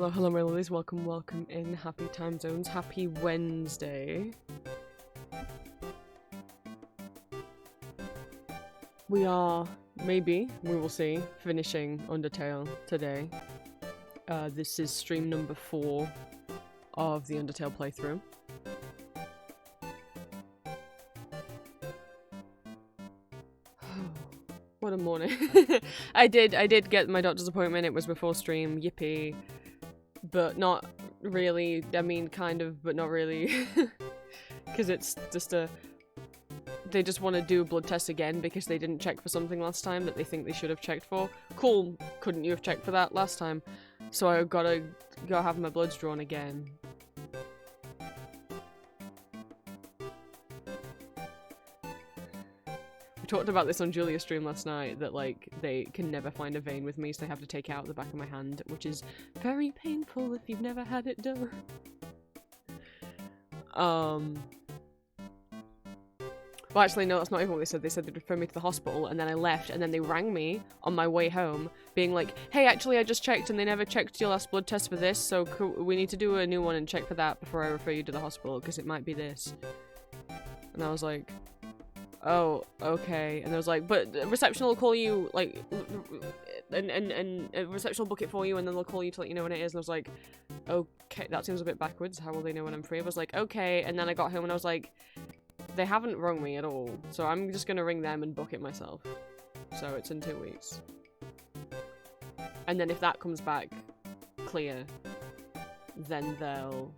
Hello, hello my lollies, welcome in, happy time zones, happy Wednesday. We are, maybe, we will see, finishing Undertale today. This is stream number 4 of the Undertale playthrough. What a morning. I did get my doctor's appointment, it was before stream, yippee. But not really, I mean kind of, but not really. Because it's just they just want to do a blood test again because they didn't check for something last time that they think they should have checked for. Cool, couldn't you have checked for that last time? So I gotta go have my bloods drawn again. We talked about this on Julia's stream last night, that like they can never find a vein with me, so they have to take it out the back of my hand, which is very painful if you've never had it done. Well, actually, no, that's not even what they said. They said they'd refer me to the hospital, and then I left, and then they rang me on my way home, being like, hey, actually, I just checked, and they never checked your last blood test for this, so we need to do a new one and check for that before I refer you to the hospital, because it might be this. And I was like, oh, okay. And I was like, but reception will call you, like, and reception will book it for you, and then they'll call you to let you know when it is. And I was like, okay, that seems a bit backwards. How will they know when I'm free? I was like, okay. And then I got home, and I was like, they haven't rung me at all, so I'm just gonna ring them and book it myself. So it's in 2 weeks. And then if that comes back clear, then they'll,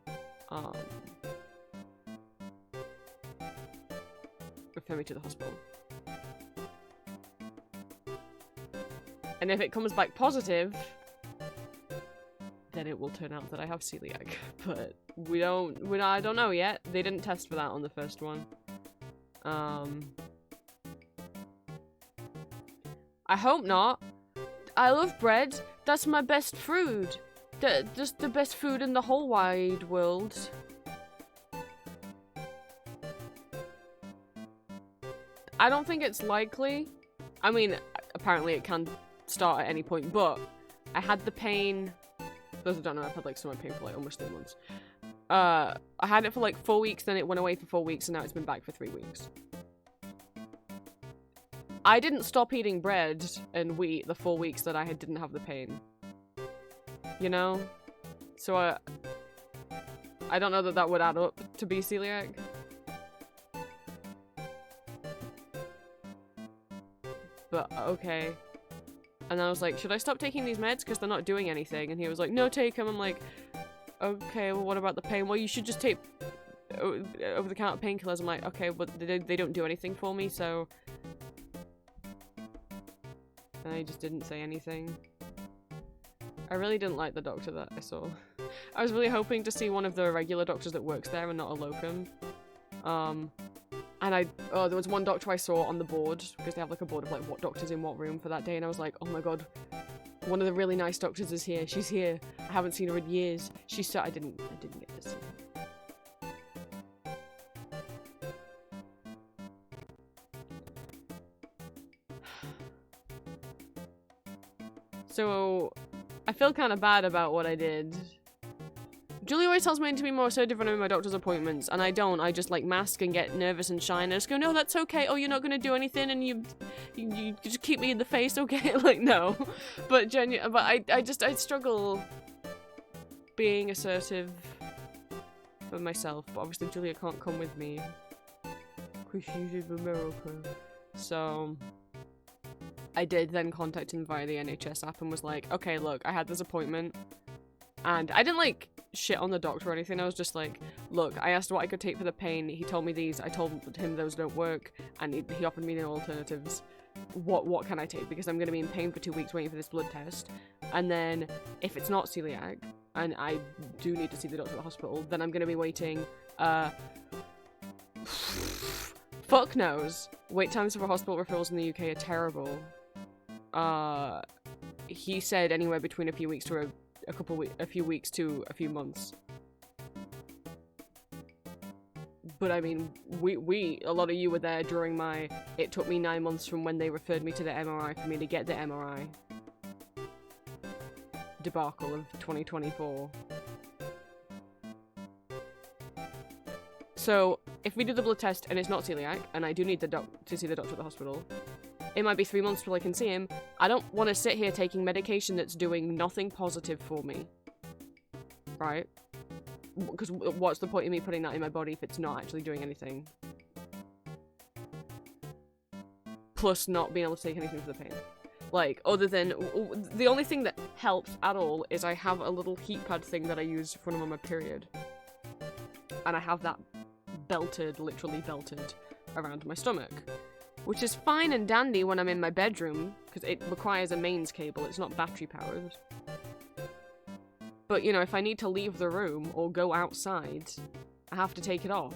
refer me to the hospital. And if it comes back positive, then it will turn out that I have celiac. But I don't know yet. They didn't test for that on the first one. I hope not. I love bread. That's my best food. Just the best food in the whole wide world. I don't think it's likely. I mean, apparently it can start at any point, but I had the pain. Those who don't know, I've had like stomach pain for like almost 3 months. I had it for like 4 weeks, then it went away for 4 weeks, and now it's been back for 3 weeks. I didn't stop eating bread and wheat the 4 weeks that I didn't have the pain. You know? So I don't know that that would add up to be celiac. But okay. And I was like, should I stop taking these meds because they're not doing anything? And he was like, no, take them. I'm like, okay, well, what about the pain? Well, you should just take over-the-counter painkillers. I'm like, okay, but they don't do anything for me, so... And I just didn't say anything. I really didn't like the doctor that I saw. I was really hoping to see one of the regular doctors that works there and not a locum. And there was one doctor I saw on the board, because they have like a board of like what doctor's in what room for that day, and I was like, oh my god, one of the really nice doctors is here. She's here. I haven't seen her in years. She's so I didn't get to see her. So I feel kind of bad about what I did. Julie always tells me to be more assertive when I'm in my doctor's appointments, and I don't. I just like mask and get nervous and shy, and I just go, no, that's okay. Oh, you're not gonna do anything, and you just keep me in the face, okay? Like, no. But I struggle being assertive for myself. But obviously Julia can't come with me, because she's in America. So I did then contact him via the NHS app and was like, okay, look, I had this appointment, and I didn't like shit on the doctor or anything. I was just like, look, I asked what I could take for the pain. He told me these. I told him those don't work, and he offered me no alternatives. What can I take? Because I'm going to be in pain for 2 weeks waiting for this blood test. And then if it's not celiac, and I do need to see the doctor at the hospital, then I'm going to be waiting, fuck knows. Wait times for hospital referrals in the UK are terrible. He said anywhere between a few weeks to a few weeks to a few months. But I mean, a lot of you were there during it took me 9 months from when they referred me to the MRI for me to get the MRI. debacle of 2024. So, if we do the blood test and it's not celiac, and I do need to see the doctor at the hospital, it might be 3 months till I can see him. I don't want to sit here taking medication that's doing nothing positive for me. Right? Because what's the point of me putting that in my body if it's not actually doing anything? Plus not being able to take anything for the pain. Like, other than... The only thing that helps at all is I have a little heat pad thing that I use when I'm on my period. And I have that belted, literally belted, around my stomach. Which is fine and dandy when I'm in my bedroom, because it requires a mains cable, it's not battery powered. But, you know, if I need to leave the room or go outside, I have to take it off.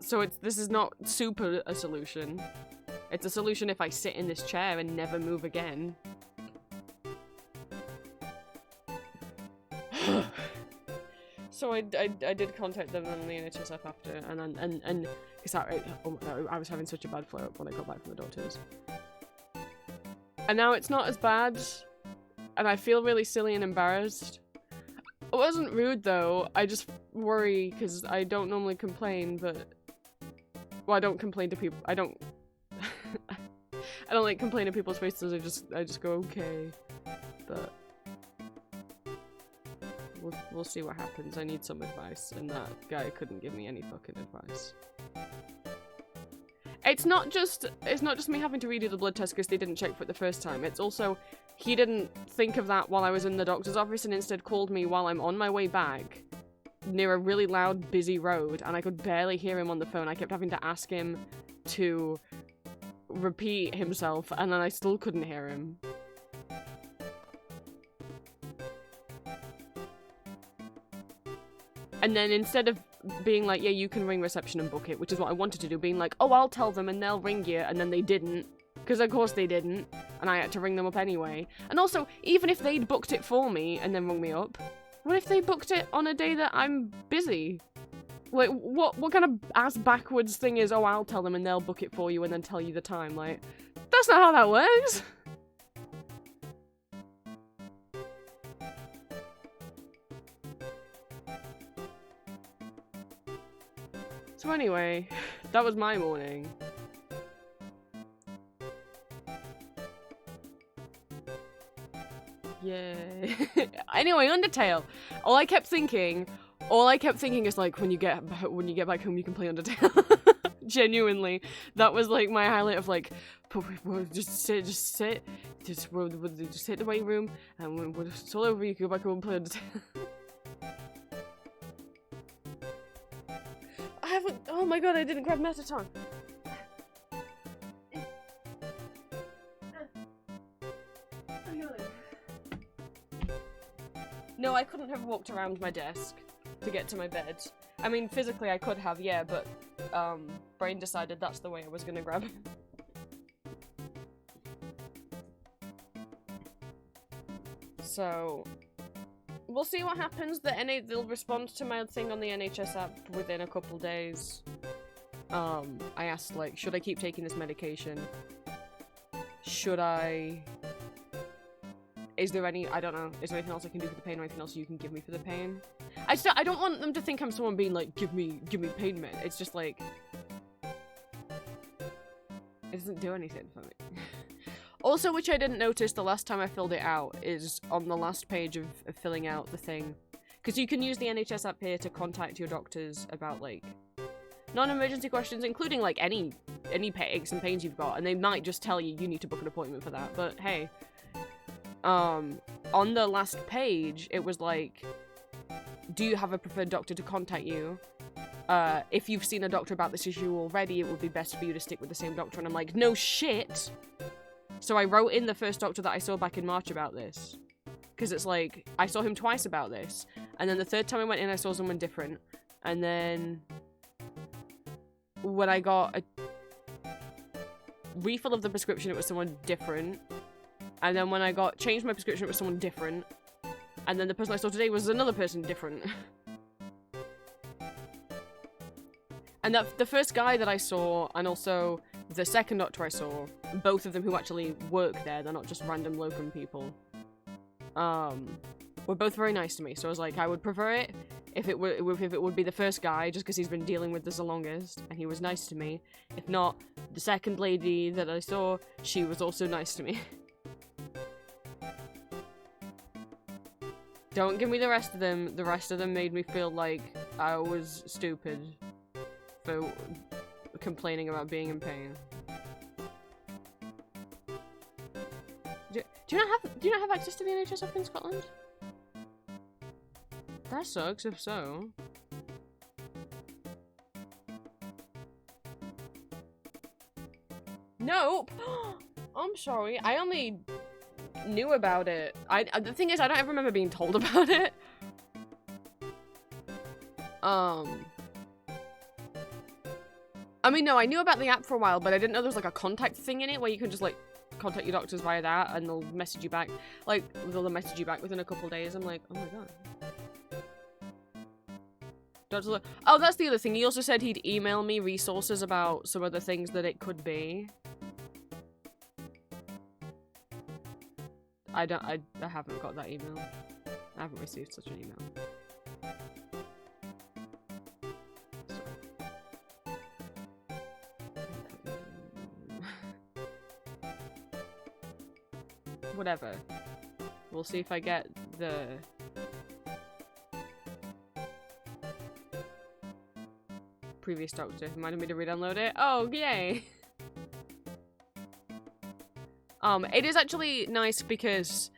So this is not super a solution. It's a solution if I sit in this chair and never move again. So I did contact them on the NHSF after, and because I was having such a bad flare up when I got back from the doctors. And now it's not as bad, and I feel really silly and embarrassed. It wasn't rude though, I just worry because I don't normally complain, but... Well, I don't complain to people, I don't like complain to people's faces, I just go okay, but... We'll see what happens. I need some advice, and that guy couldn't give me any fucking advice. It's not just me having to redo the blood test because they didn't check for it the first time. It's also, he didn't think of that while I was in the doctor's office and instead called me while I'm on my way back near a really loud, busy road, and I could barely hear him on the phone. I kept having to ask him to repeat himself, and then I still couldn't hear him. And then instead of being like, yeah, you can ring reception and book it, which is what I wanted to do, being like, oh, I'll tell them and they'll ring you, and then they didn't. Because of course they didn't, and I had to ring them up anyway. And also, even if they'd booked it for me and then rung me up, what if they booked it on a day that I'm busy? Like, what kind of ass backwards thing is, oh, I'll tell them and they'll book it for you and then tell you the time? Like, that's not how that works! So anyway, that was my morning. Yay. Anyway, Undertale. All I kept thinking is like, when you get back home, you can play Undertale. Genuinely, that was like my highlight of like, just sit in the waiting room, and when it's all over, you can go back home and play Undertale. Oh my god, I didn't grab Metaton. No, I couldn't have walked around my desk to get to my bed. I mean, physically I could have, yeah, but, brain decided that's the way I was gonna grab it. So... we'll see what happens. They'll respond to my thing on the NHS app within a couple days. I asked, like, should I keep taking this medication? Should I... Is there any... I don't know. Is there anything else I can do for the pain or anything else you can give me for the pain? I don't want them to think I'm someone being like, give me pain med. It's just like... It doesn't do anything for me. Also, which I didn't notice the last time I filled it out, is on the last page of filling out the thing. Because you can use the NHS app here to contact your doctors about, like, non-emergency questions, including, like, any aches and pains you've got, and they might just tell you need to book an appointment for that, but hey. On the last page, it was like, do you have a preferred doctor to contact you? If you've seen a doctor about this issue already, it would be best for you to stick with the same doctor, and I'm like, no shit! So I wrote in the first doctor that I saw back in March about this. Because it's like, I saw him twice about this. And then the third time I went in, I saw someone different. And then... when I got a refill of the prescription, it was someone different. And then when I changed my prescription, it was someone different. And then the person I saw today was another person different. And that the first guy that I saw, and also the second doctor I saw, both of them who actually work there, they're not just random locum people, were both very nice to me. So I was like, I would prefer it if it would be the first guy, just because he's been dealing with this the longest, and he was nice to me. If not, the second lady that I saw, she was also nice to me. Don't give me the rest of them. The rest of them made me feel like I was stupid for complaining about being in pain. Do you not have access to the NHS up in Scotland? That sucks, if so. Nope! I'm sorry, I only knew about it. The thing is, I don't ever remember being told about it. I mean, no, I knew about the app for a while, but I didn't know there was like a contact thing in it where you can just like contact your doctors via that and they'll message you back. Like, they'll message you back within a couple days. I'm like, oh my god. Doctor, oh, that's the other thing. He also said he'd email me resources about some other things that it could be. I haven't got that email. I haven't received such an email. Whatever. We'll see if I get the... previous doctor reminded me to re-download it. Oh, yay! It is actually nice because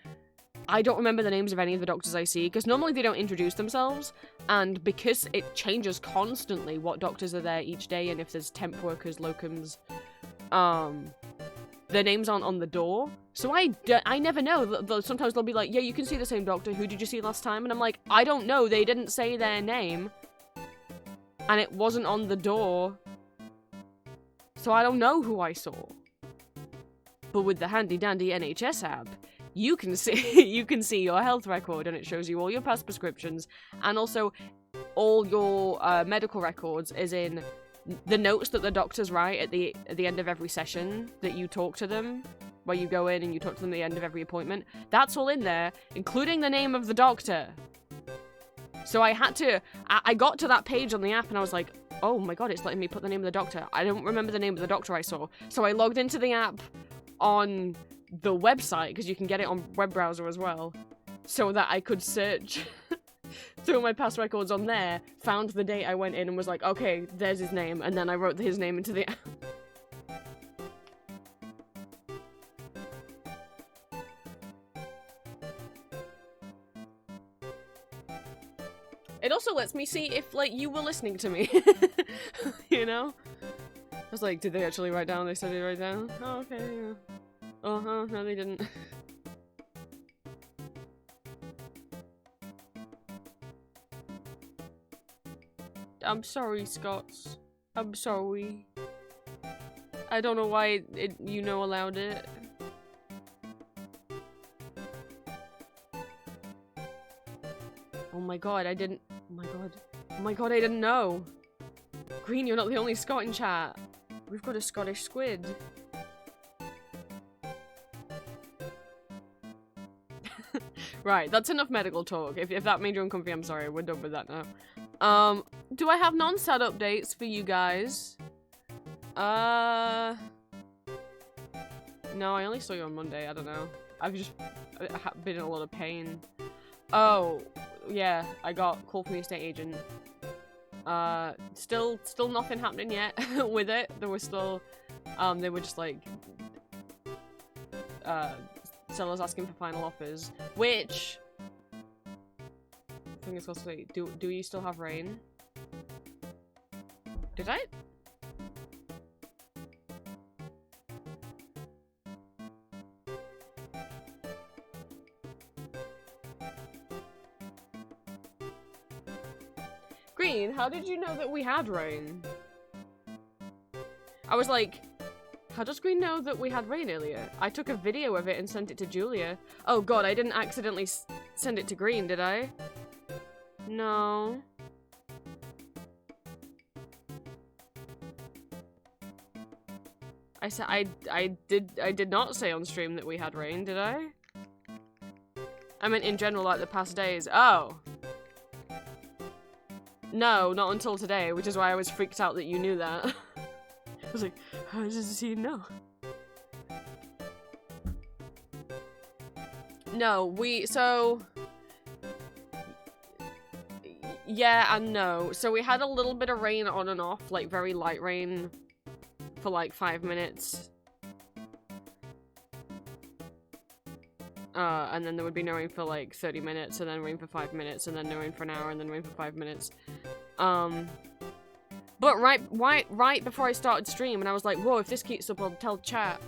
I don't remember the names of any of the doctors I see, because normally they don't introduce themselves, and because it changes constantly what doctors are there each day, and if there's temp workers, locums, their names aren't on the door, so I never know. Sometimes they'll be like, yeah, you can see the same doctor, who did you see last time? And I'm like, I don't know, they didn't say their name, and it wasn't on the door, so I don't know who I saw. But with the handy-dandy NHS app, you can see your health record, and it shows you all your past prescriptions, and also all your medical records, as in the notes that the doctors write at the end of every session that you talk to them, where you go in and you talk to them at the end of every appointment. That's all in there, including the name of the doctor. So I got to that page on the app and I was like, oh my god, it's letting me put the name of the doctor. I don't remember the name of the doctor I saw. So I logged into the app on the website, because you can get it on web browser as well, so that I could search through my past records on there, found the date I went in and was like, okay, there's his name, and then I wrote his name into the app. It also lets me see if, like, you were listening to me, you know? I was like, did they actually write down? They said they write down? Oh, okay, yeah. Uh-huh, no they didn't. I'm sorry, Scots. I'm sorry. I don't know why allowed it. Oh my god, I didn't... Oh my god. Oh my god, I didn't know. Green, you're not the only Scot in chat. We've got a Scottish squid. Right, that's enough medical talk. If that made you uncomfy, I'm sorry. We're done with that now. Do I have non-stat updates for you guys? No, I only saw you on Monday. I don't know. I've just been in a lot of pain. Oh, yeah. I got called from the estate agent. Still nothing happening yet with it. There was still, they were just like, sellers asking for final offers, which, fingers crossed, wait, do you still have rain? Did I? Green, how did you know that we had rain? I was like, how does Green know that we had rain earlier? I took a video of it and sent it to Julia. Oh god, I didn't accidentally send it to Green, did I? No. I said I did not say on stream that we had rain, did I? I meant in general, like the past days. Oh. No, not until today, which is why I was freaked out that you knew that. I was like, how does he know? No, yeah and no. So we had a little bit of rain on and off, like very light rain for like 5 minutes. And then there would be no rain for like 30 minutes, and then rain for 5 minutes, and then no rain for an hour, and then rain for 5 minutes. But right before I started stream, and I was like, whoa, if this keeps up, I'll tell chat.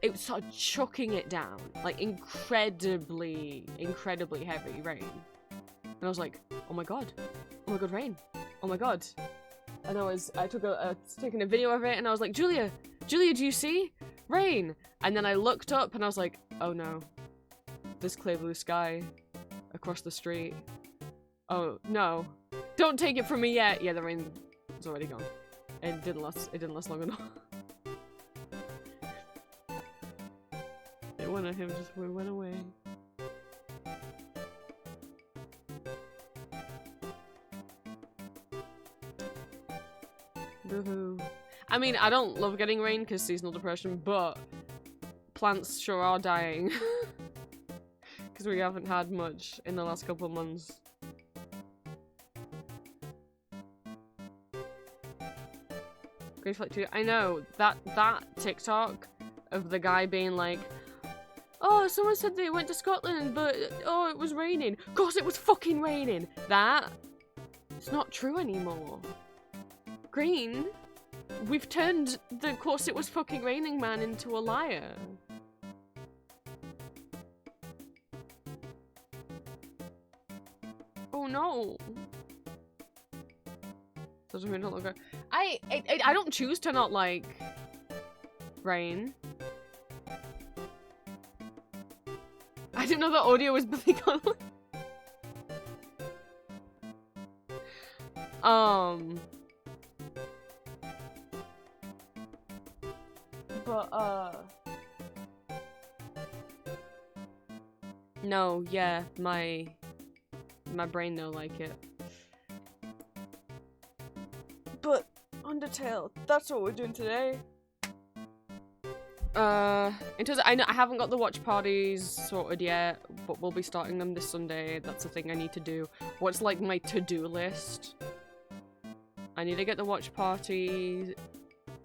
It started chucking it down, like incredibly heavy rain. And I was like, oh my god, rain, oh my god. And I took taking a video of it, and I was like, Julia, do you see? Rain. And then I looked up, and I was like, oh no. This clear blue sky across the street. Oh no. Don't take it from me yet. Yeah, the rain is already gone. It didn't last long enough. One of him just went away. Boo-hoo. I mean, I don't love getting rain because seasonal depression, but plants sure are dying. Because we haven't had much in the last couple of months. I know, that TikTok of the guy being like, oh, someone said they went to Scotland, but oh, it was raining. Of course it was fucking raining. It's not true anymore. Green, we've turned the of course it was fucking raining man into a liar. Oh no. Doesn't mean I don't look good. I don't choose to not like rain. I didn't know that audio was Billy Connolly. But no, yeah, my brain don't like it. But Undertale, that's what we're doing today. In terms of, I haven't got the watch parties sorted yet, but we'll be starting them this Sunday. That's the thing I need to do. What's like my to-do list? I need to get the watch party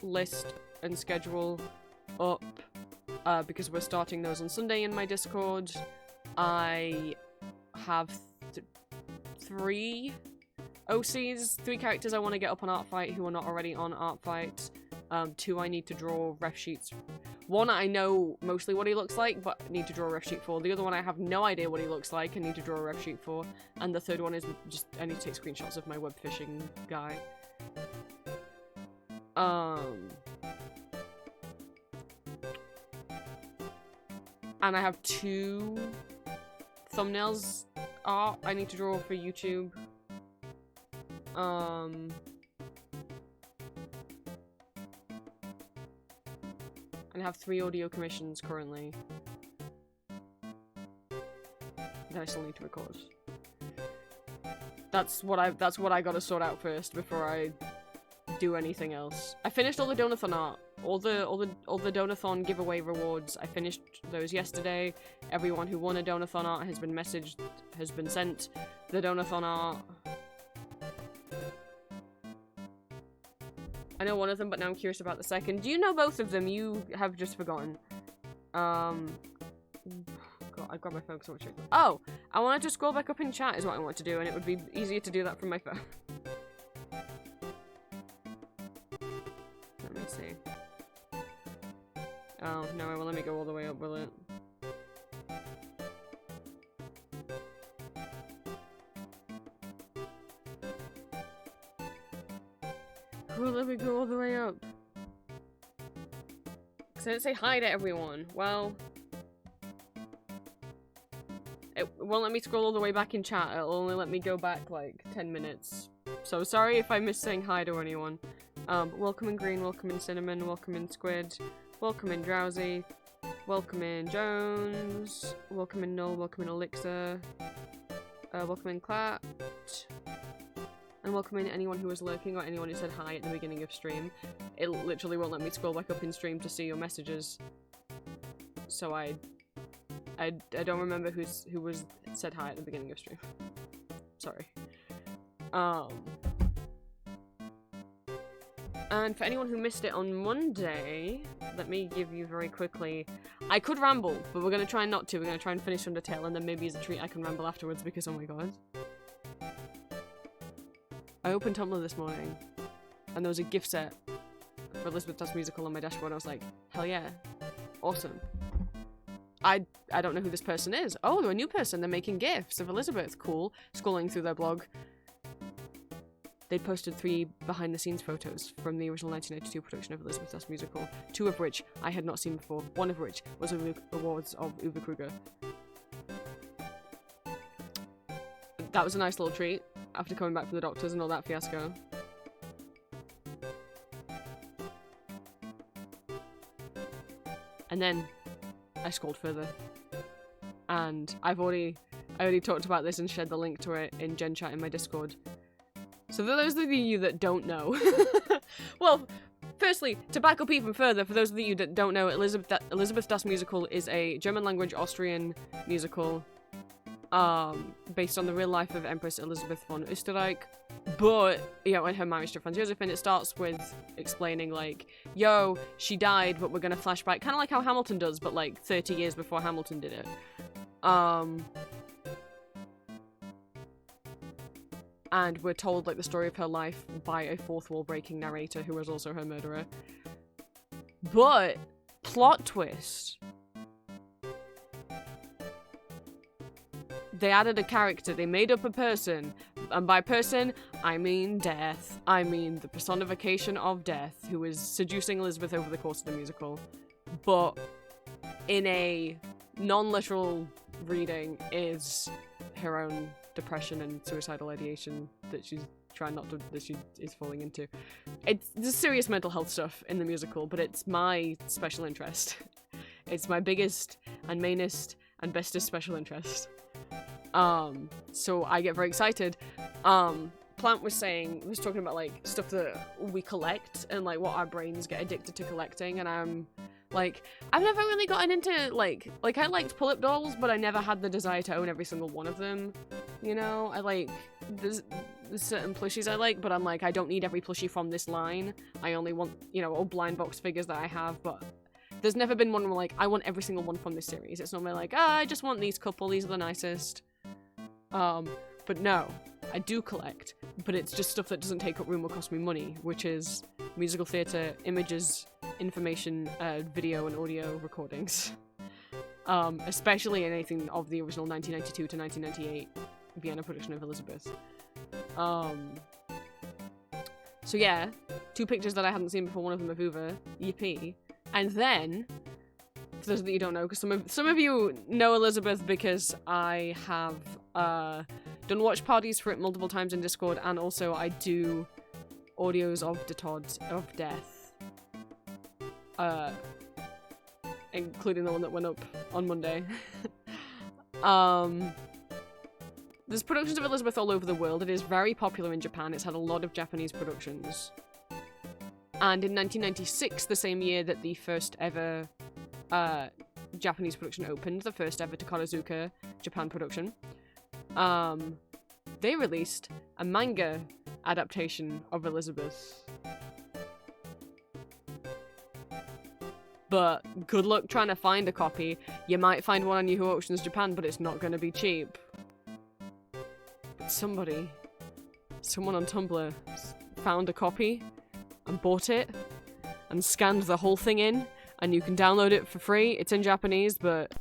list and schedule up, because we're starting those on Sunday in my Discord. I have three OCs, 3 characters I want to get up on Artfight who are not already on Artfight. 2 I need to draw ref sheets. 1 I know mostly what he looks like, but I need to draw a ref sheet for. The other one I have no idea what he looks like and need to draw a ref sheet for. And the third one is just, I need to take screenshots of my web fishing guy. And I have 2 thumbnails art I need to draw for YouTube. And I have 3 audio commissions currently that I still need to record. That's what I gotta sort out first before I do anything else. I finished all the Donathon art. All the Donathon giveaway rewards. I finished those yesterday. Everyone who won a Donathon art has been messaged, has been sent the Donathon art. I know one of them, but now I'm curious about the second. Do you know both of them? You have just forgotten. God, I grabbed my phone because I want to check. Oh! I wanted to scroll back up in chat is what I want to do, and it would be easier to do that from my phone. Let me see. Oh, no, it won't let me go all the way up, will it? Well, let me go all the way up. Because I didn't say hi to everyone. Well, it won't let me scroll all the way back in chat. It'll only let me go back like 10 minutes. So sorry if I miss saying hi to anyone. Welcome in Green, welcome in Cinnamon, welcome in Squid, welcome in Drowsy, welcome in Jones, welcome in Null, welcome in Elixir, welcome in Clapped, and welcome in anyone who was lurking or anyone who said hi at the beginning of stream. It literally won't let me scroll back up in stream to see your messages, so I don't remember who was said hi at the beginning of stream. Sorry. And for anyone who missed it on Monday, let me give you very quickly. I could ramble, but we're gonna try not to. We're gonna try and finish Undertale, and then maybe as a treat I can ramble afterwards because oh my god. I opened Tumblr this morning, and there was a gift set for Elizabeth Does Musical on my dashboard. I was like, hell yeah, awesome. I don't know who this person is. Oh, they're a new person. They're making GIFs of Elizabeth. Cool. Scrolling through their blog. They posted 3 behind-the-scenes photos from the original 1992 production of Elizabeth Does Musical, 2 of which I had not seen before, 1 of which was awards of Uwe Kruger. That was a nice little treat after coming back from the doctors and all that fiasco. And then I scrolled further, and I already talked about this and shared the link to it in Gen Chat in my Discord. So for those of you that don't know, well, firstly, to back up even further, for those of you that don't know, Elizabeth Das Musical is a German-language Austrian musical based on the real life of Empress Elizabeth von Österreich, but, you know, and her marriage to Franz Josef, and it starts with explaining, like, yo, she died, but we're gonna flashback, kind of like how Hamilton does, but, like, 30 years before Hamilton did it. And we're told, like, the story of her life by a fourth-wall-breaking narrator who was also her murderer. But, plot twist. They added a character, they made up a person, and by person, I mean death. I mean the personification of death, who is seducing Elizabeth over the course of the musical. But, in a non-literal reading, is her own depression and suicidal ideation that she's trying not to, that she is falling into. There's serious mental health stuff in the musical, but it's my special interest. It's my biggest and mainest and bestest special interest. So I get very excited. Plant was talking about, like, stuff that we collect and, like, what our brains get addicted to collecting, and I'm like, I've never really gotten into, like I liked pull-up dolls, but I never had the desire to own every single one of them, you know? There's certain plushies I like, but I'm like, I don't need every plushie from this line. I only want, you know, all blind box figures that I have, but there's never been one where, like, I want every single one from this series. It's normally like, I just want these couple, these are the nicest. But no, I do collect, but it's just stuff that doesn't take up room or cost me money, which is musical theatre, images, information, video and audio recordings. Especially anything of the original 1992 to 1998 Vienna production of Elizabeth. So yeah, 2 pictures that I hadn't seen before, one of them of Uwe, yippee. And then, for those that you don't know, because some of you know Elizabeth because I have done watch parties for it multiple times in Discord, and also I do audios of the Todd of Death. Including the one that went up on Monday. There's productions of Elizabeth all over the world. It is very popular in Japan. It's had a lot of Japanese productions. And in 1996, the same year that the first ever Japanese production opened, the first ever Takarazuka Japan production, they released a manga adaptation of Elizabeth. But good luck trying to find a copy. You might find one on Yahoo Auctions Japan, but it's not going to be cheap. But someone on Tumblr found a copy and bought it and scanned the whole thing in, and you can download it for free. It's in Japanese, but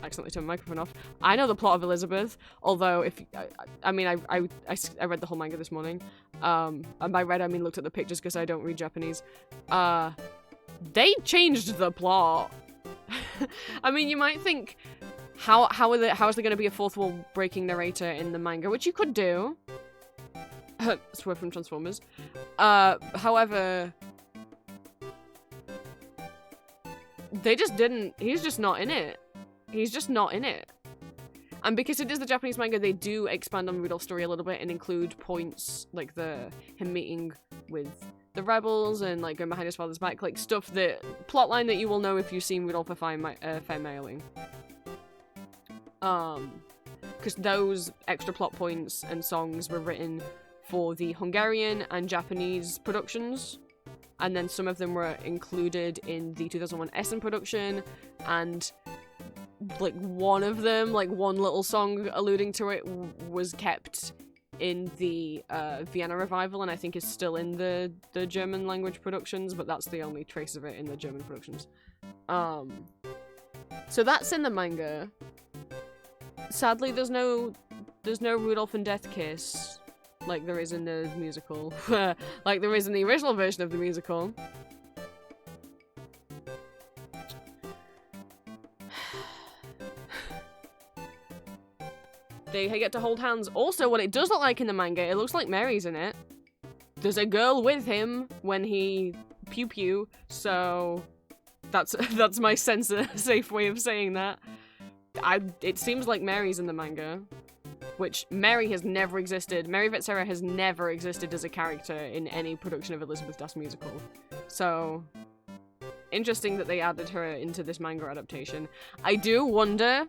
I accidentally turned my microphone off. I know the plot of Elizabeth, although I read the whole manga this morning. And by read I mean looked at the pictures because I don't read Japanese. They changed the plot. I mean, you might think, how is there going to be a fourth wall breaking narrator in the manga, which you could do. Swerve from Transformers. However, they just didn't. He's just not in it. He's just not in it. And because it is the Japanese manga, they do expand on Rudolph's story a little bit and include points like him meeting with the rebels and like going behind his father's back, like stuff that plotline that you will know if you've seen Rudolph a Fine Mailing. Because those extra plot points and songs were written for the Hungarian and Japanese productions, and then some of them were included in the 2001 Essen production, and like one of them, like one little song alluding to it, was kept in the Vienna revival, and I think is still in the German language productions, but that's the only trace of it in the German productions. So that's in the manga. Sadly, there's no Rudolph and Death Kiss like there is in the musical, like there is in the original version of the musical. They get to hold hands. Also, what it does look like in the manga, it looks like Mary's in it. There's a girl with him when he pew pew, so that's my safe way of saying that. It seems like Mary's in the manga, which Mary has never existed. Mary Vetsera has never existed as a character in any production of Elizabeth Das musical. So interesting that they added her into this manga adaptation. I do wonder.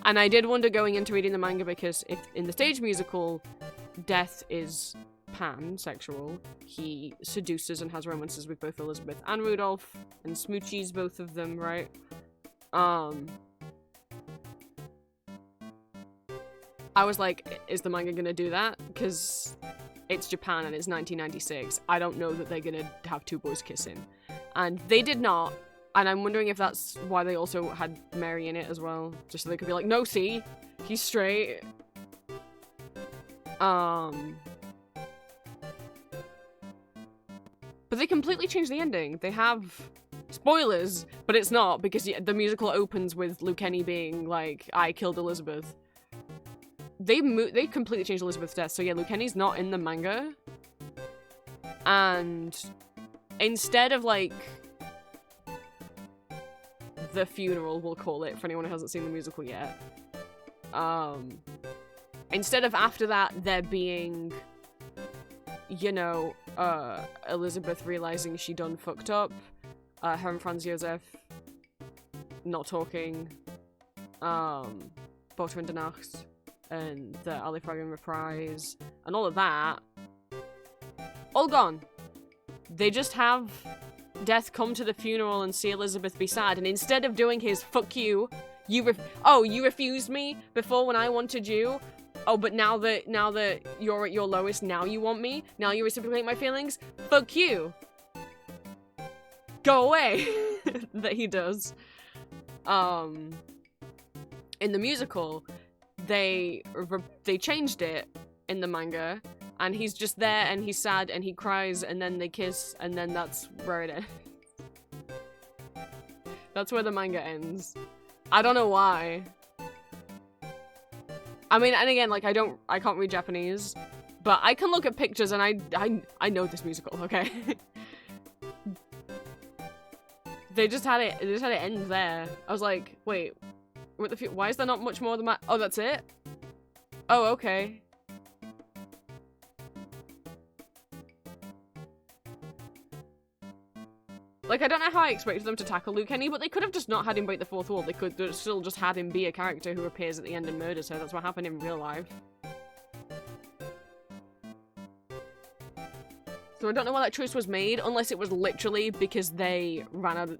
And I did wonder going into reading the manga, because if in the stage musical, Death is pansexual, he seduces and has romances with both Elizabeth and Rudolph, and smoochies both of them, right? I was like, is the manga gonna do that? Because it's Japan and it's 1996. I don't know that they're gonna have two boys kissing. And they did not. And I'm wondering if that's why they also had Mary in it as well. Just so they could be like, no, see? He's straight. But they completely changed the ending. They have spoilers, but it's not, because the musical opens with Lucchini being like, I killed Elizabeth. They completely changed Elizabeth's death. So yeah, Lucchini's not in the manga. And instead of like the funeral, we'll call it, for anyone who hasn't seen the musical yet. Instead of after that there being, you know, Elizabeth realizing she done fucked up, her and Franz Josef not talking, Boter in der Nacht, and the Ali Fragen reprise, and all of that, all gone. They just have Death come to the funeral and see Elizabeth be sad, and instead of doing his fuck you, you refused me before when I wanted you. Oh, but now that you're at your lowest, now you want me? Now you reciprocate my feelings? Fuck you. Go away. That he does. In the musical, they changed it in the manga. And he's just there, and he's sad, and he cries, and then they kiss, and then that's where it ends. That's where the manga ends. I don't know why. I mean, and again, like, I can't read Japanese, but I can look at pictures, and I know this musical, okay? They just had it end there. I was like, wait, why is there not much more than that? Oh, that's it? Oh, okay. Like, I don't know how I expected them to tackle Lucchini, but they could have just not had him break the fourth wall. They could have still just had him be a character who appears at the end and murders her. That's what happened in real life. So I don't know why that choice was made, unless it was literally because they ran out of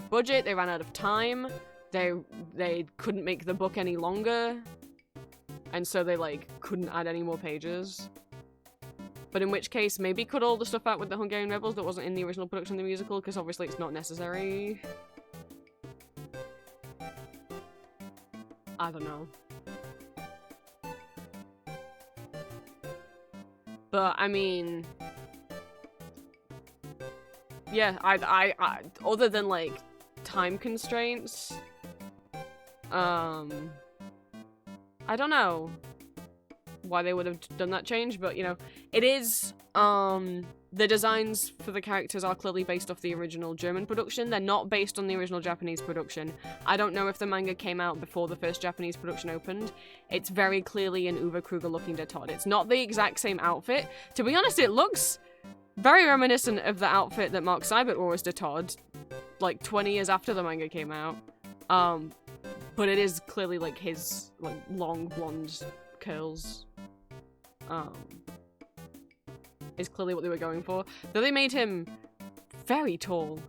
budget, they ran out of time, they couldn't make the book any longer, and so they, like, couldn't add any more pages. But in which case, maybe cut all the stuff out with the Hungarian rebels that wasn't in the original production of the musical, because obviously it's not necessary. I don't know. But, I mean... yeah, I other than, like, time constraints... I don't know. why they would have done that change, but you know, it is, the designs for the characters are clearly based off the original German production. They're not based on the original Japanese production. I don't know if the manga came out before the first Japanese production opened. It's very clearly an Uwe Kruger looking Todd. It's not the exact same outfit. To be honest, it looks very reminiscent of the outfit that Mark Seibert wore as Todd, like 20 years after the manga came out. But it is clearly like his like long blonde curls. Is clearly what they were going for. Though they made him very tall.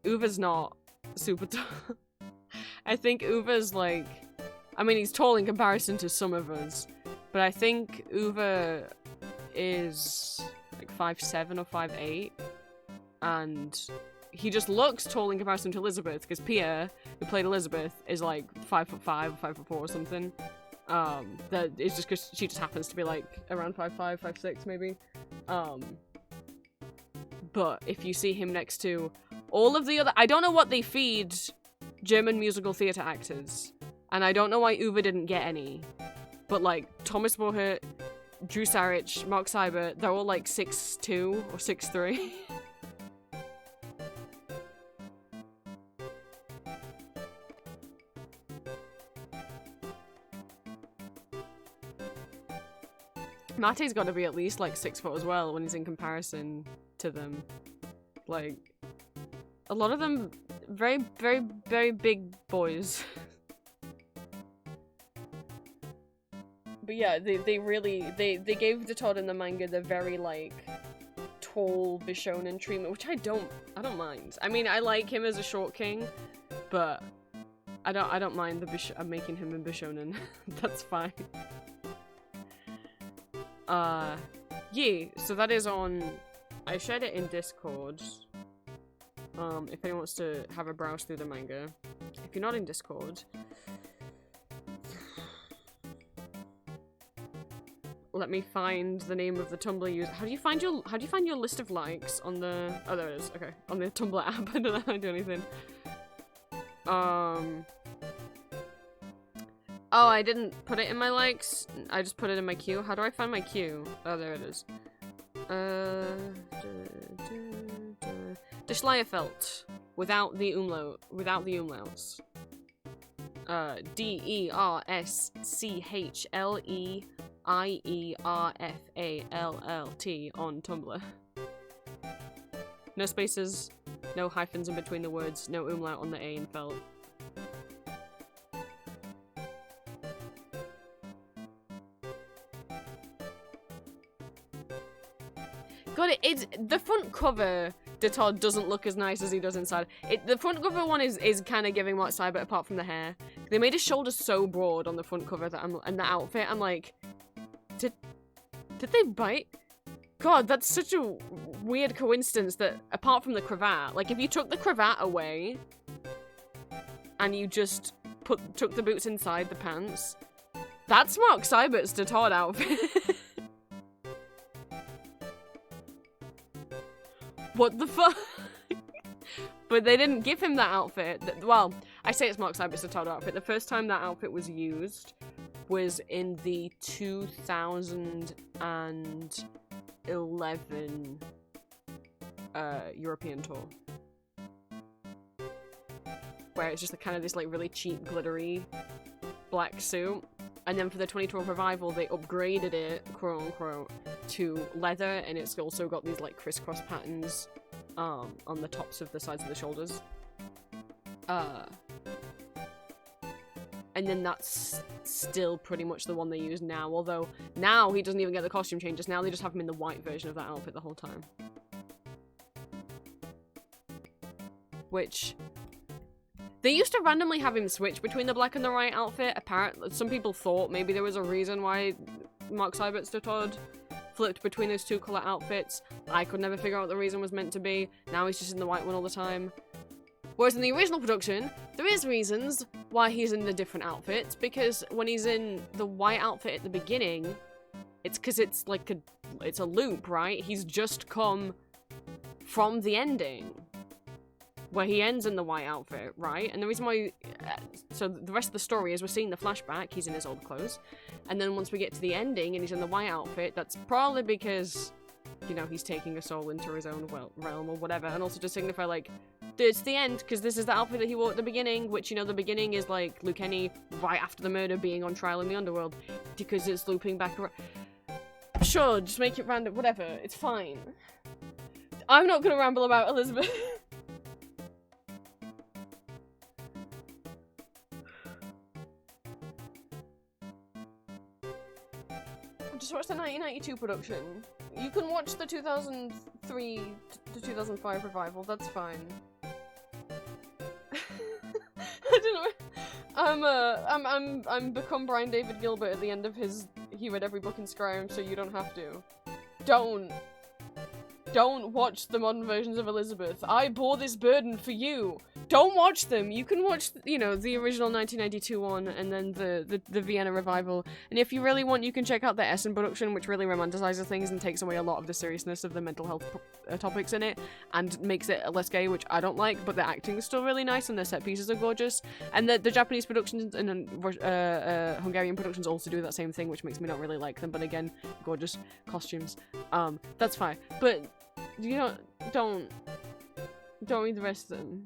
Uwe's not super tall. I think Uwe's like, I mean, he's tall in comparison to some of us, but I think Uwe is like 5'7" or 5'8", and he just looks tall in comparison to Elizabeth, because Pia, who played Elizabeth, is like 5'5" or 5'4" or something. That is just because she just happens to be like around 5'5", 5'6" maybe. But if you see him next to all of the other, I don't know what they feed German musical theatre actors, and I don't know why Uwe didn't get any, but like Thomas Bohert, Drew Sarich, Mark Seibert, they're all like 6'2" or 6'3". Mate's got to be at least like 6 foot as well when he's in comparison to them. Like, a lot of them very, very, very big boys. But yeah, they really, they gave the Todd in the manga the very like tall Bishonen treatment, which I don't mind. I mean, I like him as a short king, but I don't mind the making him a Bishonen. That's fine. Yeah, so that is on, I shared it in Discord, if anyone wants to have a browse through the manga. If you're not in Discord, let me find the name of the Tumblr user. How do you find your list of likes on the, oh there it is, okay, on the Tumblr app. I don't know how to do anything. Oh, I didn't put it in my likes. I just put it in my queue. How do I find my queue? Oh, there it is. De Schleierfeld. Without the umlaut. Without the umlauts. DERSCHLEIERFALLT on Tumblr. No spaces, no hyphens in between the words, no umlaut on the A in felt. God, it's the front cover. De Todd doesn't look as nice as he does inside. The front cover one is kind of giving Mark Seibert apart from the hair. They made his shoulders so broad on the front cover that and the outfit. I'm like, did they bite? God, that's such a weird coincidence that apart from the cravat, like if you took the cravat away and you just took the boots inside the pants, that's Mark Seibert's De Todd outfit. What the fuck? But they didn't give him that outfit. Well, I say it's Mark Seibert's De Todd outfit. The first time that outfit was used was in the 2011 European tour. Where it's just kind of this like really cheap glittery black suit. And then for the 2012 revival, they upgraded it, quote unquote, to leather, and it's also got these like crisscross patterns on the tops of the sides of the shoulders. And then that's still pretty much the one they use now, although now he doesn't even get the costume changes, now they just have him in the white version of that outfit the whole time. Which... They used to randomly have him switch between the black and the white outfit. Apparently, some people thought maybe there was a reason why Mark Seibert's De Todd flipped between those two colour outfits. I could never figure out what the reason was meant to be. Now he's just in the white one all the time. Whereas in the original production, there is reasons why he's in the different outfits, because when he's in the white outfit at the beginning, it's because it's like it's a loop, right? He's just come from the ending. where he ends in the white outfit, right? And the reason why, so the rest of the story is we're seeing the flashback, he's in his old clothes, and then once we get to the ending and he's in the white outfit, that's probably because, you know, he's taking a soul into his own realm or whatever, and also to signify, like, it's the end, because this is the outfit that he wore at the beginning, which, you know, the beginning is, like, Luke Kenny right after the murder being on trial in the underworld, because it's looping back around. Sure, just make it random, whatever, it's fine. I'm not gonna ramble about Elizabeth. Just watch the 1992 production. You can watch the 2003 to 2005 revival, that's fine. I don't know. I'm become Brian David Gilbert at the end of his he read every book in Skyrim, so you don't have to. Don't watch the modern versions of Elizabeth. I bore this burden for you. Don't watch them. You can watch, you know, the original 1992 one and then the Vienna revival. And if you really want, you can check out the Essen production, which really romanticizes things and takes away a lot of the seriousness of the mental health topics in it and makes it less gay, which I don't like, but the acting is still really nice and the set pieces are gorgeous. And the Japanese productions and Hungarian productions also do that same thing, which makes me not really like them. But again, gorgeous costumes. That's fine. But you don't read the rest of them.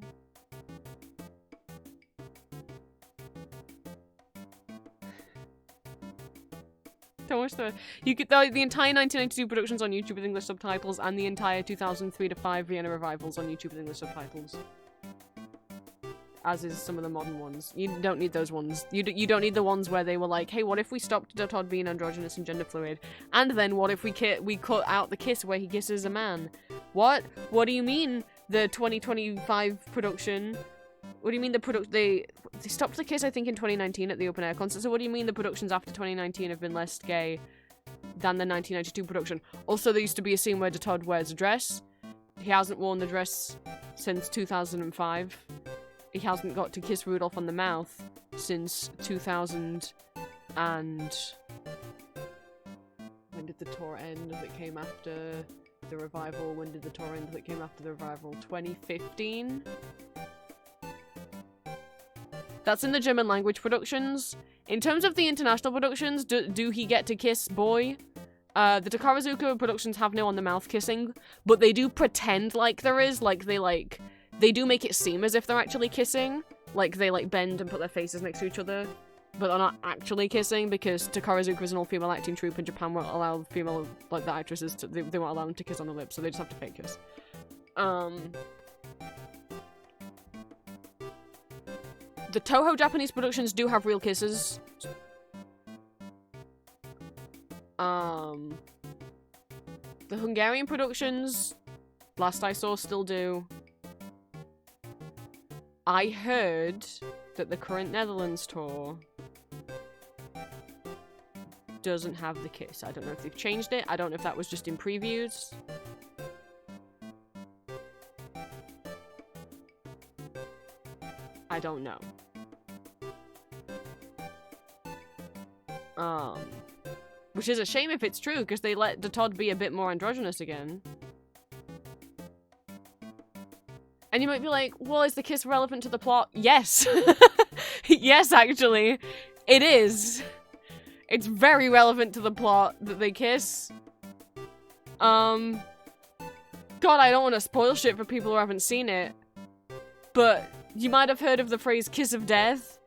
Don't watch the entire 1992 productions on YouTube with English subtitles and the entire 2003 to 5 Vienna revivals on YouTube with English subtitles. As is some of the modern ones. You don't need those ones. You don't need the ones where they were like, hey, what if we stopped Todd being androgynous and gender fluid? And then what if we cut out the kiss where he kisses a man? What? What do you mean the 2025 production? What do you mean they stopped the kiss, I think, in 2019 at the open air concert. So what do you mean the productions after 2019 have been less gay than the 1992 production? Also, there used to be a scene where Todd wears a dress. He hasn't worn the dress since 2005. He hasn't got to kiss Rudolph on the mouth since 2000 and... When did the tour end that came after the revival? When did the tour end that came after the revival? 2015? That's in the German language productions. In terms of the international productions, do he get to kiss boy? The Takarazuka productions have no on the mouth kissing, but they do pretend like there is, they do make it seem as if they're actually kissing. Like, they, bend and put their faces next to each other. But they're not actually kissing because Takarazuka is an all-female acting troupe and Japan won't allow female, the actresses to- they won't allow them to kiss on the lips, so they just have to fake kiss. The Toho Japanese productions do have real kisses. The Hungarian productions, last I saw, still do. I heard that the current Netherlands tour doesn't have the kiss. I don't know if they've changed it. I don't know if that was just in previews. I don't know. Which is a shame if it's true, because they let the Todd be a bit more androgynous again. And you might be like, well, is the kiss relevant to the plot? Yes. Yes, actually. It is. It's very relevant to the plot that they kiss. God, I don't want to spoil shit for people who haven't seen it. But you might have heard of the phrase kiss of death.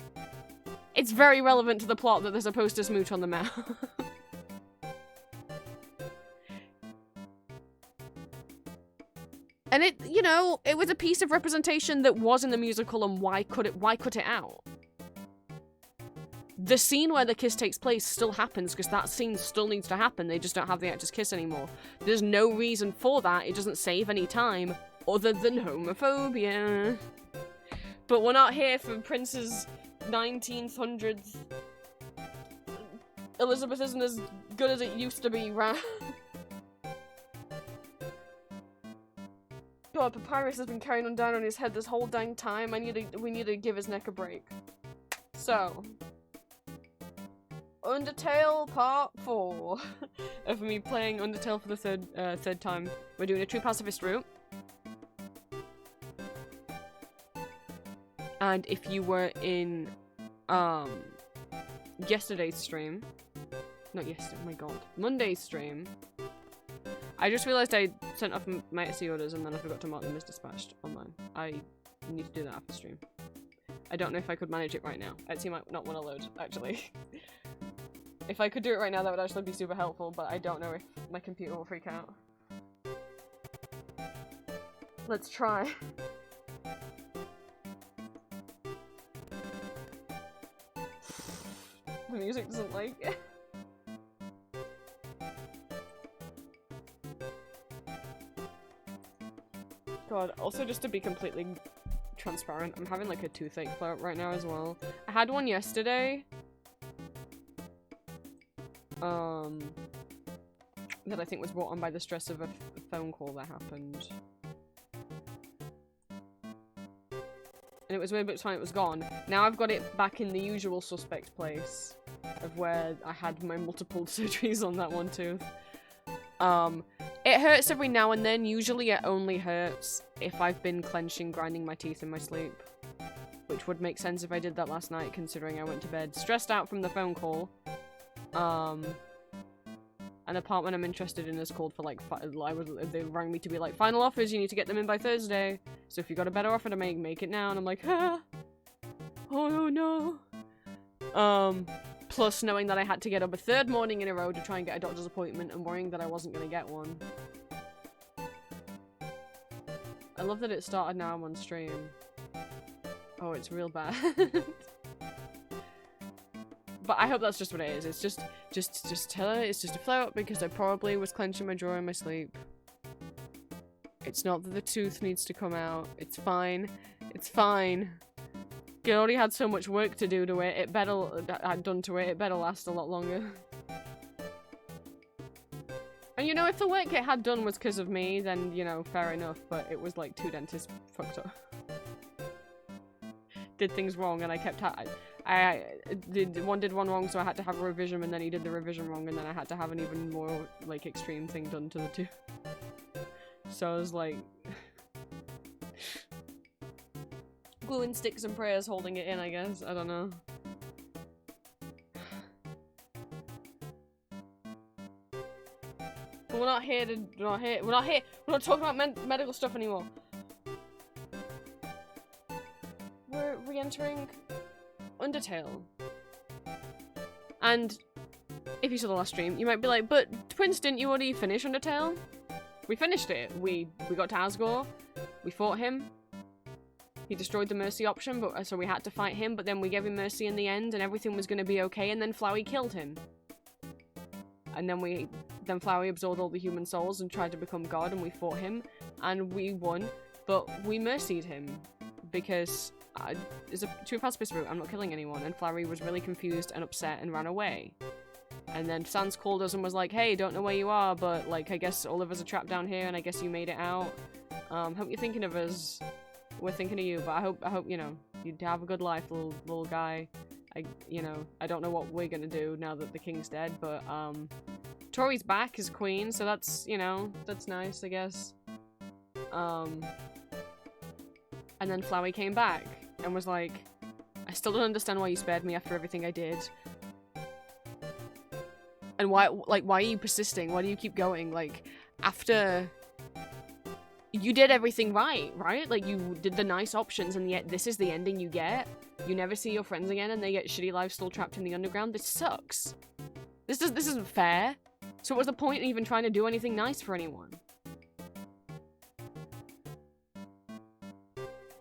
It's very relevant to the plot that they're supposed to smooch on the mouth. And it, you know, it was a piece of representation that was in the musical, and why cut it out? The scene where the kiss takes place still happens, because that scene still needs to happen, they just don't have the actors kiss anymore. There's no reason for that, it doesn't save any time, other than homophobia. But we're not here for Prince's 1900s. Elizabeth isn't as good as it used to be, right? God, Papyrus has been carrying on down on his head this whole dang time. We need to give his neck a break. So, Undertale Part 4 of me playing Undertale for the third time. We're doing a true pacifist route. And if you were in, yesterday's stream, not yesterday, oh my god, Monday's stream, I just realized I sent off my Etsy orders and then I forgot to mark them as dispatched online. I need to do that after stream. I don't know if I could manage it right now. Etsy might not want to load, actually. If I could do it right now, that would actually be super helpful, but I don't know if my computer will freak out. Let's try. The music doesn't like it. God, also just to be completely transparent, I'm having like a toothache flare up right now as well. I had one yesterday. That I think was brought on by the stress of a phone call that happened. And it was weird, but it's fine, it was gone. Now I've got it back in the usual suspect place of where I had my multiple surgeries on that one tooth. It hurts every now and then. Usually it only hurts if I've been clenching, grinding my teeth in my sleep. Which would make sense if I did that last night, considering I went to bed stressed out from the phone call. An apartment I'm interested in is called for like, they rang me to be like, final offers, you need to get them in by Thursday. So if you got a better offer to make it now. And I'm like, ah. Oh no. Plus knowing that I had to get up a third morning in a row to try and get a doctor's appointment and worrying that I wasn't going to get one. I love that it started now I'm on stream. Oh, it's real bad. But I hope that's just what it is. It's just tell her it's just a flare up because I probably was clenching my jaw in my sleep. It's not that the tooth needs to come out. It's fine. It's fine. It already had so much work to do to it. It better last a lot longer. And you know, if the work it had done was because of me, then you know, fair enough. But it was like 2 dentists fucked up. Did things wrong, and I kept one did one wrong, so I had to have a revision, and then he did the revision wrong, and then I had to have an even more like extreme thing done to the tooth. So I was like. Glue and sticks and prayers holding it in, I guess. I don't know. But we're not not talking about medical stuff anymore. We're re-entering Undertale. And if you saw the last stream, you might be like, but Twins, didn't you already finish Undertale? We finished it. We got to Asgore. We fought him. He destroyed the mercy option, but so we had to fight him, but then we gave him mercy in the end, and everything was going to be okay, and then Flowey killed him. And then Flowey absorbed all the human souls and tried to become God, and we fought him, and we won, but we mercied him, because there's a true pacifist route, I'm not killing anyone, and Flowey was really confused and upset and ran away. And then Sans called us and was like, hey, don't know where you are, but, like, I guess all of us are trapped down here, and I guess you made it out. Hope you're thinking of us. We're thinking of you, but I hope you know, you'd have a good life, little guy. You know, I don't know what we're gonna do now that the king's dead, but, Tori's back as queen, so that's, you know, that's nice, I guess. And then Flowey came back, and was like, I still don't understand why you spared me after everything I did. And why are you persisting? Why do you keep going? Like, after... You did everything right? Like, you did the nice options, and yet this is the ending you get? You never see your friends again, and they get shitty lives still trapped in the underground? This sucks. This isn't fair. So what was the point in even trying to do anything nice for anyone?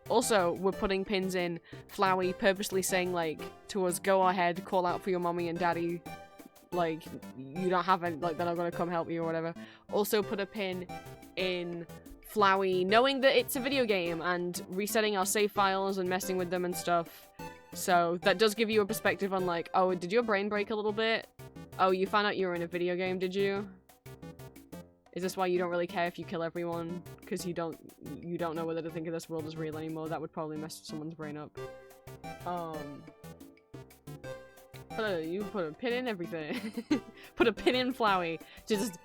Also, we're putting pins in Flowey purposely saying, like, to us, go ahead, call out for your mommy and daddy. Like, you don't have any, like, they're not gonna come help you or whatever. Also put a pin in Flowey knowing that it's a video game and resetting our save files and messing with them and stuff. So that does give you a perspective on, like, oh, did your brain break a little bit? Oh, you found out you were in a video game, did you? Is this why you don't really care if you kill everyone? Because you don't know whether to think of this world as real anymore? That would probably mess someone's brain up. You put a pin in everything. Put a pin in Flowey. Just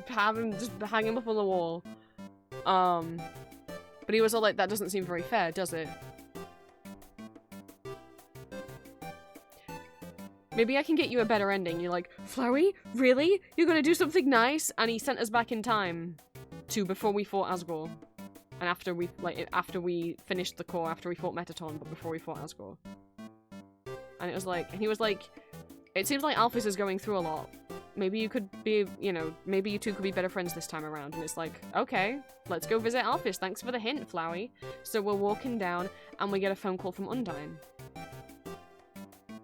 have him, just hang him up on the wall. But he was all like, that doesn't seem very fair, does it? Maybe I can get you a better ending. You're like, Flowey? Really? You're gonna do something nice? And he sent us back in time to before we fought Asgore. And after we finished the core, after we fought Metaton, but before we fought Asgore. And it was like, and he was like, it seems like Alphys is going through a lot. Maybe you could be, you know, maybe you two could be better friends this time around. And it's like, okay, let's go visit Alphys. Thanks for the hint, Flowey. So we're walking down and we get a phone call from Undyne.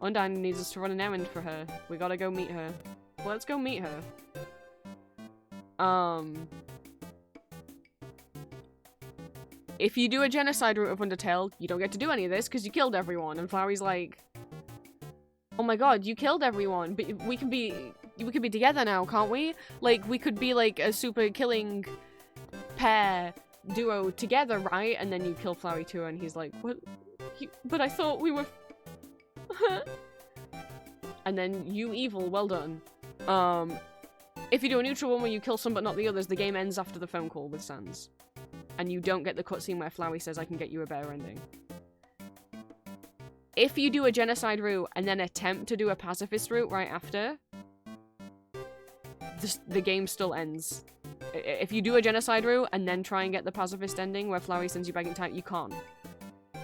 Undyne needs us to run an errand for her. We gotta go meet her. Let's go meet her. If you do a genocide route of Undertale, you don't get to do any of this because you killed everyone. And Flowey's like, oh my god, you killed everyone, but we can be together now, can't we? Like, we could be like a super killing pair duo together, right? And then you kill Flowey too, and he's like, what? But I thought we were... And then you evil, well done. If you do a neutral one where you kill some but not the others, the game ends after the phone call with Sans. And you don't get the cutscene where Flowey says, I can get you a better ending. If you do a genocide route and then attempt to do a pacifist route right after, the game still ends. If you do a genocide route and then try and get the pacifist ending where Flowey sends you back in time, you can't.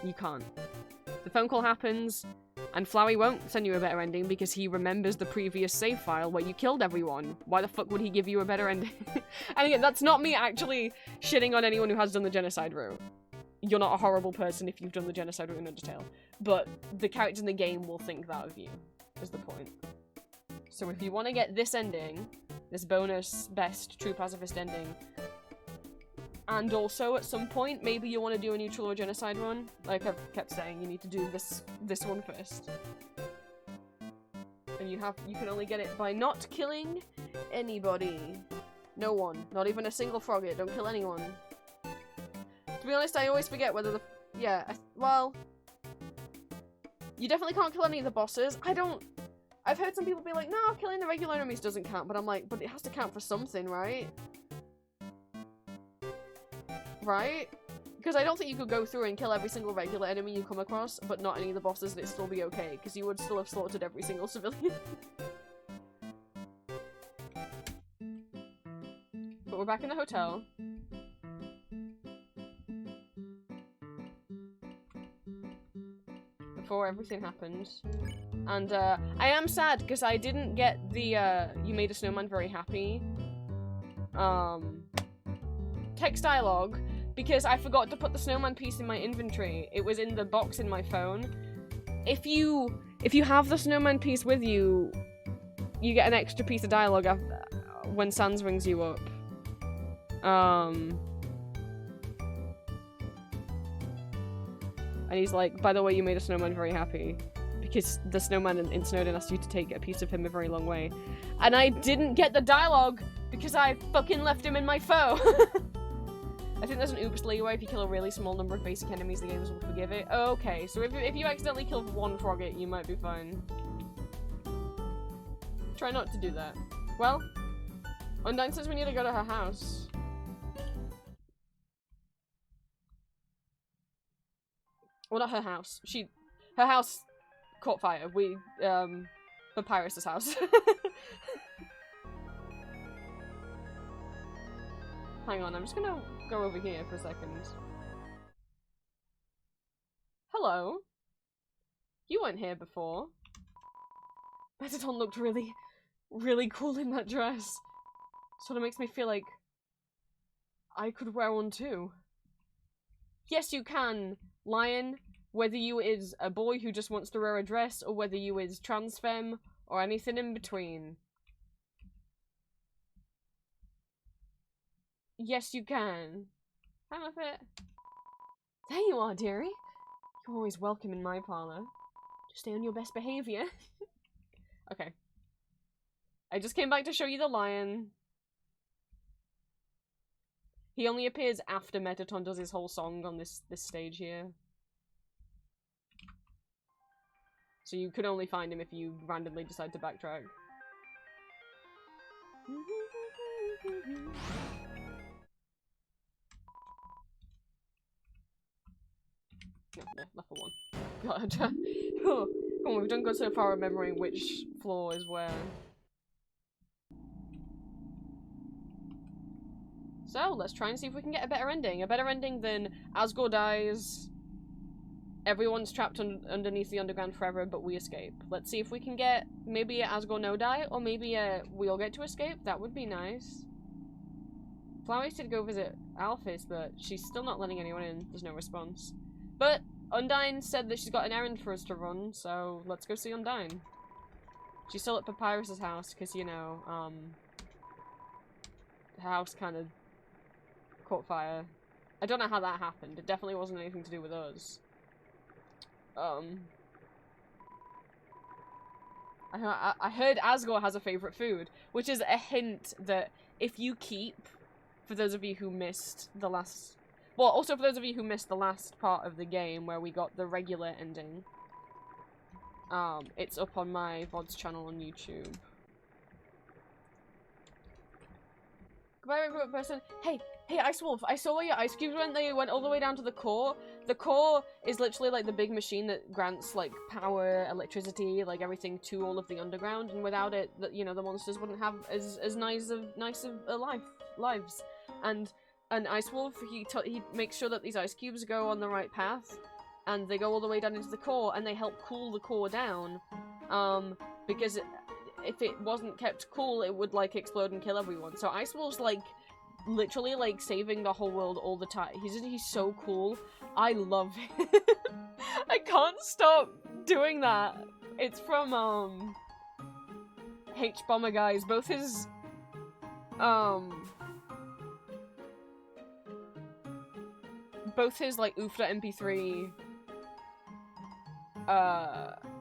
You can't. The phone call happens, and Flowey won't send you a better ending because he remembers the previous save file where you killed everyone. Why the fuck would he give you a better ending? And again, that's not me actually shitting on anyone who has done the genocide route. You're not a horrible person if you've done the genocide route in Undertale. But the characters in the game will think that of you, is the point. So if you want to get this ending, this bonus best true pacifist ending, and also at some point, maybe you want to do a neutral or genocide one. Like I've kept saying, you need to do this one first. And you can only get it by not killing anybody. No one. Not even a single frogget. Don't kill anyone. To be honest, I always forget whether the... Yeah, well... You definitely can't kill any of the bosses. I've heard some people be like, no, killing the regular enemies doesn't count. But I'm like, but it has to count for something, right? Right? Because I don't think you could go through and kill every single regular enemy you come across, but not any of the bosses, and it'd still be okay, because you would still have slaughtered every single civilian. But we're back in the hotel. Before everything happened. And, I am sad, because I didn't get the, you made a snowman very happy, text dialogue, because I forgot to put the snowman piece in my inventory. It was in the box in my phone. If you have the snowman piece with you, you get an extra piece of dialogue when Sans rings you up. And he's like, by the way, you made a snowman very happy. Because the snowman in Snowdin asked you to take a piece of him a very long way. And I didn't get the dialogue because I fucking left him in my phone. I think there's an oops leeway. If you kill a really small number of basic enemies, the games will forgive it. Okay, so if you accidentally kill one frogget, you might be fine. Try not to do that. Well, Undyne says we need to go to her house. Well, not her house. Her house caught fire. Papyrus's house. Hang on, I'm just gonna go over here for a second. Hello? You weren't here before. Metaton looked really, really cool in that dress. Sort of makes me feel like I could wear one too. Yes, you can, Lion. Whether you is a boy who just wants to wear a dress, or whether you is trans femme, or anything in between. Yes, you can. Hi, Muppet. There you are, dearie. You're always welcome in my parlor. Just stay on your best behavior. Okay. I just came back to show you the lion. He only appears after Metaton does his whole song on this stage here. So you could only find him if you randomly decide to backtrack. No, level 1. God. Come Come on, we've done good so far remembering which floor is where. So, let's try and see if we can get a better ending. A better ending than Asgore dies, everyone's trapped underneath the underground forever, but we escape. Let's see if we can get maybe Asgore no die, or maybe we all get to escape. That would be nice. Flowers did go visit Alphys, but she's still not letting anyone in. There's no response. But Undyne said that she's got an errand for us to run, so let's go see Undyne. She's still at Papyrus's house, because, you know, her house kind of caught fire. I don't know how that happened. It definitely wasn't anything to do with us. I heard Asgore has a favorite food, which is a hint that if you keep, for those of you who missed the last, well, also for those of you who missed the last part of the game where we got the regular ending, it's up on my VODs channel on YouTube. Goodbye, favorite person. Hey, Ice Wolf, I saw where your ice cubes went. They went all the way down to the core. The core is literally like the big machine that grants like power, electricity, like everything to all of the underground. And without it, you know, the monsters wouldn't have as nice of lives. And Ice Wolf, he makes sure that these ice cubes go on the right path, and they go all the way down into the core, and they help cool the core down. Because if it wasn't kept cool, it would like explode and kill everyone. So Ice Wolf's like literally like saving the whole world all the time. He's so cool. I love him. I can't stop doing that. It's from H Bomber guys. Both his like oof.mp3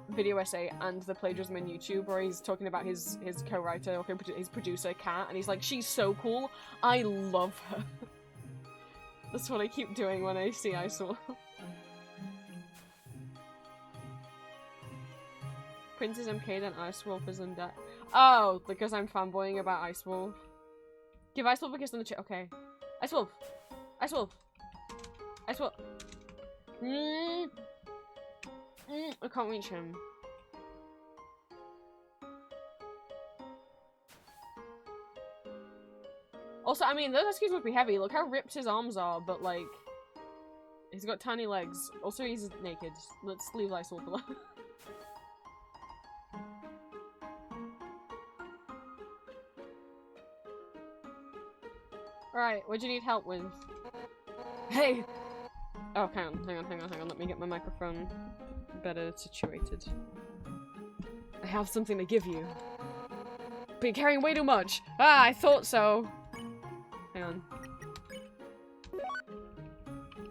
video essay and the plagiarism in YouTube where he's talking about his co-writer or his producer Kat, and he's like, she's so cool, I love her. That's what I keep doing when I see Ice Wolf. Princess MK then Ice Wolf is undead. Oh, because I'm fanboying about Ice Wolf. Give Ice Wolf a kiss on the cheek. Okay. Ice Wolf. Ice Wolf. Ice Wolf. I can't reach him. Also, I mean, those rescues would be heavy. Look how ripped his arms are, but like, he's got tiny legs. Also, he's naked. Let's leave Ice Wolf alone. Alright, what do you need help with? Hey! Oh, hang on. Let me get my microphone better situated. I have something to give you. But you're carrying way too much! Ah, I thought so! Hang on.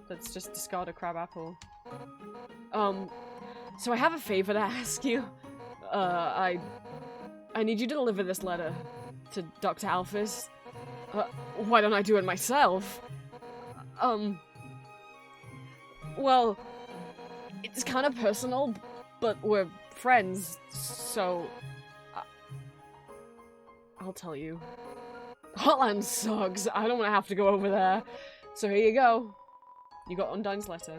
Let's just discard a crab apple. So I have a favor to ask you. I need you to deliver this letter to Dr. Alphys. Why don't I do it myself? Well, it's kind of personal, but we're friends, so I'll tell you. Hotland sucks. I don't want to have to go over there. So here you go. You got Undyne's letter.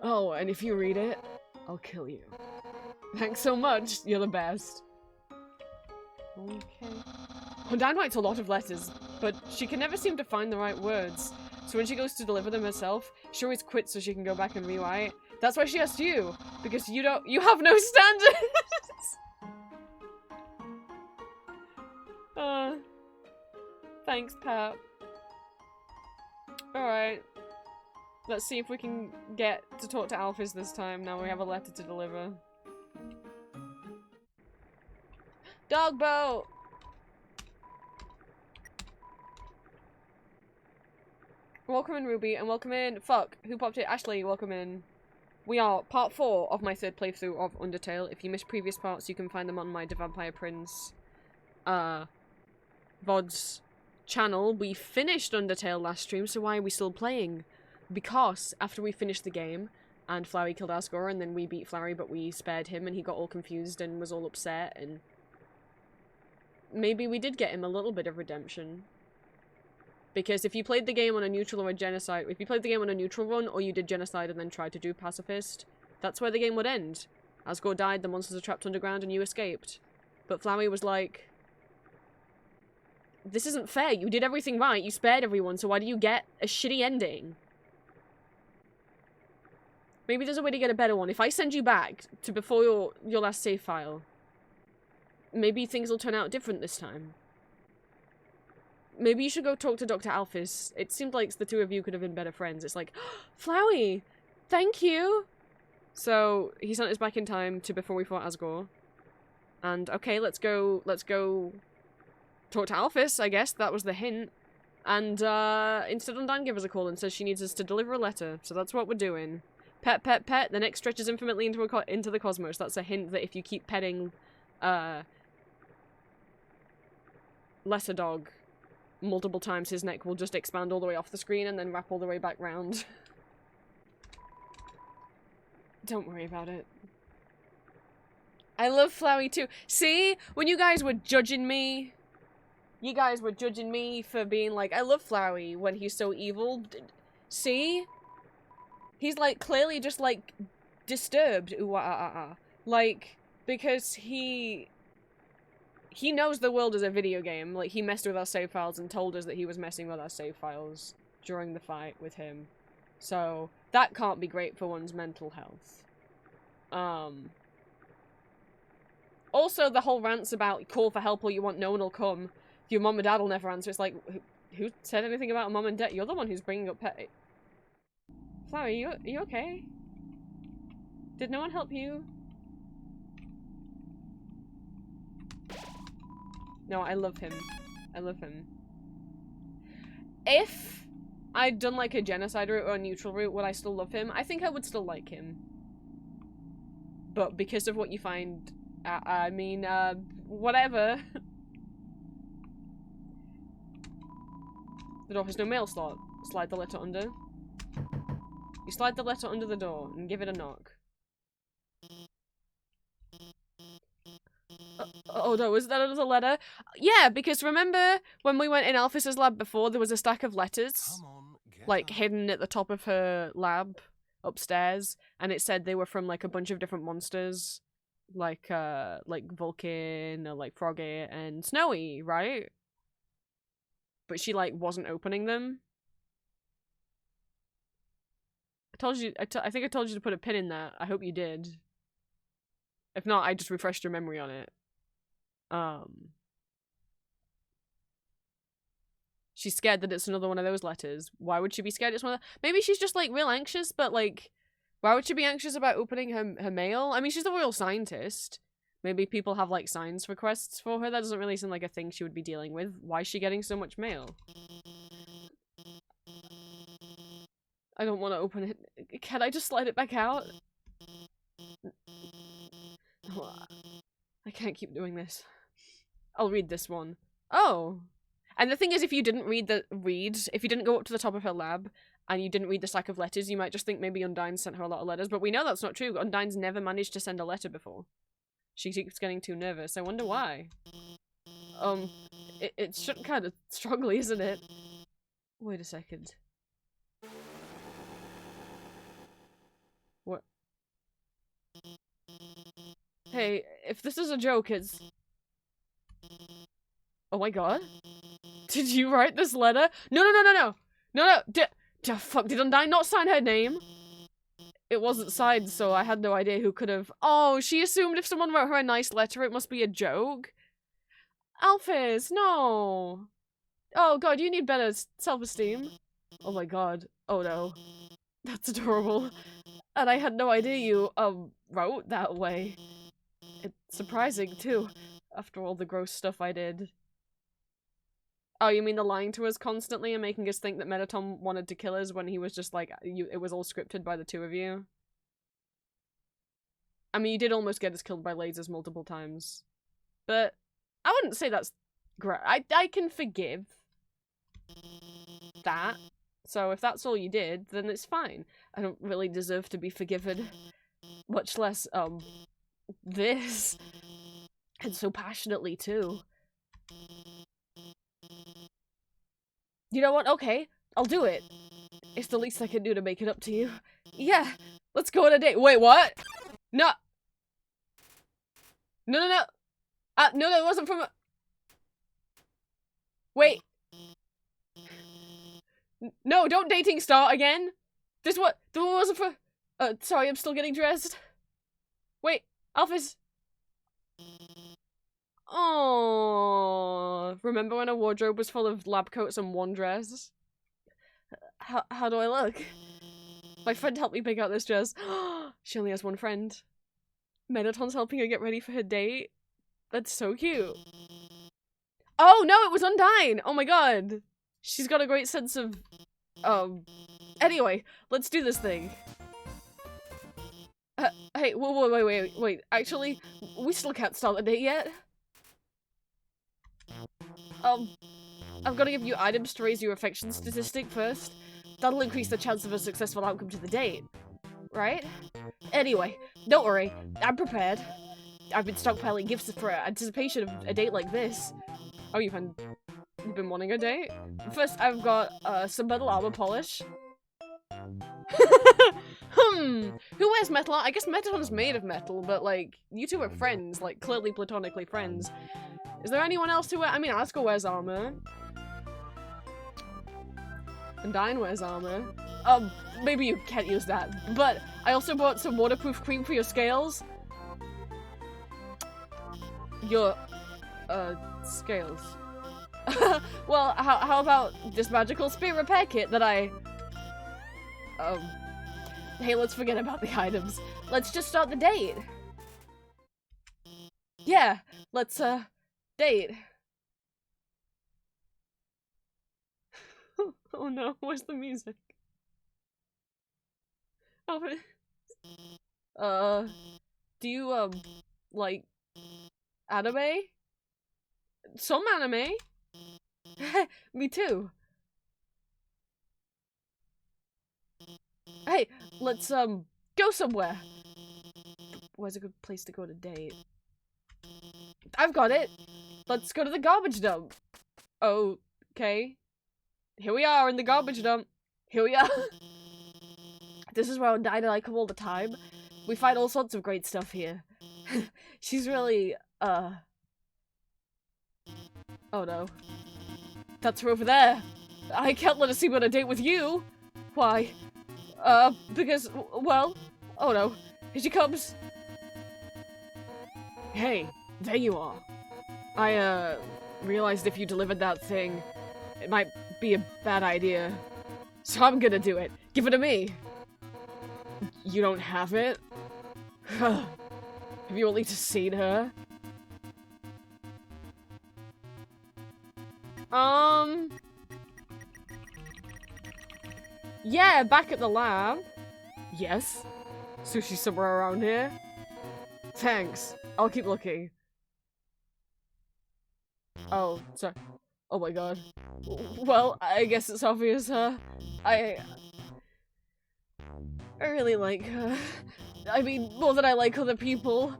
Oh, and if you read it, I'll kill you. Thanks so much. You're the best. Okay. Undyne writes a lot of letters, but she can never seem to find the right words. So when she goes to deliver them herself, she always quits so she can go back and rewrite. That's why she asked you, because you have no standards! Thanks, Pat. Alright. Let's see if we can get to talk to Alphys this time, now we have a letter to deliver. Dog boat! Welcome in, Ruby, and welcome in. Fuck, who popped it? Ashley, welcome in. We are part 4 of my 3rd playthrough of Undertale. If you missed previous parts, you can find them on my The Vampire Prince VODs channel. We finished Undertale last stream, so why are we still playing? Because after we finished the game, and Flowey killed Asgore, and then we beat Flowey, but we spared him, and he got all confused and was all upset, and maybe we did get him a little bit of redemption. Because if you played the game on a neutral or a genocide, if you played the game on a neutral run, or you did genocide and then tried to do pacifist, that's where the game would end. Asgore died, the monsters are trapped underground, and you escaped. But Flowey was like, this isn't fair. You did everything right. You spared everyone, so why do you get a shitty ending? Maybe there's a way to get a better one. If I send you back to before your last save file, maybe things will turn out different this time. Maybe you should go talk to Dr. Alphys. It seemed like the two of you could have been better friends. It's like, Flowey, thank you. So he sent us back in time to before we fought Asgore. And okay, let's go talk to Alphys, I guess. That was the hint. And instead Undyne gave us a call and says she needs us to deliver a letter. So that's what we're doing. Pet, pet, pet. The neck stretches infinitely into the cosmos. That's a hint that if you keep petting Lesser Dog multiple times, his neck will just expand all the way off the screen and then wrap all the way back round. Don't worry about it. I love Flowey too. See? When you guys were judging me, for being like, I love Flowey when he's so evil. See? He's like clearly just like disturbed. Ooh, like, because he knows the world is a video game. Like, he messed with our save files and told us that he was messing with our save files during the fight with him. So, that can't be great for one's mental health. Also, the whole rants about call for help or you want no one will come. Your mom and dad will never answer. It's like, who said anything about mom and dad? You're the one who's bringing up pet... Flowey, you okay? Did no one help you? No, I love him. I love him. If I'd done like a genocide route or a neutral route, would I still love him? I think I would still like him. But because of what you find, I mean, whatever. The door has no mail slot. Slide the letter under. You slide the letter under the door and give it a knock. Oh no, is that another letter? Yeah, because remember when we went in Alphys's lab before, there was a stack of letters, like, hidden at the top of her lab upstairs, and it said they were from, like, a bunch of different monsters, like Vulcan, or, like, Froggy, and Snowy, right? But she, like, wasn't opening them. I told you, I think I told you to put a pin in that. I hope you did. If not, I just refreshed your memory on it. She's scared that it's another one of those letters. Why would she be scared it's one of the... Maybe she's just, like, real anxious, but, like, why would she be anxious about opening her mail? I mean, she's a royal scientist. Maybe people have, like, science requests for her. That doesn't really seem like a thing she would be dealing with. Why is she getting so much mail? I don't want to open it. Can I just slide it back out? No, I can't keep doing this. I'll read this one. Oh! And the thing is, if you didn't if you didn't go up to the top of her lab, and you didn't read the stack of letters, you might just think maybe Undyne sent her a lot of letters, but we know that's not true. Undyne's never managed to send a letter before. She keeps getting too nervous. I wonder why. It's kind of strongly, isn't it? Wait a second. What? Hey, if this is a joke, it's... Oh my god. Did you write this letter? No. Fuck, did Undyne not sign her name? It wasn't signed, so I had no idea who could have... Oh, she assumed if someone wrote her a nice letter, it must be a joke? Alphys, no. Oh god, you need better self-esteem. Oh my god. Oh no. That's adorable. And I had no idea you, wrote that way. It's surprising, too, after all the gross stuff I did. Oh, you mean the lying to us constantly and making us think that Mettaton wanted to kill us when he was just like, it was all scripted by the two of you? I mean, you did almost get us killed by lasers multiple times. But I wouldn't say that's great. I can forgive that. So if that's all you did, then it's fine. I don't really deserve to be forgiven. Much less, this. And so passionately, too. You know what? Okay, I'll do it. It's the least I can do to make it up to you. Yeah, let's go on a date. Wait, what? No. No, no, no. No, that wasn't from. Wait. No, don't dating start again. This what? The one wasn't for. Sorry, I'm still getting dressed. Wait, Alphys. Oh, remember when a wardrobe was full of lab coats and one dress? How do I look? My friend helped me pick out this dress. She only has one friend. Mettaton's helping her get ready for her date. That's so cute. Oh no, it was Undyne! Oh my god. She's got a great sense of... Anyway, let's do this thing. Hey, wait. Actually, we still can't start the date yet. I've got to give you items to raise your affection statistic first. That'll increase the chance of a successful outcome to the date. Right? Anyway, don't worry. I'm prepared. I've been stockpiling gifts for anticipation of a date like this. Oh, you've been wanting a date? First, I've got some metal armor polish. Who wears metal? I guess Mettaton's made of metal, but like, you two are friends, like clearly platonically friends. Is there anyone else who I mean, Asuka wears armor. Undyne wears armor. Maybe you can't use that. But I also bought some waterproof cream for your scales. Your, scales. Well, how about this magical spear repair kit that I... Hey, let's forget about the items. Let's just start the date. Yeah, let's, date. Oh no, where's the music? Oh, do you, like, anime? Some anime? Me too. Hey, let's, go somewhere. Where's a good place to go to date? I've got it. Let's go to the garbage dump. Okay. Here we are in the garbage dump. Here we are. This is where Undyne and I come all the time. We find all sorts of great stuff here. She's really, oh no. That's her over there. I can't let her seem on a date with you. Why? Because, well, oh no. Here she comes. Hey, there you are. I, realized if you delivered that thing, it might be a bad idea. So I'm gonna do it. Give it to me. You don't have it? Have you only just seen her? Yeah, back at the lab. Yes. So she's somewhere around here? Thanks. I'll keep looking. Oh, sorry. Oh my god. Well, I guess it's obvious, I really like her. I mean, more than I like other people.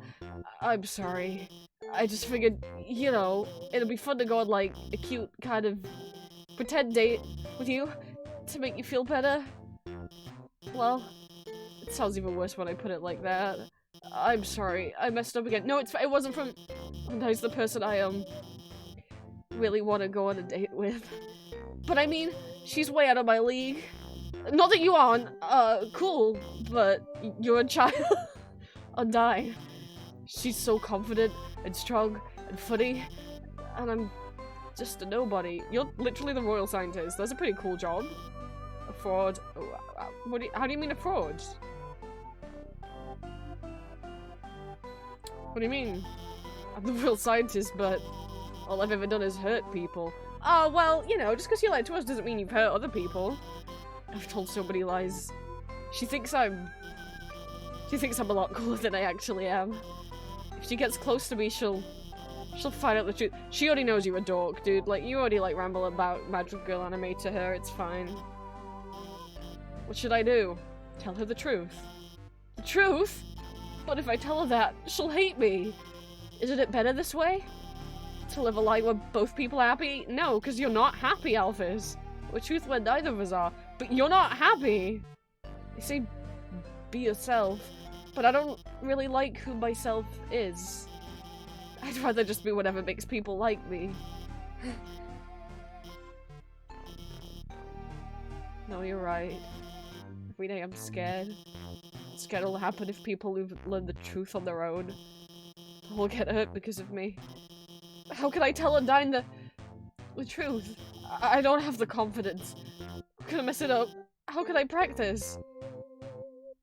I'm sorry. I just figured, you know, it'd be fun to go on, like, a cute kind of pretend date with you to make you feel better. Well, it sounds even worse when I put it like that. I'm sorry. I messed up again. No, it wasn't from... Undyne's the person I, really want to go on a date with. But I mean, she's way out of my league. Not that you aren't, cool, but you're a child. Undyne. She's so confident and strong and funny, and I'm just a nobody. You're literally the royal scientist. That's a pretty cool job. A fraud. How do you mean a fraud? What do you mean? I'm the royal scientist, but all I've ever done is hurt people. Oh, well, you know, just because you lied to us doesn't mean you've hurt other people. I've told so many lies. She thinks I'm a lot cooler than I actually am. If she gets close to me, she'll find out the truth. She already knows you're a dork, dude. Like, you already, like, ramble about Magical Girl anime to her. It's fine. What should I do? Tell her the truth. The truth? But if I tell her that, she'll hate me. Isn't it better this way? To live a life where both people are happy? No, because you're not happy, Alphys. Or truth where neither of us are. But you're not happy! They say be yourself, but I don't really like who myself is. I'd rather just be whatever makes people like me. No, you're right. Every day I'm scared. I'm scared it'll happen if people who've learned the truth on their own will get hurt because of me. How can I tell Undyne the truth? I don't have the confidence. I'm gonna mess it up. How can I practice?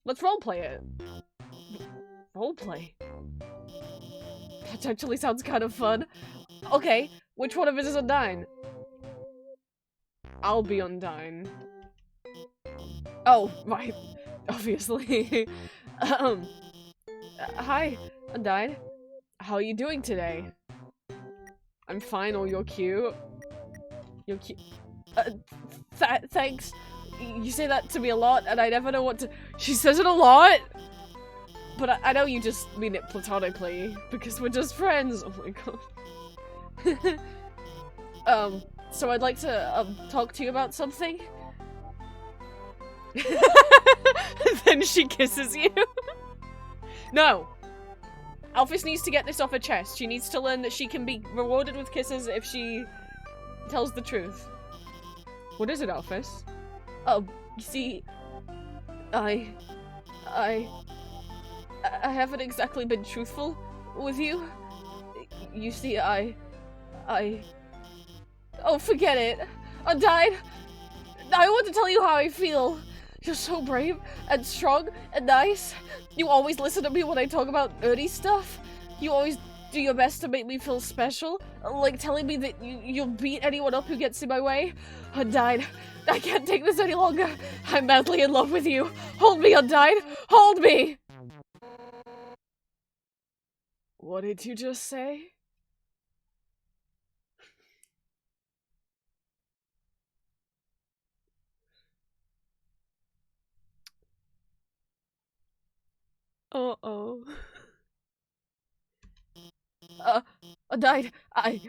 Let's roleplay it. Roleplay? That actually sounds kind of fun. Okay, which one of us is Undyne? I'll be Undyne. Oh, right. Obviously. Hi, Undyne. How are you doing today? I'm fine, oh, you're cute. You're cute. Thanks. You say that to me a lot, and I never know what to- She says it a lot! But I know you just mean it platonically, because we're just friends. Oh my god. So I'd like to, talk to you about something. Then she kisses you. No! Alphys needs to get this off her chest. She needs to learn that she can be rewarded with kisses if she tells the truth. What is it, Alphys? You see, I haven't exactly been truthful with you. You see, oh, forget it. Undyne, I want to tell you how I feel. You're so brave and strong and nice. You always listen to me when I talk about nerdy stuff. You always do your best to make me feel special. Like telling me that you'll beat anyone up who gets in my way. Undyne, I can't take this any longer. I'm madly in love with you. Hold me, Undyne. Hold me! What did you just say? Uh-oh. Undyne, I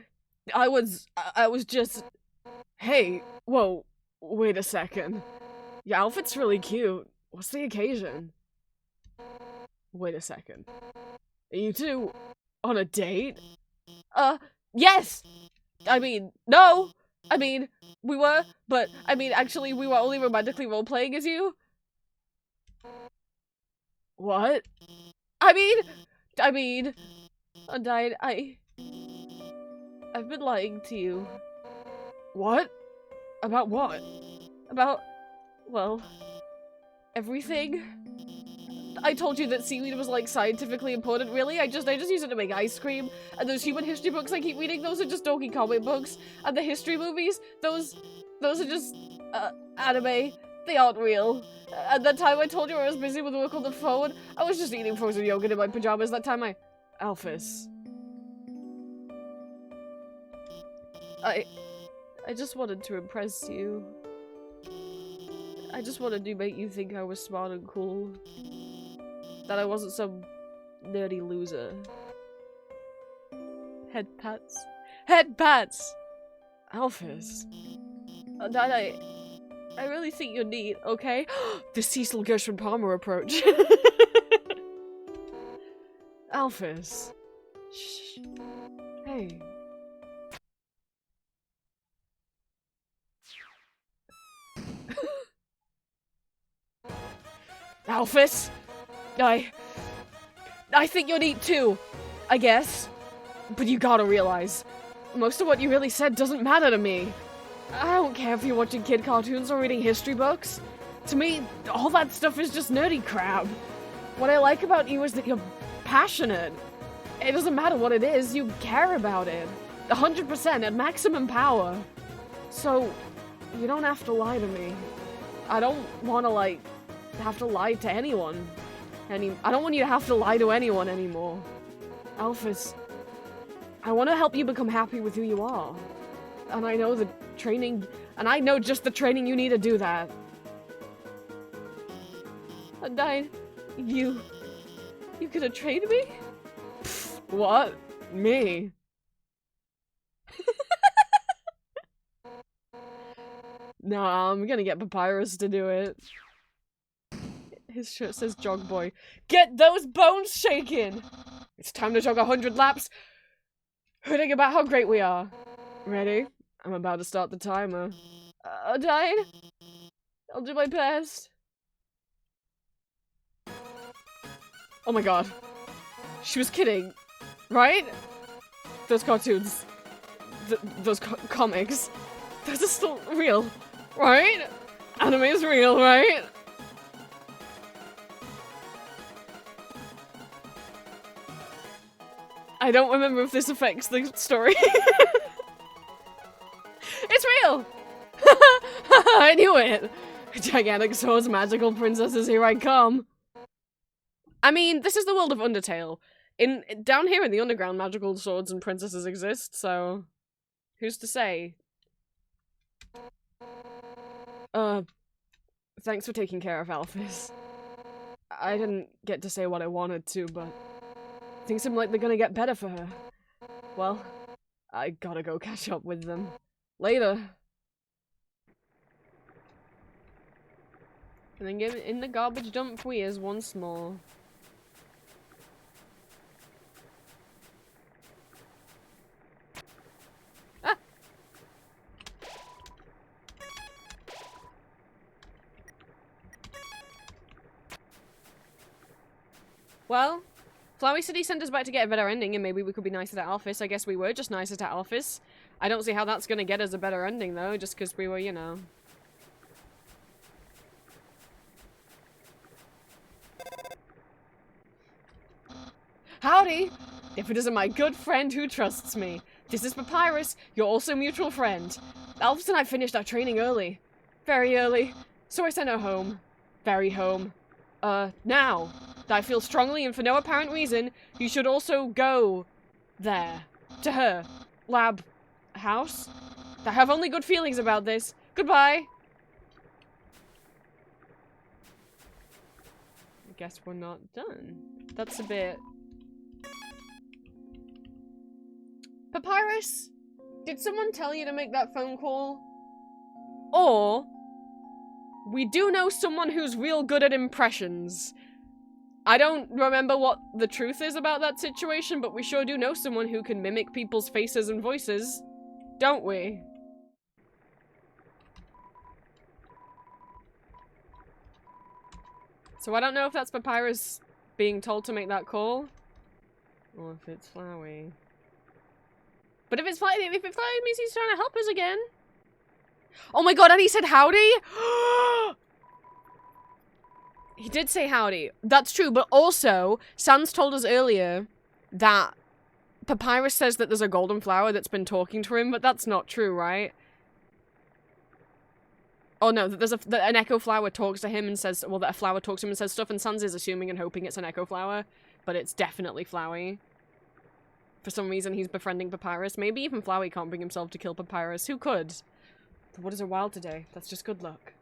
was just... Hey, whoa, wait a second. Your outfit's really cute. What's the occasion? Wait a second. Are you two on a date? Yes! I mean, no! I mean, we were, but, I mean, actually, we were only romantically role-playing as you. What? I mean, Undyne, I've been lying to you. What? About what? About, well, everything? I told you that seaweed was, like, scientifically important, really? I just use it to make ice cream. And those human history books I keep reading, those are just dorky comic books. And the history movies, those are just, anime. They aren't real. At that time I told you I was busy with work on the phone, I was just eating frozen yogurt in my pajamas that time Alphys. I just wanted to impress you. I just wanted to make you think I was smart and cool. That I wasn't some nerdy loser. Head pats. Head pats! Alphys. That I really think you're neat, okay? The Cecil Gershwin Palmer approach. Alphys. Shh. Hey. Alphys? I think you're neat too, I guess. But you gotta realize, most of what you really said doesn't matter to me. I don't care if you're watching kid cartoons or reading history books. To me, all that stuff is just nerdy crap. What I like about you is that you're passionate. It doesn't matter what it is, you care about it. 100% at maximum power. So, you don't have to lie to me. I don't want to, like, have to lie to anyone. I don't want you to have to lie to anyone anymore. Alphys, I want to help you become happy with who you are. And I know the training, and I know just the training you need to do that. Undyne, you gonna train me? Pfft, what? Me? Nah, I'm gonna get Papyrus to do it. His shirt says jog boy. Get those bones shaking! It's time to jog 100 laps hooting about how great we are. Ready? I'm about to start the timer. Dying? I'll do my best. Oh my god. She was kidding, right? Those cartoons. Those comics. Those are still real, right? Anime is real, right? I don't remember if this affects the story. It's real! I knew it! Gigantic swords, magical princesses, here I come. I mean, this is the world of Undertale. Down here in the underground, magical swords and princesses exist, so... Who's to say? Thanks for taking care of Alphys. I didn't get to say what I wanted to, but... things seem like they're gonna get better for her. Well, I gotta go catch up with them. Later. And then get in the garbage dump we is once more. Ah! Well, Flowey City sent us back to get a better ending, and maybe we could be nicer to Alphys. I guess we were just nicer to Alphys. I don't see how that's gonna get us a better ending, though, just because we were, you know... Howdy! If it isn't my good friend who trusts me. This is Papyrus, your also mutual friend. Alphys and I finished our training early. Very early. So I sent her home. Very home. Now that I feel strongly and for no apparent reason, you should also go there. To her. Lab. House? I have only good feelings about this. Goodbye! I guess we're not done. That's a bit... Papyrus? Did someone tell you to make that phone call? Or... we do know someone who's real good at impressions. I don't remember what the truth is about that situation, but we sure do know someone who can mimic people's faces and voices. Don't we? So I don't know if that's Papyrus being told to make that call. Or if it's Flowey. But if it's Flowey, it means he's trying to help us again. Oh my god, and he said howdy? He did say howdy. That's true, but also, Sans told us earlier that Papyrus says that there's a golden flower that's been talking to him, but that's not true, right? Oh no, that there's that an echo flower talks to him and says, well, that a flower talks to him and says stuff, and Sans is assuming and hoping it's an echo flower, but it's definitely Flowey. For some reason, he's befriending Papyrus. Maybe even Flowey can't bring himself to kill Papyrus. Who could? The waters are wild today. That's just good luck.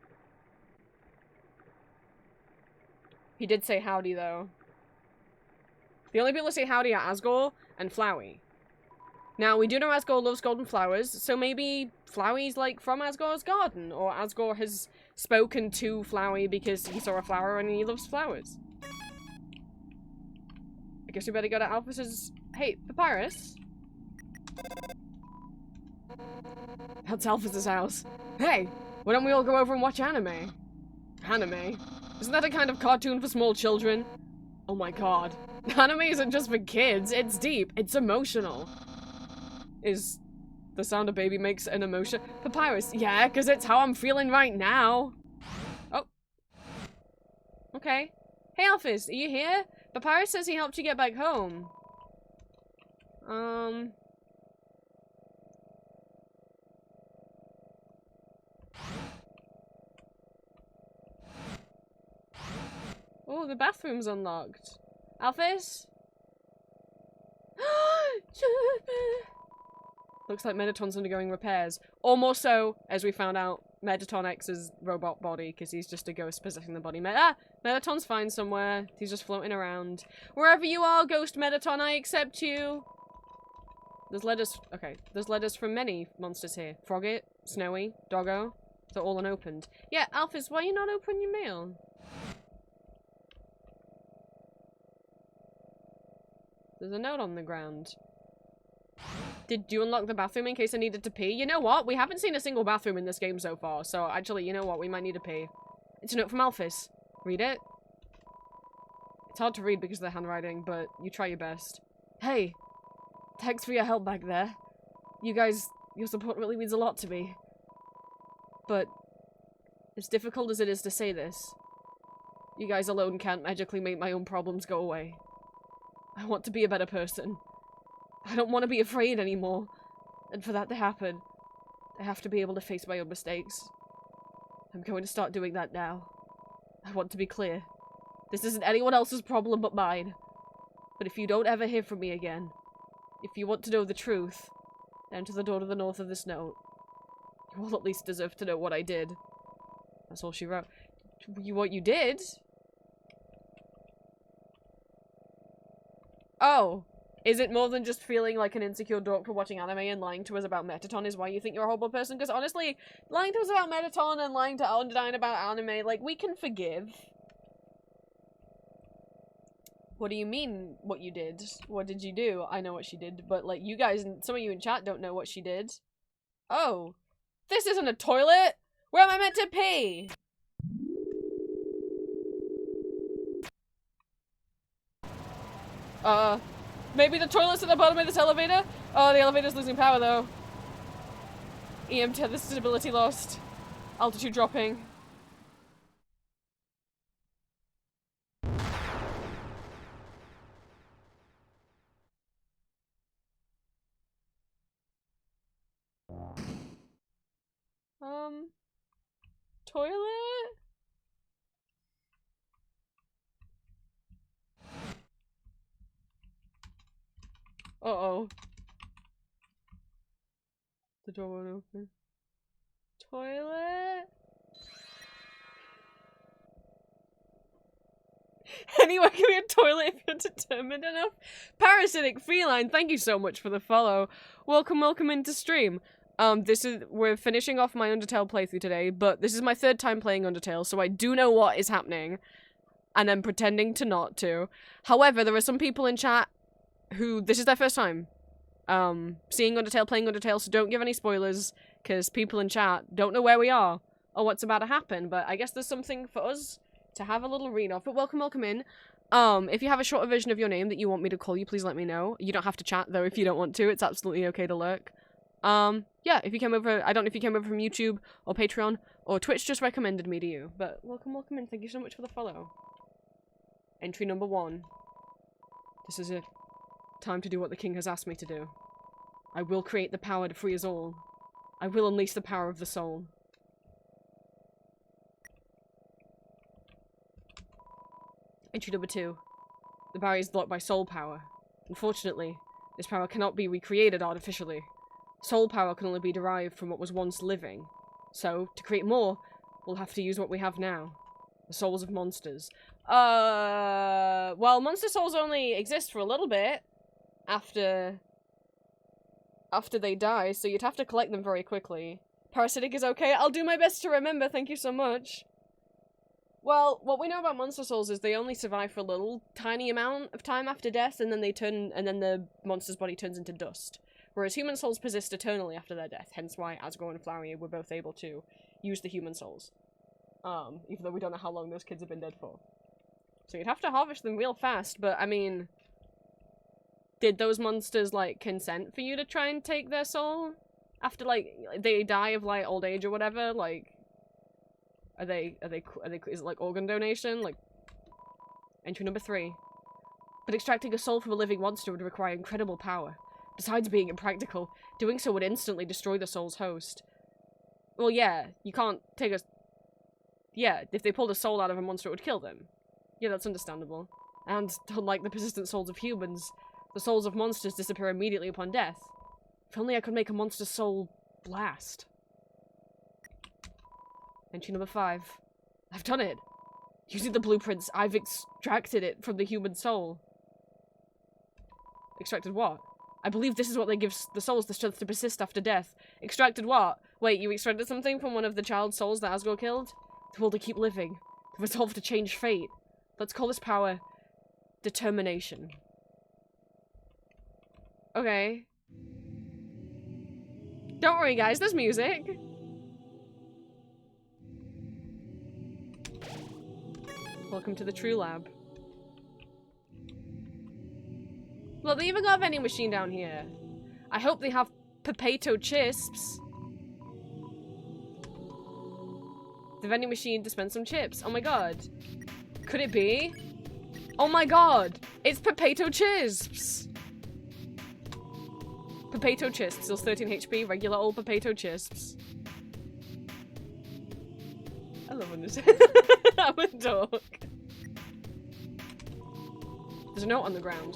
He did say howdy, though. The only people who say howdy are Asgore and Flowey. Now, we do know Asgore loves golden flowers, so maybe Flowey's, like, from Asgore's garden, or Asgore has spoken to Flowey because he saw a flower and he loves flowers. I guess we better go to Alphys's... Hey, Papyrus? That's Alphys's house. Hey, why don't we all go over and watch anime? Anime? Isn't that a kind of cartoon for small children? Oh my god. Anime isn't just for kids, it's deep, it's emotional. Is the sound a baby makes an emotion? Papyrus, yeah, because it's how I'm feeling right now. Oh. Okay. Hey Alphys, are you here? Papyrus says he helped you get back home. Oh, the bathroom's unlocked. Alphys? Looks like Mettaton's undergoing repairs. Or more so, as we found out, Mettaton X's robot body, because he's just a ghost possessing the body. Mettaton's fine somewhere. He's just floating around. Wherever you are, Ghost Mettaton, I accept you. There's letters. Okay, there's letters from many monsters here. Frogget, Snowy, Doggo. They're all unopened. Yeah, Alphys, why are you not opening your mail? There's a note on the ground. Did you unlock the bathroom in case I needed to pee? You know what? We haven't seen a single bathroom in this game so far, so actually, you know what? We might need to pee. It's a note from Alphys. Read it. It's hard to read because of the handwriting, but you try your best. Hey, thanks for your help back there. You guys, your support really means a lot to me. But, as difficult as it is to say this, you guys alone can't magically make my own problems go away. I want to be a better person. I don't want to be afraid anymore. And for that to happen, I have to be able to face my own mistakes. I'm going to start doing that now. I want to be clear. This isn't anyone else's problem but mine. But if you don't ever hear from me again, if you want to know the truth, enter the door to the north of this note. You will at least deserve to know what I did. That's all she wrote. What you did? Oh. Is it more than just feeling like an insecure dork for watching anime and lying to us about Metaton is why you think you're a horrible person? Because honestly, lying to us about Metaton and lying to Undyne about anime, like, we can forgive. What do you mean, what you did? What did you do? I know what she did, but, like, you guys, some of you in chat don't know what she did. Oh. This isn't a toilet! Where am I meant to pee? Maybe the toilet's at the bottom of this elevator? Oh, the elevator's losing power, though. EM tether stability lost. Altitude dropping. Toilet? Uh-oh. The door won't open. Toilet? Anywhere can be a toilet if you're determined enough. Parasitic Feline, thank you so much for the follow. Welcome into stream. We're finishing off my Undertale playthrough today, but this is my third time playing Undertale, so I do know what is happening. And I'm pretending to not to. However, there are some people in chat who, this is their first time, seeing Undertale, playing Undertale, so don't give any spoilers, because people in chat don't know where we are, or what's about to happen, but I guess there's something for us to have a little read off. But welcome in. If you have a shorter version of your name that you want me to call you, please let me know. You don't have to chat, though, if you don't want to. It's absolutely okay to lurk. Yeah, if you came over, I don't know if you came over from YouTube, or Patreon, or Twitch just recommended me to you, but welcome in. Thank you so much for the follow. Entry number 1. This is it. Time to do what the king has asked me to do. I will create the power to free us all. I will unleash the power of the soul. Entry number 2. The barrier is blocked by soul power. Unfortunately, this power cannot be recreated artificially. Soul power can only be derived from what was once living. So, to create more, we'll have to use what we have now. The souls of monsters. Well, monster souls only exist for a little bit after they die, so you'd have to collect them very quickly. Parasitic is okay. I'll do my best to remember. Thank you so much. Well, what we know about monster souls is they only survive for a little tiny amount of time after death, and then the monster's body turns into dust. Whereas human souls persist eternally after their death, hence why Asgore and Flowey were both able to use the human souls. Even though we don't know how long those kids have been dead for. So you'd have to harvest them real fast, but I mean, did those monsters, like, consent for you to try and take their soul? After, like, they die of, like, old age or whatever? Like, is it, like, organ donation? Like, entry number 3. But extracting a soul from a living monster would require incredible power. Besides being impractical, doing so would instantly destroy the soul's host. Well, yeah, you can't take a... Yeah, if they pulled a soul out of a monster, it would kill them. Yeah, that's understandable. And, unlike the persistent souls of humans, the souls of monsters disappear immediately upon death. If only I could make a monster's soul blast. Entry number 5. I've done it! Using the blueprints, I've extracted it from the human soul. Extracted what? I believe this is what gives the souls the strength to persist after death. Extracted what? Wait, you extracted something from one of the child souls that Asgore killed? The will to keep living. The resolve to change fate. Let's call this power determination. Okay. Don't worry, guys, there's music. Welcome to the True Lab. Well, they even got a vending machine down here. I hope they have potato chips. The vending machine dispensed some chips. Oh my god. Could it be? Oh my god! It's potato chips! Potato chips. Still 13 HP. Regular old potato chips. I love when this I'm a dog. There's a note on the ground.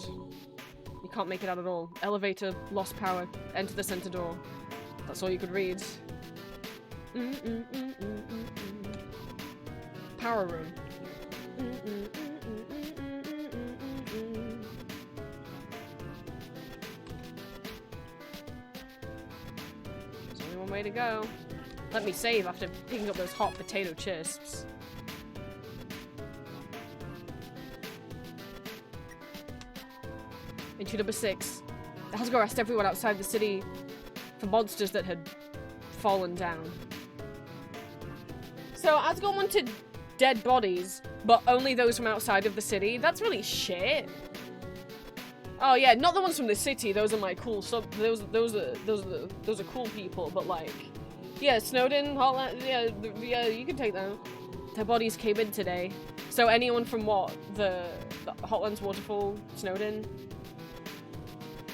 You can't make it out at all. Elevator, lost power, enter the center door. That's all you could read. Power room. There's only one way to go. Let me save after picking up those hot potato chips. Entry number 6. The Hasgo asked everyone outside the city for monsters that had fallen down. So Asgore wanted dead bodies, but only those from outside of the city. That's really shit. Oh yeah, not the ones from the city. Those are my cool those are cool people. But like, yeah, Snowden, Hotland, yeah, you can take them. Their bodies came in today. So anyone from what the Hotlands Waterfall, Snowden.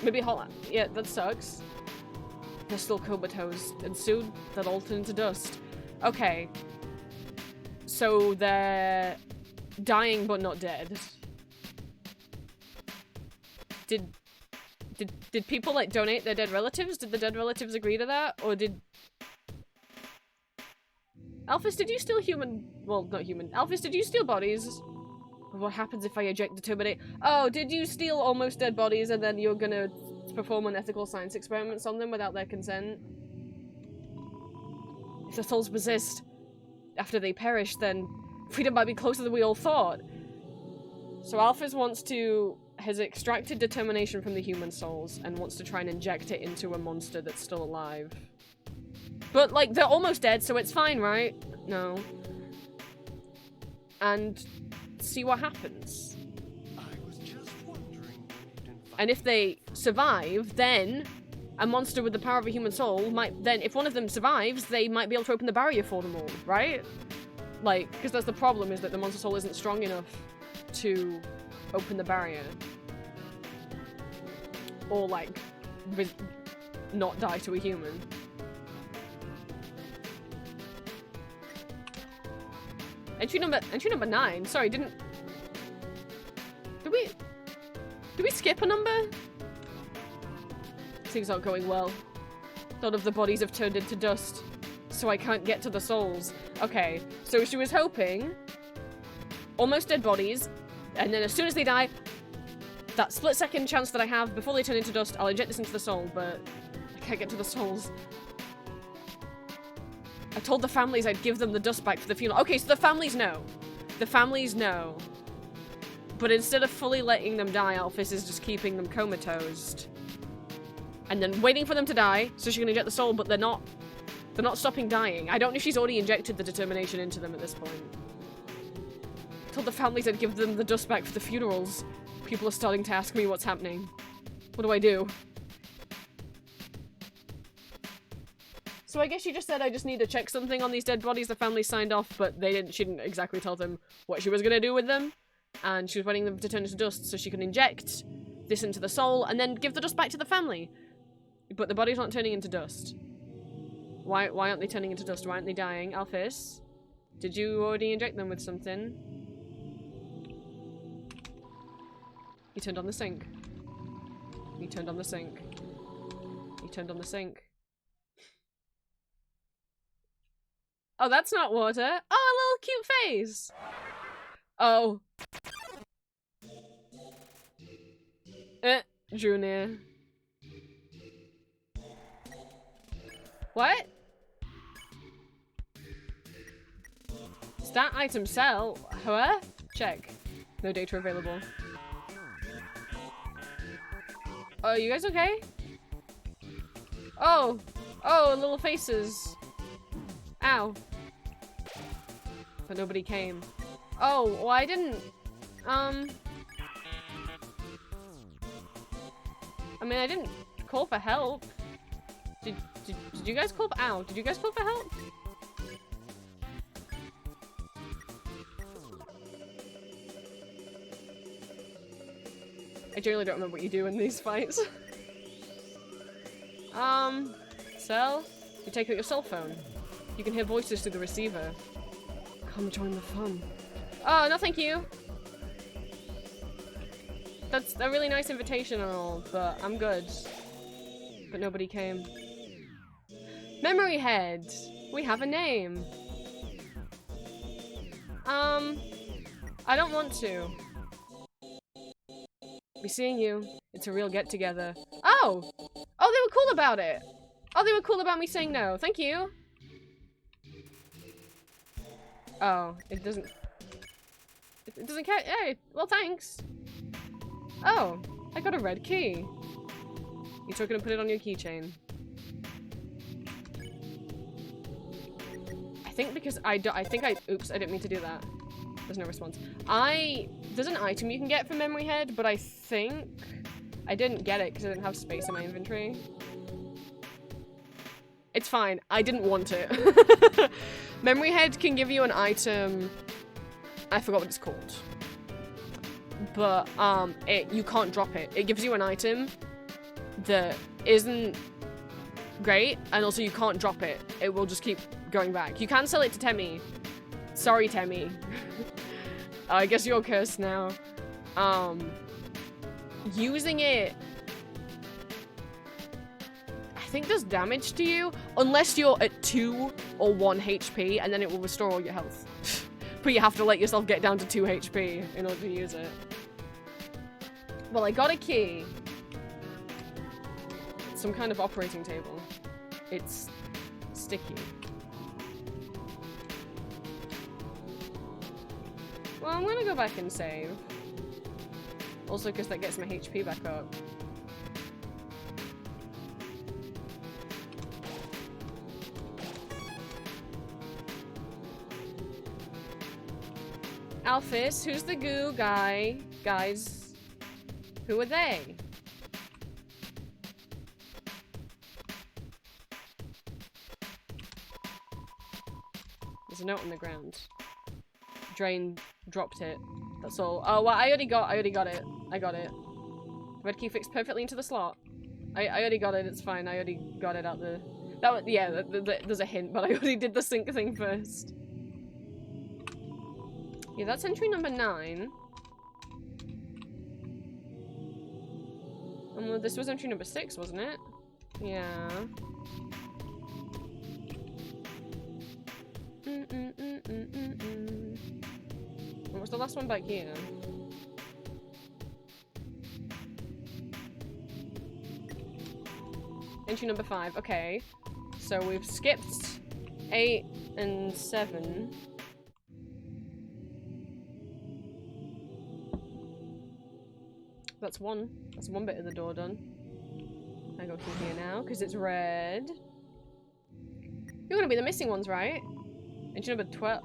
Maybe Hotland. Yeah, that sucks. They're still comatose, and soon they'll all turn into dust. Okay. So they're dying but not dead. Did people like donate their dead relatives? Did the dead relatives agree to that? Or did Alphys, did you steal human, well, not human. Alphys, did you steal bodies? What happens if I eject the terminate? Oh, did you steal almost dead bodies and then you're gonna perform unethical science experiments on them without their consent? If the souls persist after they perish, then freedom might be closer than we all thought. So Alphys has extracted determination from the human souls and wants to try and inject it into a monster that's still alive. But, like, they're almost dead, so it's fine, right? No. And see what happens. I was just wondering. And if they survive, then a monster with the power of a human soul might then, if one of them survives, they might be able to open the barrier for them all, right? Like, because that's the problem, is that the monster soul isn't strong enough to open the barrier. Or, like, not die to a human. Entry number 9. Sorry, did we skip a number? Things aren't going well. None of the bodies have turned into dust, so I can't get to the souls. Okay, so she was hoping almost dead bodies, and then as soon as they die, that split-second chance that I have before they turn into dust, I'll inject this into the soul, but I can't get to the souls. I told the families I'd give them the dust back for the funeral. Okay, so the families know. The families know. But instead of fully letting them die, Alphys is just keeping them comatose. And then waiting for them to die, so she can inject the soul, but they're not stopping dying. I don't know if she's already injected the determination into them at this point. I told the families I'd give them the dust back for the funerals. People are starting to ask me what's happening. What do I do? So I guess she just said I just need to check something on these dead bodies. The family signed off, but she didn't exactly tell them what she was going to do with them. And she was waiting them to turn into dust so she could inject this into the soul and then give the dust back to the family. But the bodies aren't turning into dust. Why aren't they turning into dust? Why aren't they dying? Alphys, did you already inject them with something? He turned on the sink. He turned on the sink. He turned on the sink. Oh, that's not water. Oh, a little cute face. Oh. Drew near. What? Stat item sell. Huh? Check. No data available. Oh, you guys okay? Oh. Oh, little faces. Ow. But nobody came. Oh, well, I didn't. I mean, I didn't call for help. Did you guys call for— ow, did you guys call for help? I generally don't remember what you do in these fights. Cell? You take out your cell phone. You can hear voices through the receiver. Come join the fun. Oh, no thank you. That's a really nice invitation and all, but I'm good. But nobody came. Memory Head! We have a name. I don't want to. Be seeing you. It's a real get-together. Oh! Oh, they were cool about it! Oh, they were cool about me saying no. Thank you! Oh, it doesn't... It doesn't care. Hey, well, thanks. Oh, I got a red key. You took it and put it on your keychain. I think because oops, I didn't mean to do that. There's no response. There's an item you can get from Memory Head, but I think I didn't get it because I didn't have space in my inventory. It's fine. I didn't want it. Memory Head can give you an item. I forgot what it's called. But, you can't drop it. It gives you an item that isn't great, and also you can't drop it. It will just keep going back. You can sell it to Temmie. Sorry, Temmie. I guess you're cursed now. Using it, I think does damage to you, unless you're at 2 or 1 HP, and then it will restore all your health. But you have to let yourself get down to 2 HP in order to use it. Well, I got a key. Some kind of operating table. It's sticky. Well, I'm gonna go back and save. Also, because that gets my HP back up. Alphys, who's the goo guy? Guys, who are they? There's a note on the ground. Drain dropped it. That's all. Oh, well, I already got it. I got it. Red key fixed perfectly into the slot. I already got it. It's fine. I already got it out the. That was, yeah. There's a hint, but I already did the sync thing first. Yeah, that's entry number 9. And well, this was entry number 6, wasn't it? Yeah. What was the last one back here? Entry number 5. Okay. So we've skipped 8 and 7. That's one bit of the door done. I go through here now, because it's red. You're gonna be the missing ones, right? Entry number 12.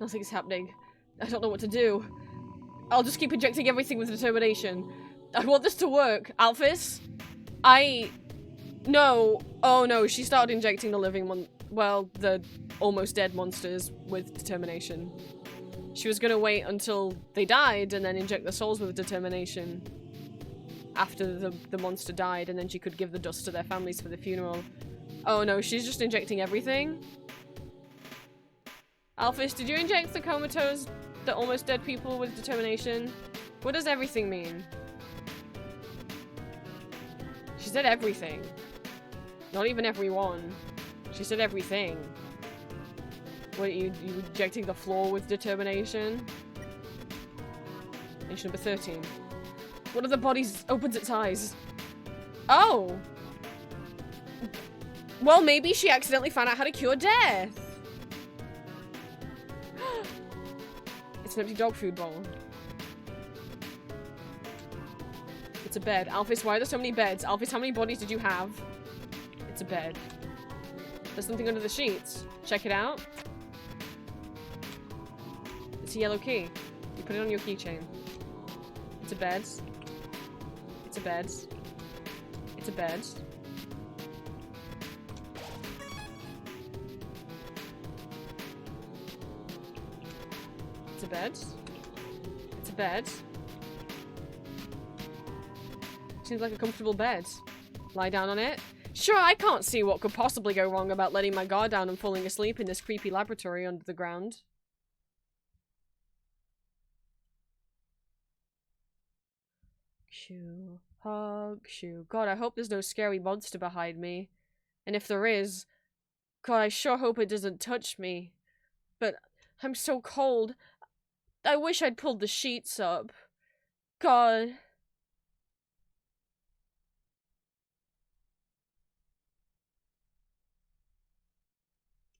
Nothing is happening. I don't know what to do. I'll just keep injecting everything with determination. I want this to work. Alphys? No. Oh no, she started injecting the living the almost dead monsters with determination. She was gonna wait until they died and then inject the souls with determination after the monster died, and then she could give the dust to their families for the funeral. Oh no, she's just injecting everything? Alphys, did you inject the comatose, the almost dead people with determination? What does everything mean? She said everything. Not even everyone. She said everything. What, you injecting the floor with determination? Entry number 13. One of the bodies opens its eyes. Oh! Well, maybe she accidentally found out how to cure death. It's an empty dog food bowl. It's a bed. Alphys, why are there so many beds? Alphys, how many bodies did you have? It's a bed. There's something under the sheets. Check it out. It's a yellow key. You put it on your keychain. It's a bed. It's a bed. It's a bed. It's a bed. It's a bed. Seems like a comfortable bed. Lie down on it. Sure, I can't see what could possibly go wrong about letting my guard down and falling asleep in this creepy laboratory under the ground. Shoo. Hug. Shoo. God, I hope there's no scary monster behind me. And if there is, God, I sure hope it doesn't touch me. But I'm so cold. I wish I'd pulled the sheets up. God.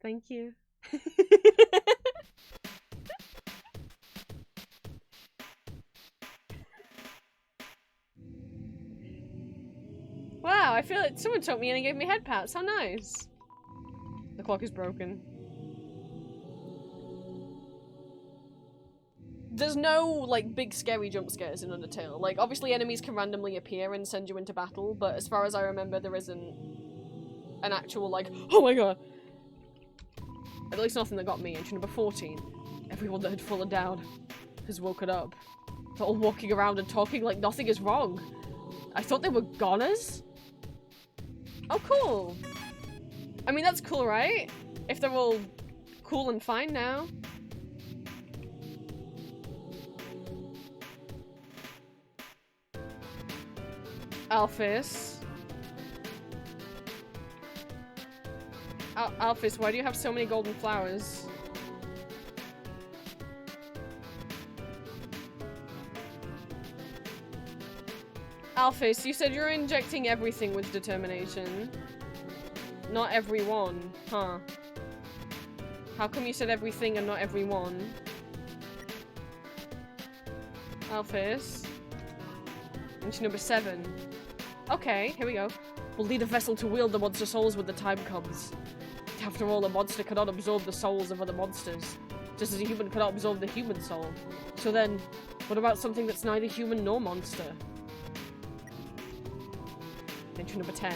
Thank you. Wow, I feel like someone took me in and gave me head pats. How nice. The clock is broken. There's no, like, big scary jump scares in Undertale. Like, obviously enemies can randomly appear and send you into battle, but as far as I remember, there isn't an actual, like, oh my god. At least nothing that got me. Entry number 14. Everyone that had fallen down has woken up. They're all walking around and talking like nothing is wrong. I thought they were goners? Oh, cool. I mean, that's cool, right? If they're all cool and fine now. Alphys. Alphys, why do you have so many golden flowers? Alphys, you said you're injecting everything with determination. Not everyone, huh? How come you said everything and not everyone? Alphys. Entry number 7. Okay, here we go. We'll need a vessel to wield the monster souls when the time comes. After all, a monster cannot absorb the souls of other monsters, just as a human cannot absorb the human soul. So then, what about something that's neither human nor monster? Entry number 10.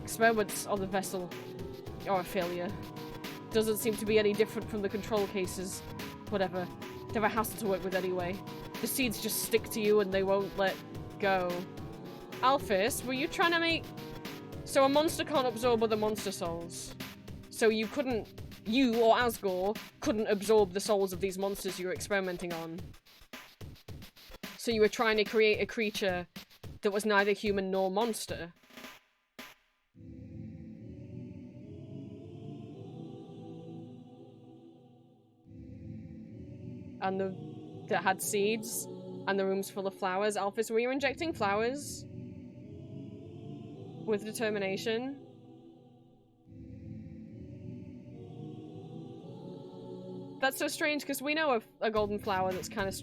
Experiments on the vessel are a failure. Doesn't seem to be any different from the control cases. Whatever. They're a hassle to work with anyway. The seeds just stick to you and they won't let go. Alphys, were you trying to make... So a monster can't absorb other monster souls. So you couldn't... You, or Asgore, couldn't absorb the souls of these monsters you were experimenting on. So you were trying to create a creature that was neither human nor monster. And that had seeds, and the room's full of flowers. Alphys, were you injecting flowers? With determination? That's so strange, because we know a golden flower that's kind of...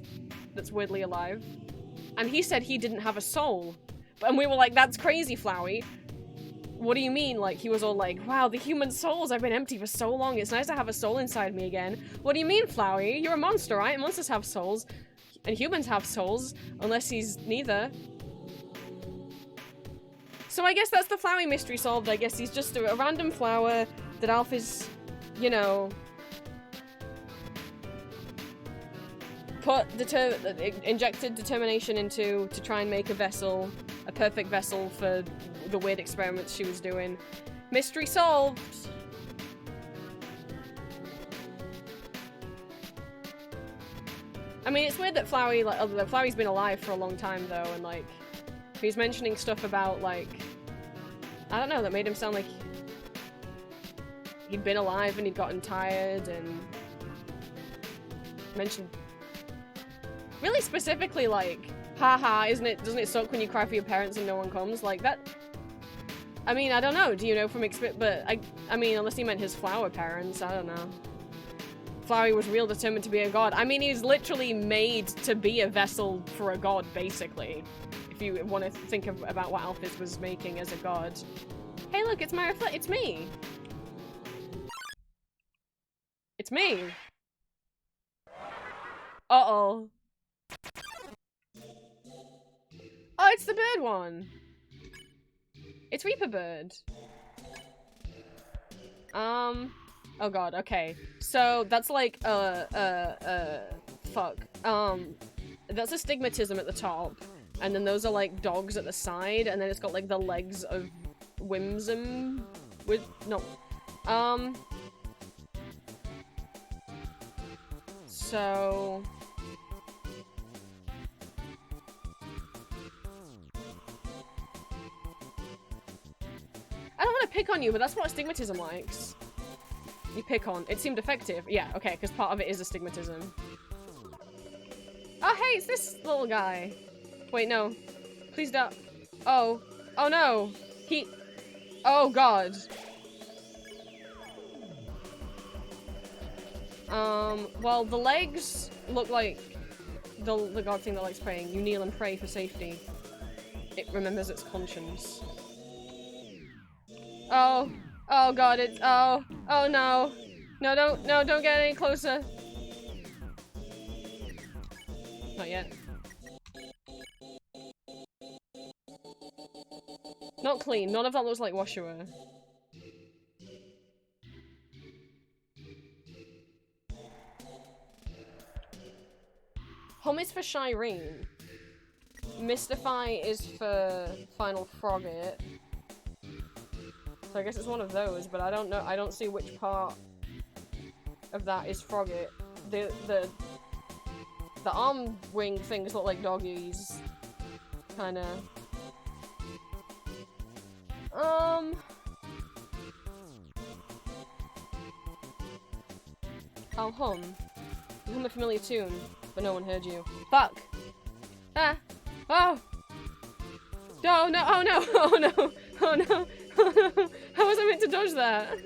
that's weirdly alive. And he said he didn't have a soul. And we were like, that's crazy, Flowey. What do you mean? Like, he was all like, wow, the human souls, I've been empty for so long. It's nice to have a soul inside me again. What do you mean, Flowey? You're a monster, right? Monsters have souls. And humans have souls. Unless he's neither. So I guess that's the Flowey mystery solved. I guess he's just a random flower that Alphys, you know... injected determination into to try and make a vessel, a perfect vessel for the weird experiments she was doing. Mystery solved! I mean, it's weird that Flowey, like, Flowey's been alive for a long time though, and like, he's mentioning stuff about like, I don't know, that made him sound like he'd been alive and he'd gotten tired, and mentioned really specifically like, haha, doesn't it suck when you cry for your parents and no one comes? Like that, I mean, I don't know, do you know from experience, but I mean, unless he meant his flower parents, I don't know. Flowey was real determined to be a god. I mean, he's literally made to be a vessel for a god, basically. If you want to think about what Alphys was making as a god. Hey look, it's my it's me! It's me! Uh-oh. Oh, it's the bird one! It's Reaper Bird. Oh god, okay. So, that's like, fuck. That's astigmatism at the top. And then those are like dogs at the side, and then it's got like the legs of Whimsum with no. So I don't want to pick on you, but that's what astigmatism likes. You pick on. It seemed effective. Yeah, okay, because part of it is astigmatism. Oh, hey, it's this little guy. Wait, no. Please don't. Oh. Oh, no. Oh, God. Well, the legs look like the god thing that likes praying. You kneel and pray for safety. It remembers its conscience. Oh. Oh, God, it's- oh. Oh, no. No, don't get any closer. Not yet. Not clean. None of that looks like washerware. Hum is for Shireen. Mystify is for Final Frogget. So I guess it's one of those, but I don't know. I don't see which part of that is Frogget. The arm wing things look like doggies. Kinda. I'll hum. You hum a familiar tune, but no one heard you. Fuck! Ah! Oh! Oh no! Oh no! Oh no! Oh no! Oh no! How was I meant to dodge that?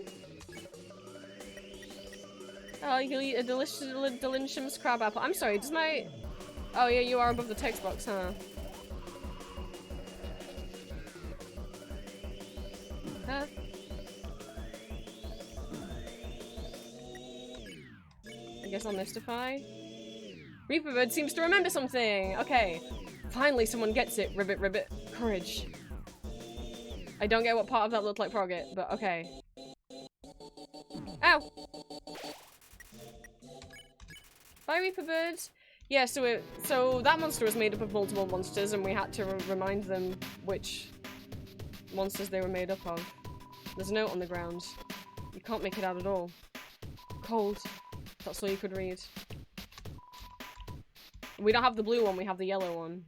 Oh, you'll eat a delicious crab apple. I'm sorry, does my... Oh yeah, you are above the text box, huh? Huh? I guess I'll mystify. Reaper Bird seems to remember something! Okay. Finally someone gets it. Ribbit, ribbit. Courage. I don't get what part of that looked like Frogget, but okay. Ow! Bye, Reaper Birds. Yeah, so that monster was made up of multiple monsters, and we had to remind them which monsters they were made up of. There's a note on the ground. You can't make it out at all. Cold. That's all you could read. We don't have the blue one, we have the yellow one.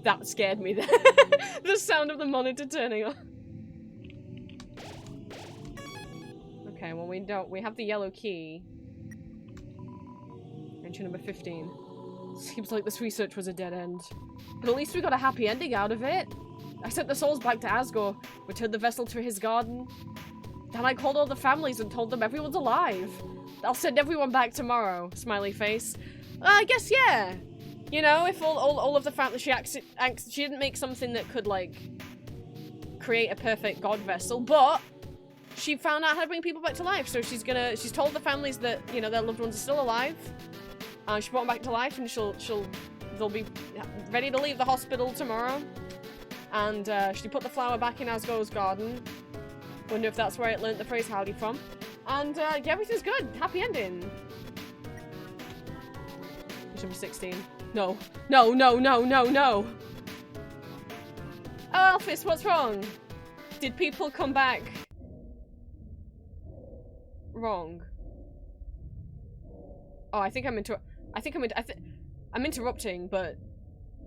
That scared me. The sound of the monitor turning on. Okay, well we have the yellow key. Entry number 15. Seems like this research was a dead end. But at least we got a happy ending out of it. I sent the souls back to Asgore, returned the vessel to his garden. Then I called all the families and told them everyone's alive. I'll send everyone back tomorrow. Smiley face. I guess, yeah. You know, if all of the family, she didn't make something that could, like, create a perfect god vessel, but she found out how to bring people back to life, so she's told the families that, you know, their loved ones are still alive. She brought them back to life, and they'll be ready to leave the hospital tomorrow. And, she put the flower back in Asgore's garden. Wonder if that's where it learnt the phrase howdy from. And, yeah, everything's good. Happy ending. Mission number 16. No. No, no, no, no, no! Oh, Alphys, what's wrong? Did people come back wrong? Oh, I'm interrupting, but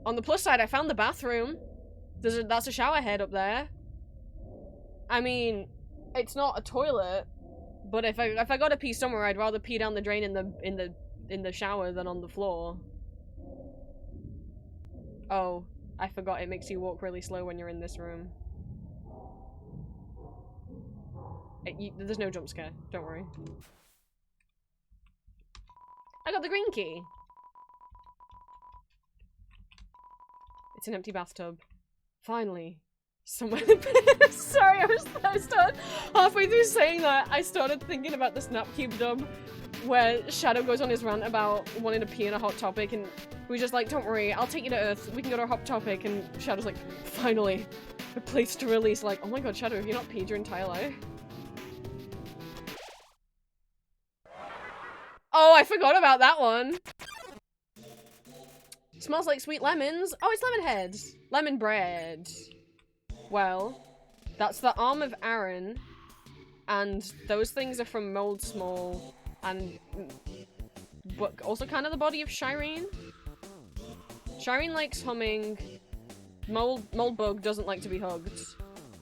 on the plus side, I found the bathroom. That's a shower head up there. I mean, it's not a toilet, but if I gotta pee somewhere, I'd rather pee down the drain in the shower than on the floor. Oh, I forgot it makes you walk really slow when you're in this room. There's no jump scare, don't worry. I got the green key. It's an empty bathtub. Finally. Somewhere. Sorry, I started halfway through saying that. I started thinking about the Snapcube dub where Shadow goes on his rant about wanting to pee in a Hot Topic, and we're just like, don't worry, I'll take you to Earth. We can go to a Hot Topic, and Shadow's like, finally, a place to release. Like, oh my god, Shadow, have you not peed your entire life? Oh, I forgot about that one. Smells like sweet lemons. Oh, it's lemon heads. Lemon bread. Well, that's the arm of Aaron, and those things are from Mold Small, and but also kind of the body of Shireen. Shireen likes humming. Mold Bug doesn't like to be hugged,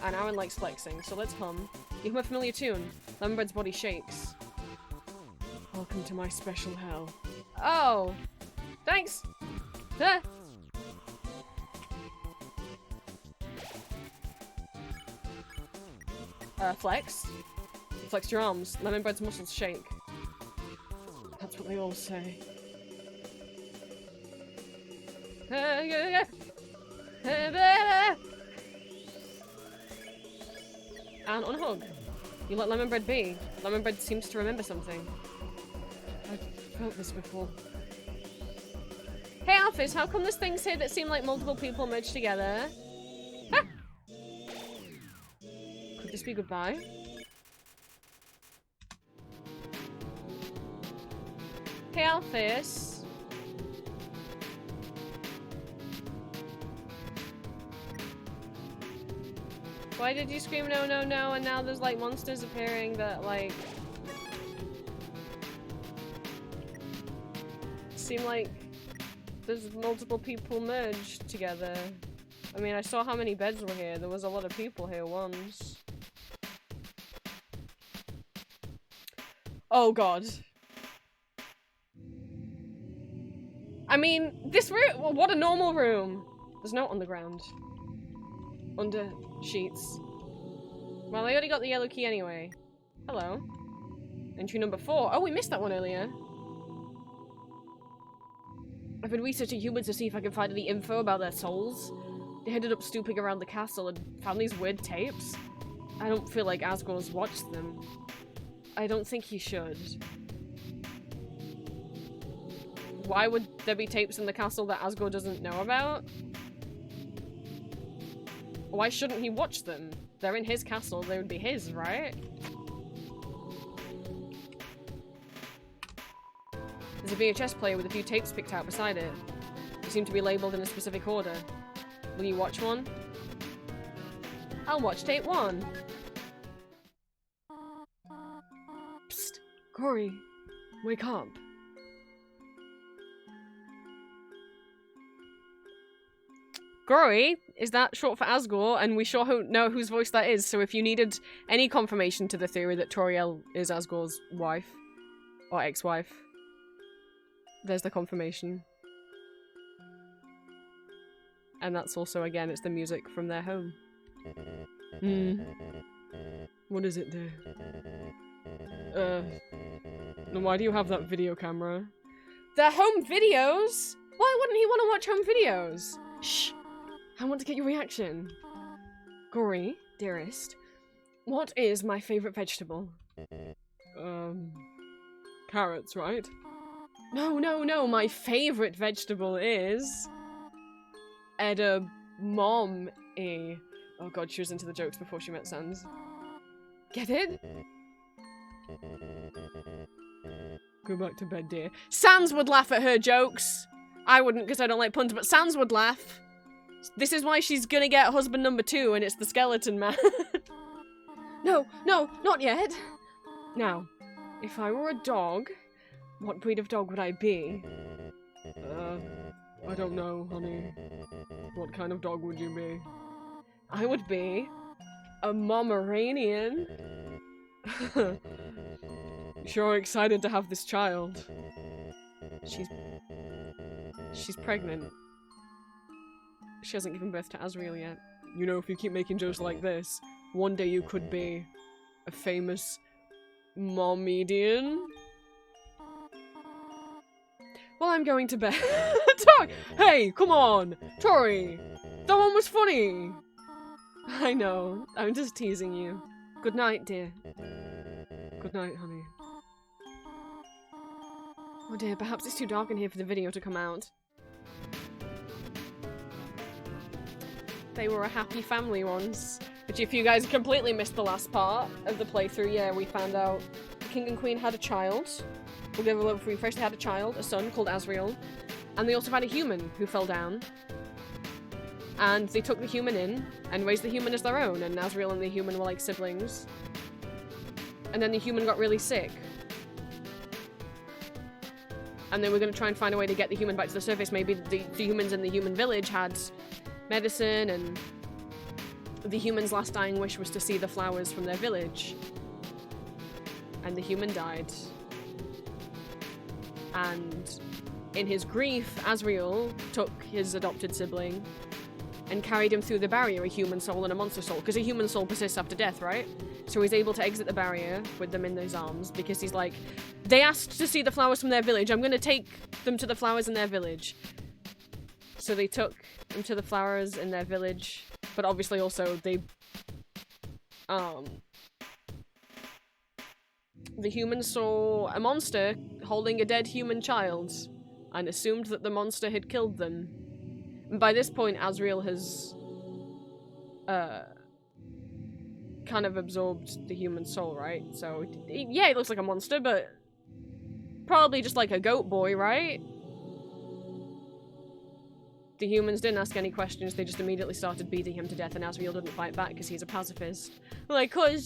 and Aaron likes flexing. So let's hum. You hum a familiar tune. Lemon bread's body shakes. Welcome to my special hell. Oh, thanks. Ah. Flex. Flex your arms. Lemon bread's muscles shake. That's what they all say. And unhug. You let lemon bread be. Lemon bread seems to remember something. I've felt this before. Hey Alphys, how come there's things here that seem like multiple people merged together? Ah! Could this be goodbye? Hey Alphys. Why did you scream no no no and now there's like monsters appearing that like seem like there's multiple people merged together. I mean, I saw how many beds were here. There was a lot of people here once. Oh god. I mean, this room, well, what a normal room. There's no underground. Under sheets. Well, I already got the yellow key anyway. Hello. Entry number 4. Oh, we missed that one earlier. I've been researching humans to see if I can find any info about their souls. They ended up stooping around the castle and found these weird tapes. I don't feel like Asgore's watched them. I don't think he should. Why would there be tapes in the castle that Asgore doesn't know about? Why shouldn't he watch them? They're in his castle, they would be his, right? There's a VHS player with a few tapes picked out beside it. They seem to be labelled in a specific order. Will you watch one? I'll watch tape 1. Psst, Corey, wake up. Gory, is that short for Asgore? And we sure know whose voice that is, so if you needed any confirmation to the theory that Toriel is Asgore's wife, or ex-wife, there's the confirmation. And that's also, again, it's the music from their home. What is it there? Then why do you have that video camera? Their home videos? Why wouldn't he want to watch home videos? Shh! I want to get your reaction. Gory, dearest, what is my favorite vegetable? Carrots, right? No, no, no, my favorite vegetable is... edamame. Oh god, she was into the jokes before she met Sans. Get it? Go back to bed, dear. Sans would laugh at her jokes. I wouldn't because I don't like puns, but Sans would laugh. This is why she's gonna get husband number 2 and it's the skeleton man. No, no, not yet. Now, if I were a dog, what breed of dog would I be? I don't know, honey. What kind of dog would you be? I would be a Pomeranian. Sure excited to have this child. She's pregnant. She hasn't given birth to Azriel yet. You know, if you keep making jokes like this, one day you could be a famous momedian. Well, I'm going to bed. Tori! Hey, come on! Tori! That one was funny! I know. I'm just teasing you. Good night, dear. Good night, honey. Oh dear, perhaps it's too dark in here for the video to come out. They were a happy family once. But if you guys completely missed the last part of the playthrough, yeah, we found out the king and queen had a child. We'll give a little refresh. They had a child, a son called Asriel. And they also had a human who fell down. And they took the human in and raised the human as their own. And Asriel and the human were like siblings. And then the human got really sick. And they were going to try and find a way to get the human back to the surface. Maybe the humans in the human village had medicine, and the human's last dying wish was to see the flowers from their village. And the human died. And in his grief, Asriel took his adopted sibling and carried him through the barrier, a human soul and a monster soul, because a human soul persists after death, right? So he's able to exit the barrier with them in his arms, because he's like, they asked to see the flowers from their village, I'm gonna take them to the flowers in their village. So they took them to the flowers in their village, but obviously also they, the human saw a monster holding a dead human child, and assumed that the monster had killed them. And by this point, Asriel has, kind of absorbed the human soul, right? So, yeah, he looks like a monster, but probably just like a goat boy, right? The humans didn't ask any questions, they just immediately started beating him to death, and Asriel didn't fight back because he's a pacifist. Well, I could.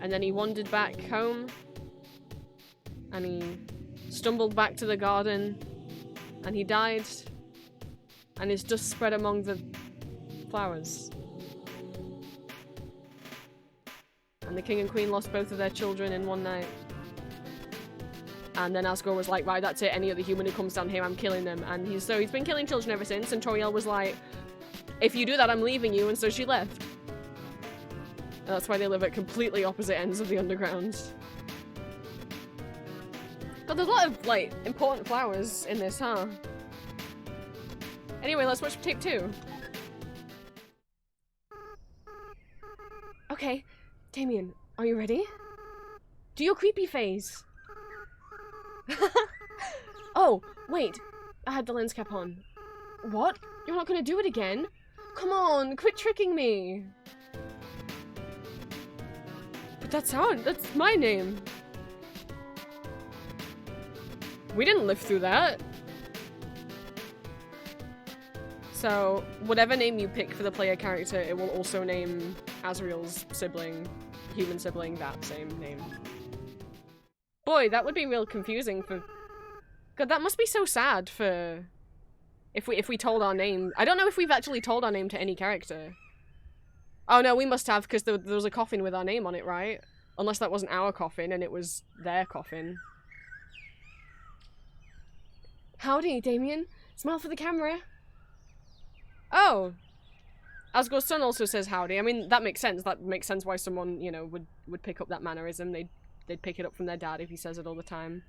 And then he wandered back home, and he stumbled back to the garden, and he died, and his dust spread among the flowers. And the king and queen lost both of their children in one night. And then Asgore was like, right, that's it, any other human who comes down here, I'm killing them. And he's been killing children ever since, and Toriel was like, if you do that, I'm leaving you, and so she left. And that's why they live at completely opposite ends of the underground. But there's a lot of, like, important flowers in this, huh? Anyway, let's watch tape 2. Okay, Damien, are you ready? Do your creepy face. Oh, wait. I had the lens cap on. What? You're not gonna do it again? Come on, quit tricking me. But that's my name. We didn't live through that. So, whatever name you pick for the player character, it will also name Asriel's sibling, human sibling, that same name. Boy, that would be real confusing for... God, that must be so sad for... If we told our name... I don't know if we've actually told our name to any character. Oh no, we must have, because there was a coffin with our name on it, right? Unless that wasn't our coffin and it was their coffin. Howdy, Damien. Smile for the camera. Oh. Asgore's son also says howdy. I mean, that makes sense. That makes sense why someone, you know, would pick up that mannerism. They'd pick it up from their dad if he says it all the time.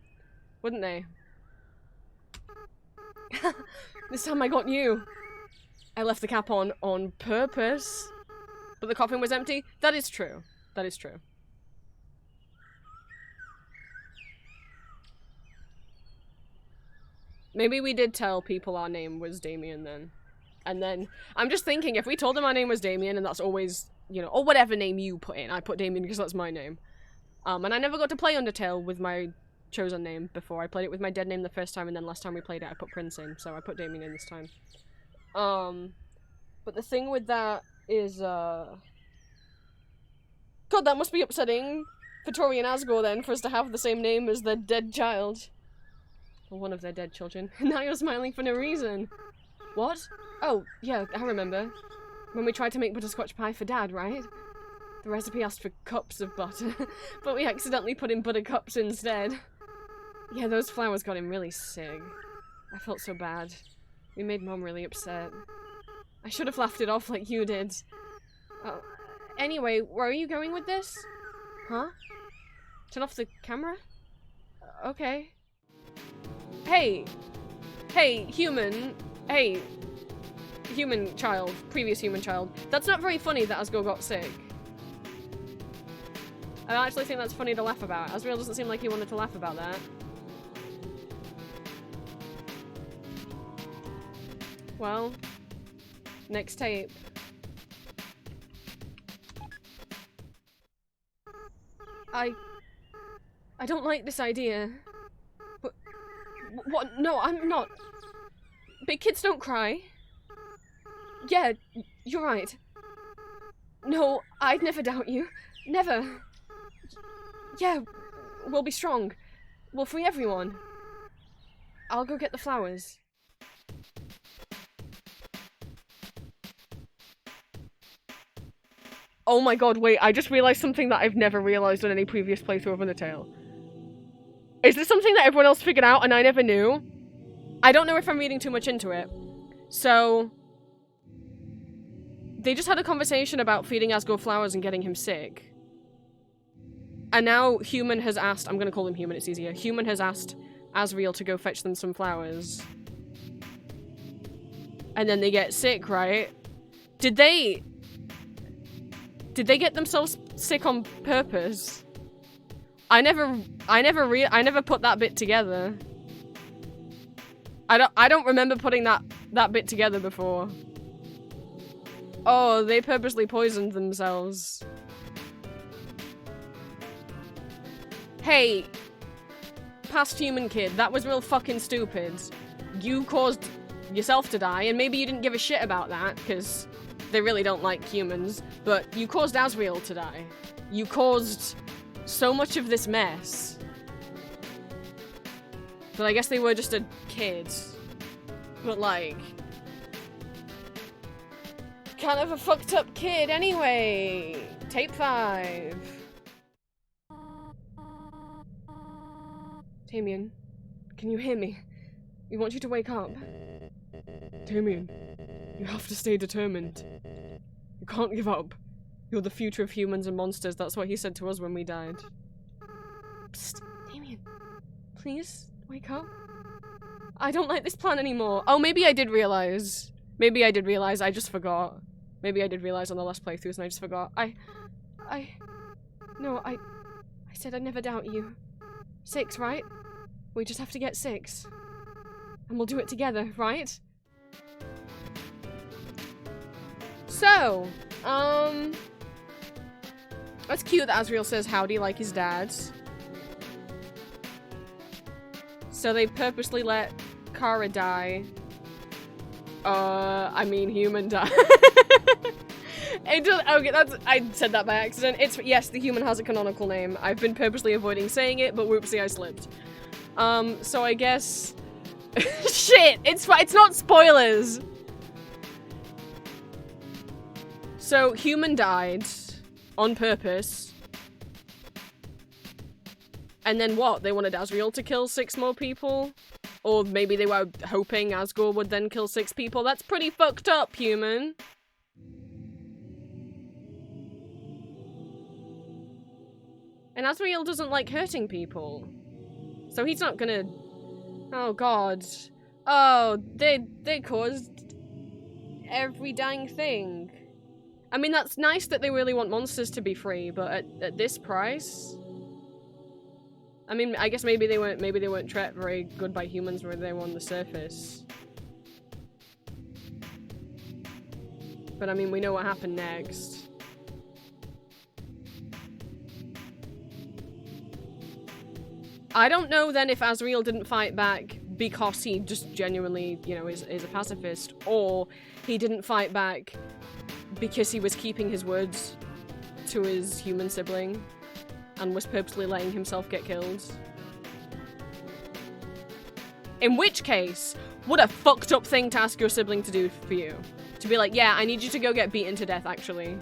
Wouldn't they? This time I got you. I left the cap on purpose. But the coffin was empty? That is true. That is true. Maybe we did tell people our name was Damien then. And then, I'm just thinking, if we told them our name was Damien, and that's always, you know, or whatever name you put in. I put Damien because that's my name. And I never got to play Undertale with my chosen name before. I played it with my dead name the first time, and then last time we played it, I put Prince in. So I put Damien in this time. But the thing with that is, God, that must be upsetting for Tori and Asgore then, for us to have the same name as their dead child. Or one of their dead children. Now you're smiling for no reason. What? Oh, yeah, I remember. When we tried to make butterscotch pie for Dad, right? The recipe asked for cups of butter, but we accidentally put in buttercups instead. Yeah, those flowers got him really sick. I felt so bad. We made Mom really upset. I should have laughed it off like you did. Anyway, where are you going with this? Huh? Turn off the camera? Okay. hey, human, hey, human child, previous human child. That's not very funny that Asgore got sick. I actually think that's funny to laugh about. Asriel doesn't seem like he wanted to laugh about that. Well, next tape. I don't like this idea. But, what? No, I'm not. Big kids don't cry. Yeah, you're right. No, I'd never doubt you. Never. Yeah, we'll be strong. We'll free everyone. I'll go get the flowers. Oh my god, wait, I just realized something that I've never realized on any previous playthrough of Undertale. Is this something that everyone else figured out and I never knew? I don't know if I'm reading too much into it. So... they just had a conversation about feeding Asgore flowers and getting him sick. And now Human has asked- I'm gonna call him Human, it's easier. Human has asked Asriel to go fetch them some flowers. And then they get sick, right? Did they get themselves sick on purpose? I never put that bit together. I don't remember putting that bit together before. Oh, they purposely poisoned themselves. Hey, past human kid, that was real fucking stupid. You caused yourself to die, and maybe you didn't give a shit about that, because they really don't like humans, but you caused Asriel to die. You caused so much of this mess. But I guess they were just a kid. But like... kind of a fucked up kid anyway! Tape 5. Damien, can you hear me? We want you to wake up. Damien, you have to stay determined. You can't give up. You're the future of humans and monsters. That's what he said to us when we died. Psst, Damien. Please, wake up. I don't like this plan anymore. Oh, maybe I did realize. Maybe I did realize. I just forgot. Maybe I did realize on the last playthroughs and I just forgot. No, I said I'd never doubt you. 6, right? We just have to get 6. And we'll do it together, right? So, that's cute that Asriel says howdy like his dad. So they purposely let Kara die. I mean Human die. It just, okay, I said that by accident. Yes, the Human has a canonical name. I've been purposely avoiding saying it, but whoopsie, I slipped. So I guess... Shit! It's not spoilers! So, Human died. On purpose. And then what? They wanted Asriel to kill 6 more people? Or maybe they were hoping Asgore would then kill 6 people? That's pretty fucked up, Human. And Asriel doesn't like hurting people. So he's not gonna... Oh god. Oh, they caused every dang thing. I mean, that's nice that they really want monsters to be free, but at this price? I mean, I guess maybe they weren't treated very good by humans when they were on the surface. But I mean, we know what happened next. I don't know then if Asriel didn't fight back because he just genuinely, you know, is a pacifist, or he didn't fight back because he was keeping his words to his human sibling and was purposely letting himself get killed. In which case, what a fucked up thing to ask your sibling to do for you. To be like, yeah, I need you to go get beaten to death, actually.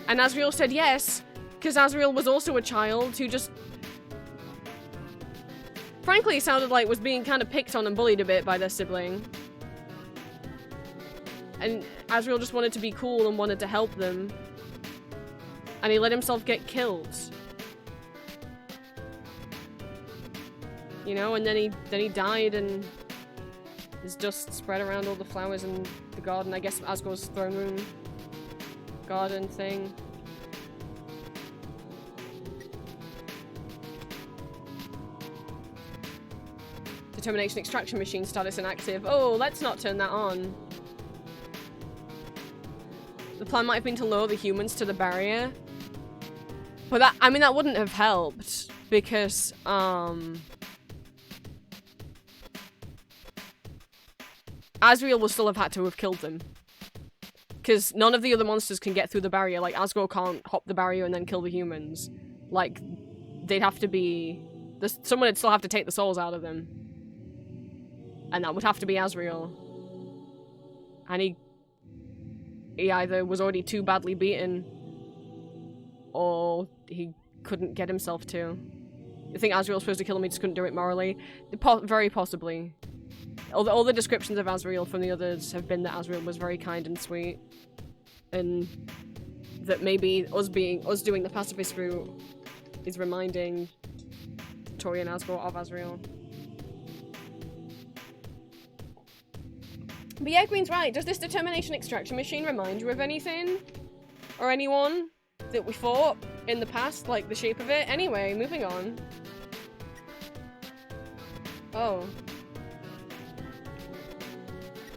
And Asriel said yes, because Asriel was also a child who just... frankly, sounded like was being kind of picked on and bullied a bit by their sibling. And Asriel just wanted to be cool and wanted to help them. And he let himself get killed. You know, and then he died and his dust spread around all the flowers in the garden. I guess Asgore's throne room garden thing. Determination extraction machine status inactive. Oh, let's not turn that on. The plan might have been to lure the humans to the barrier. But that, I mean, that wouldn't have helped because, Asriel would still have had to have killed them. Because none of the other monsters can get through the barrier. Like, Asgore can't hop the barrier and then kill the humans. Like, they'd have to be... someone would still have to take the souls out of them. And that would have to be Asriel. And he either was already too badly beaten, or he couldn't get himself to. I think Asriel was supposed to kill him, he just couldn't do it morally. Very possibly. All the descriptions of Asriel from the others have been that Asriel was very kind and sweet. And that maybe us doing the pacifist route is reminding Tori and Asgore of Asriel. But yeah, Green's right. Does this determination extraction machine remind you of anything? Or anyone that we fought in the past? Like, the shape of it? Anyway, moving on. Oh.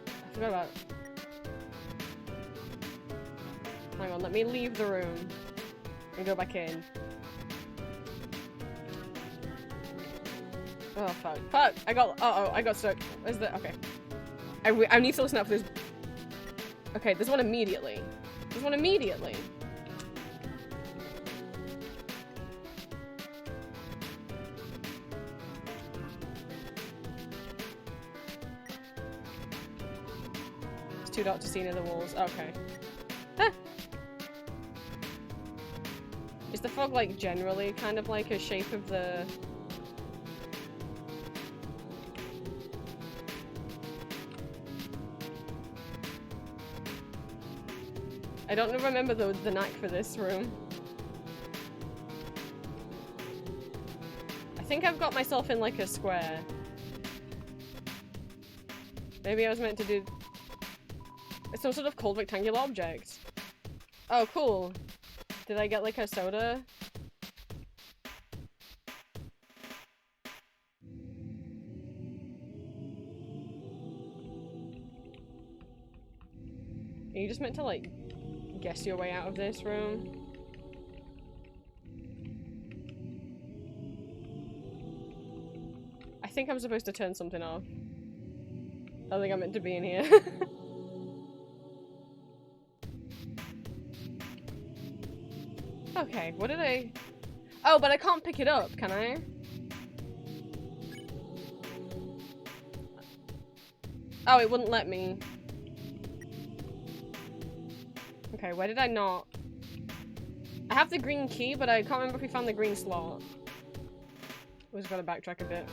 I forgot about... Hang on, let me leave the room. And go back in. Oh, fuck. Fuck! I got stuck. Where's the... Okay. I need to listen out for this. Okay, there's one immediately. There's one immediately. It's too dark to see near the walls. Okay. Ah. Is the fog, like, generally kind of like a shape of the... I don't remember the knack for this room. I think I've got myself in like a square. Maybe I was meant to do... It's some sort of cold rectangular object. Oh, cool. Did I get like a soda? Are you just meant to like guess your way out of this room? I think I'm supposed to turn something off. I don't think I'm meant to be in here. Okay, what did I... Oh, but I can't pick it up, can I? Oh, it wouldn't let me. Okay, where did I not? I have the green key, but I can't remember if we found the green slot. We just gotta backtrack a bit.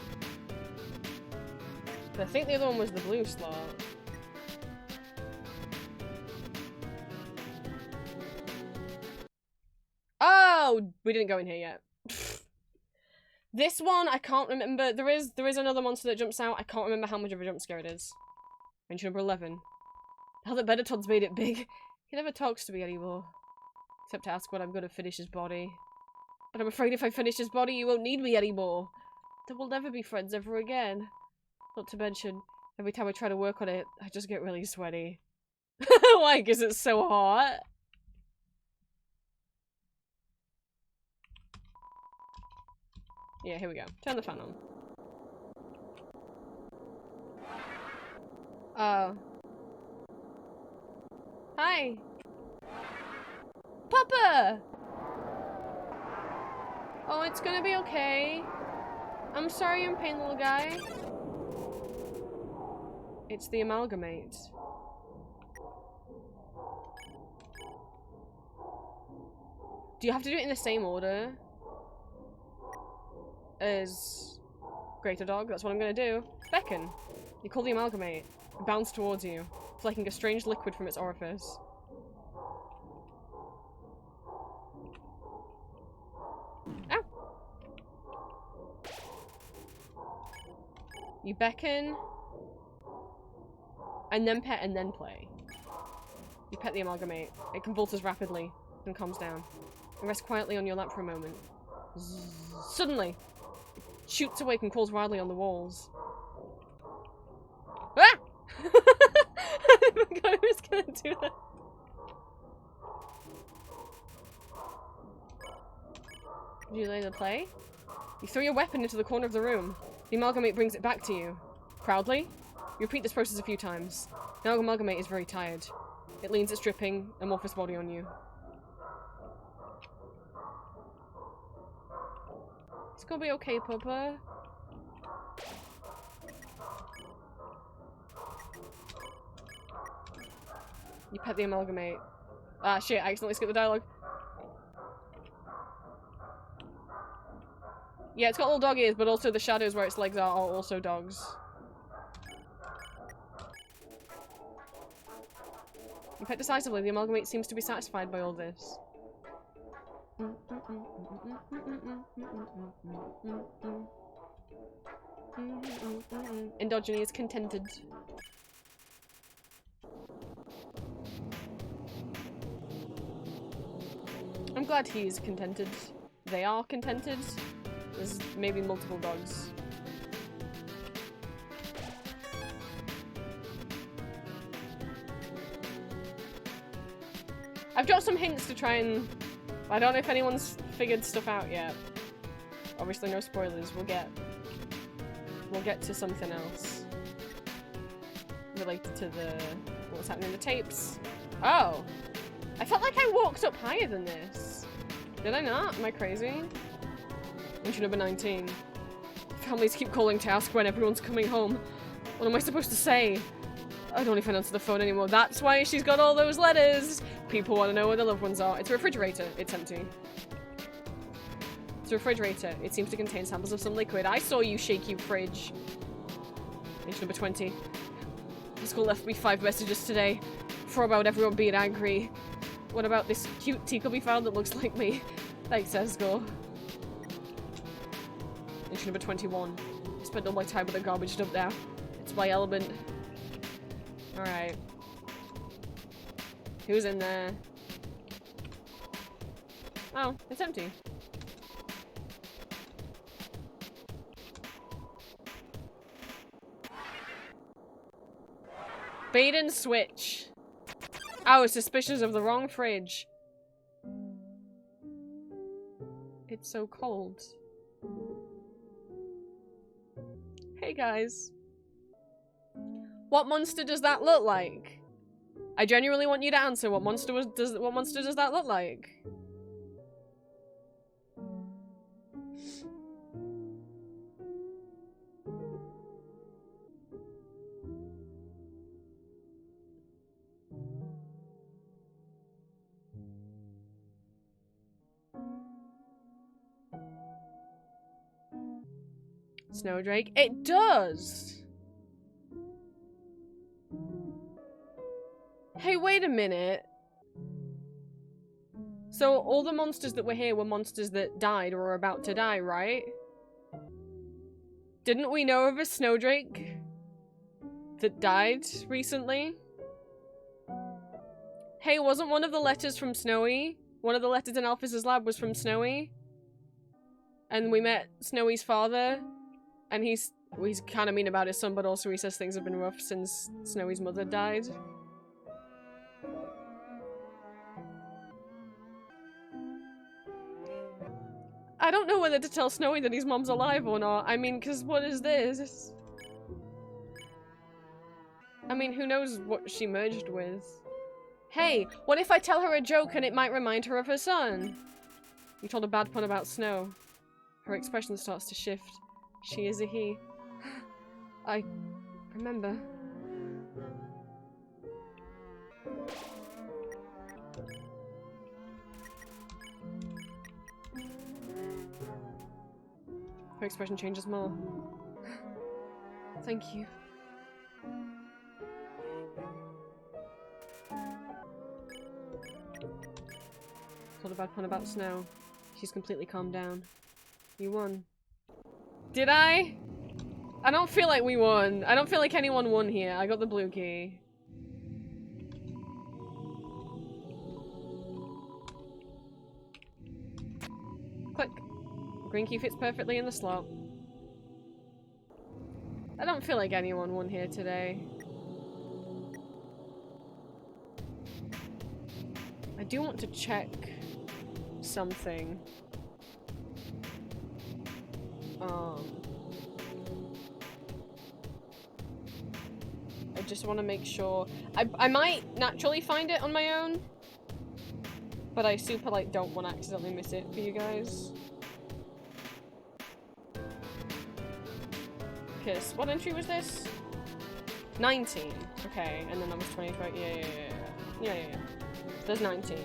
But I think the other one was the blue slot. Oh! We didn't go in here yet. This one, I can't remember. There is another monster that jumps out. I can't remember how much of a jump scare it is. Entry number 11. How the Benetton's made it big. He never talks to me anymore. Except to ask when I'm gonna finish his body. But I'm afraid if I finish his body, you won't need me anymore. Then we'll never be friends ever again. Not to mention, every time I try to work on it, I just get really sweaty. Why? 'Cause it's so hot? Yeah, here we go. Turn the fan on. Oh. Hi! Papa! Oh, it's gonna be okay. I'm sorry you're in pain, little guy. It's the amalgamate. Do you have to do it in the same order as Greater Dog? That's what I'm gonna do. Beckon. You call the amalgamate. It bounds towards you, flecking a strange liquid from its orifice. Ow! You beckon. And then pet and then play. You pet the amalgamate. It convulses rapidly and calms down. And rests quietly on your lap for a moment. Suddenly, it shoots awake and crawls wildly on the walls. Ah! I forgot I was gonna do that. Did you lay the play? You throw your weapon into the corner of the room. The amalgamate brings it back to you. Proudly, you repeat this process a few times. Now the amalgamate is very tired. It leans its dripping, amorphous body on you. It's gonna be okay, Papa. You pet the amalgamate. Ah, shit, I accidentally skipped the dialogue. Yeah, it's got little dog ears, but also the shadows where its legs are also dogs. You pet decisively, the amalgamate seems to be satisfied by all this. Endogyny is contented. I'm glad he's contented. They are contented. There's maybe multiple dogs. I've dropped some hints to try and... I don't know if anyone's figured stuff out yet. Obviously no spoilers. We'll get to something else. Related to the... what's happening in the tapes. Oh! I felt like I walked up higher than this. Did I not? Am I crazy? Entry number 19. Families keep calling to ask when everyone's coming home. What am I supposed to say? I don't even answer the phone anymore. That's why she's got all those letters. People want to know where their loved ones are. It's a refrigerator. It's empty. It's a refrigerator. It seems to contain samples of some liquid. I saw you shake your fridge. Entry number 20. The school left me 5 messages today. 4 about everyone being angry. What about this cute teacup we found that looks like me? Thanks, Esco. Entry number 21. I spend all my time with a garbage dump now. It's my element. Alright. Who's in there? Oh, it's empty. Bait and switch. Oh, suspicious of the wrong fridge. It's so cold. Hey guys. What monster does that look like? I genuinely want you to answer. What monster does that look like? Snowdrake. It does! Hey, wait a minute. So all the monsters that were here were monsters that died or are about to die, right? Didn't we know of a Snowdrake that died recently? Hey, wasn't one of the letters from Snowy? One of the letters in Alphys's lab was from Snowy? And we met Snowy's father? And he's kind of mean about his son, but also he says things have been rough since Snowy's mother died. I don't know whether to tell Snowy that his mom's alive or not. I mean, because what is this? I mean, who knows what she merged with? Hey, what if I tell her a joke and it might remind her of her son? You told a bad pun about Snow. Her expression starts to shift. She is a he. I remember. Her expression changes more. Thank you. Told a bad pun about Snow. She's completely calmed down. You won. Did I? I don't feel like we won. I don't feel like anyone won here. I got the blue key. Click. Green key fits perfectly in the slot. I don't feel like anyone won here today. I do want to check something. I just want to make sure. I might naturally find it on my own, but I super like don't want to accidentally miss it for you guys. Okay, so what entry was this? 19. Okay, and then that was 25. Yeah. There's 19.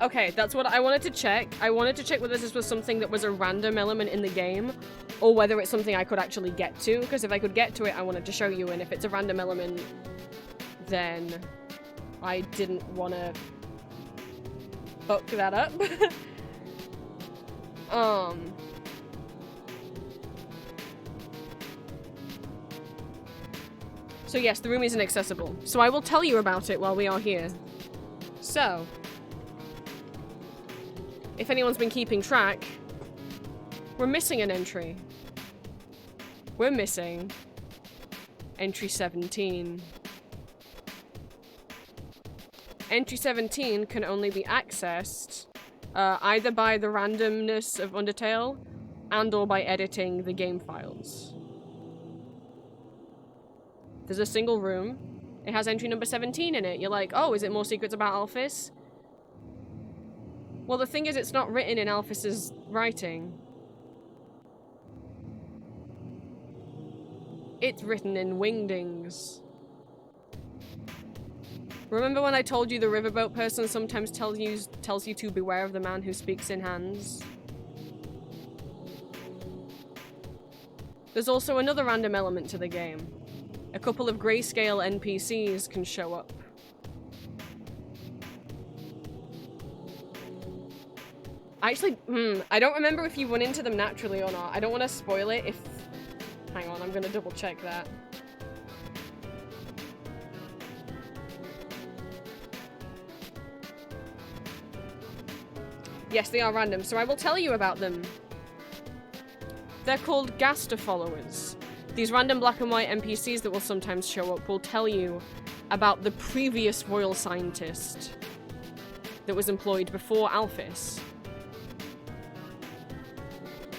Okay, that's what I wanted to check. I wanted to check whether this was something that was a random element in the game, or whether it's something I could actually get to, because if I could get to it, I wanted to show you, and if it's a random element, then I didn't want to fuck that up. So yes, the room is inaccessible. So I will tell you about it while we are here. So, if anyone's been keeping track, we're missing an entry. We're missing entry 17. Entry 17 can only be accessed either by the randomness of Undertale and or by editing the game files. There's a single room. It has entry number 17 in it. You're like, oh, is it more secrets about Alphys? Well, the thing is, it's not written in Alphys's writing. It's written in Wingding's. Remember when I told you the riverboat person sometimes tells you to beware of the man who speaks in hands? There's also another random element to the game. A couple of grayscale NPCs can show up. Actually, I don't remember if you run into them naturally or not. I don't want to spoil it if... Hang on, I'm gonna double check that. Yes, they are random, so I will tell you about them. They're called Gaster followers. These random black and white NPCs that will sometimes show up will tell you about the previous royal scientist that was employed before Alphys.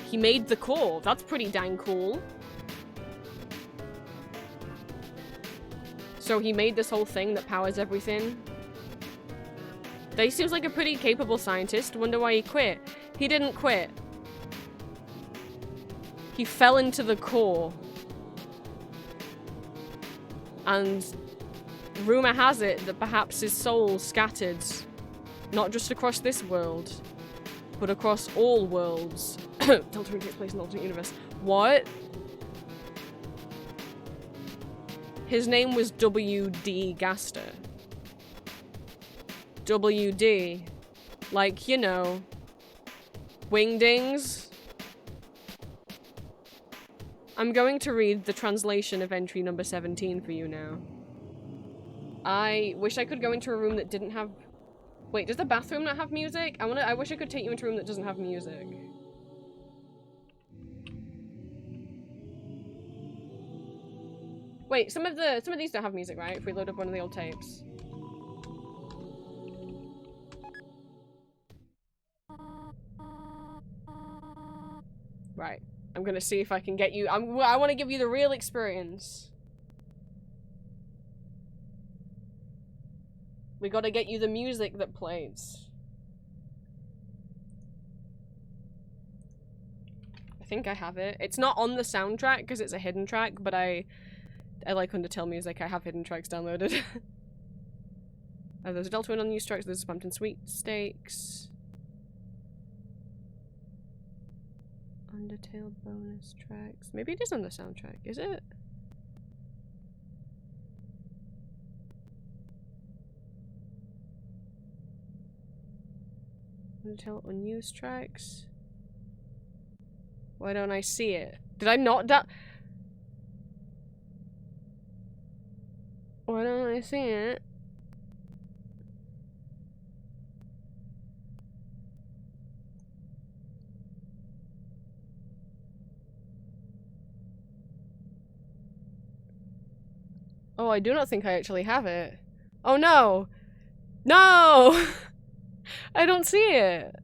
He made the core. That's pretty dang cool. So he made this whole thing that powers everything. He seems like a pretty capable scientist. Wonder why he quit. He didn't quit. He fell into the core. And rumor has it that perhaps his soul scattered, not just across this world, but across all worlds. Delta takes place in the alternate universe. What? His name was W.D. Gaster. W.D. Like, you know, Wingdings. I'm going to read the translation of entry number 17 for you now. I wish I could go into a room that didn't have... Wait, does the bathroom not have music? I wish I could take you into a room that doesn't have music. Wait, some of these don't have music, right? If we load up one of the old tapes. Right. I'm gonna see if I can get you. I want to give you the real experience. We gotta get you the music that plays. I think I have it. It's not on the soundtrack because it's a hidden track, but I like Undertale music. I have hidden tracks downloaded. There's a Deltarune on news tracks, there's Pumpkin Sweepstakes. Undertale bonus tracks. Maybe it is on the soundtrack, is it? Undertale on news tracks. Why don't I see it? Did I not Why don't I see it? Oh, I do not think I actually have it. Oh no! No! I don't see it.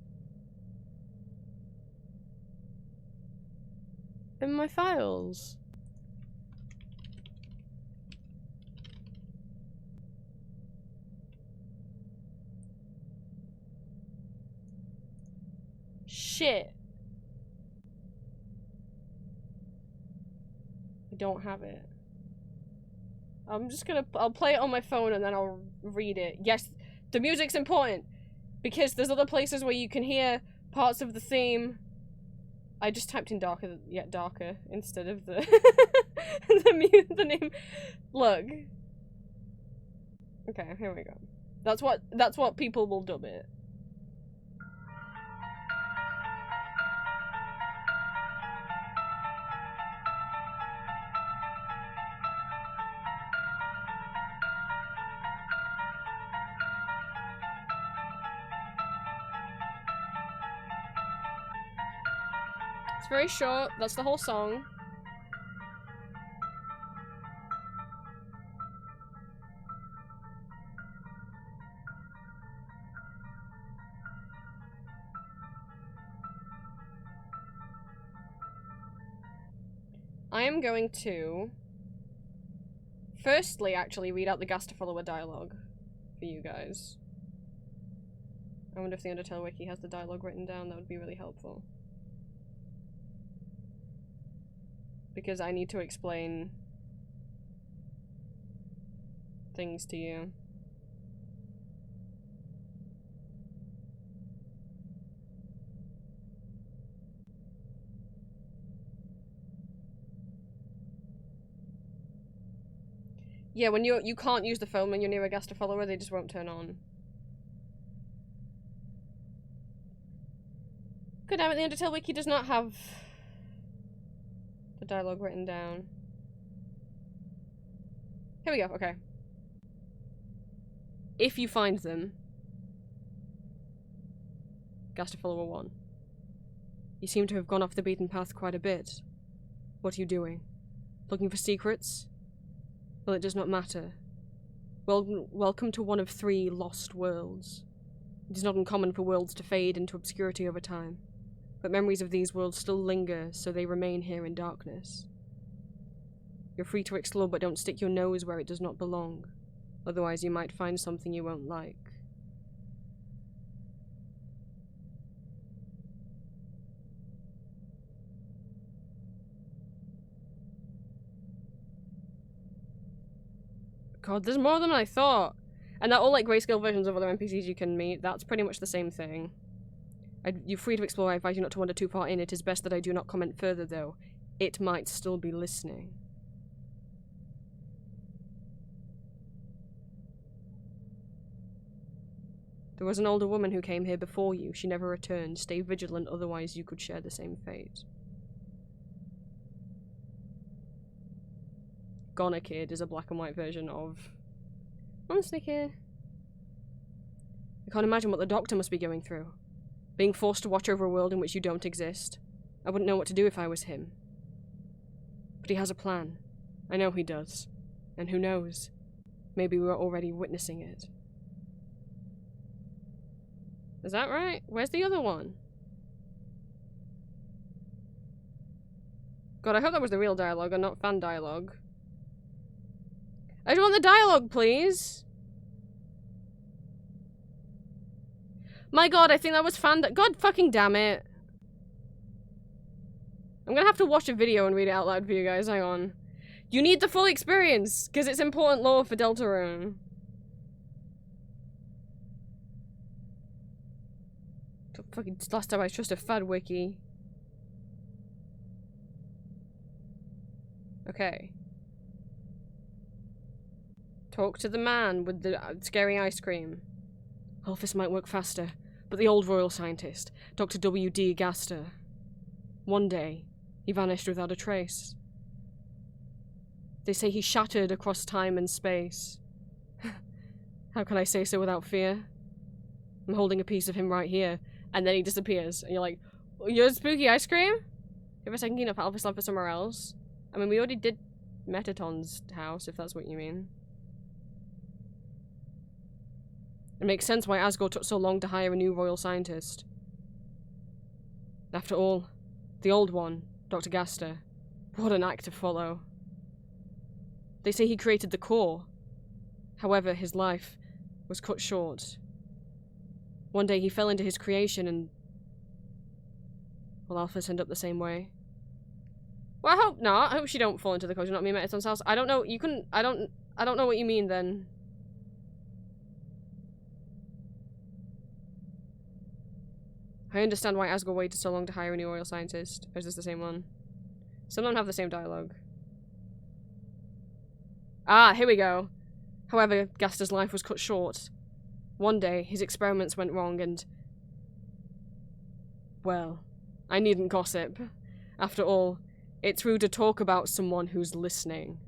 In my files. Shit. I don't have it. I'll play it on my phone and then I'll read it. Yes, the music's important because there's other places where you can hear parts of the theme. I just typed in darker, yet darker instead of the the name. Look. Okay, here we go. That's what people will dub it. It's very short. That's the whole song. I am going to firstly actually read out the Gaster follower dialogue for you guys. I wonder if the Undertale wiki has the dialogue written down. That would be really helpful. Because I need to explain things to you. Yeah, when you can't use the phone when you're near a Gaster follower, they just won't turn on. God damn it, the Undertale wiki does not have the dialogue written down. Here we go, okay. If you find them. Gaster follower 1. You seem to have gone off the beaten path quite a bit. What are you doing? Looking for secrets? Well, it does not matter. Welcome to one of 3 lost worlds. It is not uncommon for worlds to fade into obscurity over time, but memories of these worlds still linger, so they remain here in darkness. You're free to explore, but don't stick your nose where it does not belong. Otherwise, you might find something you won't like. God, there's more than I thought. And they're all like grayscale versions of other NPCs you can meet. That's pretty much the same thing. You're free to explore. I advise you not to wander too far in. It is best that I do not comment further, though. It might still be listening. There was an older woman who came here before you. She never returned. Stay vigilant, otherwise you could share the same fate. Goner Kid is a black and white version of Monster Kid. I can't imagine what the Doctor must be going through. Being forced to watch over a world in which you don't exist. I wouldn't know what to do if I was him. But he has a plan. I know he does. And who knows? Maybe we're already witnessing it. Is that right? Where's the other one? God, I hope that was the real dialogue and not fan dialogue. I just want the dialogue, please. My god, I think that was fan. God fucking damn it. I'm gonna have to watch a video and read it out loud for you guys. Hang on. You need the full experience, because it's important lore for Deltarune. Fucking last time I trusted Fad Wiki. Okay. Talk to the man with the scary ice cream. Oh, this might work faster. But the old royal scientist, Dr. W.D. Gaster. One day, he vanished without a trace. They say he shattered across time and space. How can I say so without fear? I'm holding a piece of him right here, and then he disappears. And you're like, you're spooky ice cream? Give us a second up Alpha Slump for somewhere else. I mean, we already did Metaton's house, if that's what you mean. It makes sense why Asgore took so long to hire a new royal scientist. After all, the old one, Dr. Gaster, what an act to follow. They say he created the core. However, his life was cut short. One day he fell into his creation and... Will Alphys end up the same way? Well, I hope not. I hope she don't fall into the core. Do you not mean Metaton's house? I don't know. You couldn't... I don't know what you mean then. I understand why Asgore waited so long to hire a new royal scientist. Or is this the same one? Some of them have the same dialogue. Ah, here we go. However, Gaster's life was cut short. One day, his experiments went wrong and... Well, I needn't gossip. After all, it's rude to talk about someone who's listening.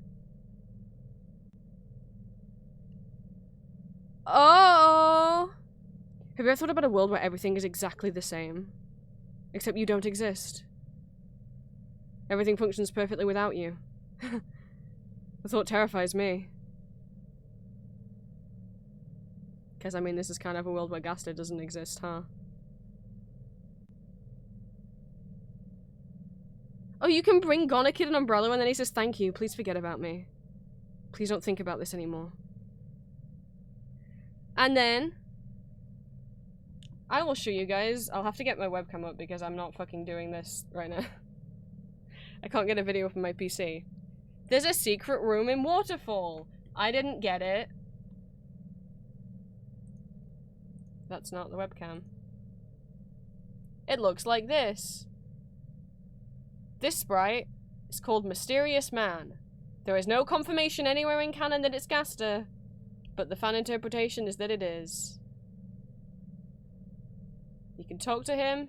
Oh! Have you ever thought about a world where everything is exactly the same? Except you don't exist. Everything functions perfectly without you. The thought terrifies me. Because, I mean, this is kind of a world where Gaster doesn't exist, huh? Oh, you can bring Gonakid an umbrella and then he says, thank you, please forget about me. Please don't think about this anymore. And then... I will show you guys. I'll have to get my webcam up because I'm not fucking doing this right now. I can't get a video from my PC. There's a secret room in Waterfall. I didn't get it. That's not the webcam. It looks like this. This sprite is called Mysterious Man. There is no confirmation anywhere in canon that it's Gaster, but the fan interpretation is that it is. You can talk to him,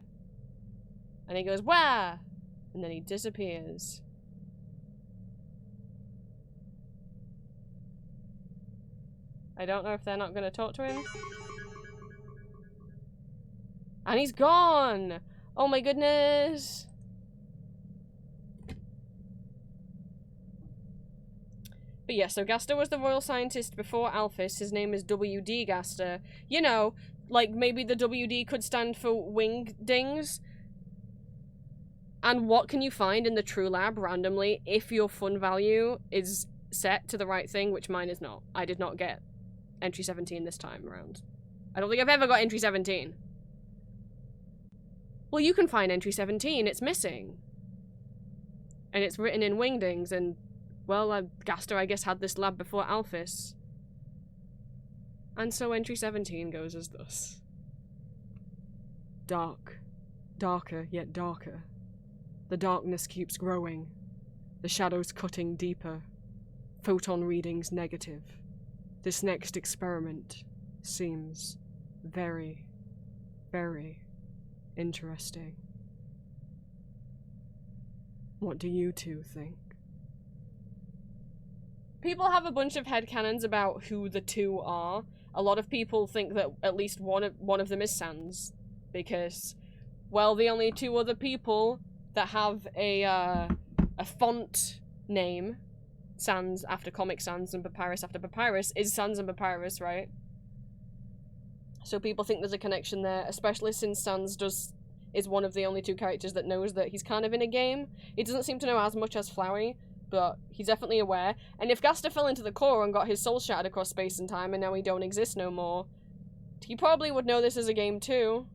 and he goes, "Wah!" and then he disappears. I don't know if they're not going to talk to him. And he's gone! Oh my goodness! But yeah, so Gaster was the royal scientist before Alphys. His name is W.D. Gaster. You know, like maybe the W.D. could stand for wingdings. And what can you find in the True Lab randomly if your fun value is set to the right thing, which mine is not. I did not get entry 17 this time around. I don't think I've ever got entry 17. Well, you can find entry 17. It's missing. And it's written in wingdings, and, well, Gaster, I guess, had this lab before Alphys. And so entry 17 goes as thus. Dark. Darker, yet darker. The darkness keeps growing. The shadows cutting deeper. Photon readings negative. This next experiment seems very, very interesting. What do you two think? People have a bunch of headcanons about who the two are. A lot of people think that at least one of them is Sans, because, well, the only two other people that have a font name, Sans after Comic Sans and Papyrus after Papyrus, is Sans and Papyrus, right? So people think there's a connection there, especially since Sans is one of the only two characters that knows that he's kind of in a game. He doesn't seem to know as much as Flowey, but he's definitely aware. And if Gaster fell into the core and got his soul shattered across space and time and now he don't exist no more, he probably would know this as a game too.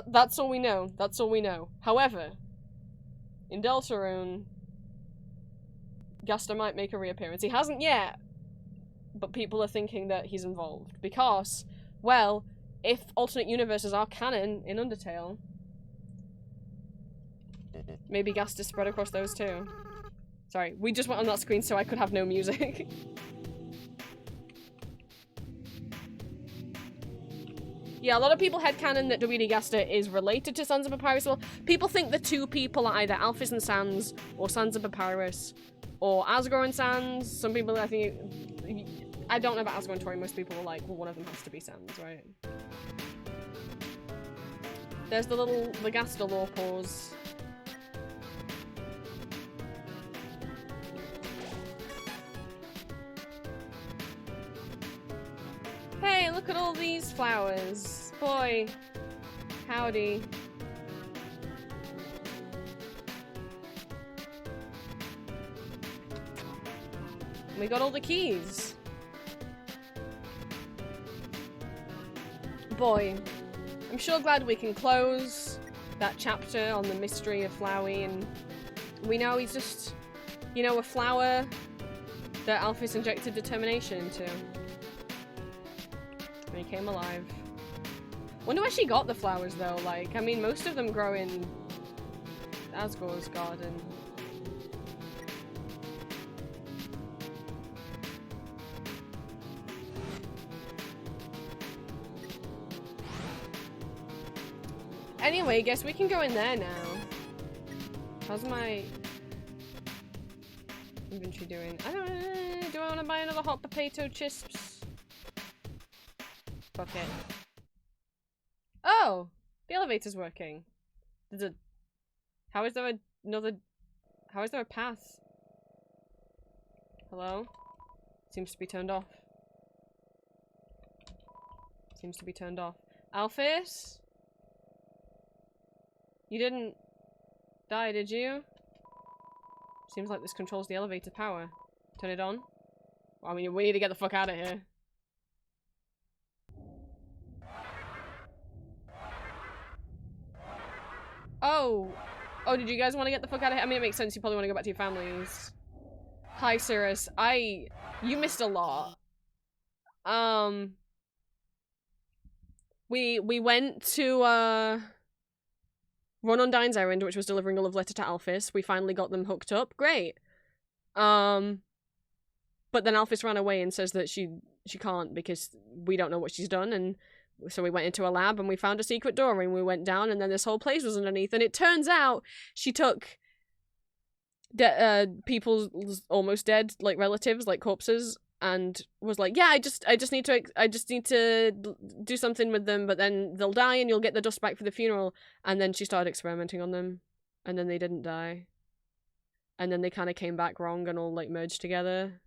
That's all we know. That's all we know. However, in Deltarune, Gaster might make a reappearance. He hasn't yet, but people are thinking that he's involved because, well, if alternate universes are canon in Undertale, maybe gas is spread across those too. Sorry, we just went on that screen so I could have no music. Yeah, a lot of people headcanon that WD Gaster is related to Sands of Papyrus. Well, people think the two people are either Alphys and Sans, or Sands of Papyrus, or Asgore and Sans. Some people, I think... I don't know about Asgore and Tori. Most people are like, well, one of them has to be Sans, right? There's the Gaster lore pause. Hey, look at all these flowers. Boy, howdy. We got all the keys. Boy, I'm sure glad we can close that chapter on the mystery of Flowey, and we know he's just, you know, a flower that Alphys injected determination into. And he came alive. Wonder where she got the flowers though, like, I mean, most of them grow in Asgore's garden. Anyway, guess we can go in there now. How's my inventory doing? I don't know. Do I want to buy another hot potato chips? Fuck it. Oh! The elevator's working. How is there a path? Hello? Seems to be turned off. Seems to be turned off. Alphys? You didn't die, did you? Seems like this controls the elevator power. Turn it on. Well, I mean, we need to get the fuck out of here. Oh. Oh, did you guys want to get the fuck out of here? I mean, it makes sense. You probably want to go back to your families. Hi, Cirrus. You missed a lot. We went to, Run Undyne's errand, which was delivering a love letter to Alphys. We finally got them hooked up. Great. But then Alphys ran away and says that she can't because we don't know what she's done, and so we went into a lab and we found a secret door and we went down and then this whole place was underneath, and it turns out she took people's almost dead, like, relatives, like corpses, and was like, yeah, I just need to do something with them, but then they'll die and you'll get the dust back for the funeral. And then she started experimenting on them, and then they didn't die, and then they kind of came back wrong and all, like, merged together.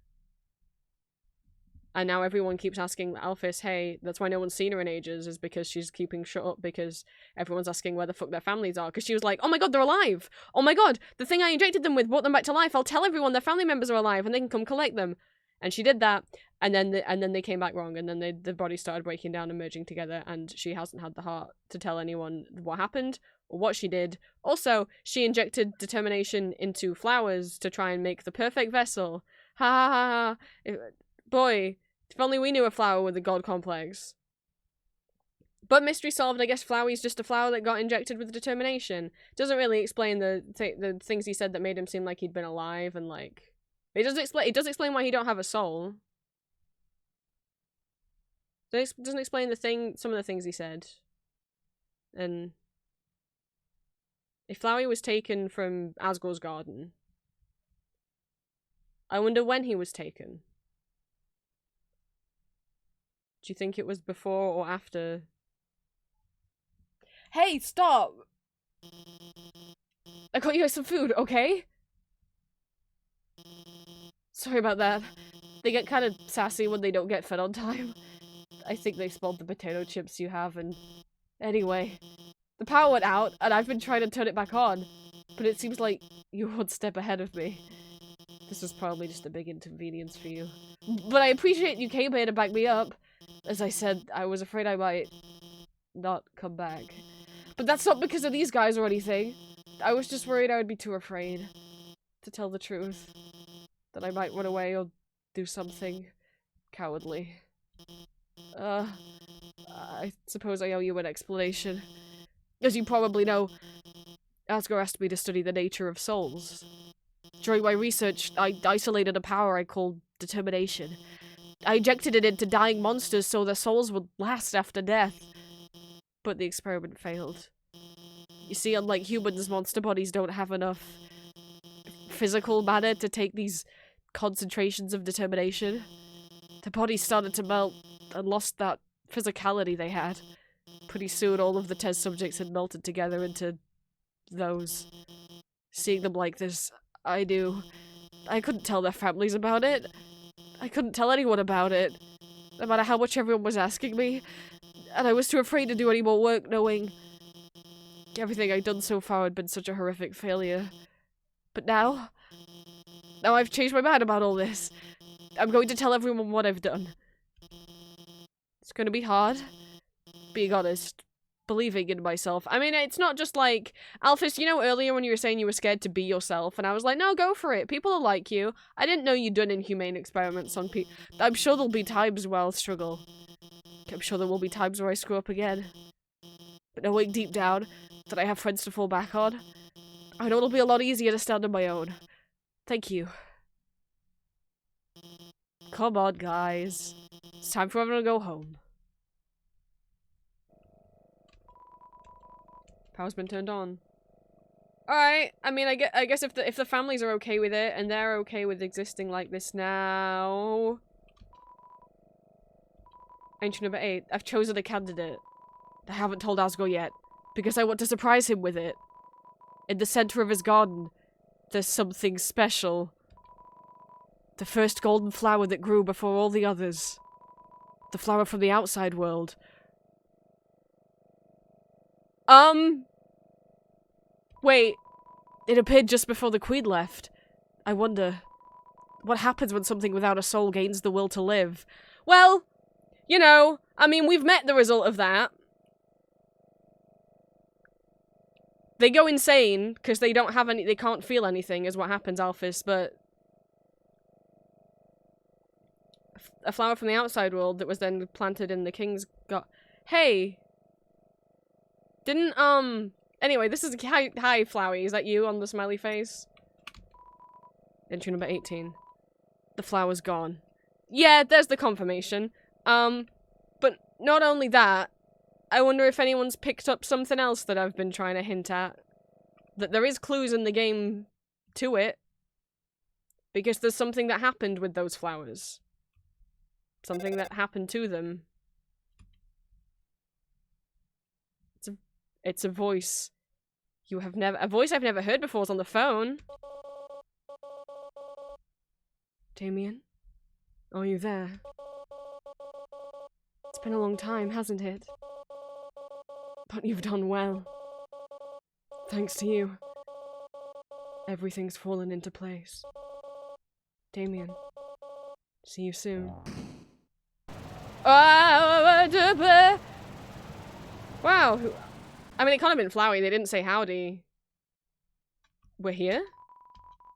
And now everyone keeps asking Alphys, hey, that's why no one's seen her in ages, is because she's keeping shut up, because everyone's asking where the fuck their families are, because she was like, oh my god, they're alive! Oh my god, the thing I injected them with brought them back to life, I'll tell everyone their family members are alive and they can come collect them. And she did that, and then they came back wrong, and then the bodies started breaking down and merging together, and she hasn't had the heart to tell anyone what happened or what she did. Also, she injected determination into flowers to try and make the perfect vessel. Ha ha ha ha. Boy, if only we knew a flower with a god complex. But mystery solved. I guess Flowey's just a flower that got injected with determination. Doesn't really explain the things he said that made him seem like he'd been alive, and, like, it does explain why he don't have a soul. It doesn't explain some of the things he said. And if Flowey was taken from Asgore's garden, I wonder when he was taken. Do you think it was before or after? Hey, stop! I got you guys some food, okay? Sorry about that. They get kind of sassy when they don't get fed on time. I think they spoiled the potato chips you have, and... Anyway. The power went out, and I've been trying to turn it back on. But it seems like you're one step ahead of me. This was probably just a big inconvenience for you. But I appreciate you came here to back me up. As I said, I was afraid I might... not come back. But that's not because of these guys or anything. I was just worried I would be too afraid to tell the truth. That I might run away or do something cowardly. I suppose I owe you an explanation. As you probably know, Asgore asked me to study the nature of souls. During my research, I isolated a power I called determination. I injected it into dying monsters so their souls would last after death. But the experiment failed. You see, unlike humans, monster bodies don't have enough physical matter to take these concentrations of determination. The bodies started to melt and lost that physicality they had. Pretty soon, all of the test subjects had melted together into those. Seeing them like this, I knew. I couldn't tell their families about it. I couldn't tell anyone about it, no matter how much everyone was asking me. And I was too afraid to do any more work, knowing everything I'd done so far had been such a horrific failure. But now I've changed my mind about all this. I'm going to tell everyone what I've done. It's going to be hard, being honest, believing in myself. I mean, it's not just like, Alphys, you know earlier when you were saying you were scared to be yourself, and I was like, no, go for it. People will like you. I didn't know you'd done inhumane experiments on people. I'm sure there'll be times where I'll struggle. I'm sure there will be times where I screw up again. But knowing deep down that I have friends to fall back on, I know it'll be a lot easier to stand on my own. Thank you. Come on, guys. It's time for everyone to go home. Power's been turned on. Alright, I mean, I guess if the families are okay with it, and they're okay with existing like this now... Entry number 8. I've chosen a candidate. I haven't told Asgore yet, because I want to surprise him with it. In the center of his garden, there's something special. The first golden flower that grew before all the others. The flower from the outside world. Wait. It appeared just before the Queen left. I wonder, what happens when something without a soul gains the will to live? Well, you know, I mean, we've met the result of that. They go insane, because they don't have any- they can't feel anything, is what happens, Alphys, but... A flower from the outside world that was then planted in the king's Hey! Didn't, Anyway, this is- hi, Flowey, is that you on the smiley face? Entry number 18. The flower's gone. Yeah, there's the confirmation. But not only that, I wonder if anyone's picked up something else that I've been trying to hint at. That there is clues in the game to it. Because there's something that happened with those flowers. Something that happened to them. It's a voice. A voice I've never heard before is on the phone. Damien? Are you there? It's been a long time, hasn't it? But you've done well. Thanks to you. Everything's fallen into place. Damien. See you soon. Wow. I mean, it can't have been Flowey. They didn't say howdy. We're here?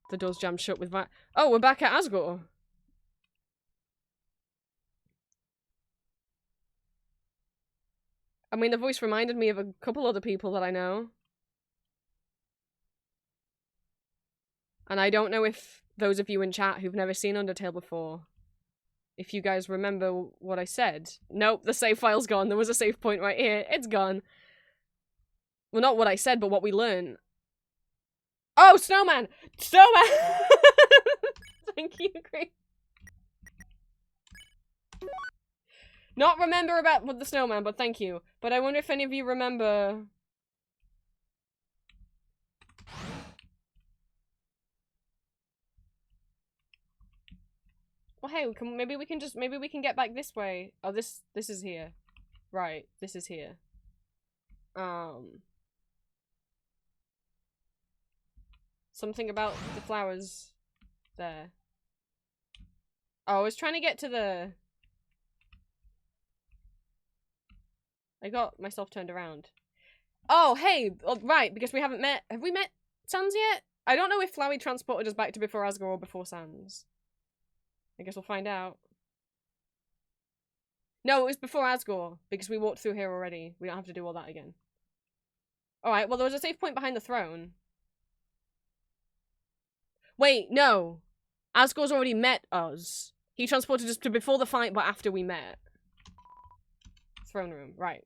The door's jammed shut with Oh, we're back at Asgore. I mean, the voice reminded me of a couple other people that I know. And I don't know if those of you in chat who've never seen Undertale before, if you guys remember what I said. Nope, the save file's gone. There was a save point right here. It's gone. Well, not what I said, but what we learned. Oh, snowman! Snowman! Thank you, Green. Not remember about the snowman, but thank you. But I wonder if any of you remember... Well, hey, maybe we can get back this way. Oh, this is here. Right, this is here. Something about the flowers there. Oh, I was trying to get to the... I got myself turned around. Oh, hey! Oh, right, because we haven't met... Have we met Sans yet? I don't know if Flowey transported us back to before Asgore or before Sans. I guess we'll find out. No, it was before Asgore, because we walked through here already. We don't have to do all that again. Alright, well, there was a safe point behind the throne. Wait, no. Asgore's already met us. He transported us to before the fight, but after we met. Throne room, right.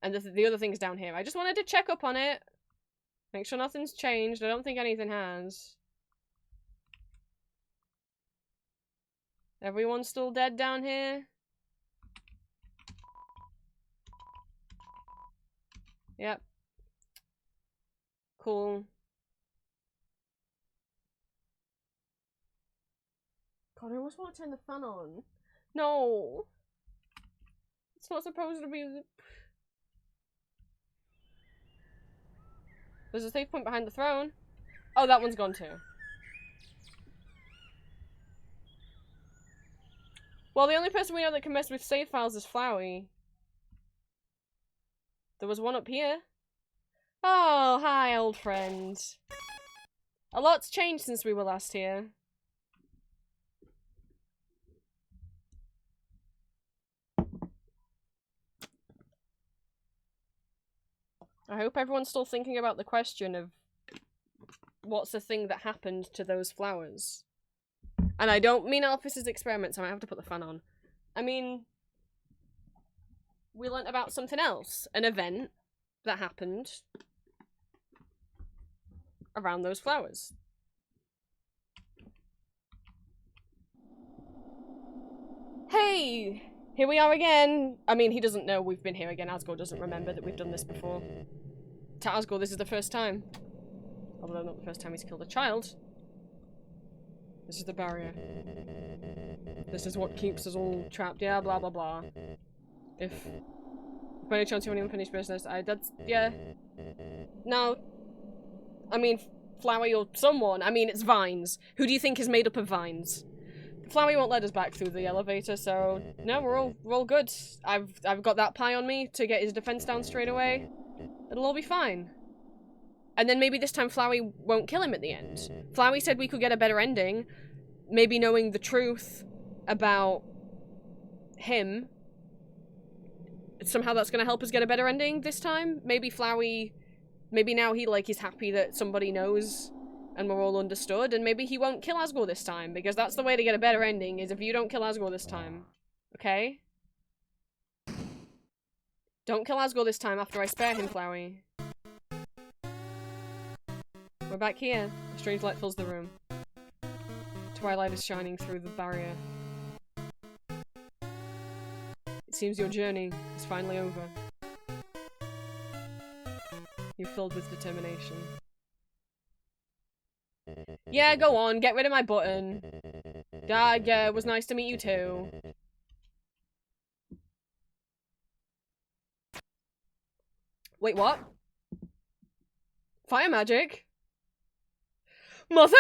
And the other thing's down here. I just wanted to check up on it. Make sure nothing's changed. I don't think anything has. Everyone's still dead down here? Yep. Cool. God, I almost want to turn the fan on. No! It's not supposed to be... There's a safe point behind the throne. Oh, that one's gone too. Well, the only person we know that can mess with save files is Flowey. There was one up here. Oh, hi, old friend. A lot's changed since we were last here. I hope everyone's still thinking about the question of what's the thing that happened to those flowers. And I don't mean Alphys's experiments, I might have to put the fan on. I mean, we learnt about something else. An event that happened around those flowers. Hey! Here we are again! I mean, he doesn't know we've been here again. Asgore doesn't remember that we've done this before. To Asgore, this is the first time. Although not the first time he's killed a child. This is the barrier. This is what keeps us all trapped. Yeah, blah blah blah. If by any chance you want to unfinished business, yeah. No. I mean, Flowey or someone. I mean, it's vines. Who do you think is made up of vines? Flowey won't let us back through the elevator, so no, we're all good. I've got that pie on me to get his defense down straight away. It'll all be fine. And then maybe this time Flowey won't kill him at the end. Flowey said we could get a better ending. Maybe knowing the truth about him. Somehow that's gonna help us get a better ending this time. Maybe Flowey... Maybe now he, like, is happy that somebody knows and we're all understood. And maybe he won't kill Asgore this time. Because that's the way to get a better ending, is if you don't kill Asgore this time. Okay? Don't kill Asgore this time after I spare him, Flowey. We're back here. A strange light fills the room. Twilight is shining through the barrier. It seems your journey is finally over. You're filled with determination. Yeah, go on, get rid of my button. Yeah, it was nice to meet you too. Wait, what? Fire magic? Mother?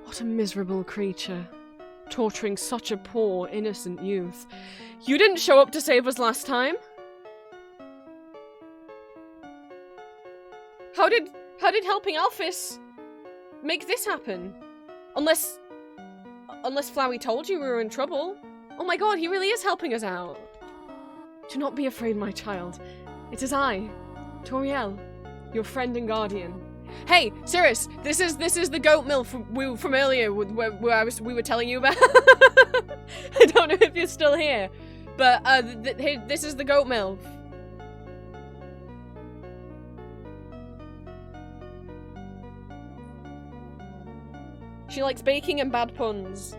What a miserable creature. Torturing such a poor, innocent youth. You didn't show up to save us last time? How did helping Alphys make this happen? Unless Flowey told you we were in trouble. Oh my god, he really is helping us out. Do not be afraid, my child. It is I, Toriel, your friend and guardian. Hey, Cirrus, this is the goat milk from earlier where we were telling you about. I don't know if you're still here, but this is the goat milk. She likes baking and bad puns.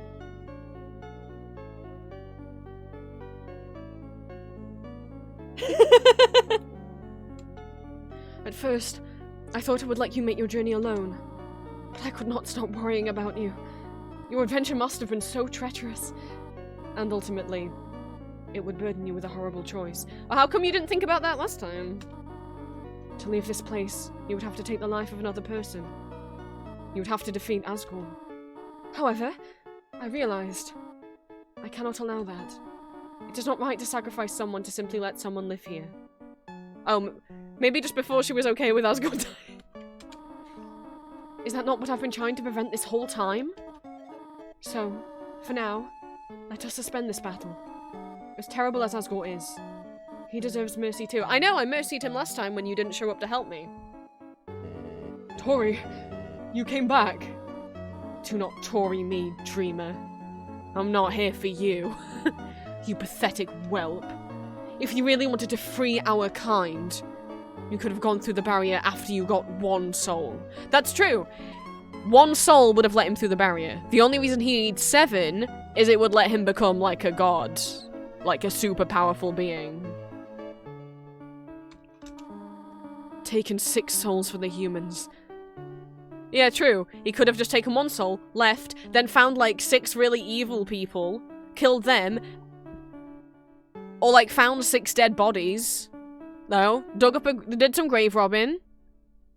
At first, I thought I would let you make your journey alone, but I could not stop worrying about you. Your adventure must have been so treacherous, and ultimately, it would burden you with a horrible choice. How come you didn't think about that last time? To leave this place, you would have to take the life of another person. You would have to defeat Asgore. However, I realized I cannot allow that. It is not right to sacrifice someone to simply let someone live here. Oh, maybe just before she was okay with Asgore dying. Is that not what I've been trying to prevent this whole time? So, For now, let us suspend this battle. As terrible as Asgore is, he deserves mercy too. I know, I mercied him last time when you didn't show up to help me. Tori, you came back. Do not Tori me, dreamer. I'm not here for you. You pathetic whelp. If you really wanted to free our kind, you could have gone through the barrier after you got one soul. That's true. One soul would have let him through the barrier. The only reason he needs 7 is it would let him become like a god. Like a super powerful being. Taken 6 souls for the humans. Yeah, true. He could have just taken 1 soul, left, then found like 6 really evil people, killed them, or like found 6 dead bodies. No, did some grave robbing.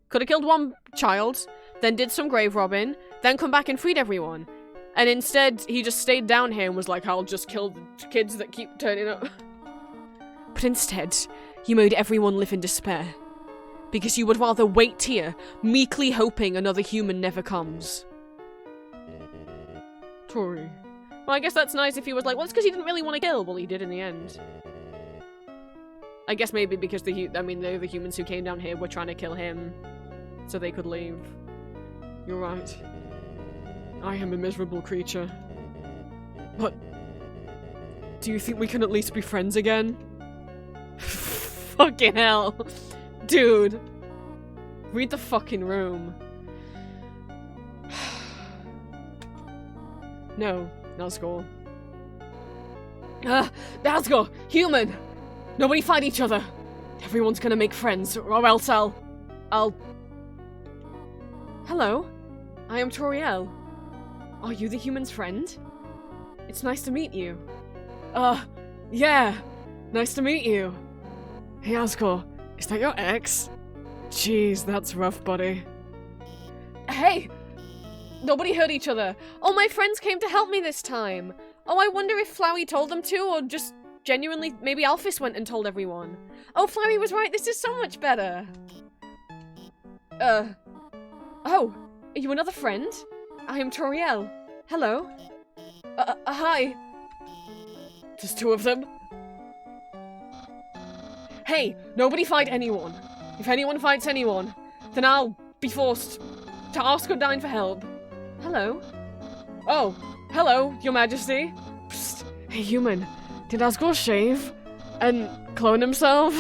Could have killed 1 child, then did some grave robbing, then come back and freed everyone. And instead, he just stayed down here and was like, I'll just kill the kids that keep turning up. But instead, you made everyone live in despair. Because you would rather wait here, meekly hoping another human never comes. Tori. Well, I guess that's nice if he was like, well, it's because he didn't really want to kill. Well, he did in the end. I guess maybe because the humans who came down here were trying to kill him, so they could leave. You're right. I am a miserable creature. But do you think we can at least be friends again? Fucking hell. Dude. Read the fucking room. No, Nazgul. Nazgul! Human! Nobody fight each other! Everyone's gonna make friends, or else I'll... Hello? I am Toriel. Are you the human's friend? It's nice to meet you. Yeah. Nice to meet you. Hey, Asgore. Is that your ex? Jeez, that's rough, buddy. Hey! Nobody hurt each other. Oh, my friends came to help me this time. Oh, I wonder if Flowey told them to, or just genuinely, maybe Alphys went and told everyone. Oh, Flowey was right, this is so much better. Oh, are you another friend? I am Toriel. Hello. Hi. There's 2 of them. Hey, nobody fight anyone. If anyone fights anyone, then I'll be forced to ask Undyne for help. Hello. Oh, hello, Your Majesty. Psst. Hey, human. Did Asgore shave? And clone himself?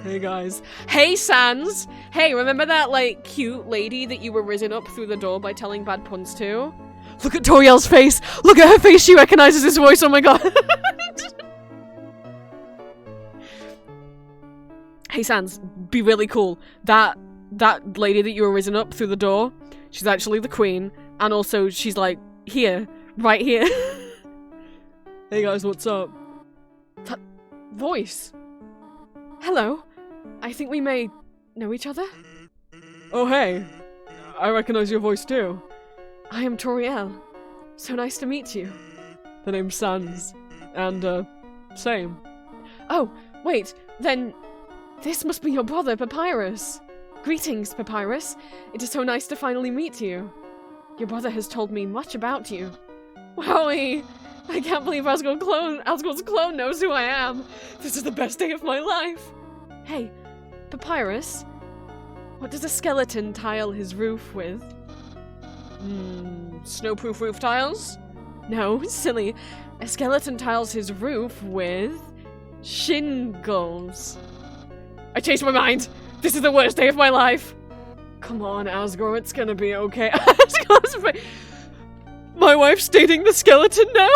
Hey, guys. Hey, Sans! Hey, remember that, like, cute lady that you were risen up through the door by telling bad puns to? Look at Toriel's face! Look at her face! She recognizes his voice! Oh my god! Hey, Sans, be really cool. That lady that you were risen up through the door, she's actually the queen, and also she's, like, here. Right here. Hey, guys, what's up? That voice. Hello. I think we may know each other? Oh, hey. I recognize your voice too. I am Toriel. So nice to meet you. The name's Sans. And, same. Oh, wait, then this must be your brother, Papyrus. Greetings, Papyrus. It is so nice to finally meet you. Your brother has told me much about you. Wowie! I can't believe Asgore's clone knows who I am. This is the best day of my life. Hey, Papyrus, what does a skeleton tile his roof with? Snowproof roof tiles? No, silly. A skeleton tiles his roof with shingles. I changed my mind. This is the worst day of my life. Come on, Asgore, it's gonna be okay. My wife's dating the skeleton now.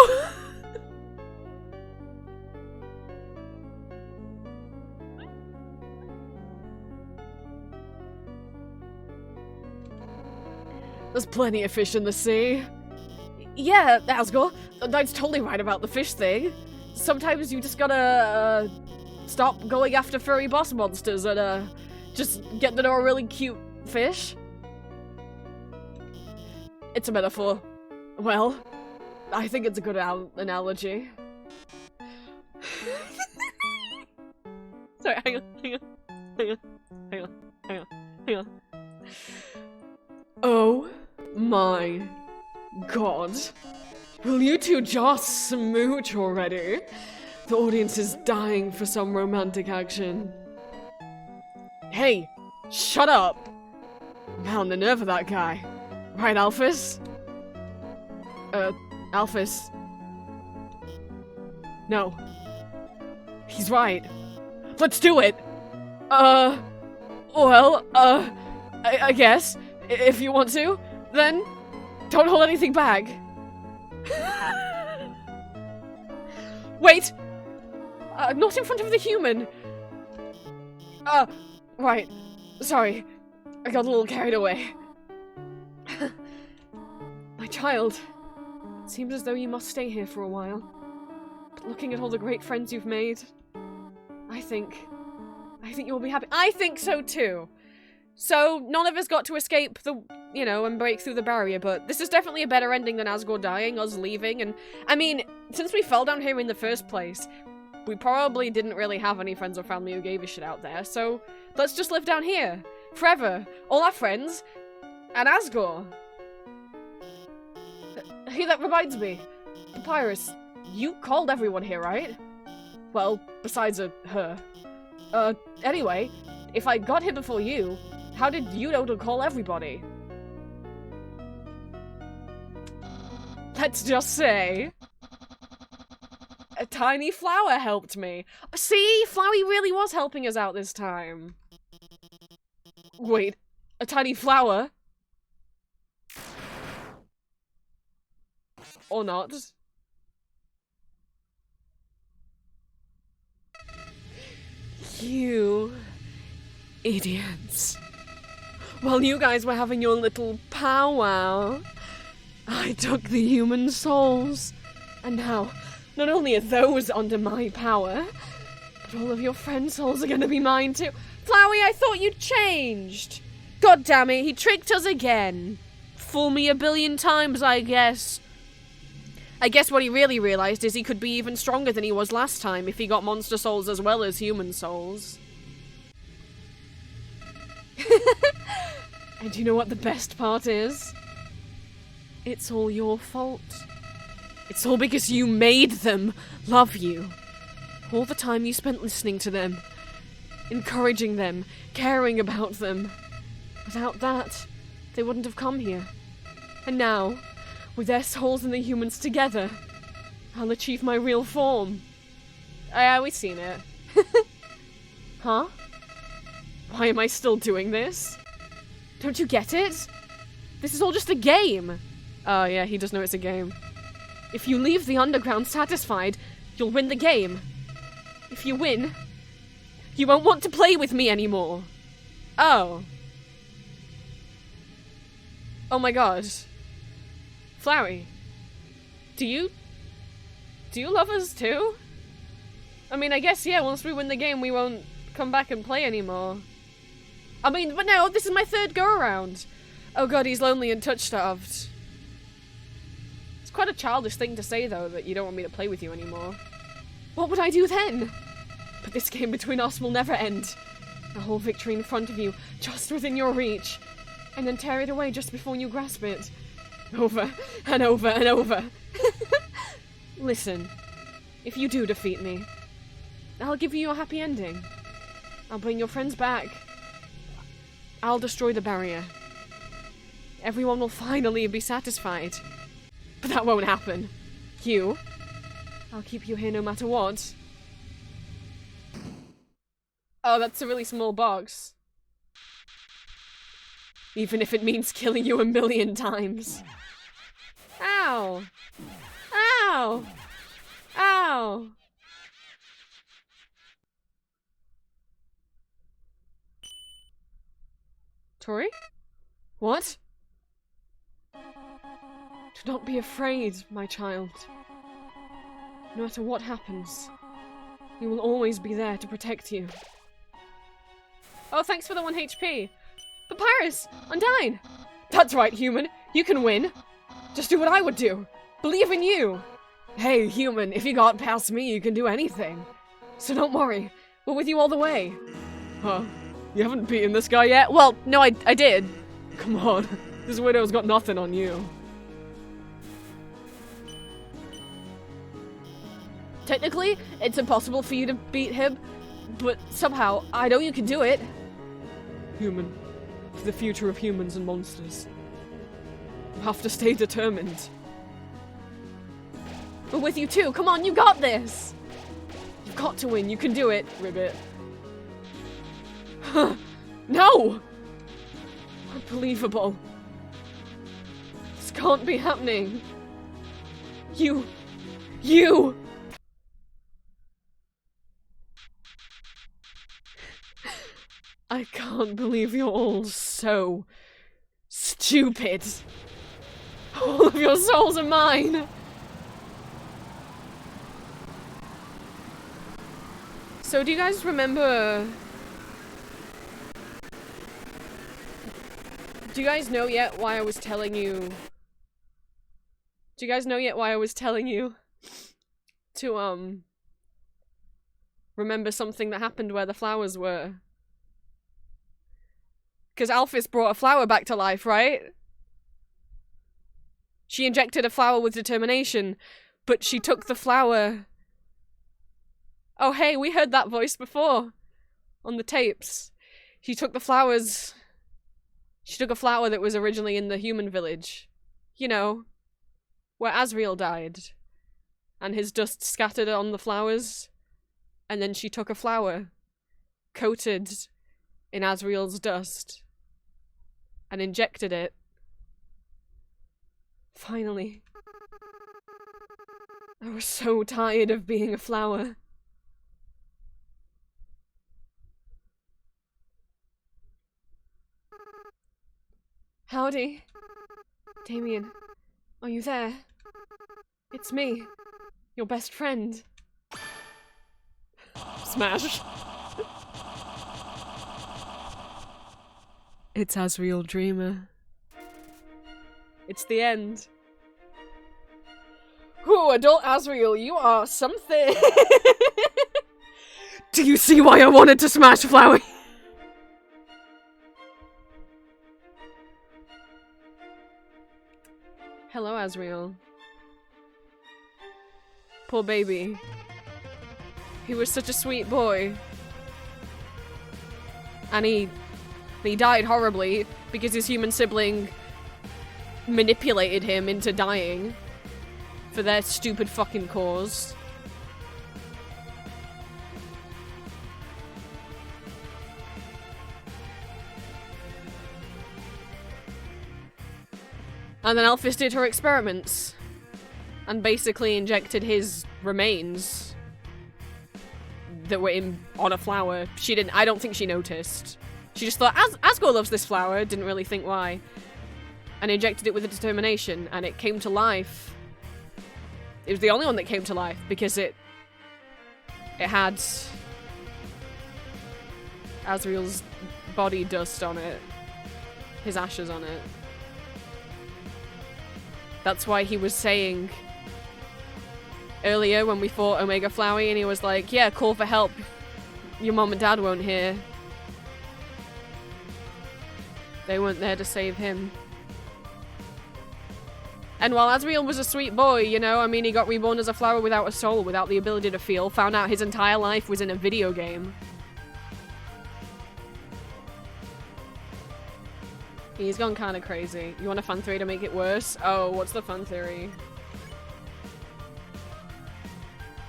There's plenty of fish in the sea. Yeah, Asgore, that's totally right about the fish thing. Sometimes you just gotta, stop going after furry boss monsters and, just get to know a really cute fish. It's a metaphor. Well, I think it's a good analogy. Sorry, hang on. Oh my god. Will you two just smooch already? The audience is dying for some romantic action. Hey, shut up! Man, the nerve of that guy. Right, Alphys? Alphys. No. He's right. Let's do it! Well, I guess. If you want to, then don't hold anything back. Wait! Not in front of the human! Right. Sorry. I got a little carried away. My child. It seems as though you must stay here for a while. But looking at all the great friends you've made, I think you'll be happy. I think so too! So, none of us got to escape the, and break through the barrier, but this is definitely a better ending than Asgore dying, us leaving, and, I mean, since we fell down here in the first place, we probably didn't really have any friends or family who gave a shit out there, so let's just live down here. Forever. All our friends. And Asgore. Hey, that reminds me. Papyrus, you called everyone here, right? Well, besides her. Anyway, if I got here before you, how did you know to call everybody? Let's just say... a tiny flower helped me. See? Flowey really was helping us out this time. Wait, a tiny flower? Or not? You... idiots. While you guys were having your little powwow, I took the human souls. And now, not only are those under my power, but all of your friends' souls are gonna be mine too. Flowey, I thought you'd changed. God damn it, he tricked us again. Fool me a billion times, I guess. I guess what he really realized is he could be even stronger than he was last time if he got monster souls as well as human souls. And you know what the best part is? It's all your fault. It's all because you made them love you. All the time you spent listening to them, encouraging them, caring about them. Without that, they wouldn't have come here. And now, with their souls and the humans together, I'll achieve my real form. We've seen it. Huh? Why am I still doing this? Don't you get it? This is all just a game. Oh yeah, he does know it's a game. If you leave the underground satisfied, you'll win the game. If you win, you won't want to play with me anymore. Oh. Oh my god. Flowey. Do you love us too? I mean, I guess, yeah, once we win the game, we won't come back and play anymore. I mean, but no, this is my third go-around. Oh god, he's lonely and touch-starved. It's quite a childish thing to say, though, that you don't want me to play with you anymore. What would I do then? But this game between us will never end. A whole victory in front of you, just within your reach. And then tear it away just before you grasp it. Over and over and over. Listen, if you do defeat me, I'll give you your happy ending. I'll bring your friends back. I'll destroy the barrier. Everyone will finally be satisfied. But that won't happen. I'll keep you here no matter what. Oh, that's a really small box. Even if it means killing you 1,000,000 times. Ow! Ow! Ow! Tori? What? Do not be afraid, my child. No matter what happens, we will always be there to protect you. Oh, thanks for the 1 HP. Papyrus! Undyne! That's right, human. You can win. Just do what I would do. Believe in you. Hey, human, if you got past me, you can do anything. So don't worry. We're with you all the way. Huh? You haven't beaten this guy yet? Well, no, I did. Come on. This widow's got nothing on you. Technically, it's impossible for you to beat him, but somehow, I know you can do it. Human. For the future of humans and monsters. You have to stay determined. We're with you too, come on, you got this! You've got to win, you can do it, Ribbit. No! Unbelievable. This can't be happening. You! I can't believe you're all so stupid. All of your souls are mine. So do you guys remember... Do you guys know yet why I was telling you... Do you guys know yet why I was telling you to, remember something that happened where the flowers were? Because Alphys brought a flower back to life, right? She injected a flower with determination, but she took the flower... Oh hey, we heard that voice before on the tapes. She took the flowers... She took a flower that was originally in the human village. You know, where Asriel died. And his dust scattered on the flowers. And then she took a flower, coated in Asriel's dust, and injected it. Finally. I was so tired of being a flower. Howdy. Damien, are you there? It's me, your best friend. Smash. It's Asriel Dreamer. It's the end. Ooh, adult Asriel, you are something. Do you see why I wanted to smash Flowey? Hello, Asriel. Poor baby. He was such a sweet boy. And he died horribly because his human sibling manipulated him into dying for their stupid fucking cause. And then Alphys did her experiments and basically injected his remains that were on a flower. I don't think she noticed. She just thought, Asgore loves this flower, didn't really think why. And injected it with a determination, and it came to life. It was the only one that came to life, because it had Asriel's body dust on it. His ashes on it. That's why he was saying earlier when we fought Omega Flowey, and he was like, yeah, call for help. Your mom and dad won't hear. They weren't there to save him. And while Asriel was a sweet boy, you know, I mean, he got reborn as a flower without a soul, without the ability to feel, found out his entire life was in a video game. He's gone kind of crazy. You want a fun theory to make it worse? Oh, what's the fun theory?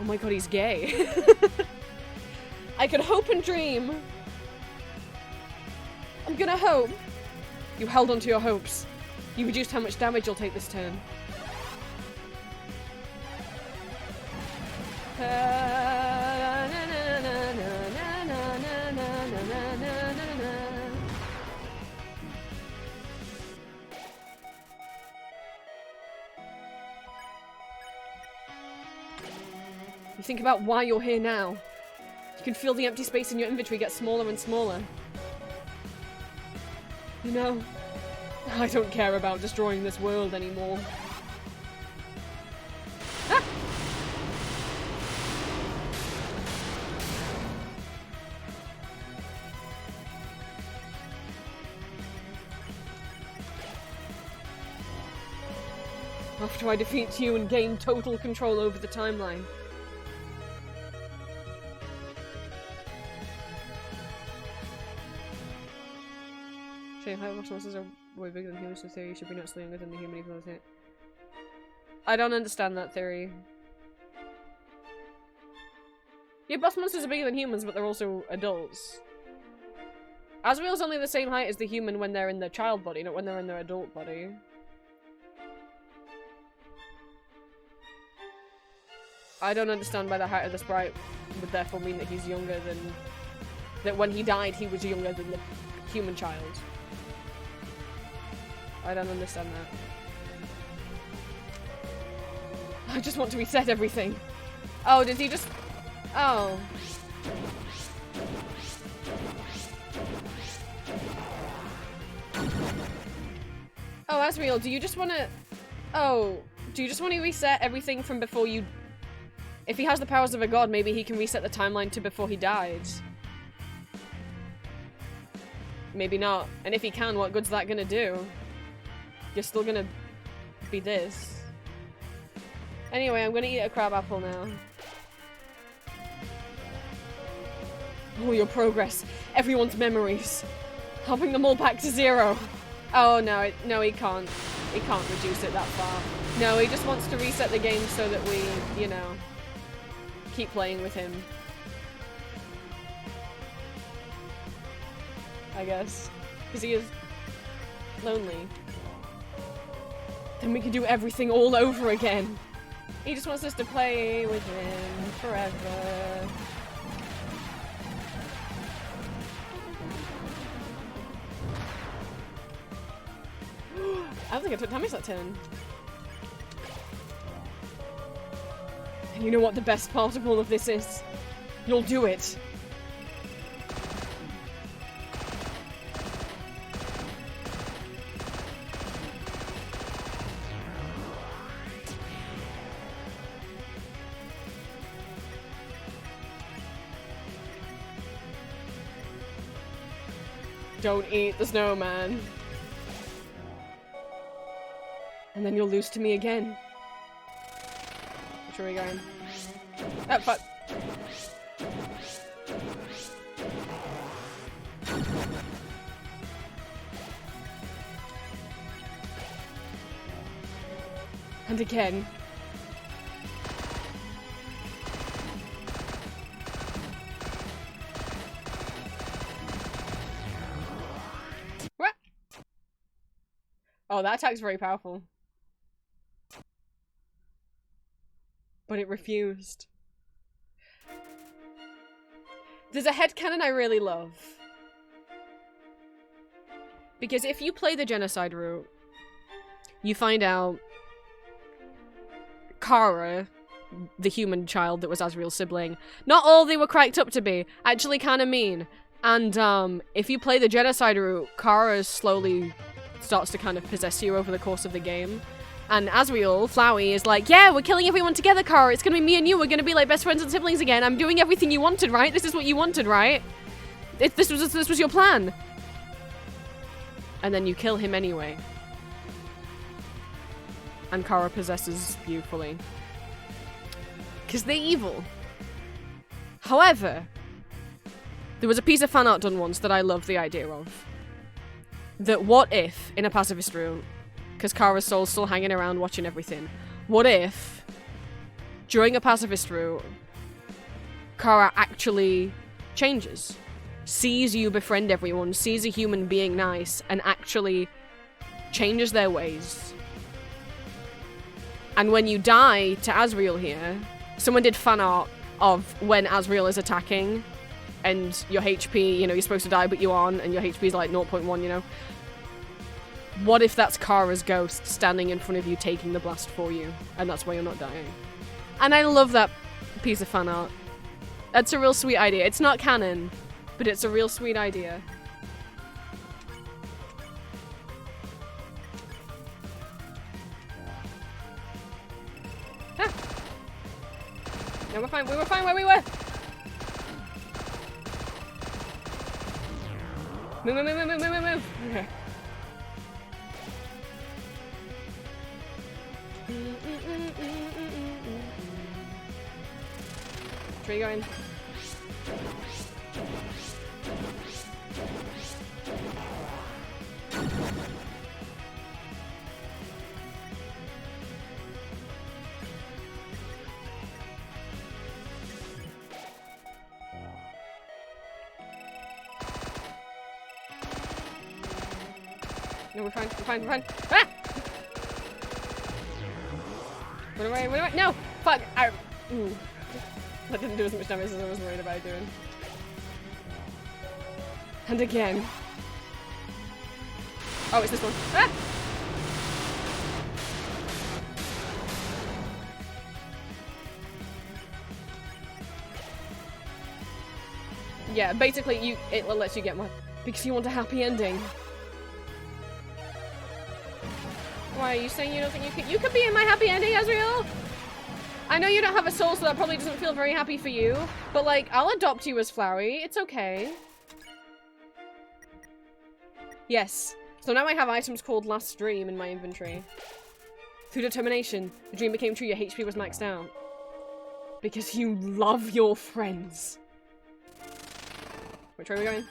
Oh my god, he's gay. I could hope and dream. I'm gonna hope. You held on to your hopes. You reduced how much damage you'll take this turn. You think about why you're here now. You can feel the empty space in your inventory get smaller and smaller. You know, I don't care about destroying this world anymore. Ah! After I defeat you and gain total control over the timeline, Same height, most monsters are way bigger than humans, so theory should be not so younger than the human even though it's I don't understand that theory. Yeah, boss monsters are bigger than humans, but they're also adults. Asriel's only the same height as the human when they're in their child body, not when they're in their adult body. I don't understand why the height of the sprite would therefore mean that he's younger than... that when he died, he was younger than the human child. I don't understand that. I just want to reset everything. Oh, did he just... Oh. Oh, Asriel, do you just want to... Oh, do you just want to reset everything from before you... If he has the powers of a god, maybe he can reset the timeline to before he died. Maybe not. And if he can, what good's that gonna do? You're still gonna be this. Anyway, I'm gonna eat a crab apple now. Oh, your progress. Everyone's memories. I'll bring them all back to 0. Oh, no, no, he can't. He can't reduce it that far. No, he just wants to reset the game so that we, you know, keep playing with him. I guess. Because he is lonely. Then we can do everything all over again. He just wants us to play with him forever. I don't think I took damage that turn. And you know what the best part of all of this is? You'll do it. Don't eat the snowman. And then you'll lose to me again. Which way are we going? Oh, fuck. And again. What? Oh, that attack's very powerful. But it refused. There's a headcanon I really love. Because if you play the genocide route, you find out Kara, the human child that was Asriel's sibling, not all they were cracked up to be, actually kind of mean. And if you play the genocide route, Kara slowly starts to kind of possess you over the course of the game. And Asriel, Flowey, is like, yeah, we're killing everyone together, Kara. It's gonna be me and you. We're gonna be like best friends and siblings again. I'm doing everything you wanted, right? This is what you wanted, right? This was your plan. And then you kill him anyway. And Kara possesses you fully. Because they're evil. However, there was a piece of fan art done once that I love the idea of. That what if, in a pacifist room, because Kara's soul's still hanging around watching everything. What if, during a pacifist route, Kara actually changes? Sees you befriend everyone, sees a human being nice, and actually changes their ways. And when you die to Asriel here, someone did fan art of when Asriel is attacking, and your HP, you know, you're supposed to die but you aren't, and your HP is like 0.1, you know? What if that's Kara's ghost standing in front of you taking the blast for you, and that's why you're not dying? And I love that piece of fan art. That's a real sweet idea. It's not canon, but it's a real sweet idea. Ah. No, we're fine. We were fine where we were. Move, move, move, move, move, move. Okay. Where are you going? No, we're fine, we're fine, we're fine. Ah! Run away, run away. No! Fuck! That didn't do as much damage as I was worried about doing. And again. Oh, it's this one. Ah! Yeah, basically it lets you get more because you want a happy ending. Why are you saying you don't think you could be in my happy ending, Ezreal? I know you don't have a soul, so that probably doesn't feel very happy for you. But like, I'll adopt you as Flowey. It's okay. Yes. So now I have items called Last Dream in my inventory. Through determination, the dream became true. Your HP was maxed out because you love your friends. Which way are we going?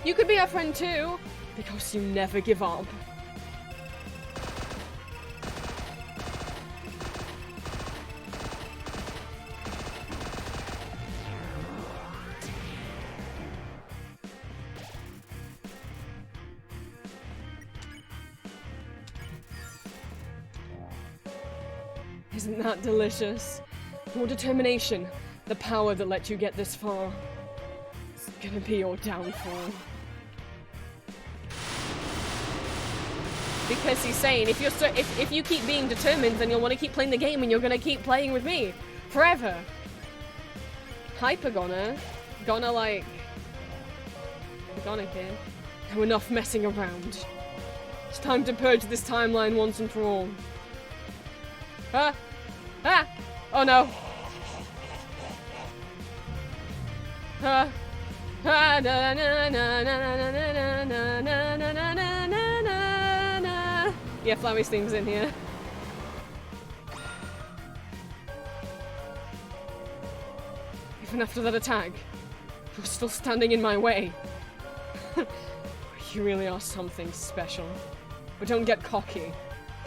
You could be our friend too, because you never give up. Isn't that delicious? Your determination, the power that let you get this far, is gonna be your downfall. Because he's saying, if you keep being determined, then you'll want to keep playing the game, and you're gonna keep playing with me forever. Hyper Gonna like, Gonna kid. Now enough messing around. It's time to purge this timeline once and for all. Ah! Ah! Oh no! Ah! Ah! Na na na na na na na na na na na na na na. Yeah, Flowey's thing's in here. Even after that attack, you're still standing in my way. You really are something special. But don't get cocky.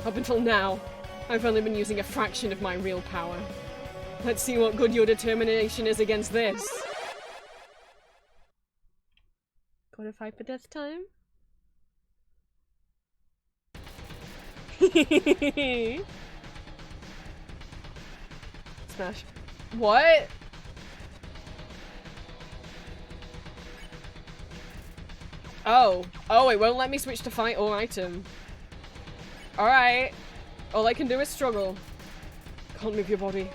Up until now, I've only been using a fraction of my real power. Let's see what good your determination is against this. Got a fight for death time? Smash. What? Oh. Oh, it won't let me switch to fight or item. Alright. All I can do is struggle. Can't move your body.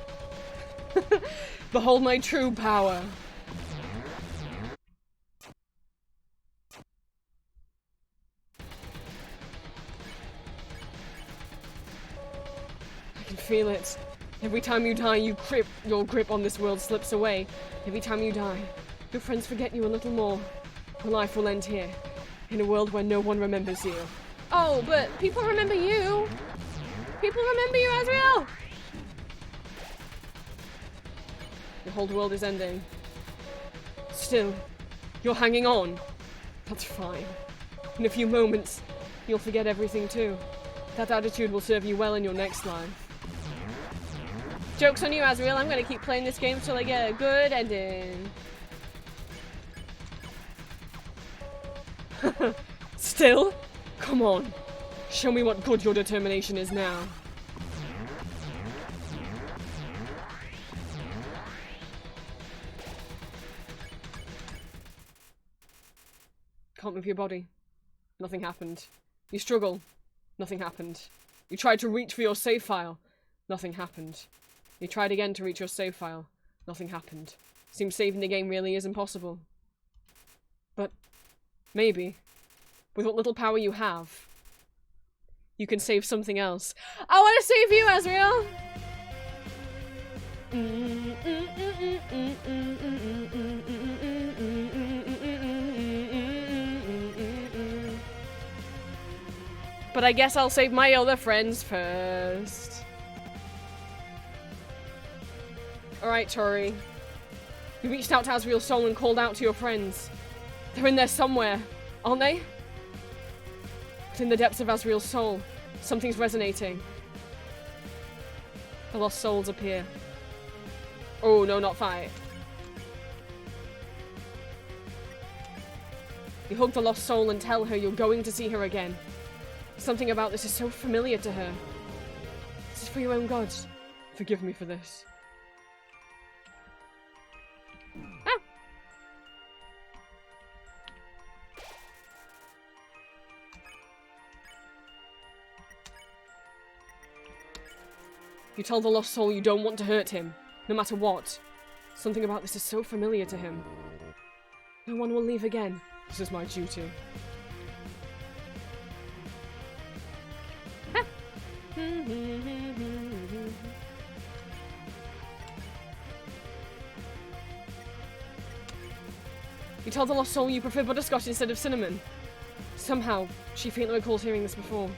Behold my true power. I can feel it. Every time you die, your grip on this world slips away. Every time you die, your friends forget you a little more. Your life will end here, in a world where no one remembers you. Oh, but people remember you! People remember you, Ezreal! The whole world is ending. Still, you're hanging on. That's fine. In a few moments, you'll forget everything too. That attitude will serve you well in your next life. Joke's on you, Ezreal. I'm gonna keep playing this game till I get a good ending. Still? Come on. Show me what good your determination is now. Can't move your body. Nothing happened. You struggle. Nothing happened. You tried to reach for your save file. Nothing happened. You tried again to reach your save file. Nothing happened. Seems saving the game really is impossible. But maybe, with what little power you have, you can save something else. I want to save you, Ezreal! But I guess I'll save my other friends first. Alright, Tori. You reached out to Ezreal's soul and called out to your friends. They're in there somewhere, aren't they? But in the depths of Ezreal's soul, something's resonating. The lost souls appear. Oh, no, not fight. You hug the lost soul and tell her you're going to see her again. Something about this is so familiar to her. This is for your own gods. Forgive me for this. Ah! You tell the lost soul you don't want to hurt him, no matter what. Something about this is so familiar to him. No one will leave again. This is my duty. Ah. You tell the lost soul you prefer butterscotch instead of cinnamon. Somehow, she faintly recalls hearing this before.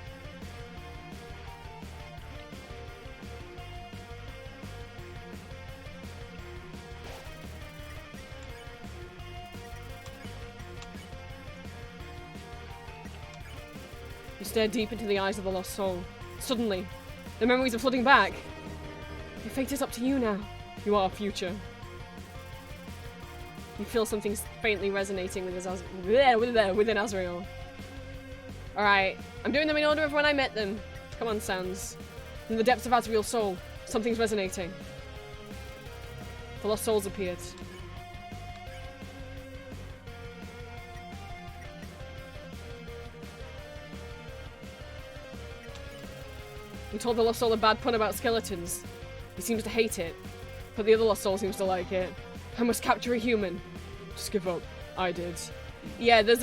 You stare deep into the eyes of the lost soul. Suddenly, the memories are flooding back. Your fate is up to you now. You are our future. You feel something faintly resonating within Azrael. Alright, I'm doing them in order of when I met them. Come on, Sans. In the depths of Azrael's soul, something's resonating. The lost souls appeared. We told the lost soul a bad pun about skeletons. He seems to hate it, but the other lost soul seems to like it. I must capture a human. Just give up. I did. Yeah, there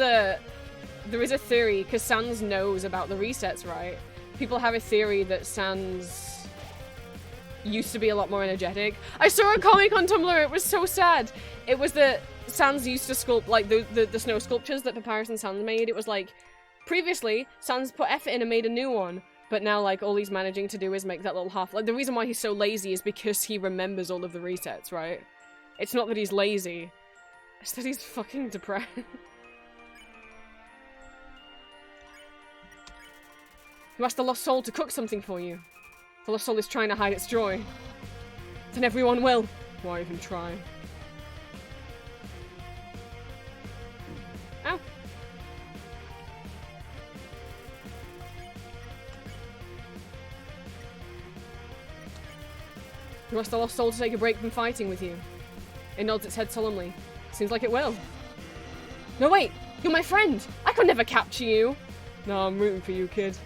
is a theory, because Sans knows about the resets, right? People have a theory that Sans used to be a lot more energetic. I saw a comic on Tumblr, it was so sad. It was that Sans used to sculpt, like, the snow sculptures that Papyrus and Sans made. It was like, previously, Sans put effort in and made a new one. But now, like, all he's managing to do is make that little half... Like, the reason why he's so lazy is because he remembers all of the resets, right? It's not that he's lazy. It's that he's fucking depressed. You ask the lost soul to cook something for you. The lost soul is trying to hide its joy. Then everyone will. Why even try? Ow. You ask the lost soul to take a break from fighting with you. It nods its head solemnly. Seems like it will. No, wait! You're my friend! I could never capture you! No, I'm rooting for you, kid.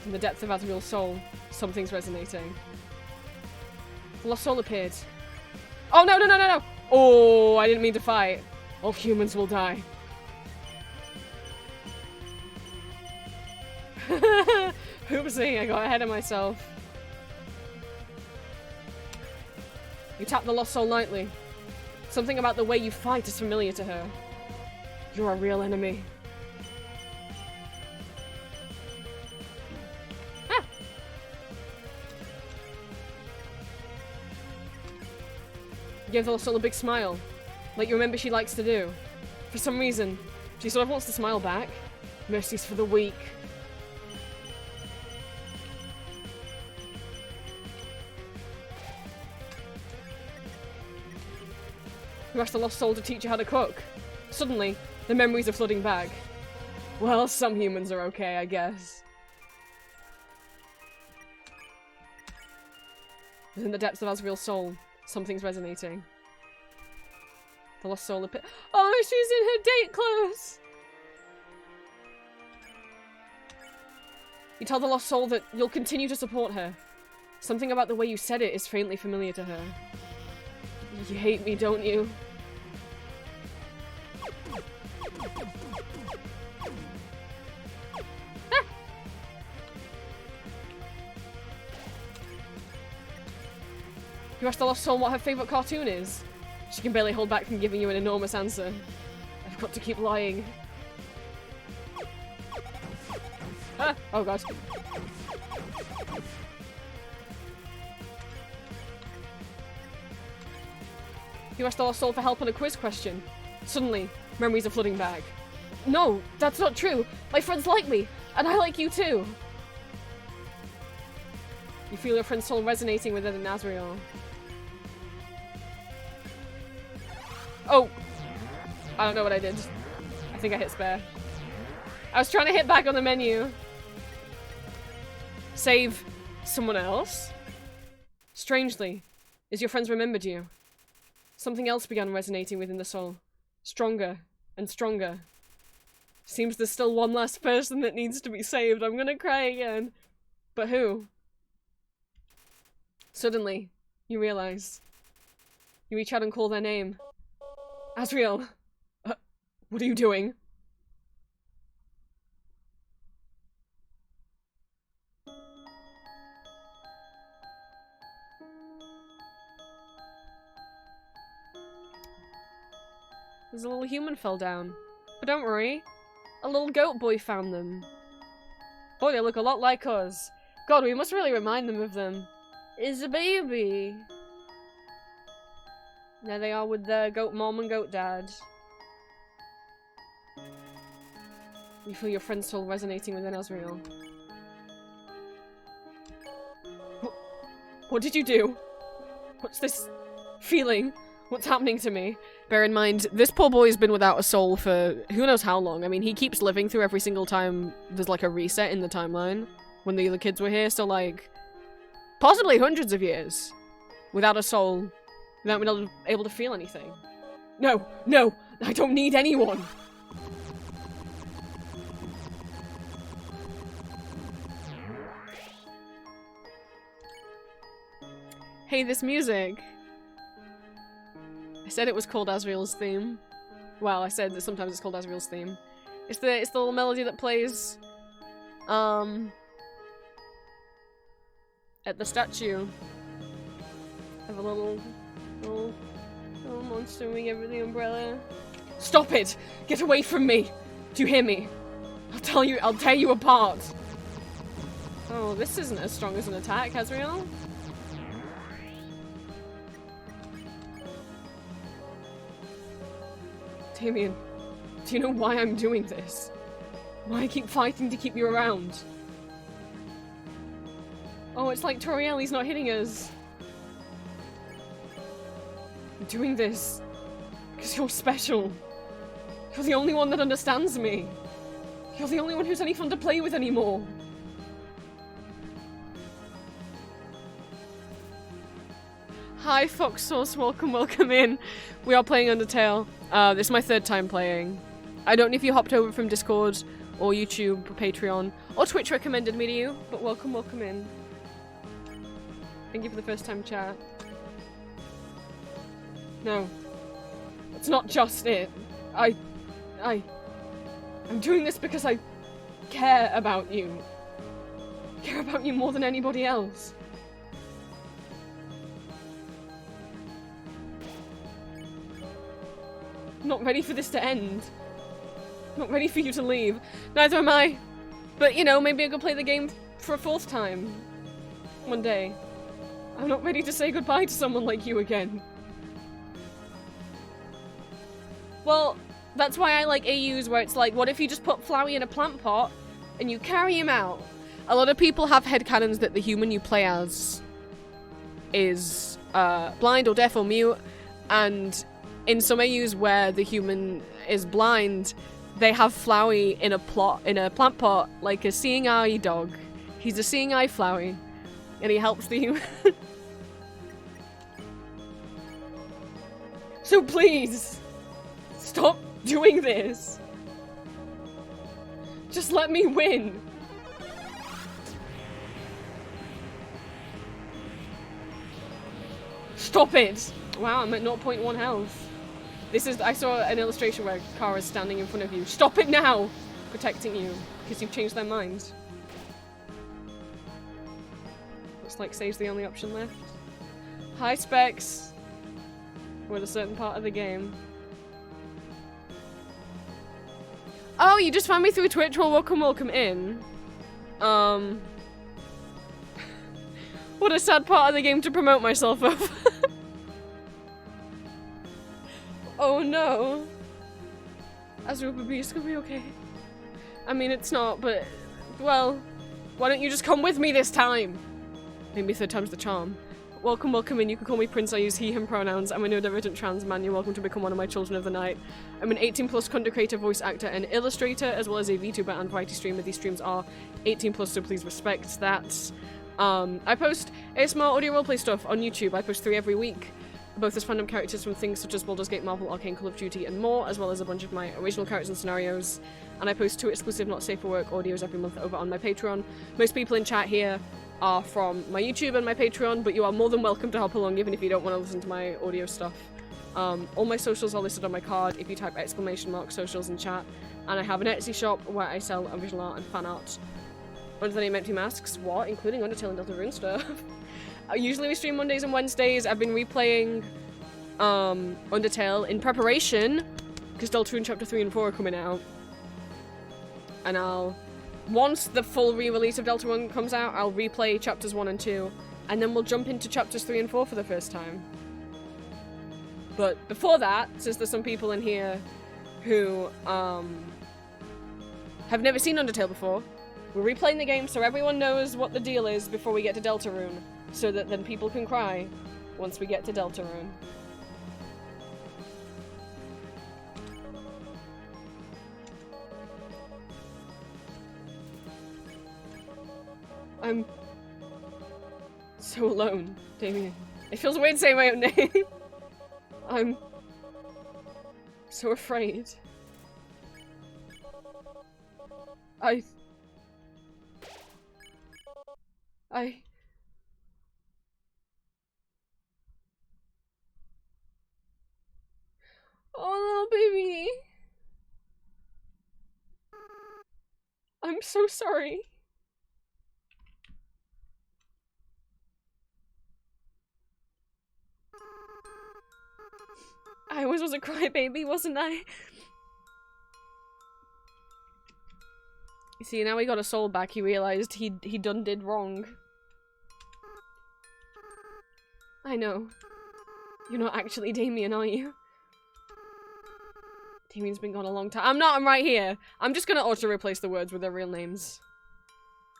In the depths of Azrael's soul, something's resonating. The lost soul appeared. Oh, no, no, no, no, no! Oh, I didn't mean to fight. All humans will die. Oopsie, I got ahead of myself. You tap the lost soul lightly. Something about the way you fight is familiar to her. You're a real enemy. Ah! You gave the lost soul a big smile, like you remember she likes to do. For some reason, she sort of wants to smile back. Mercy's for the weak. You asked the lost soul to teach you how to cook. Suddenly, the memories are flooding back. Well, some humans are okay, I guess. Within the depths of Azrael's soul, something's resonating. The lost soul appears. Oh, she's in her date clothes! You tell the lost soul that you'll continue to support her. Something about the way you said it is faintly familiar to her. You hate me, don't you? Ah! You asked the lost soul what her favourite cartoon is. She can barely hold back from giving you an enormous answer. I've got to keep lying. Ah! Oh god. You asked the lost soul for help on a quiz question. Suddenly, memories are flooding back. No, that's not true. My friends like me, and I like you too. You feel your friend's soul resonating with it in Asriel. Oh! I don't know what I did. I think I hit spare. I was trying to hit back on the menu. Save someone else? Strangely, is your friends remembered you? Something else began resonating within the soul. Stronger and stronger. Seems there's still one last person that needs to be saved. I'm gonna cry again. But who? Suddenly, you realize. You reach out and call their name. Asriel! What are you doing? There's a little human fell down. But don't worry. A little goat boy found them. Boy, they look a lot like us. God, we must really remind them of them. Is a baby. There they are with their goat mom and goat dad. You feel your friend's soul resonating within Asriel. What did you do? What's this feeling? What's happening to me? Bear in mind, this poor boy's been without a soul for who knows how long. I mean, he keeps living through every single time there's like a reset in the timeline. When the other kids were here, so like, possibly hundreds of years. Without a soul. Without being able to feel anything. No, no, I don't need anyone. Hey, this music. I said it was called Asriel's theme. Well, I said that sometimes it's called Asriel's theme. It's the little melody that plays at the statue of a little monster moving over the umbrella. Stop it! Get away from me! Do you hear me? I'll tear you apart. Oh, this isn't as strong as an attack, Asriel. Damien, do you know why I'm doing this? Why I keep fighting to keep you around? Oh, it's like Torielli's not hitting us. I'm doing this because you're special. You're the only one that understands me. You're the only one who's any fun to play with anymore. Hi, Fox Sauce, welcome in. We are playing Undertale. This is my third time playing. I don't know if you hopped over from Discord or YouTube or Patreon or Twitch recommended me to you, but welcome in. Thank you for the first time chat. No. It's not just it. I'm doing this because I care about you. I care about you more than anybody else. I'm not ready for this to end. I'm not ready for you to leave. Neither am I. But, you know, maybe I could play the game for a fourth time. One day. I'm not ready to say goodbye to someone like you again. Well, that's why I like AUs where it's like, what if you just put Flowey in a plant pot and you carry him out? A lot of people have headcanons that the human you play as is blind or deaf or mute, and in some AUs where the human is blind, they have Flowey in a plant pot, like a seeing eye dog. He's a seeing eye Flowey, and he helps the human. So please, stop doing this. Just let me win. Stop it. Wow, I'm at 0.1 health. I saw an illustration where Kara's standing in front of you. Stop it now! Protecting you, because you've changed their minds. Looks like save's the only option left. Hi, Specs. We're at a certain part of the game. Oh, you just found me through Twitch? Well, welcome in. What a sad part of the game to promote myself of. Oh no. Azuba, it's gonna be okay. I mean, it's not, but, well, why don't you just come with me this time? Maybe third time's the charm. Welcome, welcome in. You can call me Prince. I use he, him pronouns. I'm a neurodivergent trans man. You're welcome to become one of my children of the night. I'm an 18+ content creator, voice actor, and illustrator, as well as a VTuber and variety streamer. These streams are 18+, so please respect that. I post ASMR audio roleplay stuff on YouTube. I post 3 every week. Both as fandom characters from things such as Baldur's Gate, Marvel, Arcane, Call of Duty, and more, as well as a bunch of my original characters and scenarios. And I post 2 exclusive Not Safe for Work audios every month over on my Patreon. Most people in chat here are from my YouTube and my Patreon, but you are more than welcome to hop along even if you don't want to listen to my audio stuff. All my socials are listed on my card if you type !socials in chat. And I have an Etsy shop where I sell original art and fan art under the name Empty Masks, including Undertale and Deltarune stuff. Usually we stream Mondays and Wednesdays. I've been replaying Undertale in preparation because Deltarune Chapter 3 and 4 are coming out. And once the full re-release of Deltarune comes out, I'll replay Chapters 1 and 2, and then we'll jump into Chapters 3 and 4 for the first time. But before that, since there's some people in here who have never seen Undertale before, we're replaying the game so everyone knows what the deal is before we get to Deltarune, so that then people can cry once we get to Deltarune. I'm so alone, Damien. It feels weird saying my own name. I'm so afraid. Oh, little baby. I'm so sorry. I always was a crybaby, wasn't I? You see, now he got a soul back, he realized he done did wrong. I know. You're not actually Damien, are you? Damien's been gone a long time. I'm not, I'm right here. I'm just gonna auto-replace the words with their real names.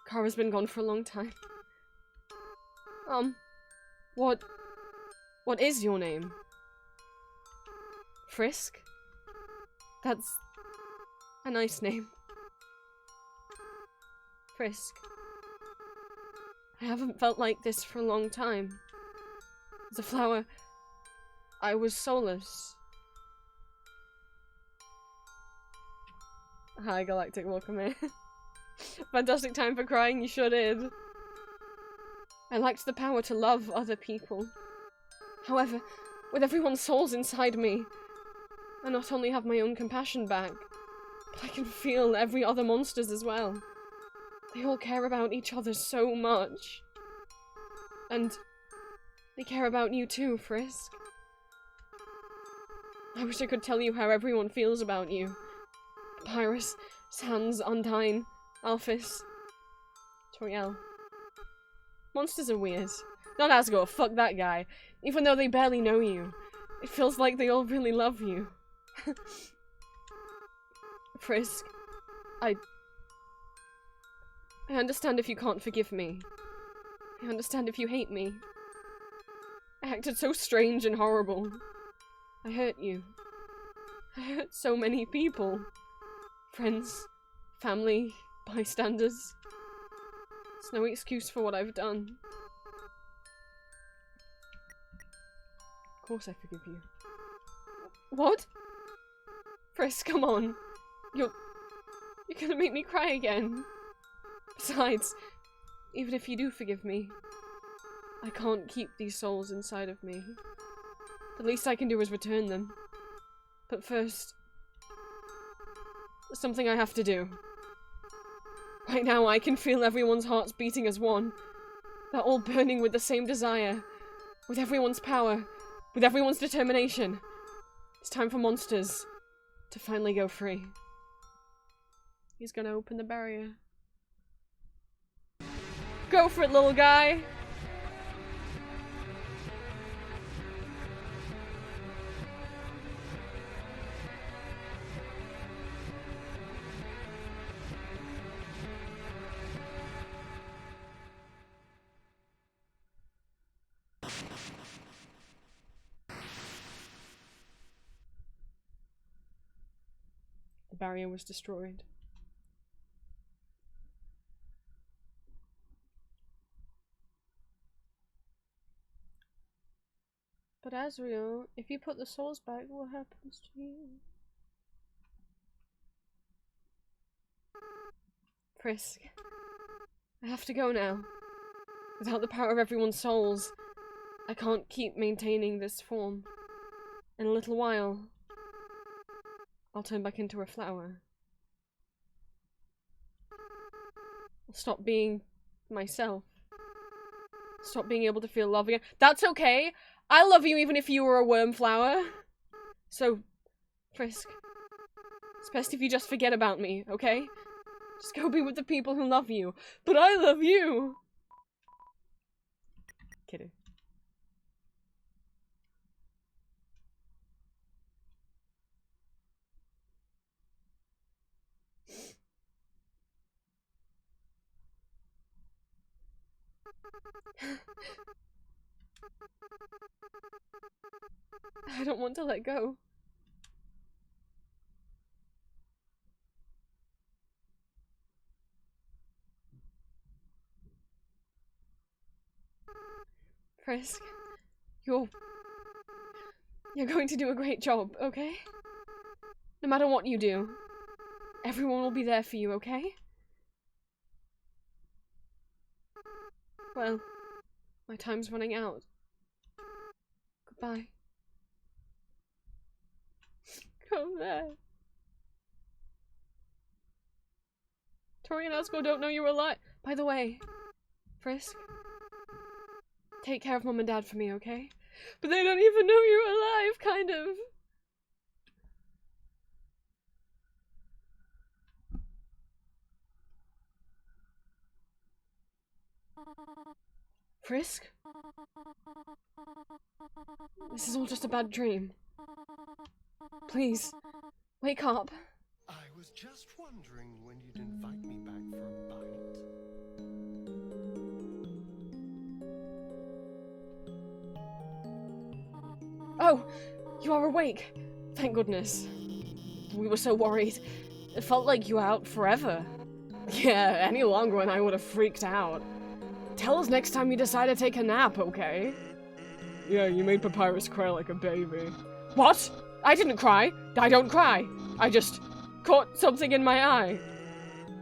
Kara's been gone for a long time. What is your name? Frisk? That's a nice name. Frisk. I haven't felt like this for a long time. As a flower, I was soulless. Hi, Galactic, welcome in. Fantastic time for crying, you sure did. I lacked the power to love other people. However, with everyone's souls inside me, I not only have my own compassion back, but I can feel every other monster's as well. They all care about each other so much. And they care about you too, Frisk. I wish I could tell you how everyone feels about you. Papyrus, Sans, Undyne, Alphys, Toriel. Monsters are weird. Not Asgore, fuck that guy. Even though they barely know you, it feels like they all really love you. Frisk, I understand if you can't forgive me. I understand if you hate me. I acted so strange and horrible. I hurt you. I hurt so many people. Friends, family, bystanders. It's no excuse for what I've done. Of course I forgive you. What? Frisk, come on. You're gonna make me cry again. Besides, even if you do forgive me, I can't keep these souls inside of me. The least I can do is return them. But first, there's something I have to do. Right now I can feel everyone's hearts beating as one. They're all burning with the same desire. With everyone's power. With everyone's determination. It's time for monsters to finally go free. He's gonna open the barrier. Go for it, little guy! The barrier was destroyed. But Azriel, if you put the souls back, what happens to you? Frisk. I have to go now. Without the power of everyone's souls, I can't keep maintaining this form. In a little while, I'll turn back into a flower. I'll stop being myself. Stop being able to feel love again. That's okay! I love you even if you were a worm flower. So, Frisk, it's best if you just forget about me, okay? Just go be with the people who love you. But I love you! Kidding. I don't want to let go. Frisk, you're going to do a great job, okay? No matter what you do, everyone will be there for you, okay? Well, my time's running out. Goodbye. Come there. Tori and Asco don't know you're alive. By the way, Frisk, take care of Mom and Dad for me, okay? But they don't even know you're alive, kind of. Frisk? This is all just a bad dream. Please, wake up. I was just wondering when you'd invite me back for a bite. Oh, you are awake. Thank goodness. We were so worried. It felt like you were out forever. Yeah, any longer and I would have freaked out. Tell us next time you decide to take a nap, okay? Yeah, you made Papyrus cry like a baby. What? I didn't cry. I don't cry. I just caught something in my eye.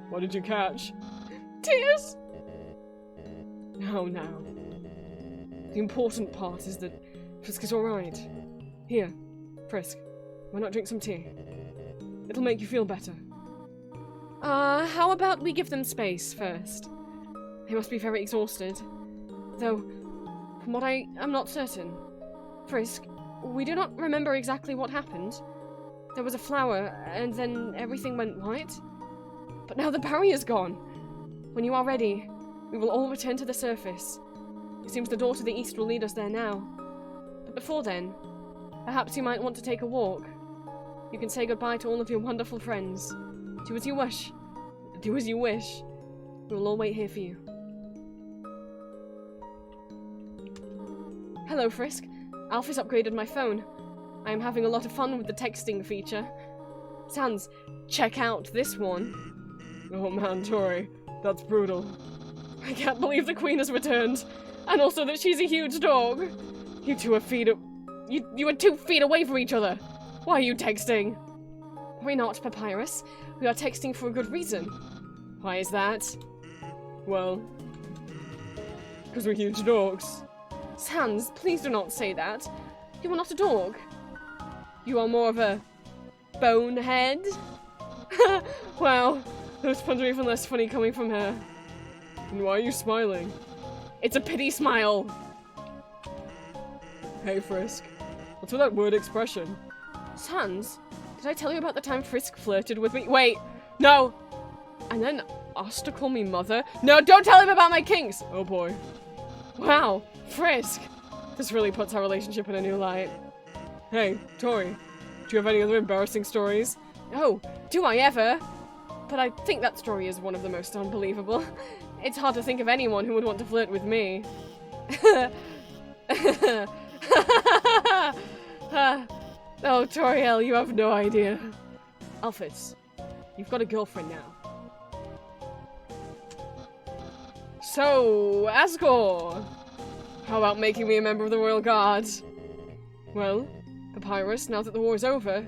What did you catch? Tears! No, now. The important part is that Frisk is alright. Here, Frisk, why not drink some tea? It'll make you feel better. How about we give them space first? They must be very exhausted. Though, from what I'm not certain. Frisk, we do not remember exactly what happened. There was a flower, and then everything went white. But now the barrier's gone. When you are ready, we will all return to the surface. It seems the door to the east will lead us there now. But before then, perhaps you might want to take a walk. You can say goodbye to all of your wonderful friends. Do as you wish. Do as you wish. We will all wait here for you. Hello, Frisk. Alphys upgraded my phone. I am having a lot of fun with the texting feature. Sans, check out this one. Oh man, Tori, that's brutal. I can't believe the Queen has returned. And also that she's a huge dog. You two are you are 2 feet away from each other. Why are you texting? We're not, Papyrus. We are texting for a good reason. Why is that? Well, because we're huge dogs. Sans, please do not say that. You are not a dog. You are more of a bonehead. Wow, those puns are even less funny coming from her. And why are you smiling? It's a pity smile. Hey, Frisk. What's with that word expression? Sans, did I tell you about the time Frisk flirted with me? Wait, no. And then asked to call me mother? No, don't tell him about my kinks! Oh boy. Wow, Frisk. This really puts our relationship in a new light. Hey, Tori, do you have any other embarrassing stories? Oh, do I ever? But I think that story is one of the most unbelievable. It's hard to think of anyone who would want to flirt with me. Oh, Toriel, you have no idea. Alphys, you've got a girlfriend now. So, Asgore! How about making me a member of the Royal Guard? Well, Papyrus, now that the war is over,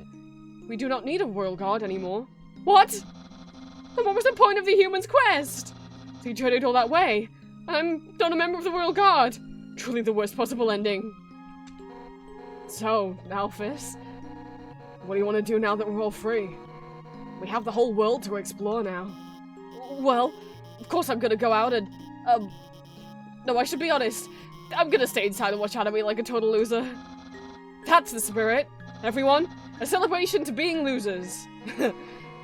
we do not need a Royal Guard anymore. What? Then what was the point of the human's quest? So you journeyed all that way, and I'm not a member of the Royal Guard. Truly the worst possible ending. So, Alphys, what do you want to do now that we're all free? We have the whole world to explore now. Well, of course I'm gonna go out and, no, I should be honest. I'm gonna stay inside and watch anime like a total loser. That's the spirit. Everyone, a celebration to being losers.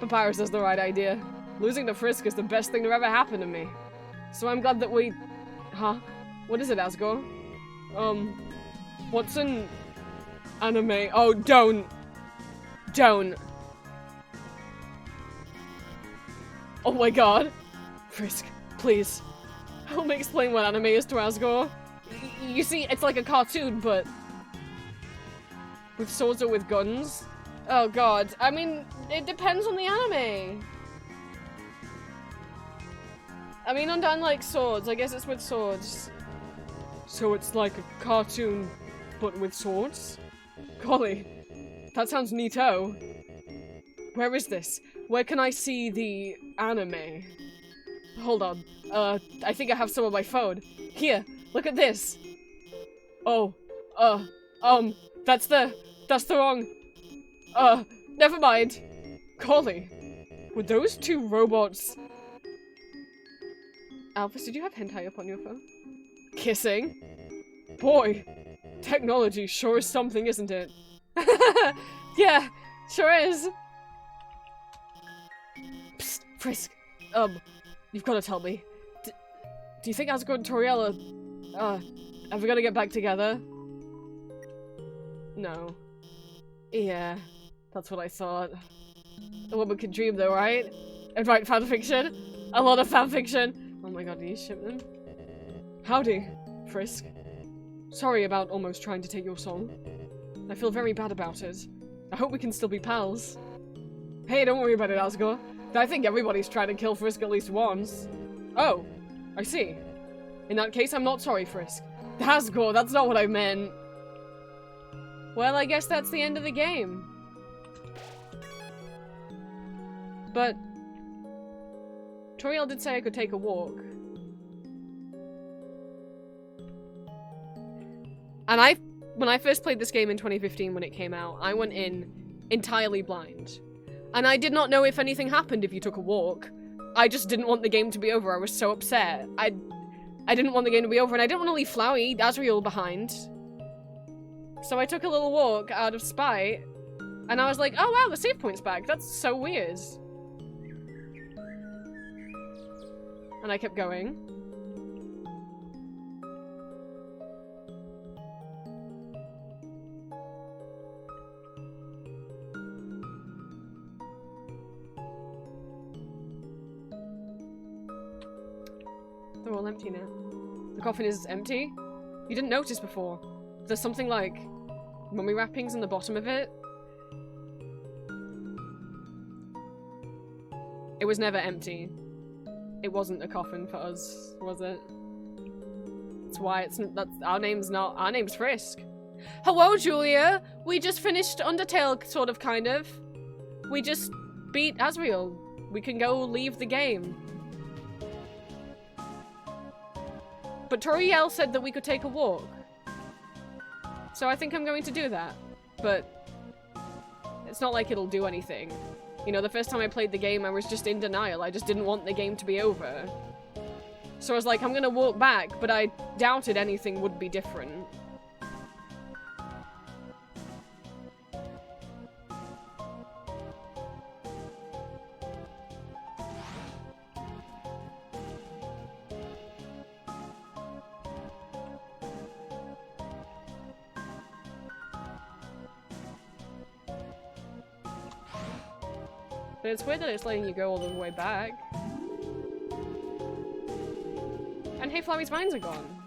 Papyrus has the right idea. Losing to Frisk is the best thing to ever happen to me. So I'm glad that we... Huh? What is it, Asgore? What's an anime? Oh, don't. Don't. Oh my god. Frisk, please. Help me explain what anime is to Asgore. You see, it's like a cartoon, but... with swords or with guns? Oh god. I mean, it depends on the anime. I mean, Undone likes swords. I guess it's with swords. So it's like a cartoon, but with swords? Golly, that sounds neato. Where is this? Where can I see the anime? Hold on. I think I have some on my phone. Here, look at this. Oh, that's the wrong... never mind. Golly, were those two robots... Alphys, did you have hentai up on your phone? Kissing? Boy, technology sure is something, isn't it? Yeah, sure is. Psst, Frisk. You've got to tell me. Do you think Asgore and Toriel are, ever gonna get back together? No. Yeah, that's what I thought. A woman can dream though, right? And write fanfiction? A lot of fanfiction! Oh my god, do you ship them? Howdy, Frisk. Sorry about almost trying to take your soul. I feel very bad about it. I hope we can still be pals. Hey, don't worry about it, Asgore. I think everybody's tried to kill Frisk at least once. Oh, I see. In that case, I'm not sorry, Frisk. Asgore, that's not what I meant. Well, I guess that's the end of the game. But... Toriel did say I could take a walk. And when I first played this game in 2015 when it came out, I went in entirely blind. And I did not know if anything happened if you took a walk. I just didn't want the game to be over. I was so upset. I didn't want the game to be over, and I didn't want to leave Flowey, Asriel, behind. So I took a little walk out of spite, and I was like, oh wow, the save point's back. That's so weird. And I kept going. They're all empty now. The coffin is empty? You didn't notice before. There's something like mummy wrappings in the bottom of it. It was never empty. It wasn't a coffin for us, was it? That's why our name's Frisk. Hello, Julia! We just finished Undertale, sort of, kind of. We just beat Asriel. We can go leave the game. But Toriel said that we could take a walk. So I think I'm going to do that. But it's not like it'll do anything. You know, the first time I played the game, I was just in denial. I just didn't want the game to be over. So I was like, I'm gonna walk back, but I doubted anything would be different. But it's weird that it's letting you go all the way back. And hey, Flowey's mines are gone.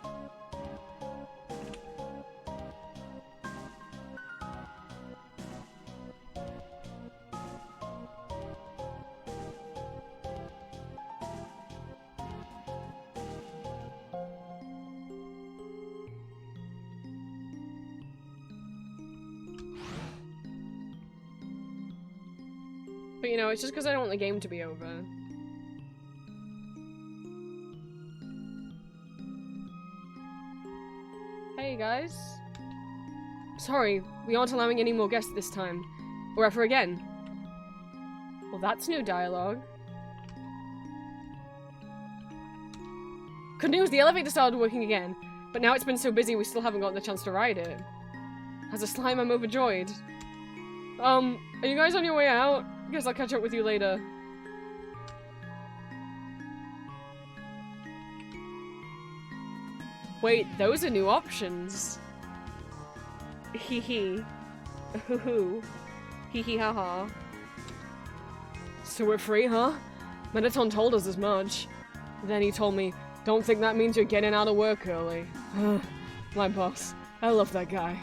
But you know, it's just because I don't want the game to be over. Hey guys. Sorry, we aren't allowing any more guests this time. Or ever again. Well, that's new dialogue. Good news, the elevator started working again. But now it's been so busy we still haven't gotten the chance to ride it. As a slime, I'm overjoyed. Are you guys on your way out? Guess I'll catch up with you later. Wait, those are new options. Hee hee. Hoo hoo. Hee hee ha ha. So we're free, huh? Mettaton told us as much. Then he told me, don't think that means you're getting out of work early. My boss. I love that guy.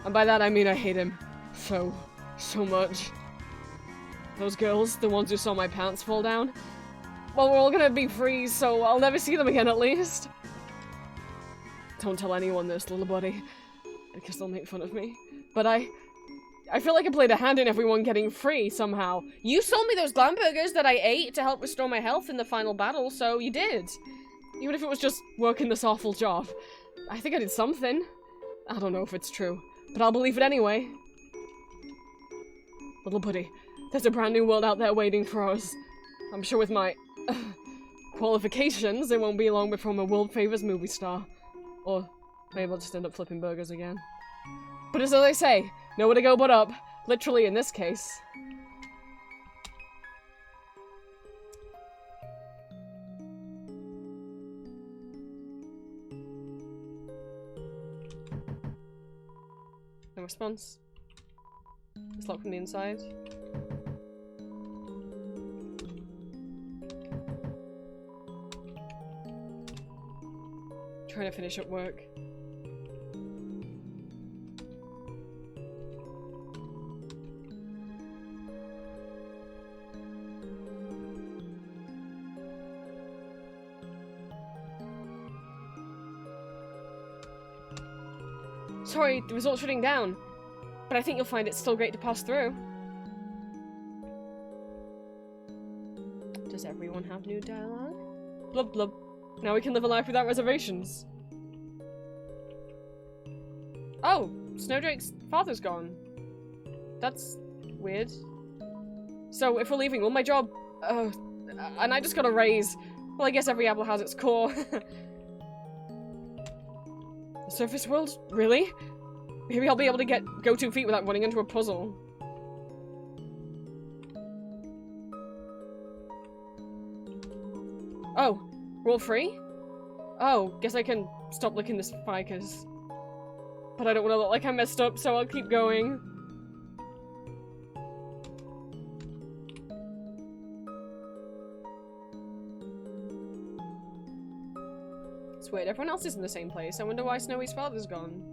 And by that I mean I hate him. So much. Those girls, the ones who saw my pants fall down? Well, we're all gonna be free, so I'll never see them again at least. Don't tell anyone this, little buddy. Because they'll make fun of me. But I feel like I played a hand in everyone getting free somehow. You sold me those glam burgers that I ate to help restore my health in the final battle, so you did. Even if it was just working this awful job. I think I did something. I don't know if it's true, but I'll believe it anyway. Little buddy, there's a brand new world out there waiting for us. I'm sure with my qualifications, it won't be long before I'm a world-famous movie star. Or maybe I'll just end up flipping burgers again. But as they say, nowhere to go but up. Literally in this case. No response. It's locked from the inside. Trying to finish up work. Sorry, the result's shutting down. But I think you'll find it still great to pass through. Does everyone have new dialogue? Blub blub. Now we can live a life without reservations. Oh, Snowdrake's father's gone. That's weird. So if we're leaving, will my job... and I just got a raise. Well, I guess every apple has its core. Surface world? Really? Maybe I'll be able to go 2 feet without running into a puzzle. Oh, we're all free? Oh, guess I can stop licking this ficus. But I don't want to look like I messed up, so I'll keep going. It's weird, everyone else is in the same place. I wonder why Snowy's father's gone.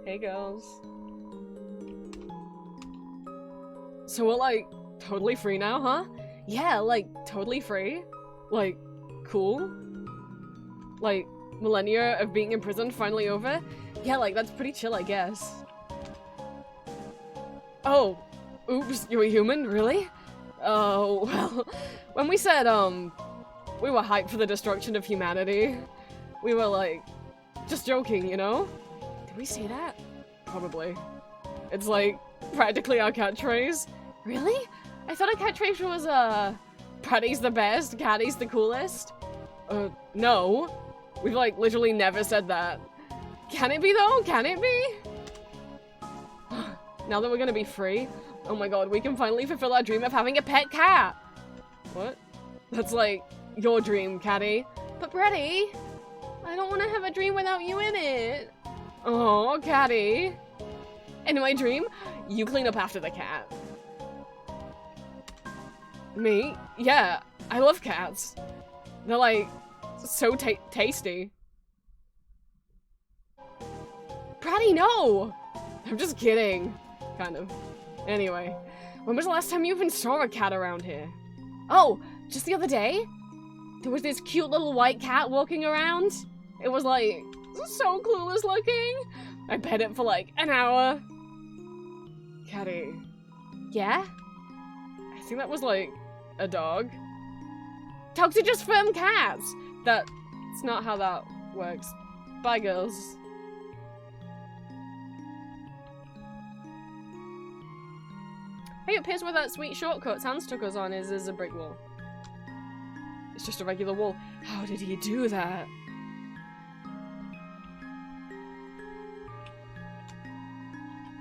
Hey girls. So we're like totally free now, huh? Yeah, like totally free. Like, cool. Like, millennia of being imprisoned finally over. Yeah, like that's pretty chill, I guess. Oh, oops, you're a human? Really? Oh, well, when we said, we were hyped for the destruction of humanity, we were like, just joking, you know? Did we say that? Probably. It's like, practically our catchphrase. Really? I thought our catchphrase was, Pratty's the best, Catty's the coolest. No. We've, like, literally never said that. Can it be, though? Can it be? Now that we're gonna be free, oh my god, we can finally fulfill our dream of having a pet cat! What? That's, like, your dream, Catty. But, Pratty, I don't want to have a dream without you in it. Oh, Catty. In my dream, you clean up after the cat. Me? Yeah, I love cats. They're like, so tasty. Pratty, no! I'm just kidding. Kind of. Anyway, when was the last time you even saw a cat around here? Oh, just the other day? There was this cute little white cat walking around. It was like So clueless looking. I pet it for like an hour. Caddy. Yeah? I think that was like a dog. Dogs are just firm cats. That's not how that works. Bye, girls. Hey, it appears where that sweet shortcut Hans took us on is a brick wall. It's just a regular wall. How did he do that?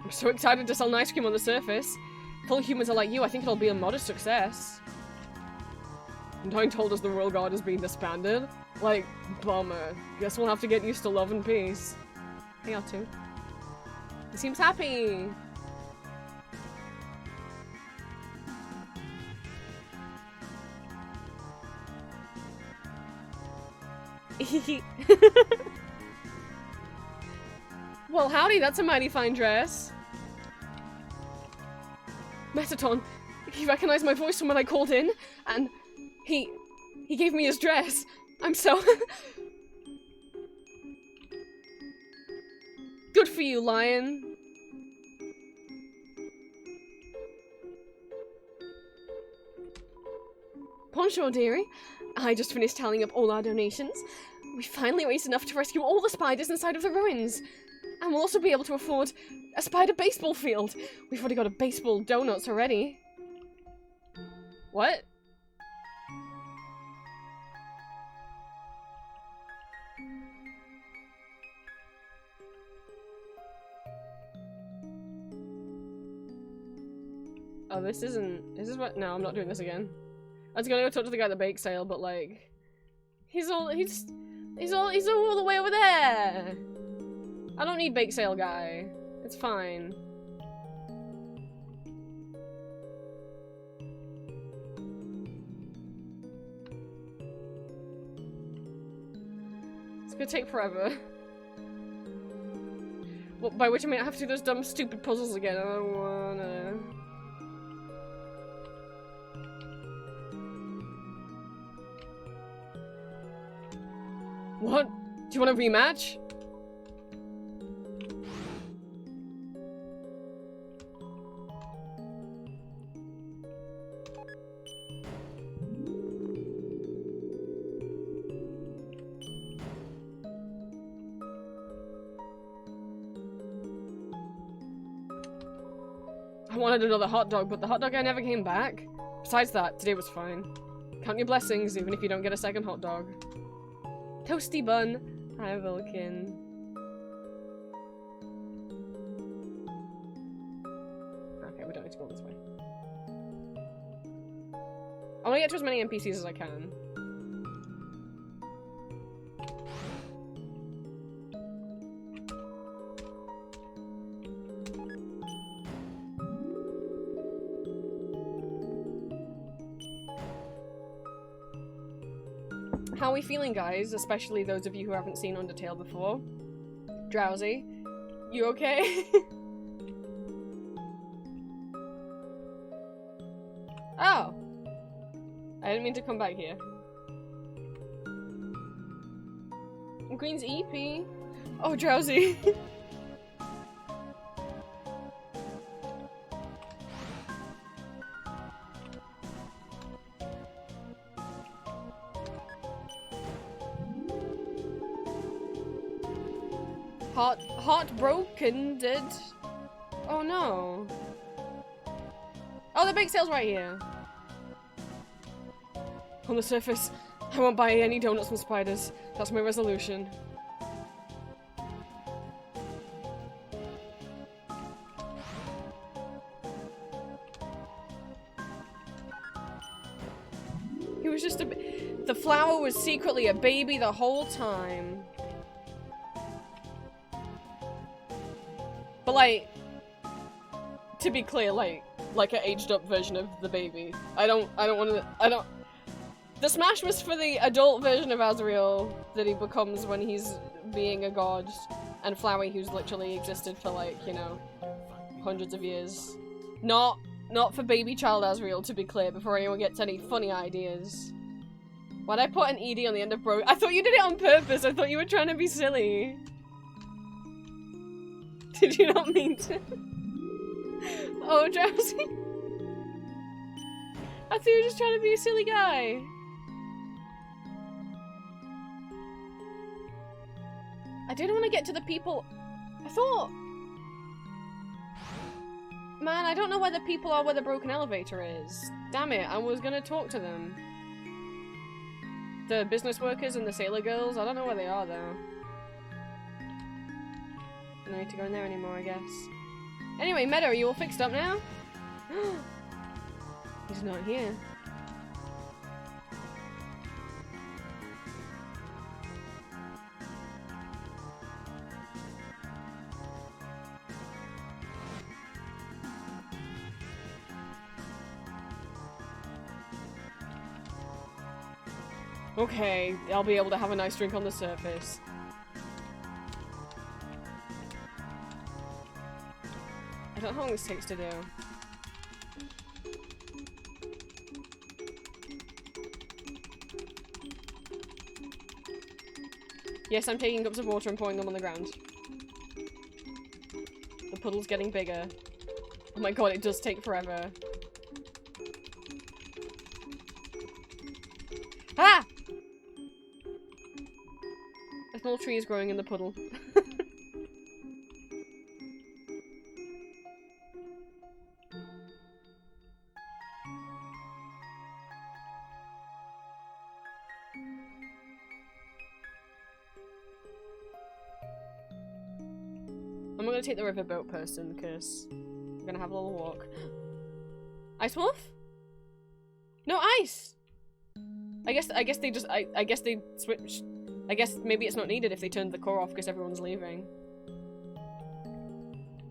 I'm so excited to sell an ice cream on the surface. If all humans are like you, I think it'll be a modest success. Nine told us the royal guard has been disbanded. Like, bummer. Guess we'll have to get used to love and peace. Hang out too. He seems happy. Well, howdy, that's a mighty fine dress. Metaton, he recognized my voice from when I called in, and he gave me his dress. I'm so... Good for you, lion. Bonjour, dearie. I just finished tallying up all our donations. We finally raised enough to rescue all the spiders inside of the ruins. And we'll also be able to afford a spider baseball field. We've already got a baseball donuts already. What? Oh, this isn't... This is what... No, I'm not doing this again. I was gonna go talk to the guy at the bake sale, but like... He's all the way over there! I don't need bake sale guy. It's fine. It's gonna take forever. Well, by which I mean I have to do those dumb stupid puzzles again. I don't wanna... What? Do you want a rematch? I wanted another hot dog, but the hot dog guy never came back. Besides that, today was fine. Count your blessings, even if you don't get a second hot dog. Toasty bun. Hi, Vulcan. Okay, we don't need to go this way. I want to get to as many NPCs as I can. How are we feeling, guys? Especially those of you who haven't seen Undertale before. Drowsy? You okay? Oh! I didn't mean to come back here. Green's EP? Oh, Drowsy. Heartbroken, did? Oh no. Oh, the bake sale's right here. On the surface, I won't buy any donuts from spiders. That's my resolution. He was just the flower was secretly a baby the whole time. But like, to be clear, like an aged up version of the baby. I don't want to, the smash was for the adult version of Azrael that he becomes when he's being a god, and Flowey who's literally existed for like, you know, hundreds of years. Not for baby child Azrael, to be clear, before anyone gets any funny ideas. Why'd I put an ED on the end of bro? I thought you did it on purpose. I thought you were trying to be silly. Did you not mean to? Oh, drowsy. I thought you were just trying to be a silly guy. I didn't want to get to the people. I thought... Man, I don't know where the people are where the broken elevator is. Damn it, I was gonna talk to them. The business workers and the sailor girls, I don't know where they are though. I don't need to go in there anymore, I guess. Anyway, Meadow, are you all fixed up now? He's not here. Okay, I'll be able to have a nice drink on the surface. I don't know how long this takes to do. Yes, I'm taking cups of water and pouring them on the ground. The puddle's getting bigger. Oh my god, it does take forever. Ah! A small tree is growing in the puddle. I'm not gonna take the riverboat person because we're gonna have a little walk. Ice wolf? No ice! I guess they just I guess they switched. I guess maybe it's not needed if they turned the core off because everyone's leaving.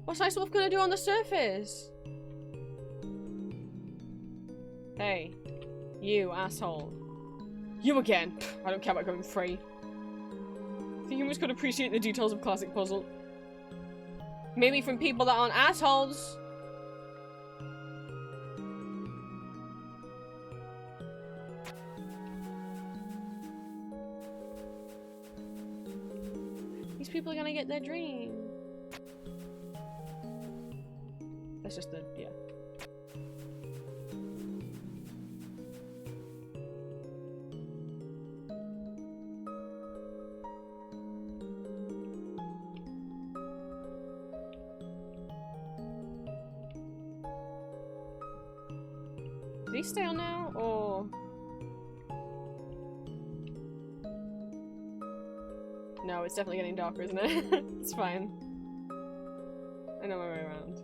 What's Ice Wolf gonna do on the surface? Hey, you asshole. You again. Pfft, I don't care about going free. The humans could appreciate the details of classic puzzle. Maybe from people that aren't assholes. These people are gonna get their dream. That's just the, yeah. Is he stale now, or...? No, it's definitely getting darker, isn't it? It's fine. I know my way around.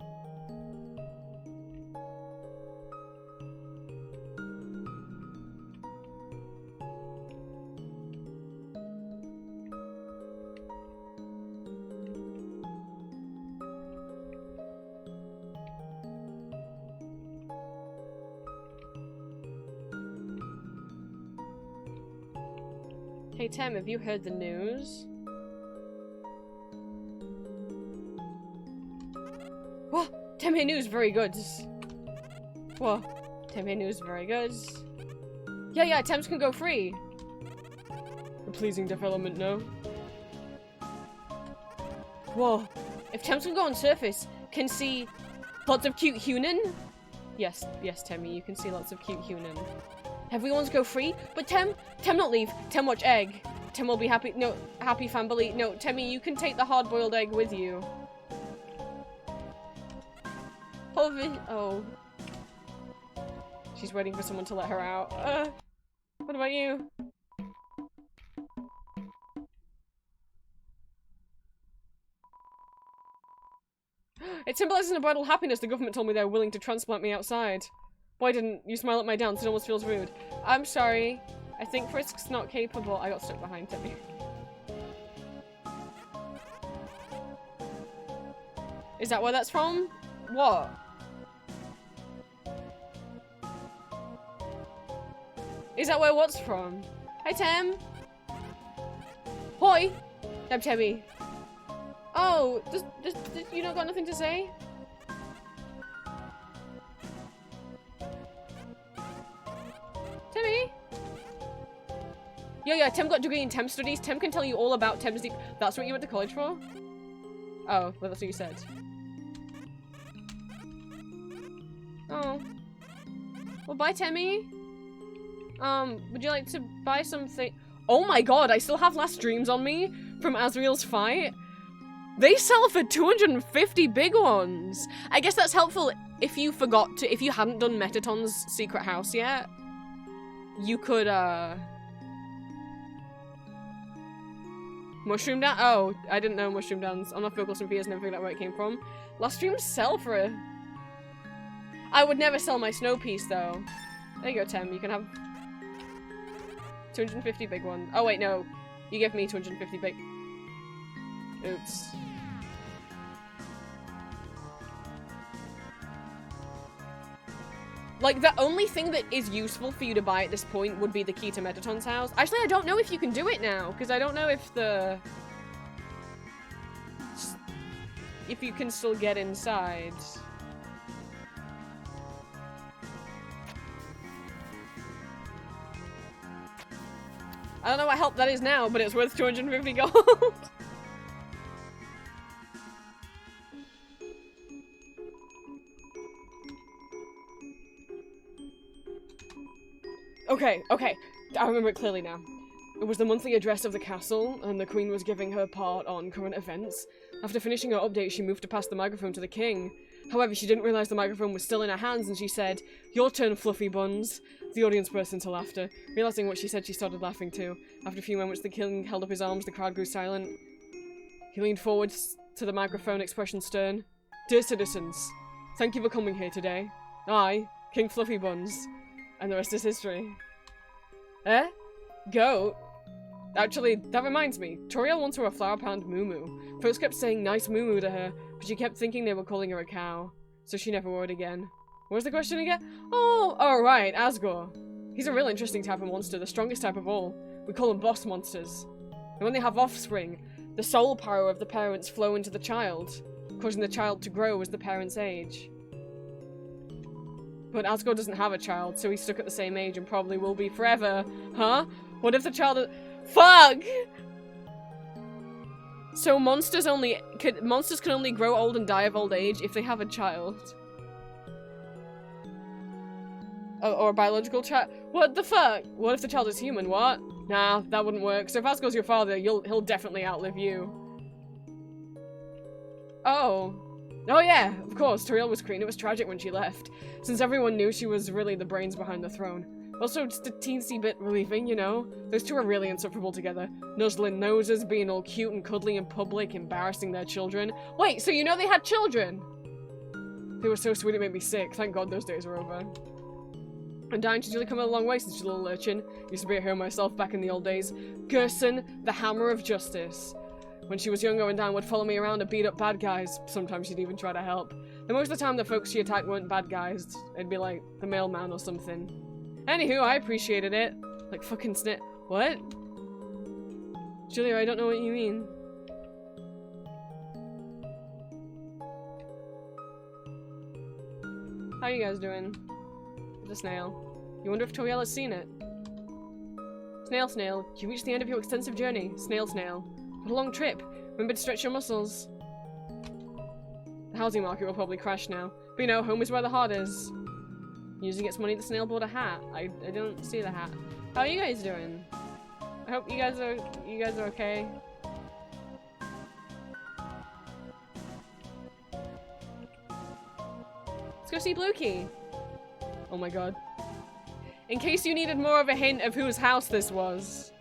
Hey Tem, have you heard the news? Whoa! Tempe news, very good. Whoa. Tempe news, very good. Yeah, Temps can go free. A pleasing development, no? Whoa. If Temps can go on surface, can see lots of cute human? Yes, Temmie, you can see lots of cute human. Everyone's go free, but Tem not leave. Tem watch egg. Tem will be happy. No, happy family. No, Temmie, you can take the hard-boiled egg with you. Oh. She's waiting for someone to let her out. What about you? It symbolizes an unbridled happiness. The government told me they were willing to transplant me outside. Why didn't you smile at my dance? It almost feels rude. I'm sorry. I think Frisk's not capable. I got stuck behind Timmy. Is that where that's from? What? Is that where what's from? Hi, Tem. Hoi. I'm Temmy. Oh, does you not got nothing to say? Timmy? Yeah, Tem got a degree in Tem studies. Tem can tell you all about Tem's deep. That's what you went to college for? Oh, well, that's what you said. Oh. Well, bye, Temmie. Would you like to buy something? Oh my god, I still have last dreams on me from Asriel's fight. They sell for 250 big ones. I guess that's helpful if you forgot to, if you hadn't done Metaton's secret house yet. You could, Mushroom Dance? Oh, I didn't know Mushroom Dance. I'm not focused on fears, never figured out where it came from. Last dreams sell for a... I would never sell my snow piece, though. There you go, Tem. You can have 250 big ones. Oh, wait, no. You give me 250 big... Oops. Like, the only thing that is useful for you to buy at this point would be the key to Metaton's house. Actually, I don't know if you can do it now, because I don't know if the... if you can still get inside. I don't know what help that is now, but it's worth 250 gold. Okay, I remember it clearly now. It was the monthly address of the castle, and the queen was giving her part on current events. After finishing her update, she moved to pass the microphone to the king. However, she didn't realize the microphone was still in her hands, and she said, "Your turn, Fluffy Buns." The audience burst into laughter. Realizing what she said, she started laughing too. After a few moments, the king held up his arms, the crowd grew silent. He leaned forward to the microphone, expression stern. "Dear citizens, thank you for coming here today. I, King Fluffy Buns." And the rest is history. Eh? Goat? Actually, that reminds me. Toriel once wore a flower pound moo-moo. Folks kept saying nice moo-moo to her, but she kept thinking they were calling her a cow. So she never wore it again. What was the question again? Oh, right, Asgore. He's a real interesting type of monster, the strongest type of all. We call them boss monsters. And when they have offspring, the soul power of the parents flow into the child, causing the child to grow as the parents age. But Asgore doesn't have a child, so he's stuck at the same age and probably will be forever. Huh? What if the child Fuck! So monsters can only grow old and die of old age if they have a child. Or a biological child. What the fuck? What if the child is human? What? Nah, that wouldn't work. So if Asgore's your father, he'll definitely outlive you. Oh. Oh yeah, of course, Toriel was queen. It was tragic when she left, since everyone knew she was really the brains behind the throne. Also, just a teensy bit relieving, you know? Those two are really insufferable together. Nuzzling noses, being all cute and cuddly in public, embarrassing their children. Wait, so you know they had children? They were so sweet it made me sick. Thank God those days are over. And dying, she's really come a long way since she's a little urchin. Used to be a hero myself back in the old days. Gerson, the hammer of justice. When she was younger, and Dan would follow me around and beat up bad guys. Sometimes she'd even try to help. And most of the time, the folks she attacked weren't bad guys. It'd be like the mailman or something. Anywho, I appreciated it. Like fucking snit. What? Julia, I don't know what you mean. How you guys doing? The snail. You wonder if Toriel has seen it. Snail, snail. You reached the end of your extensive journey. Snail, snail. What a long trip. Remember to stretch your muscles. The housing market will probably crash now. But you know, home is where the heart is. Using its money, the snail bought a hat. I don't see the hat. How are you guys doing? I hope you guys are okay. Let's go see Blue-Key. Oh my god. In case you needed more of a hint of whose house this was.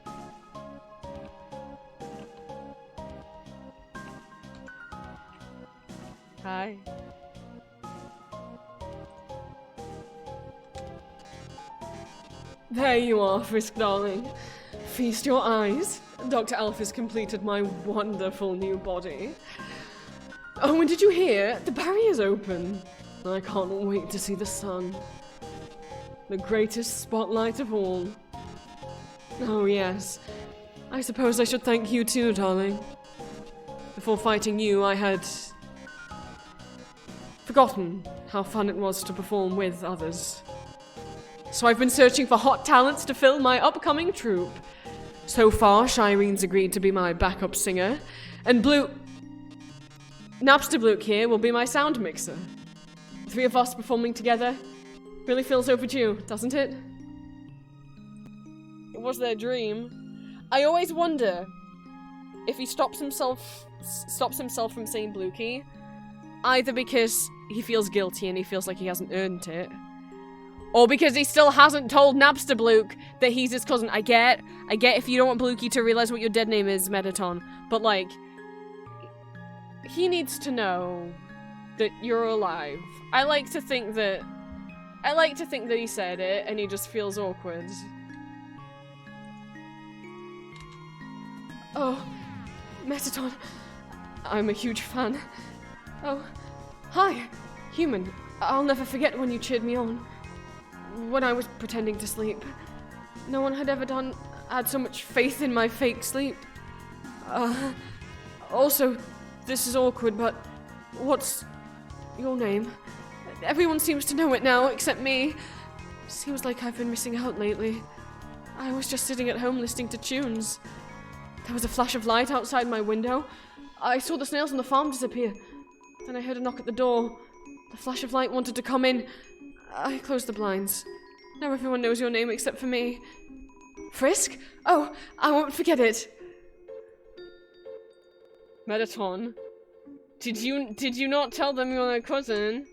Hi. There you are, Frisk darling. Feast your eyes. Dr. Alf has completed my wonderful new body. Oh, and did you hear? The barrier's open. I can't wait to see the sun. The greatest spotlight of all. Oh yes. I suppose I should thank you too, darling. Before fighting you, I had forgotten how fun it was to perform with others. So I've been searching for hot talents to fill my upcoming troupe. So far, Shirene's agreed to be my backup singer, and Napster Bluke here will be my sound mixer. The three of us performing together really feels overdue, doesn't it? It was their dream. I always wonder if he stops himself from saying Blukey, either because he feels guilty and he feels like he hasn't earned it, or because he still hasn't told Napster Bluke that he's his cousin. I get if you don't want Blukey to realize what your dead name is, Mettaton, but like, he needs to know that you're alive. I like to think that he said it and he just feels awkward. Oh, Mettaton, I'm a huge fan. Oh, hi, human. I'll never forget when you cheered me on. When I was pretending to sleep. No one had ever had so much faith in my fake sleep. Also, this is awkward, but what's your name? Everyone seems to know it now, except me. Seems like I've been missing out lately. I was just sitting at home listening to tunes. There was a flash of light outside my window. I saw the snails on the farm disappear. Then I heard a knock at the door. The flash of light wanted to come in. I closed the blinds. Now everyone knows your name except for me. Frisk? Oh, I won't forget it. Mettaton, did you not tell them you're their cousin?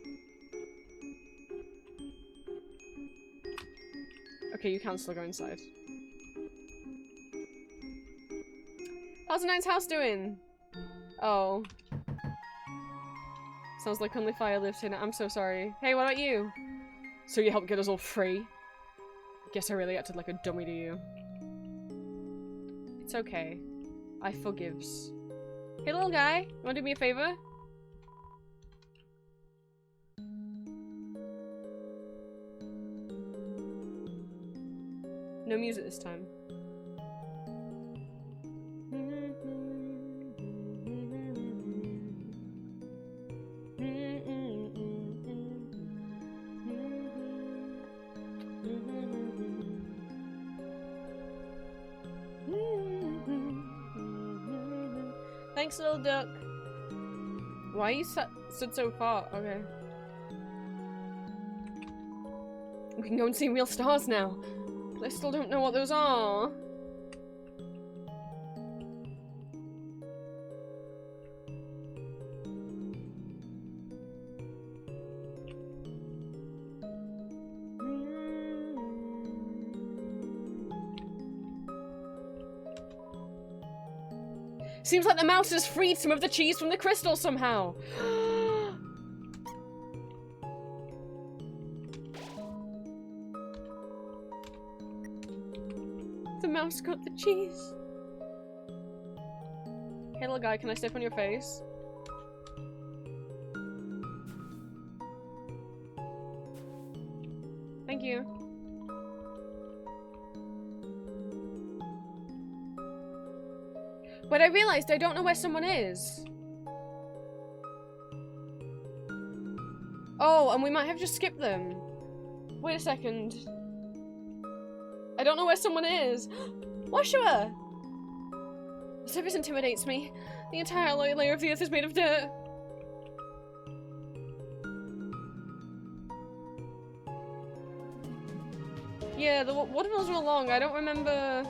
Okay, you can still go inside. How's the Knight's house doing? Oh. Sounds like only fire lives in it. I'm so sorry. Hey, what about you? So you helped get us all free? Guess I really acted like a dummy to you. It's okay. I forgives. Hey, little guy. You wanna do me a favor? No music this time. Thanks, little duck. Why you stood so far? Okay. We can go and see real stars now. But I still don't know what those are. Seems like the mouse has freed some of the cheese from the crystal somehow. The mouse got the cheese. Hey, little guy, can I step on your face? Thank you. But I realized I don't know where someone is. Oh, and we might have just skipped them. Wait a second. I don't know where someone is. Washua! The surface intimidates me. The entire alloy layer of the earth is made of dirt. Yeah, the waterfalls were long. I don't remember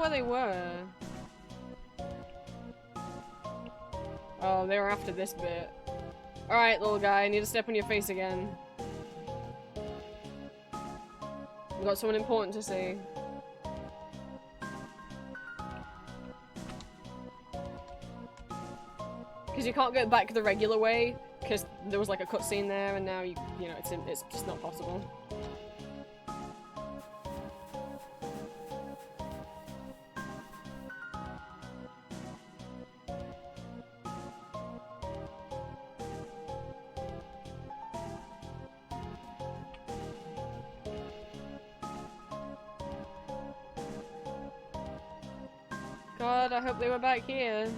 where they were. Oh, they were after this bit. Alright, little guy, I need to step on your face again. I've got someone important to see. Because you can't go back the regular way, because there was like a cutscene there, and now you know, it's just not possible. God, I hope they were back here.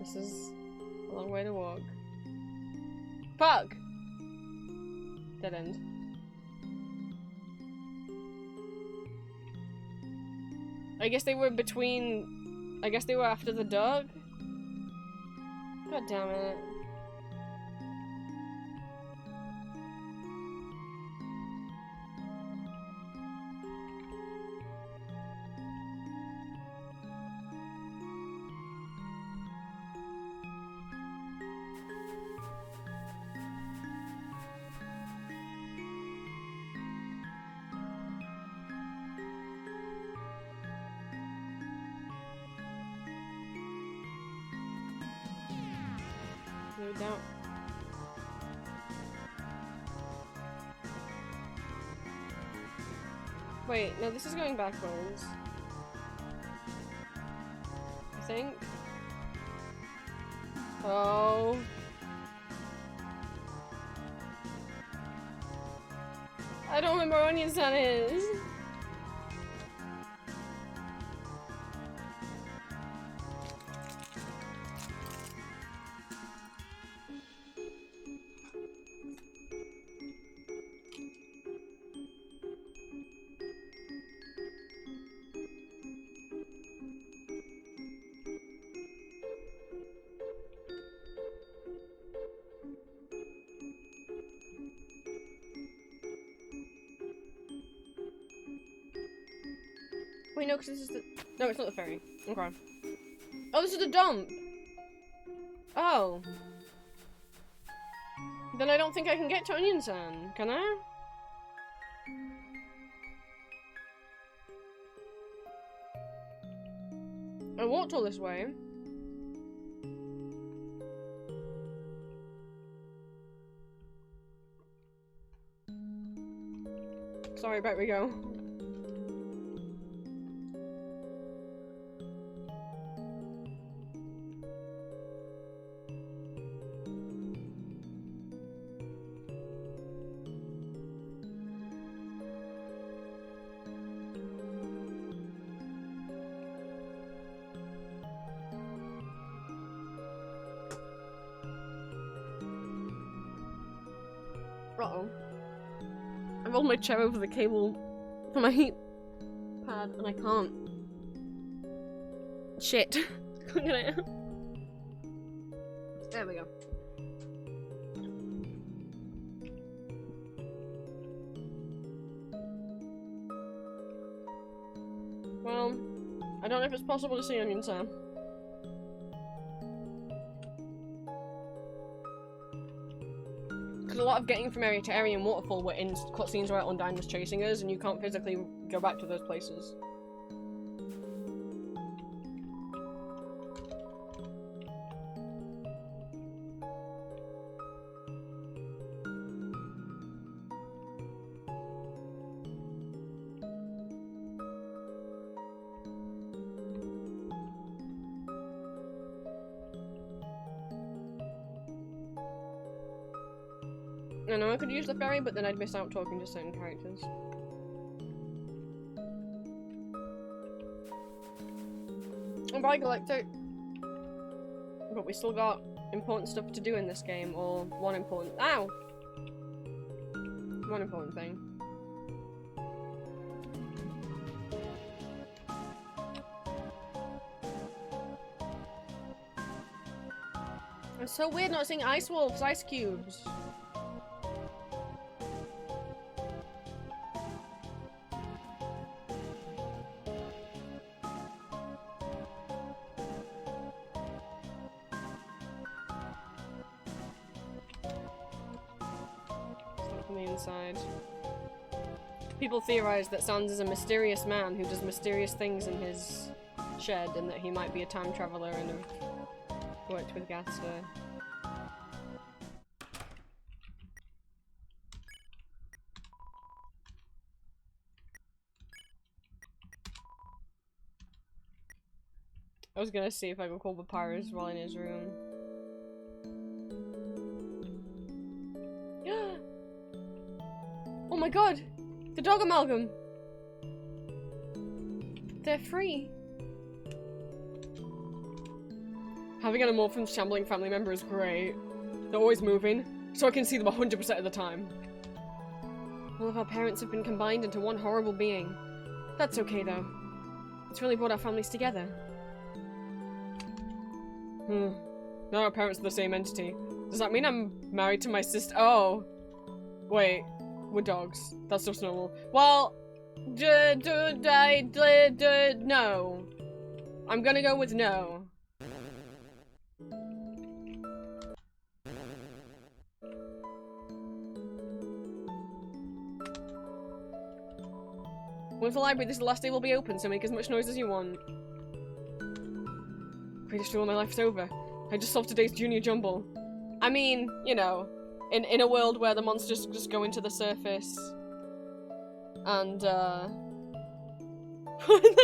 This is a long way to walk. Fuck! Dead end. I guess they were between... I guess they were after the dog? God damn it. No doubt. Wait, no, this is going backwards. I think. Oh. I don't remember where Onion San is. Wait, no, because this is the... No, it's not the ferry. Okay. Oh, this is the dump! Oh. Then I don't think I can get to Onion San, can I? I walked all this way. Sorry, back we go. Uh-oh. I rolled my chair over the cable for my heat pad and I can't. Shit. There we go. Well, I don't know if it's possible to see Onion San. Because a lot of getting from area to area and Waterfall were in cutscenes where Undyne was chasing us and you can't physically go back to those places. I know I could use the ferry, but then I'd miss out talking to certain characters. And bye, Galactic! But we still got important stuff to do in this game, or one important- Ow! One important thing. It's so weird not seeing ice wolves, ice cubes. Inside. People theorize that Sans is a mysterious man who does mysterious things in his shed and that he might be a time traveler and have worked with Gaster. I was gonna see if I could call Papyrus while in his room. Oh my god! The dog amalgam! They're free! Having an amorphous shambling family member is great. They're always moving, so I can see them 100% of the time. All of our parents have been combined into one horrible being. That's okay, though. It's really brought our families together. Now our parents are the same entity. Does that mean I'm married to my sister? Oh. Wait. We're dogs. That's just normal. Well, no. I'm gonna go with no. With the library, this is the last day we'll be open, so make as much noise as you want. Greatest rule of my life's over. I just solved today's junior jumble. I mean, you know, in a world where the monsters just go into the surface and the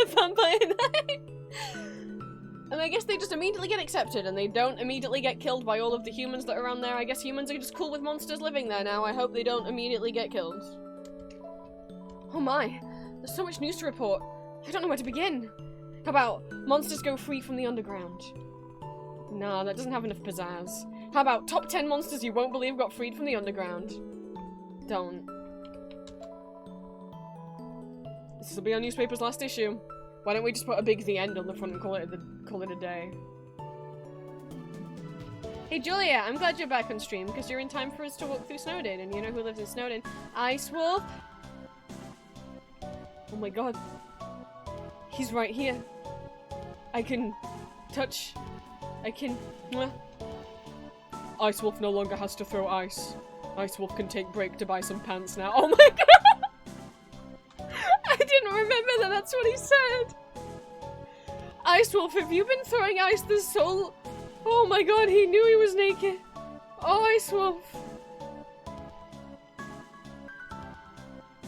vampire night. And I guess they just immediately get accepted and they don't immediately get killed by all of the humans that are around there. I guess humans are just cool with monsters living there now. I hope they don't immediately get killed. Oh my, there's so much news to report. I don't know where to begin. How about monsters go free from the underground? Nah, that doesn't have enough pizzazz. How about top 10 monsters you won't believe got freed from the underground? Don't. This will be our newspaper's last issue. Why don't we just put a big "the end" on the front and call it a day? Hey Julia, I'm glad you're back on stream because you're in time for us to walk through Snowdin, and you know who lives in Snowdin? Ice Wolf. Oh my god. He's right here. I can touch. I can. Ice Wolf no longer has to throw ice. Ice Wolf can take break to buy some pants now. Oh my god! I didn't remember that that's what he said. Ice Wolf, have you been throwing ice this whole... Oh my god, he knew he was naked. Oh, Ice Wolf.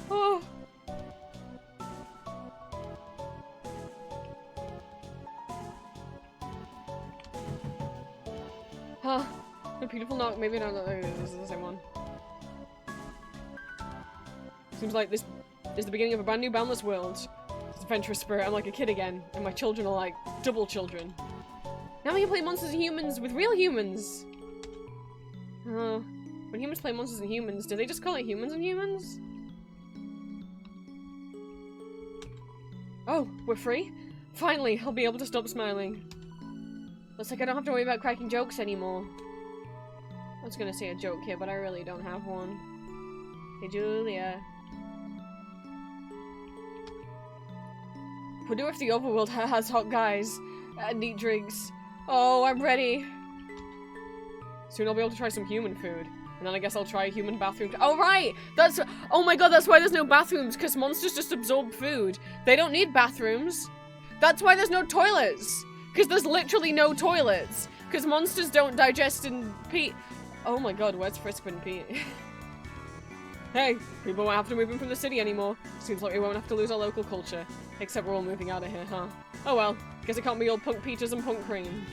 Oh. Huh. A beautiful knock. Maybe not. This is the same one. Seems like this is the beginning of a brand new boundless world. This adventurous spirit. I'm like a kid again, and my children are like double children. Now we can play monsters and humans with real humans. When humans play monsters and humans, do they just call it humans and humans? Oh, we're free? Finally, I'll be able to stop smiling. Looks like I don't have to worry about cracking jokes anymore. I was gonna say a joke here, but I really don't have one. Hey, Julia. Wonder if the overworld has hot guys and neat drinks. Oh, I'm ready. Soon I'll be able to try some human food. And then I guess I'll try a human bathroom. Oh, right! That's- Oh my god, that's why there's no bathrooms, because monsters just absorb food. They don't need bathrooms. That's why there's no toilets. Because there's literally no toilets. Because monsters don't digest and pee. Oh my god, where's Frisk and Pete? Hey, people won't have to move in from the city anymore. Seems like we won't have to lose our local culture. Except we're all moving out of here, huh? Oh well, guess it can't be all Punk Peters and Punk Cream.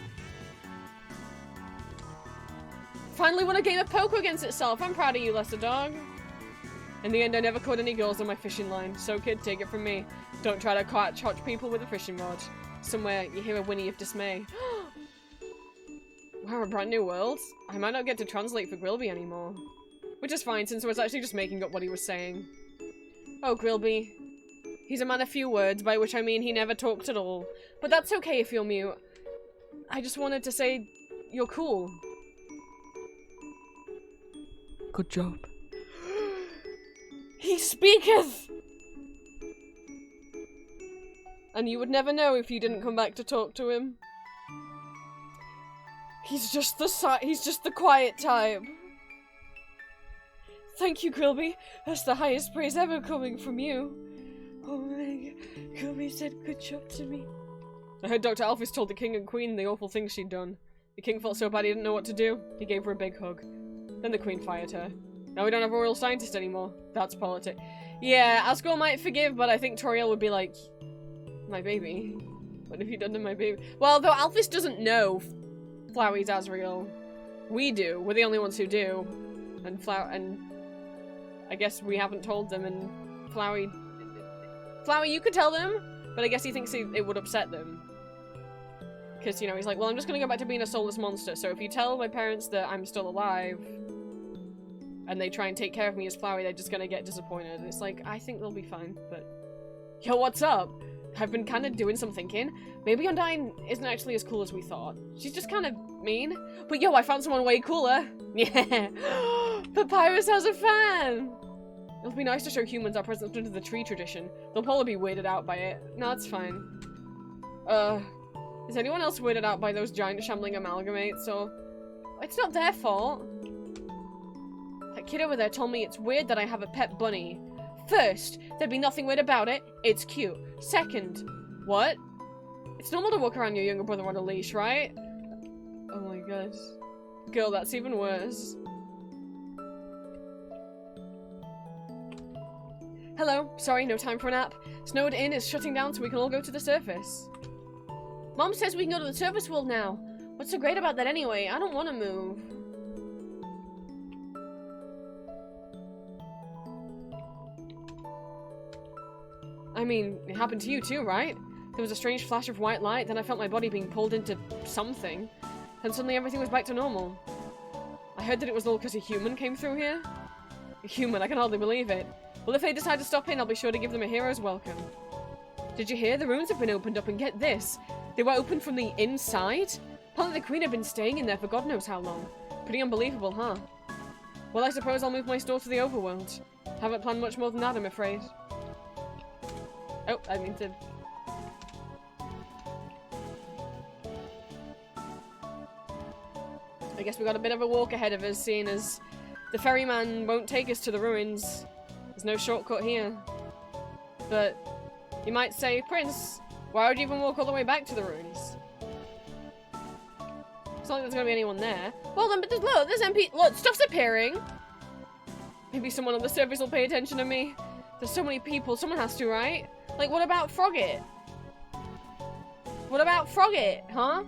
Finally won a game of poker against itself. I'm proud of you, Lesser Dog. In the end, I never caught any girls on my fishing line. So kid, take it from me. Don't try to catch hot people with a fishing rod. Somewhere, you hear a whinny of dismay. Wow, a brand new world? I might not get to translate for Grilby anymore. Which is fine, since I was actually just making up what he was saying. Oh, Grilby. He's a man of few words, by which I mean he never talked at all. But that's okay if you're mute. I just wanted to say you're cool. Good job. He speaketh! And you would never know if you didn't come back to talk to him. He's just the quiet type. Thank you, Grilby. That's the highest praise ever coming from you. Oh my god, Grilby said good job to me. I heard Dr. Alphys told the king and queen the awful things she'd done. The king felt so bad he didn't know what to do. He gave her a big hug. Then the queen fired her. Now we don't have a royal scientist anymore. That's politics. Yeah, Asgore might forgive, but I think Toriel would be like, my baby. What have you done to my baby? Well, though Alphys doesn't know Flowey's Asriel. We do. We're the only ones who do. And I guess we haven't told them, and Flowey, you could tell them, but I guess he thinks it would upset them. Because, you know, he's like, well, I'm just gonna go back to being a soulless monster, so if you tell my parents that I'm still alive, and they try and take care of me as Flowey, they're just gonna get disappointed. And it's like, I think they'll be fine, but... Yo, what's up? I've been kind of doing some thinking. Maybe Undyne isn't actually as cool as we thought. She's just kind of mean. But yo, I found someone way cooler. Yeah. Papyrus has a fan! It'll be nice to show humans our presence under the tree tradition. They'll probably be weirded out by it. No, it's fine. Is anyone else weirded out by those giant shambling amalgamates, or... It's not their fault. That kid over there told me it's weird that I have a pet bunny. First, there'd be nothing weird about it. It's cute. Second, what? It's normal to walk around your younger brother on a leash, right? Oh my god. Girl, that's even worse. Hello. Sorry, no time for a nap. Snowed Inn is shutting down so we can all go to the surface. Mom says we can go to the surface world now. What's so great about that anyway? I don't want to move. I mean, it happened to you too, right? There was a strange flash of white light, then I felt my body being pulled into something. And suddenly everything was back to normal. I heard that it was all because a human came through here. A human, I can hardly believe it. Well, if they decide to stop in, I'll be sure to give them a hero's welcome. Did you hear? The ruins have been opened up, and get this. They were opened from the inside? Apparently the queen had been staying in there for God knows how long. Pretty unbelievable, huh? Well, I suppose I'll move my store to the overworld. Haven't planned much more than that, I'm afraid. Oh, I mean to... I guess we got a bit of a walk ahead of us, seeing as the ferryman won't take us to the ruins. There's no shortcut here. But you might say, Prince, why would you even walk all the way back to the ruins? It's not like there's gonna be anyone there. Well then, but look, there's look, stuff's appearing! Maybe someone on the surface will pay attention to me. There's so many people, someone has to, right? Like, what about Frogget? What about Frogget, huh?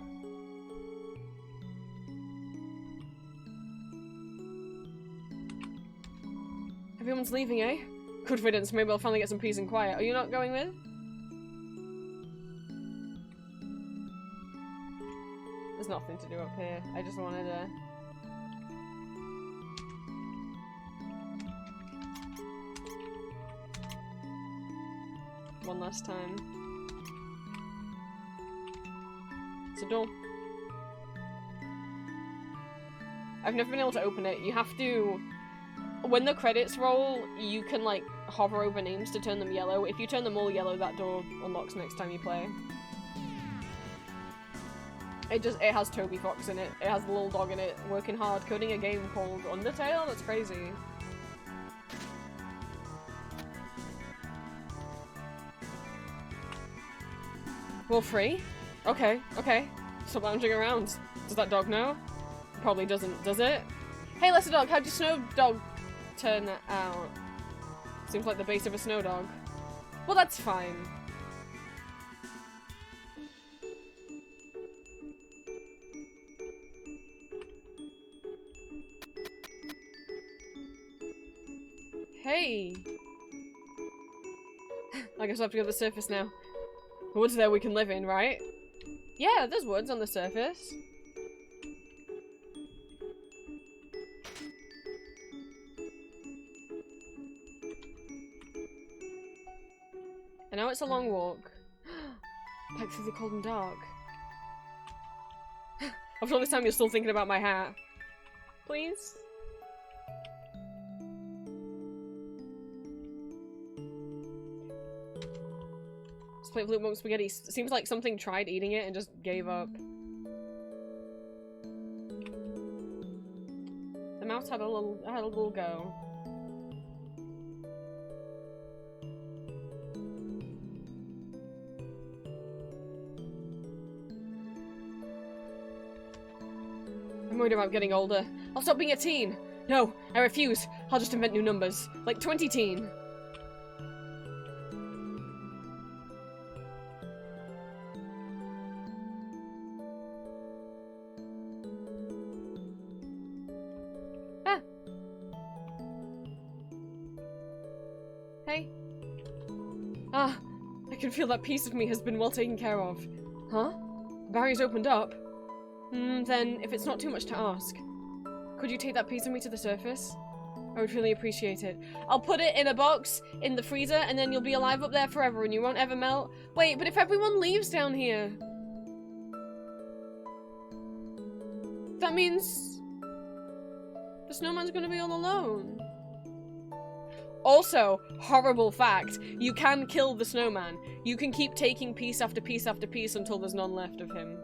Everyone's leaving, eh? Good riddance, maybe I'll finally get some peace and quiet. Are you not going with? There's nothing to do up here. I just wanted to... one last time. It's a door. I've never been able to open it. You have to... When the credits roll, you can, like, hover over names to turn them yellow. If you turn them all yellow, that door unlocks next time you play. It has Toby Fox in it. It has the little dog in it, working hard, coding a game called Undertale? That's crazy. We're free? Okay, okay. Stop lounging around. Does that dog know? Probably doesn't, does it? Hey, Lesser Dog, how'd your snow dog turn out? Seems like the base of a snow dog. Well, that's fine. Hey! I guess I have to go to the surface now. The woods there we can live in, right? Yeah, there's woods on the surface. And now it's a long walk. Back through the cold and dark. After all this time you're still thinking about my hat. Please? Let's play Blue Monk Spaghetti. Seems like something tried eating it and just gave up. The mouse had a little go. I'm worried about getting older. I'll stop being a teen. No, I refuse. I'll just invent new numbers. Like 20-teen. Ah. Hey. Ah, I can feel that piece of me has been well taken care of. Huh? barrier's opened up. Then, if it's not too much to ask, could you take that piece of me to the surface? I would really appreciate it. I'll put it in a box in the freezer, and then you'll be alive up there forever, and you won't ever melt. Wait, but if everyone leaves down here... that means... the snowman's gonna be all alone. Also, horrible fact, you can kill the snowman. You can keep taking piece after piece after piece until there's none left of him.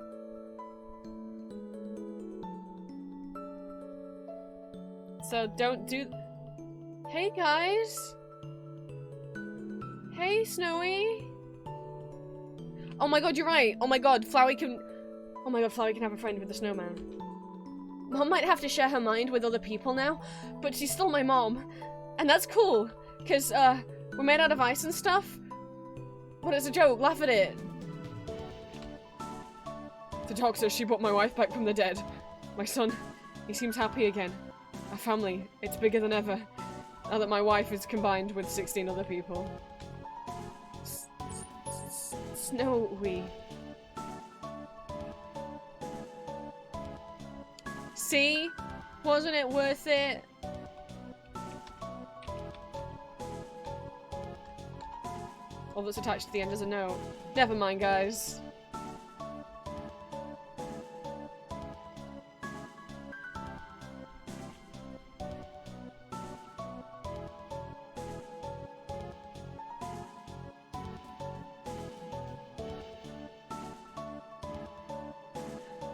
So don't do... Hey guys! Hey Snowy! Oh my god, you're right! Oh my god, Flowey can... oh my god, Flowey can have a friend with the snowman. Mom might have to share her mind with other people now, but she's still my mom. And that's cool, because, we're made out of ice and stuff. But it's a joke, laugh at it. The doc says she brought my wife back from the dead. My son, he seems happy again. Our family, it's bigger than ever. Now that my wife is combined with 16 other people. Snowy. See? Wasn't it worth it? All that's attached to the end is a note. Never mind, guys.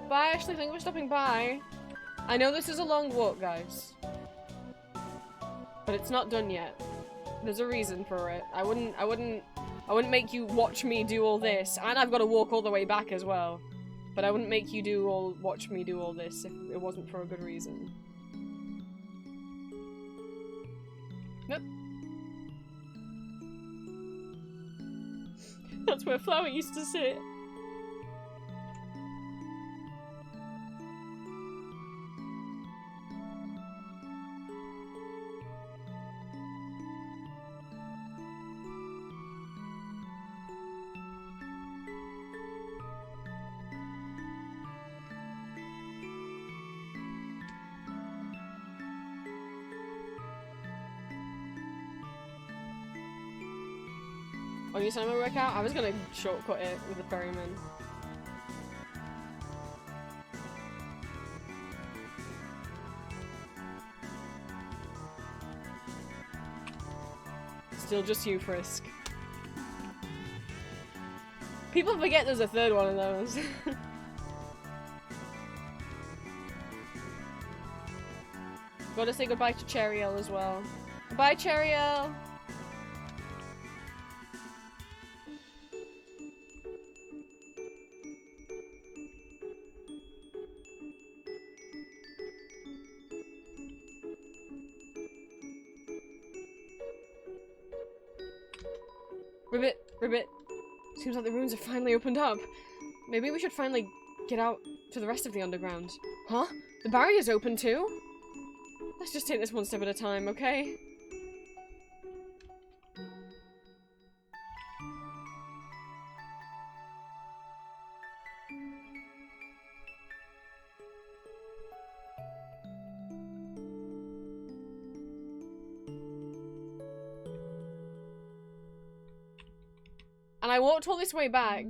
Bye, Ashley. Thank you for stopping by. I know this is a long walk, guys. But it's not done yet. There's a reason for it. I wouldn't make you watch me do all this. And I've got to walk all the way back as well. But I wouldn't make you watch me do all this if it wasn't for a good reason. Nope. That's where Flower used to sit. Oh, you said I'm gonna work out? I was gonna shortcut it with the ferryman. Still just you, Frisk. People forget there's a third one of those. Gotta say goodbye to Cheryl as well. Goodbye, Cheryl! Ribbit, Ribbit. Seems like the ruins have finally opened up. Maybe we should finally get out to the rest of the underground. Huh? The barrier's open too? Let's just take this one step at a time, okay? And I walked all this way back,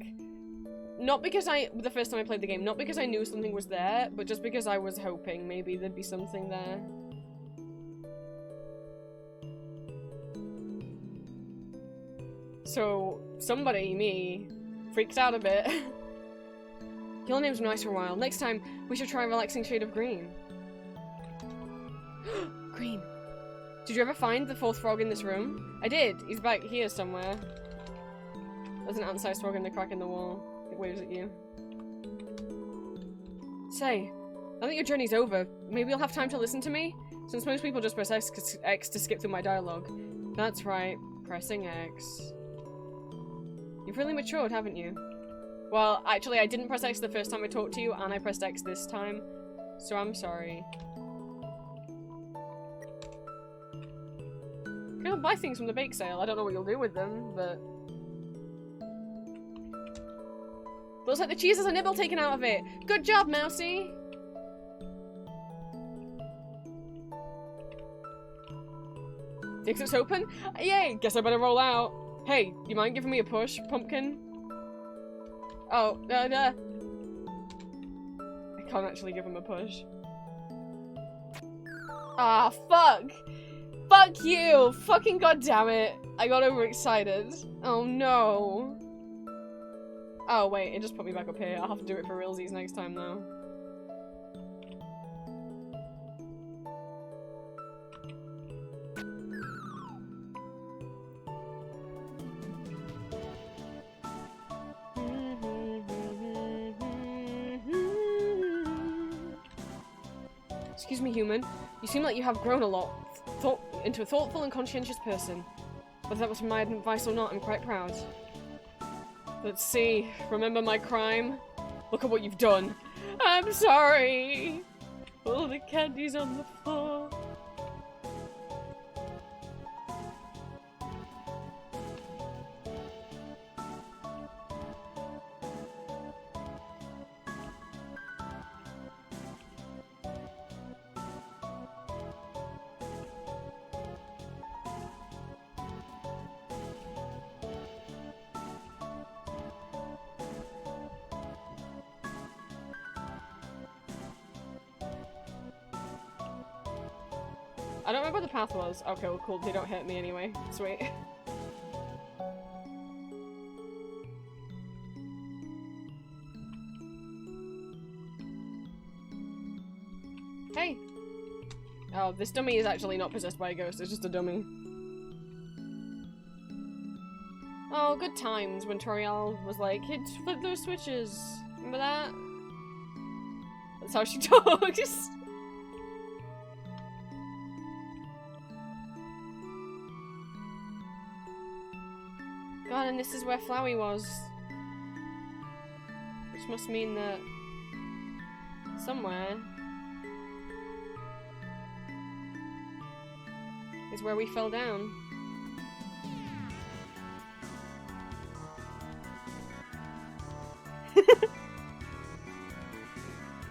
not because the first time I played the game, not because I knew something was there, but just because I was hoping maybe there'd be something there. So, somebody, me, freaked out a bit. Your name's been nice for a while. Next time, we should try a relaxing shade of green. Green. Did you ever find the fourth frog in this room? I did. He's back here somewhere. There's an ant-sized frog in the crack in the wall. It waves at you. Say, now that your journey's over, maybe you'll have time to listen to me? Since most people just press X to skip through my dialogue. That's right, pressing X. You've really matured, haven't you? Well, actually, I didn't press X the first time I talked to you, and I pressed X this time. So I'm sorry. You'll buy things from the bake sale. I don't know what you'll do with them, but... Looks like the cheese has a nibble taken out of it. Good job, Mousy. The exit's open? Yay! Guess I better roll out. Hey, you mind giving me a push, pumpkin? Oh, I can't actually give him a push. Ah, fuck! Fuck you! Fucking goddammit! I got overexcited. Oh no. Oh wait, it just put me back up here. I'll have to do it for realsies next time though. Excuse me, human. You seem like you have grown a lot. Into a thoughtful and conscientious person. Whether that was my advice or not, I'm quite proud. Let's see. Remember my crime? Look at what you've done. I'm sorry. All the candy's on the floor. I don't remember what the path was. Okay, well, cool. They don't hurt me anyway. Sweet. Hey! Oh, this dummy is actually not possessed by a ghost. It's just a dummy. Oh, good times when Toriel was like, hit flip those switches. Remember that? That's how she talks. God, and this is where Flowey was. Which must mean that somewhere is where we fell down.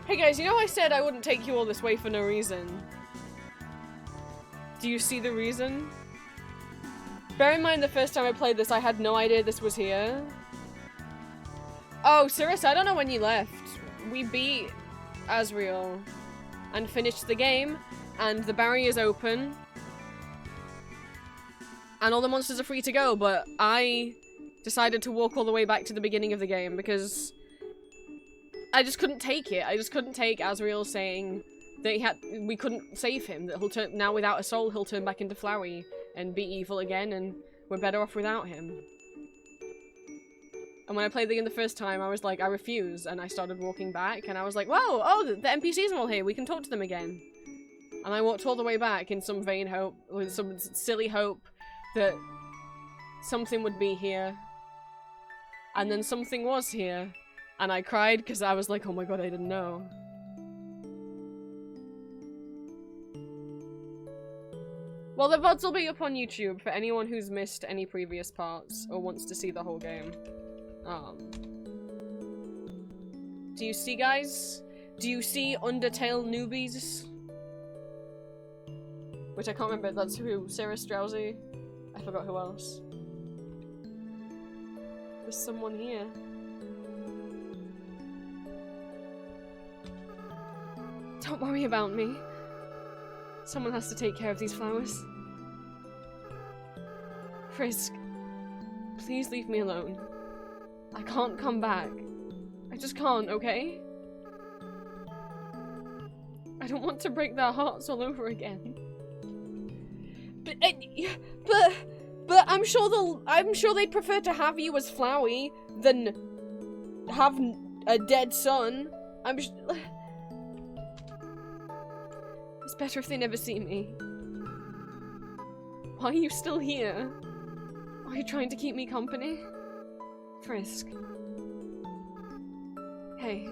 Hey guys, you know I said I wouldn't take you all this way for no reason. Do you see the reason? Bear in mind the first time I played this, I had no idea this was here. Oh, Cirrus, I don't know when you left. We beat Asriel and finished the game, and the barrier's open. And all the monsters are free to go, but I decided to walk all the way back to the beginning of the game because I just couldn't take it. I just couldn't take Asriel saying that we couldn't save him, that he'll turn, now without a soul, he'll turn back into Flowey and be evil again, and we're better off without him. And when I played the game the first time, I was like, I refuse, and I started walking back, and I was like, whoa, oh, the NPCs are all here, we can talk to them again. And I walked all the way back in some vain hope, with some silly hope, that something would be here. And then something was here, and I cried, because I was like, oh my god, I didn't know. Well, the VODs will be up on YouTube for anyone who's missed any previous parts or wants to see the whole game. Do you see, guys? Do you see Undertale newbies? Which I can't remember, that's who? Sarah Straussy? I forgot who else. There's someone here. Don't worry about me. Someone has to take care of these flowers. Frisk, please leave me alone. I can't come back. I just can't, okay? I don't want to break their hearts all over again. But I'm sure they'd prefer to have you as Flowey than have a dead son. It's better if they never see me. Why are you still here? Are you trying to keep me company? Frisk. Hey,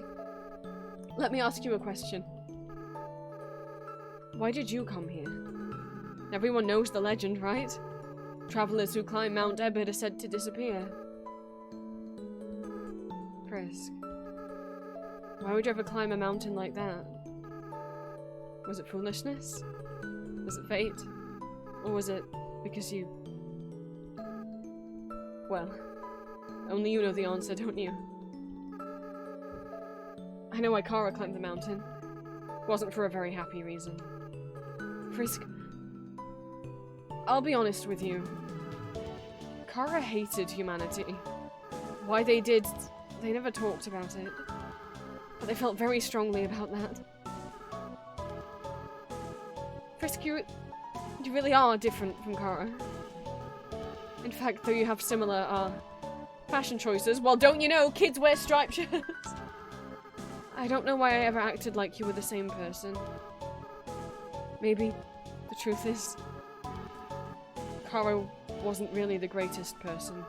let me ask you a question. Why did you come here? Everyone knows the legend, right? Travelers who climb Mount Ebert are said to disappear. Frisk. Why would you ever climb a mountain like that? Was it foolishness? Was it fate? Or was it because you... Well, only you know the answer, don't you? I know why Kara climbed the mountain. It wasn't for a very happy reason. Frisk, I'll be honest with you. Kara hated humanity. Why they did, they never talked about it. But they felt very strongly about that. Frisk, you really are different from Kara. In fact, though you have similar, fashion choices, well, don't you know, kids wear striped shirts. I don't know why I ever acted like you were the same person. Maybe the truth is, Kara wasn't really the greatest person.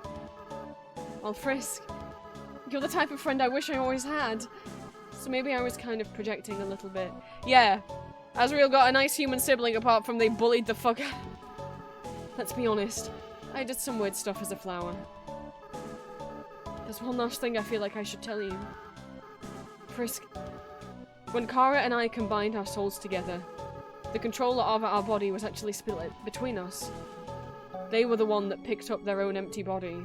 Well, Frisk, you're the type of friend I wish I always had. So maybe I was kind of projecting a little bit. Yeah, Azriel got a nice human sibling apart from they bullied the fuck out. Let's be honest, I did some weird stuff as a flower. There's one last thing I feel like I should tell you. Frisk, when Kara and I combined our souls together, the controller of our body was actually split between us. They were the one that picked up their own empty body.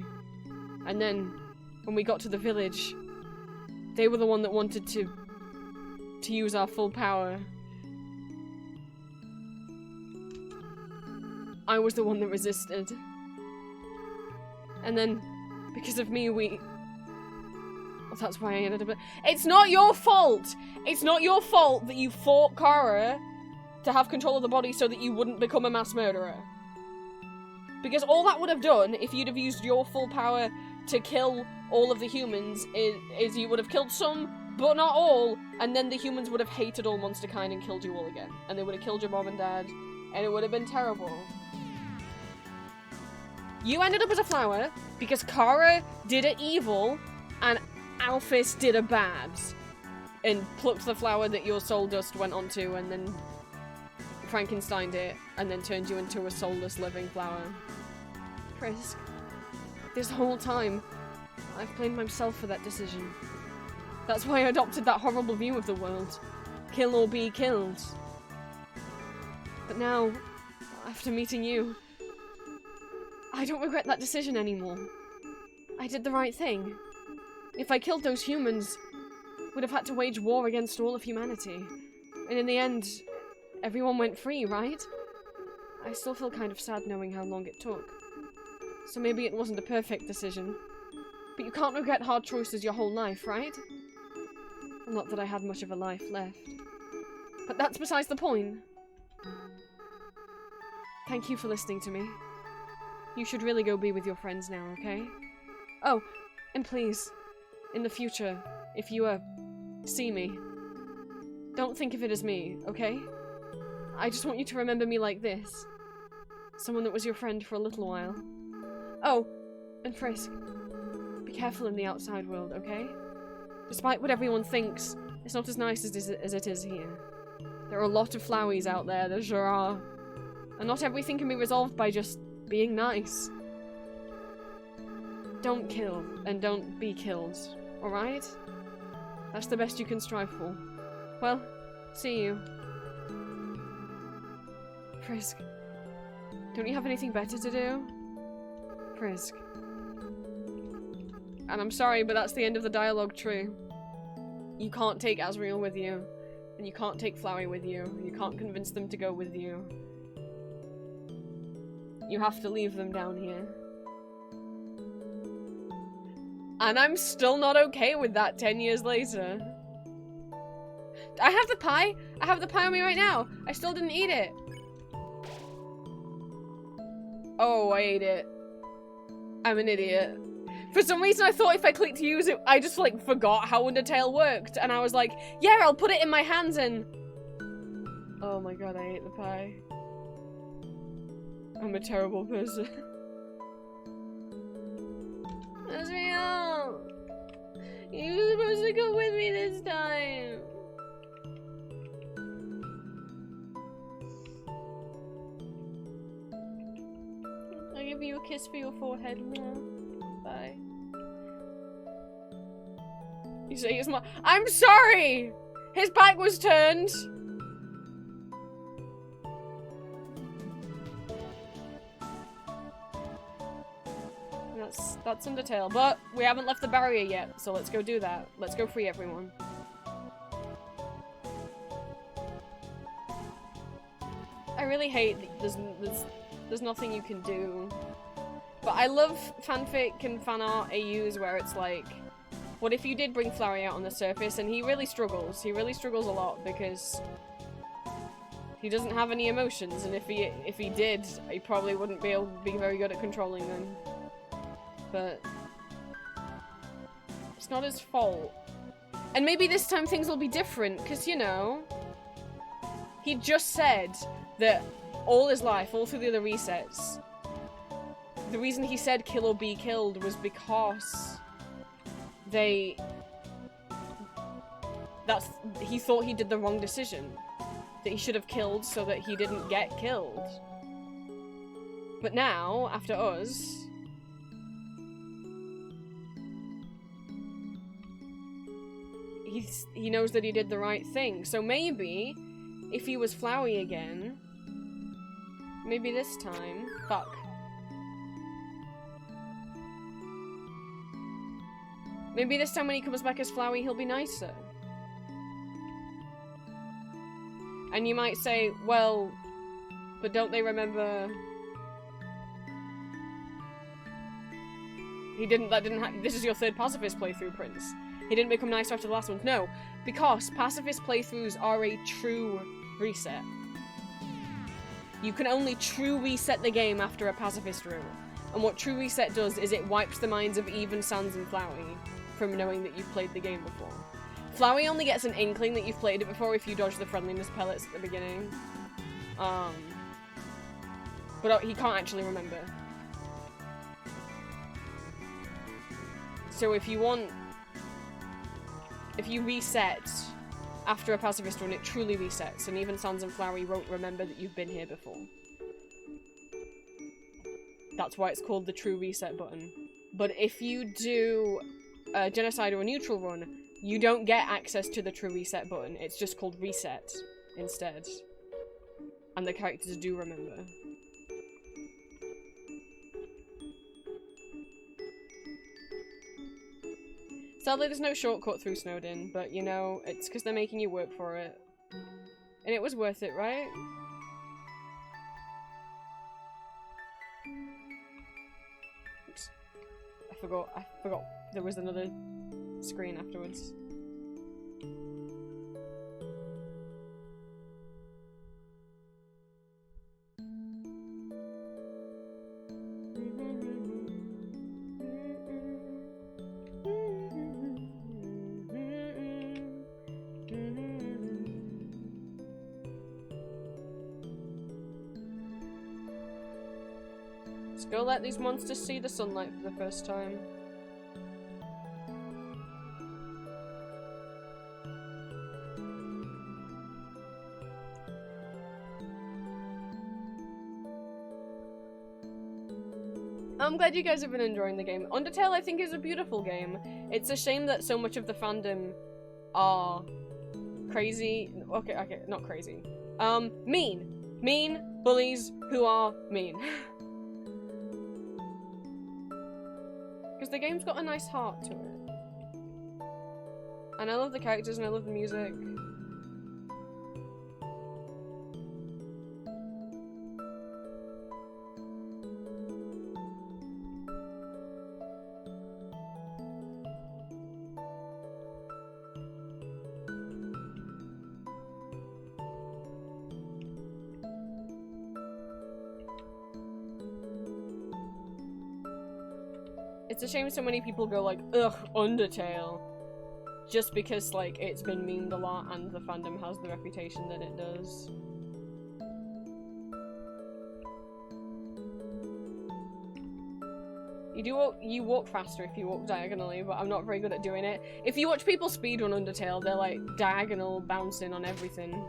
And then, when we got to the village, they were the one that wanted to use our full power. I was the one that resisted. And then, because of me, well, that's why I ended up... It's not your fault! It's not your fault that you fought Kara to have control of the body so that you wouldn't become a mass murderer. Because all that would have done, if you'd have used your full power to kill all of the humans, is you would have killed some, but not all, and then the humans would have hated all monsterkind and killed you all again. And they would have killed your mom and dad, and it would have been terrible. You ended up as a flower because Kara did a evil, and Alphys did a bad. And plucked the flower that your soul dust went onto, and then Frankensteined it, and then turned you into a soulless living flower. Frisk, this whole time, I've blamed myself for that decision. That's why I adopted that horrible view of the world. Kill or be killed. But now, after meeting you, I don't regret that decision anymore. I did the right thing. If I killed those humans, we'd have had to wage war against all of humanity. And in the end, everyone went free, right? I still feel kind of sad knowing how long it took. So maybe it wasn't a perfect decision. But you can't regret hard choices your whole life, right? Well, not that I had much of a life left. But that's besides the point. Thank you for listening to me. You should really go be with your friends now, okay? Oh, and please, in the future, if you, see me, don't think of it as me, okay? I just want you to remember me like this. Someone that was your friend for a little while. Oh, and Frisk, be careful in the outside world, okay? Despite what everyone thinks, it's not as nice as it is here. There are a lot of flowies out there sure are. And not everything can be resolved by just being nice. Don't kill, and don't be killed, alright? That's the best you can strive for. Well, see you. Frisk, don't you have anything better to do? Frisk. And I'm sorry, but that's the end of the dialogue true. You can't take Azriel with you, and you can't take Flowey with you, and you can't convince them to go with you. You have to leave them down here. And I'm still not okay with that 10 years later. I have the pie! I have the pie on me right now! I still didn't eat it! Oh, I ate it. I'm an idiot. For some reason I thought if I clicked use it, I just like forgot how Undertale worked. And I was like, yeah, I'll put it in my hands and... Oh my god, I ate the pie. I'm a terrible person. Azriel! You were supposed to go with me this time! I'll give you a kiss for your forehead now. Bye. You say he's my- I'm sorry! His back was turned! That's Undertale, but we haven't left the barrier yet, so let's go do that. Let's go free everyone. I really hate that there's nothing you can do. But I love fanfic and fan art AUs where it's like, what if you did bring Flowey out on the surface and he really struggles. He really struggles a lot because he doesn't have any emotions, and if he did, he probably wouldn't be able to be very good at controlling them. But it's not his fault. And maybe this time things will be different, because, you know, he just said that all his life, all through the other resets, the reason he said kill or be killed was because he thought he did the wrong decision. That he should have killed so that he didn't get killed. But now, after us, he knows that he did the right thing. So maybe, if he was Flowey again, maybe this time, fuck. Maybe this time when he comes back as Flowey, he'll be nicer. And you might say, well, but don't they remember... This is your third pacifist playthrough, Prince. He didn't become nicer after the last one. No, because pacifist playthroughs are a true reset. You can only true reset the game after a pacifist route. And what true reset does is it wipes the minds of even Sans and Flowey from knowing that you've played the game before. Flowey only gets an inkling that you've played it before if you dodge the friendliness pellets at the beginning. But he can't actually remember. So if you reset after a pacifist run, it truly resets, and even Sans and Flowey won't remember that you've been here before. That's why it's called the true reset button. But if you do a genocide or a neutral run, you don't get access to the true reset button. It's just called reset instead. And the characters do remember. Sadly, there's no shortcut through Snowdin, but you know, it's because they're making you work for it. And it was worth it, right? Oops. I forgot there was another screen afterwards. Let's go let these monsters see the sunlight for the first time. I'm glad you guys have been enjoying the game. Undertale, I think, is a beautiful game. It's a shame that so much of the fandom are crazy. Okay, not crazy. Mean. Mean bullies who are mean. Because the game's got a nice heart to it. And I love the characters and I love the music. It's a shame so many people go like, ugh, Undertale. Just because, like, it's been memed a lot and the fandom has the reputation that it does. You walk faster if you walk diagonally, but I'm not very good at doing it. If you watch people speedrun Undertale, they're like diagonal bouncing on everything.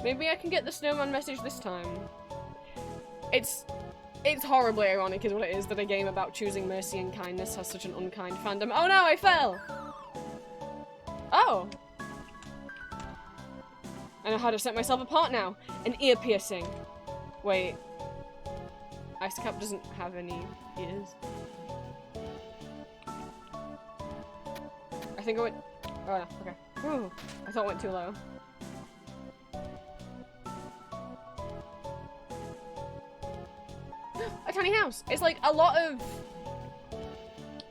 Maybe I can get the snowman message this time. It's horribly ironic is what it is that a game about choosing mercy and kindness has such an unkind fandom. Oh no, I fell! Oh! I know how to set myself apart now. An ear piercing. Wait. Ice Cap doesn't have any ears. I think I went... Oh no, okay. Ooh, I thought it went too low. A tiny house. It's like a lot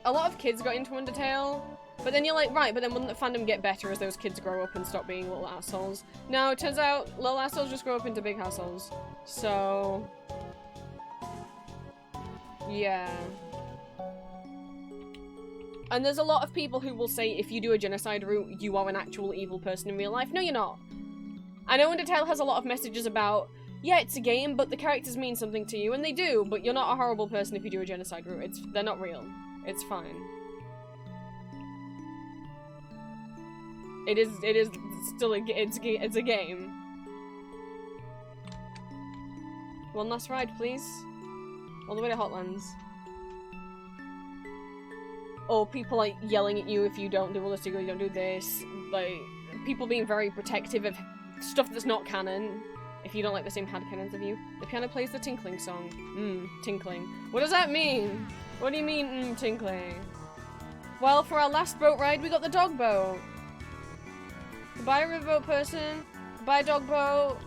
of kids got into Undertale, but then you're like, right, but then wouldn't the fandom get better as those kids grow up and stop being little assholes? No, it turns out little assholes just grow up into big assholes. So yeah. And there's a lot of people who will say if you do a genocide route, you are an actual evil person in real life. No, you're not. I know Undertale has a lot of messages about, yeah, it's a game, but the characters mean something to you, and they do, but you're not a horrible person if you do a genocide route. They're not real. It's fine. It is still it's a game. One last ride, please. All the way to Hotlands. Or people like yelling at you if you don't do ballistic or you don't do this. Like, people being very protective of stuff that's not canon. If you don't like the same hand cannons of you. The piano plays the tinkling song. Tinkling. What does that mean? What do you mean, tinkling? Well, for our last boat ride, we got the dog boat. Goodbye, riverboat person. Goodbye, dog boat.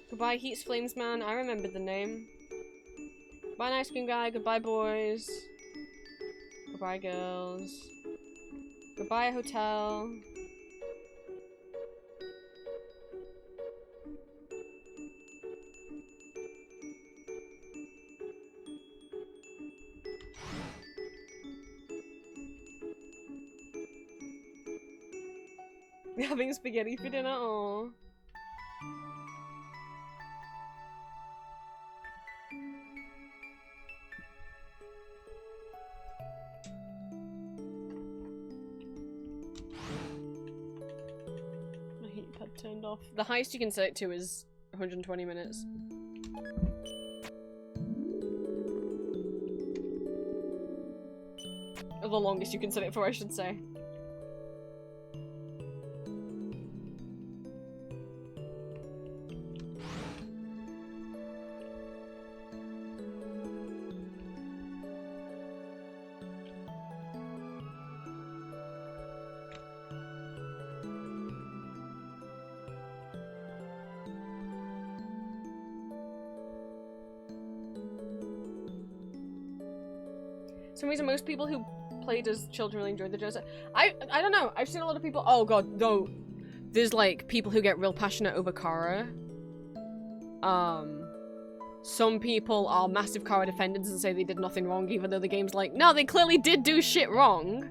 Goodbye, Heats Flames Man. I remembered the name. Goodbye, Ice Cream Guy. Goodbye, boys. Goodbye, girls. Goodbye, hotel. We're having spaghetti for dinner. Aww. Turned off. The highest you can set it to is 120 minutes. Or the longest you can set it for, I should say. For some reason, most people who played as children really enjoyed the genocide. I don't know. I've seen a lot of people. Oh god, no. There's like people who get real passionate over Kara. Some people are massive Kara defenders and say they did nothing wrong, even though the game's like, no, they clearly did do shit wrong.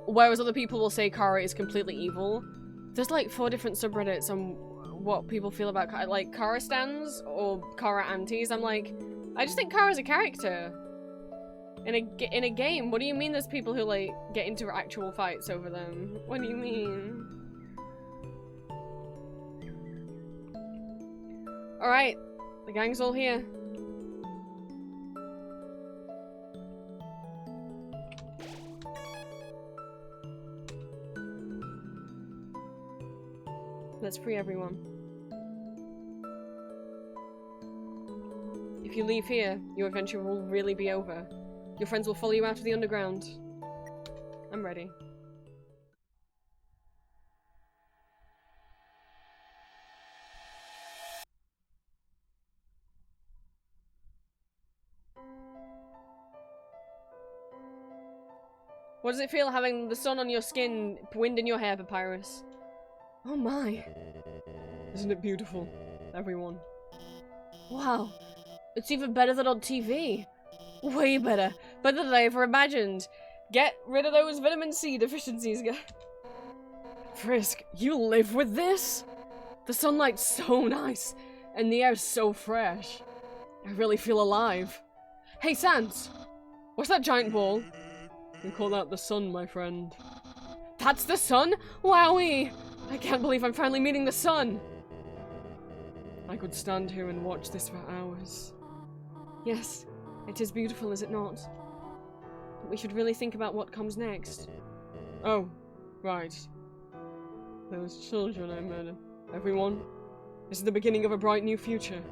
Whereas other people will say Kara is completely evil. There's like 4 different subreddits on what people feel about like Kara stans or Kara antis. I'm like, I just think Kara's a character. In a game? What do you mean there's people who, like, get into actual fights over them? What do you mean? Alright, the gang's all here. Let's free everyone. If you leave here, your adventure will really be over. Your friends will follow you out of the underground. I'm ready. What does it feel having the sun on your skin, wind in your hair, Papyrus? Oh my. Isn't it beautiful, everyone? Wow. It's even better than on TV. Way better. Better than I ever imagined. Get rid of those vitamin C deficiencies, guys. Frisk, you live with this? The sunlight's so nice, and the air's so fresh. I really feel alive. Hey, Sans! What's that giant ball? We call that the sun, my friend. That's the sun? Wowie! I can't believe I'm finally meeting the sun! I could stand here and watch this for hours. Yes, it is beautiful, is it not? But we should really think about what comes next. Oh, right. Those children I murdered. Everyone, this is the beginning of a bright new future.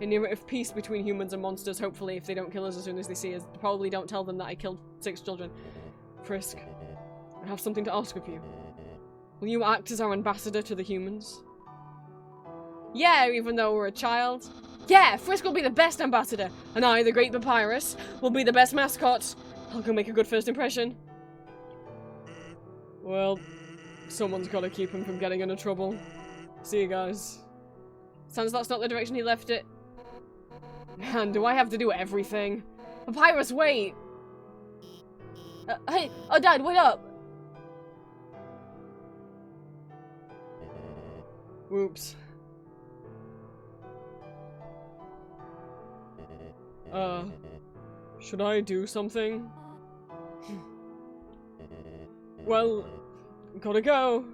An era of peace between humans and monsters, hopefully, if they don't kill us as soon as they see us. Probably don't tell them that I killed 6 children. Frisk, I have something to ask of you. Will you act as our ambassador to the humans? Yeah, even though we're a child. Yeah, Frisk will be the best ambassador, and I, the great papyrus, will be the best mascot. I'll go make a good first impression. Well, someone's gotta keep him from getting into trouble. See you guys. Sounds that's not the direction he left it. Man, do I have to do everything? Papyrus, wait! Hey, oh Dad, wait up! Whoops. Should I do something? Well, gotta go.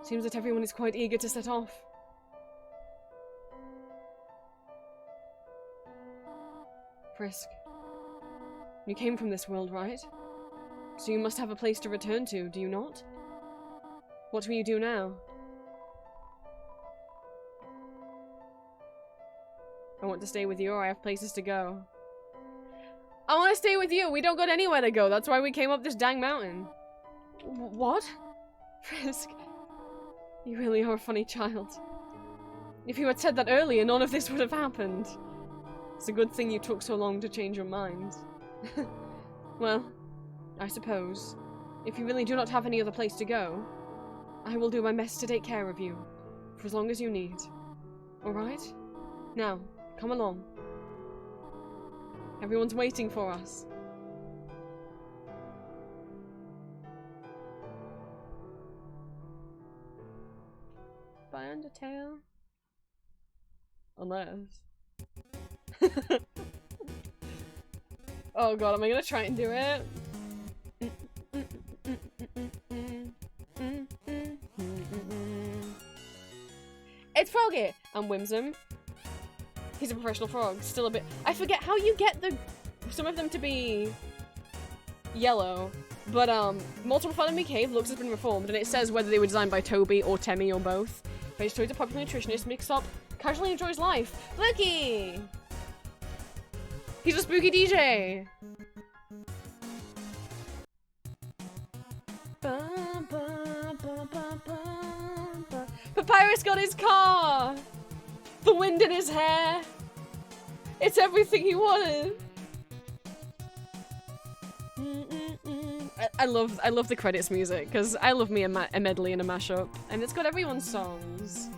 Seems that everyone is quite eager to set off. Frisk, you came from this world, right? So you must have a place to return to, do you not? What will you do now? I want to stay with you, or I have places to go. I want to stay with you! We don't got anywhere to go, that's why we came up this dang mountain. What? Frisk, you really are a funny child. If you had said that earlier, none of this would have happened. It's a good thing you took so long to change your mind. Well, I suppose, if you really do not have any other place to go, I will do my best to take care of you, for as long as you need. Alright? Now, come along. Everyone's waiting for us. By Undertale? Unless... Oh god, am I gonna try and do it? It's Froggy! I'm Whimsum. He's a professional frog. Still a bit- I forget how you get some of them to be yellow. But Multiple Fathomy Cave looks has been reformed, and it says whether they were designed by Toby or Temmie or both. Vegetoid's a popular nutritionist, mixed up, casually enjoys life. Loki! He's a spooky DJ! Papyrus got his car! The wind in his hair! It's everything he wanted! I love the credits music, because I love me a medley and a mashup, and it's got everyone's songs.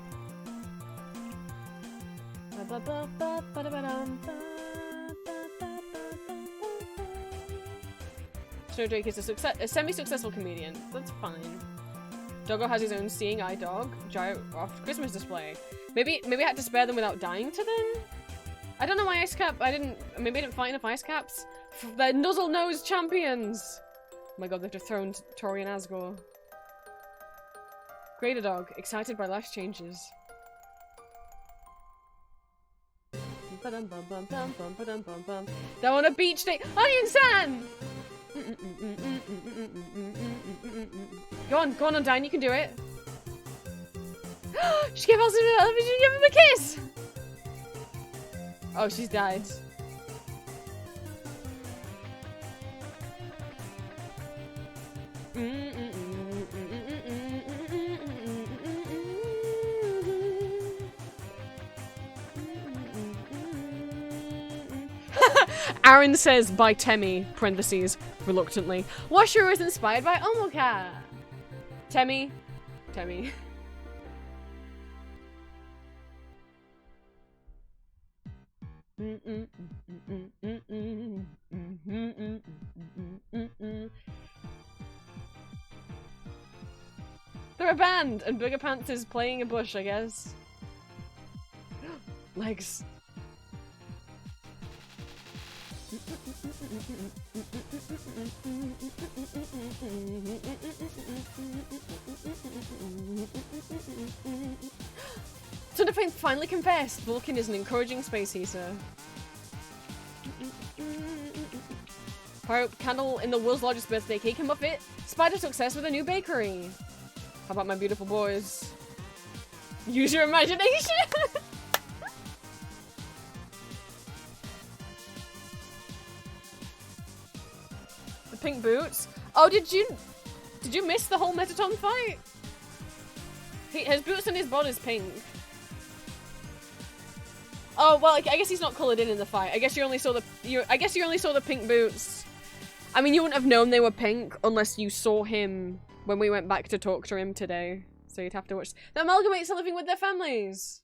Snowdrake is a semi-successful comedian. That's fine. Doggo has his own seeing eye dog, gyro off Christmas display. Maybe I had to spare them without dying to them? I don't know my ice cap. Maybe I didn't fight enough ice caps. They're nuzzle-nosed champions! Oh my god, they've dethroned Tori and Asgore. Greater dog, excited by life's changes. They're on a beach day. Onion San! Go on, Undyne, you can do it. She gave us give him a kiss! Oh, she's died. Aaron says by Temmie, parentheses, reluctantly. Washer is inspired by Omoka. Temmie. They're a band, and Bigger Pants is playing a bush, I guess. Legs. Thunderfang finally confessed Vulcan is an encouraging space heater. Fire up candle in the world's largest birthday cake and Muppet. Spider success with a new bakery. How about my beautiful boys? Use your imagination! The pink boots. Oh, did you miss the whole Metaton fight? His boots and his body's pink. Oh well, I guess he's not colored in the fight. I guess you only saw the pink boots. I mean, you wouldn't have known they were pink unless you saw him when we went back to talk to him today. So you'd have to watch. The amalgamates are living with their families.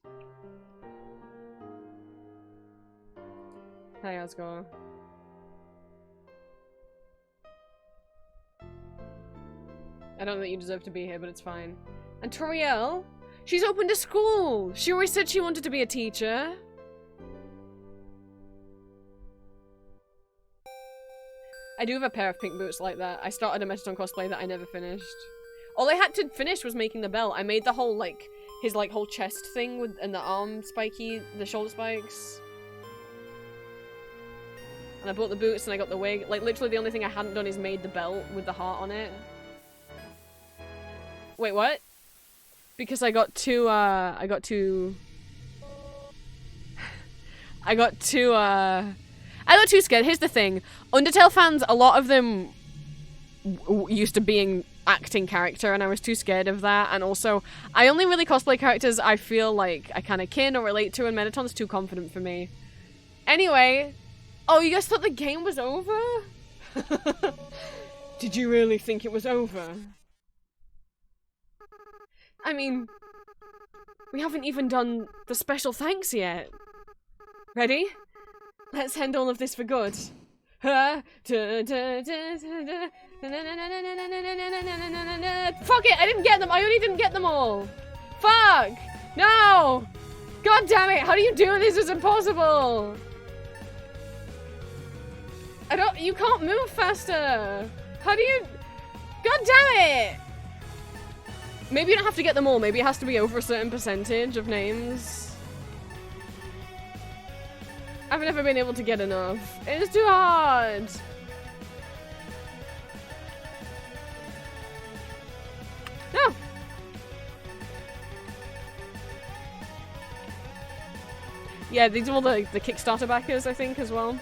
Hey, how's it going? I don't think you deserve to be here, but it's fine. And Toriel, she's opened a school. She always said she wanted to be a teacher. I do have a pair of pink boots like that. I started a Metaton cosplay that I never finished. All I had to finish was making the belt. I made the whole, like, his, like, whole chest thing with, and the arm spiky, the shoulder spikes. And I bought the boots and I got the wig. Like, literally the only thing I hadn't done is made the belt with the heart on it. Wait, what? Because I got too scared. Here's the thing. Undertale fans, a lot of them used to being acting character, and I was too scared of that. And also, I only really cosplay characters I feel like I kind of kin or relate to, and Metaton's too confident for me. Anyway. Oh, you guys thought the game was over? Did you really think it was over? I mean, we haven't even done the special thanks yet. Ready? Let's end all of this for good. Fuck it, I didn't get them. I only didn't get them all. Fuck! No! God damn it, how do you do this? It's impossible! You can't move faster! How do you... God damn it! Maybe you don't have to get them all, maybe it has to be over a certain percentage of names. I've never been able to get enough. It's too hard! No! Yeah, these are all the Kickstarter backers, I think, as well.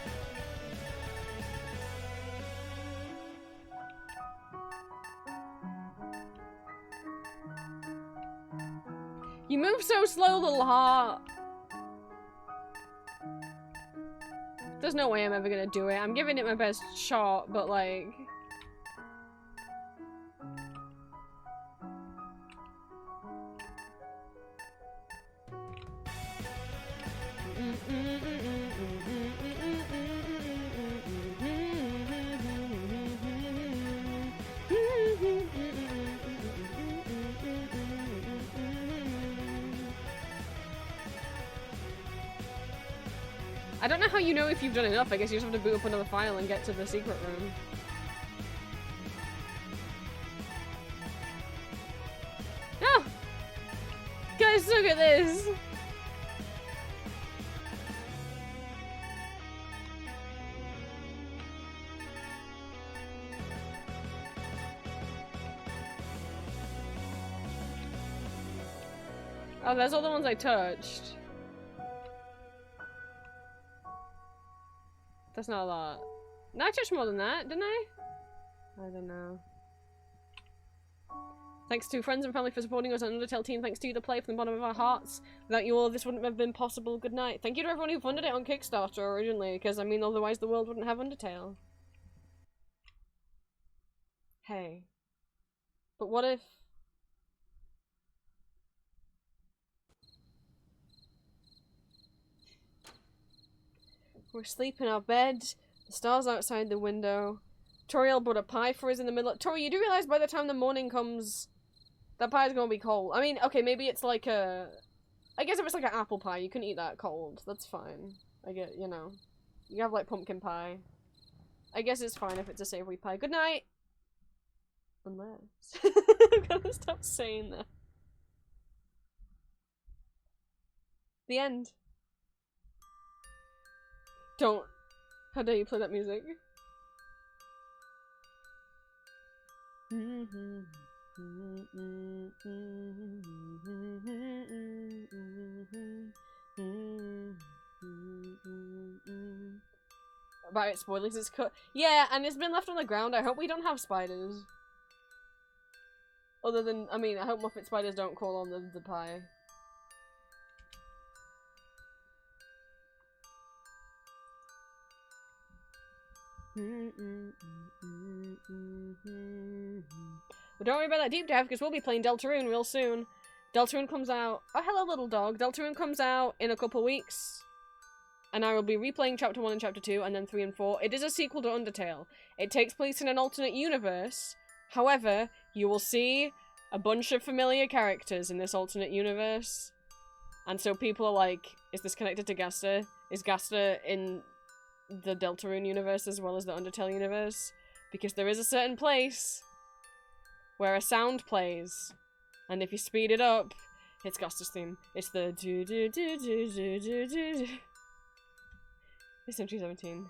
You move so slow, little heart. There's no way I'm ever gonna do it. I'm giving it my best shot, but like... I don't know how you know if you've done enough. I guess you just have to boot up another file and get to the secret room. No! Guys, look at this! Oh, there's all the ones I touched. That's not a lot. No, I touched more than that, didn't I? I don't know. Thanks to friends and family for supporting us on Undertale team. Thanks to you, the play, from the bottom of our hearts. Without you all, this wouldn't have been possible. Good night. Thank you to everyone who funded it on Kickstarter originally, because, I mean, otherwise the world wouldn't have Undertale. Hey. But what if... We're asleep in our bed. The stars outside the window. Toriel brought a pie for us in the middle. Tori, you do realize by the time the morning comes, that pie is gonna be cold. I mean, okay, maybe it's like a... I guess if it's like an apple pie, you can eat that cold. That's fine. I get, you know. You have like pumpkin pie. I guess it's fine if it's a savory pie. Good night! Unless... I'm gonna stop saying that. The end. Don't. How dare you play that music? About it, spoilers, it's cut. Yeah, and it's been left on the ground. I hope we don't have spiders. Other than, I mean, I hope Muffet spiders don't crawl on the pie. But don't worry about that deep dive, because we'll be playing Deltarune real soon. Deltarune comes out... Oh, hello, little dog. Deltarune comes out in a couple weeks. And I will be replaying Chapter 1 and Chapter 2, and then 3 and 4. It is a sequel to Undertale. It takes place in an alternate universe. However, you will see a bunch of familiar characters in this alternate universe. And so people are like, is this connected to Gaster? Is Gaster in the Deltarune universe as well as the Undertale universe? Because there is a certain place where a sound plays. And if you speed it up, it's Gaster's theme. It's the do do do do do do do. It's Century 17.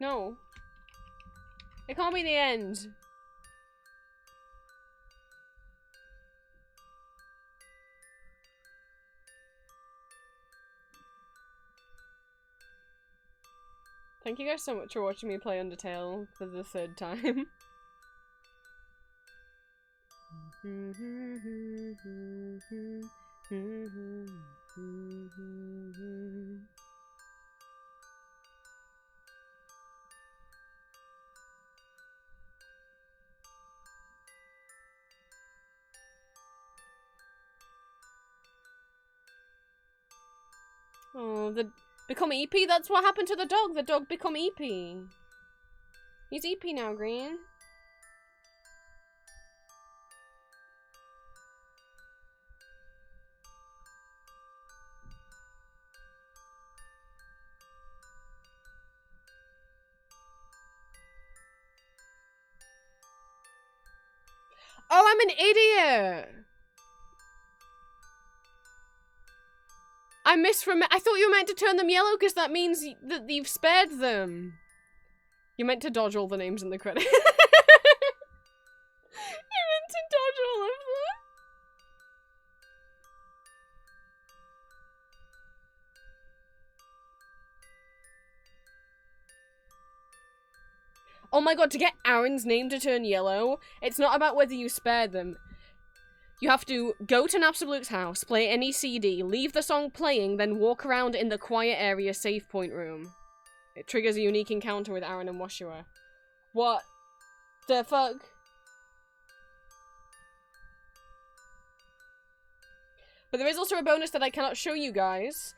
No. It can't be the end. Thank you guys so much for watching me play Undertale for the 3rd time. Oh, the become EP? That's what happened to the dog. The dog become EP. He's EP now, Green. Oh, I'm an idiot! I thought you were meant to turn them yellow because that means that you've spared them. You meant to dodge all the names in the credits. You meant to dodge all of them. Oh my god, to get Aaron's name to turn yellow, it's not about whether you spared them. You have to go to Napstablook's house, play any CD, leave the song playing, then walk around in the quiet area save point room. It triggers a unique encounter with Aaron and Washua. What the fuck? But there is also a bonus that I cannot show you guys.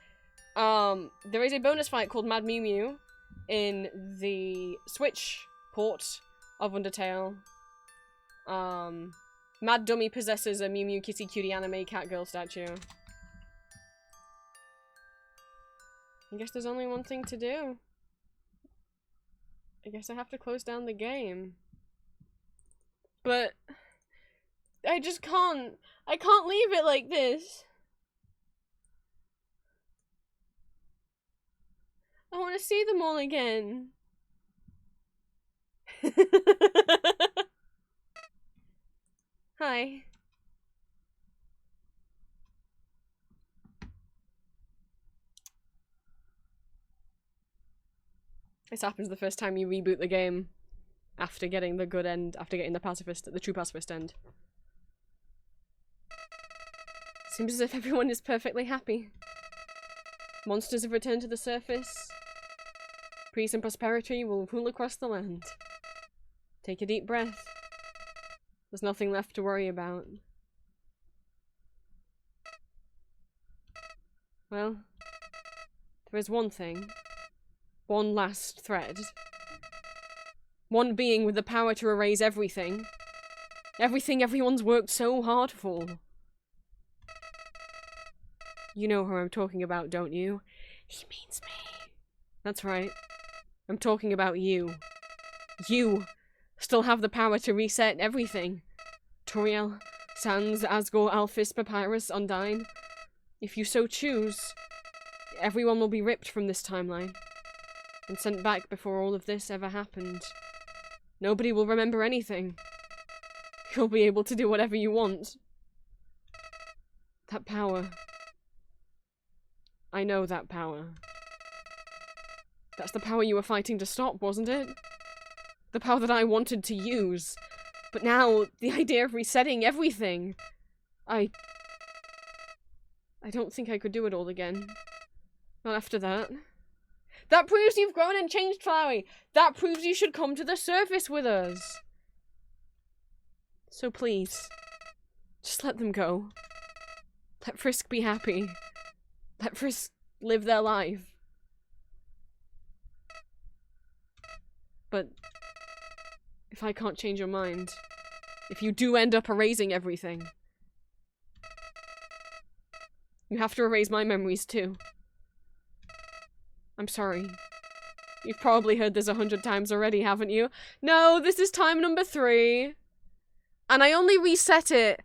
There is a bonus fight called Mad Mew Mew in the Switch port of Undertale. Mad Dummy possesses a Mew Mew Kitty Cutie anime cat girl statue. I guess there's only one thing to do. I guess I have to close down the game. But I just can't. I can't leave it like this. I want to see them all again. Hi. This happens the first time you reboot the game after getting the good end, after getting the true pacifist end. Seems as if everyone is perfectly happy. Monsters have returned to the surface. Peace and prosperity will rule across the land. Take a deep breath. There's nothing left to worry about. Well, there is one thing. One last thread. One being with the power to erase everything. Everything everyone's worked so hard for. You know who I'm talking about, don't you? He means me. That's right. I'm talking about you. You still have the power to reset everything. Toriel, Sans, Asgore, Alphys, Papyrus, Undyne. If you so choose, everyone will be ripped from this timeline and sent back before all of this ever happened. Nobody will remember anything. You'll be able to do whatever you want. That power. I know that power. That's the power you were fighting to stop, wasn't it? The power that I wanted to use. But now, the idea of resetting everything... I don't think I could do it all again. Not after that. That proves you've grown and changed, Flowey! That proves you should come to the surface with us! So please, just let them go. Let Frisk be happy. Let Frisk live their life. But if I can't change your mind, if you do end up erasing everything, you have to erase my memories too. I'm sorry. You've probably heard this 100 times already, haven't you? No, this is time number 3. And I only reset it.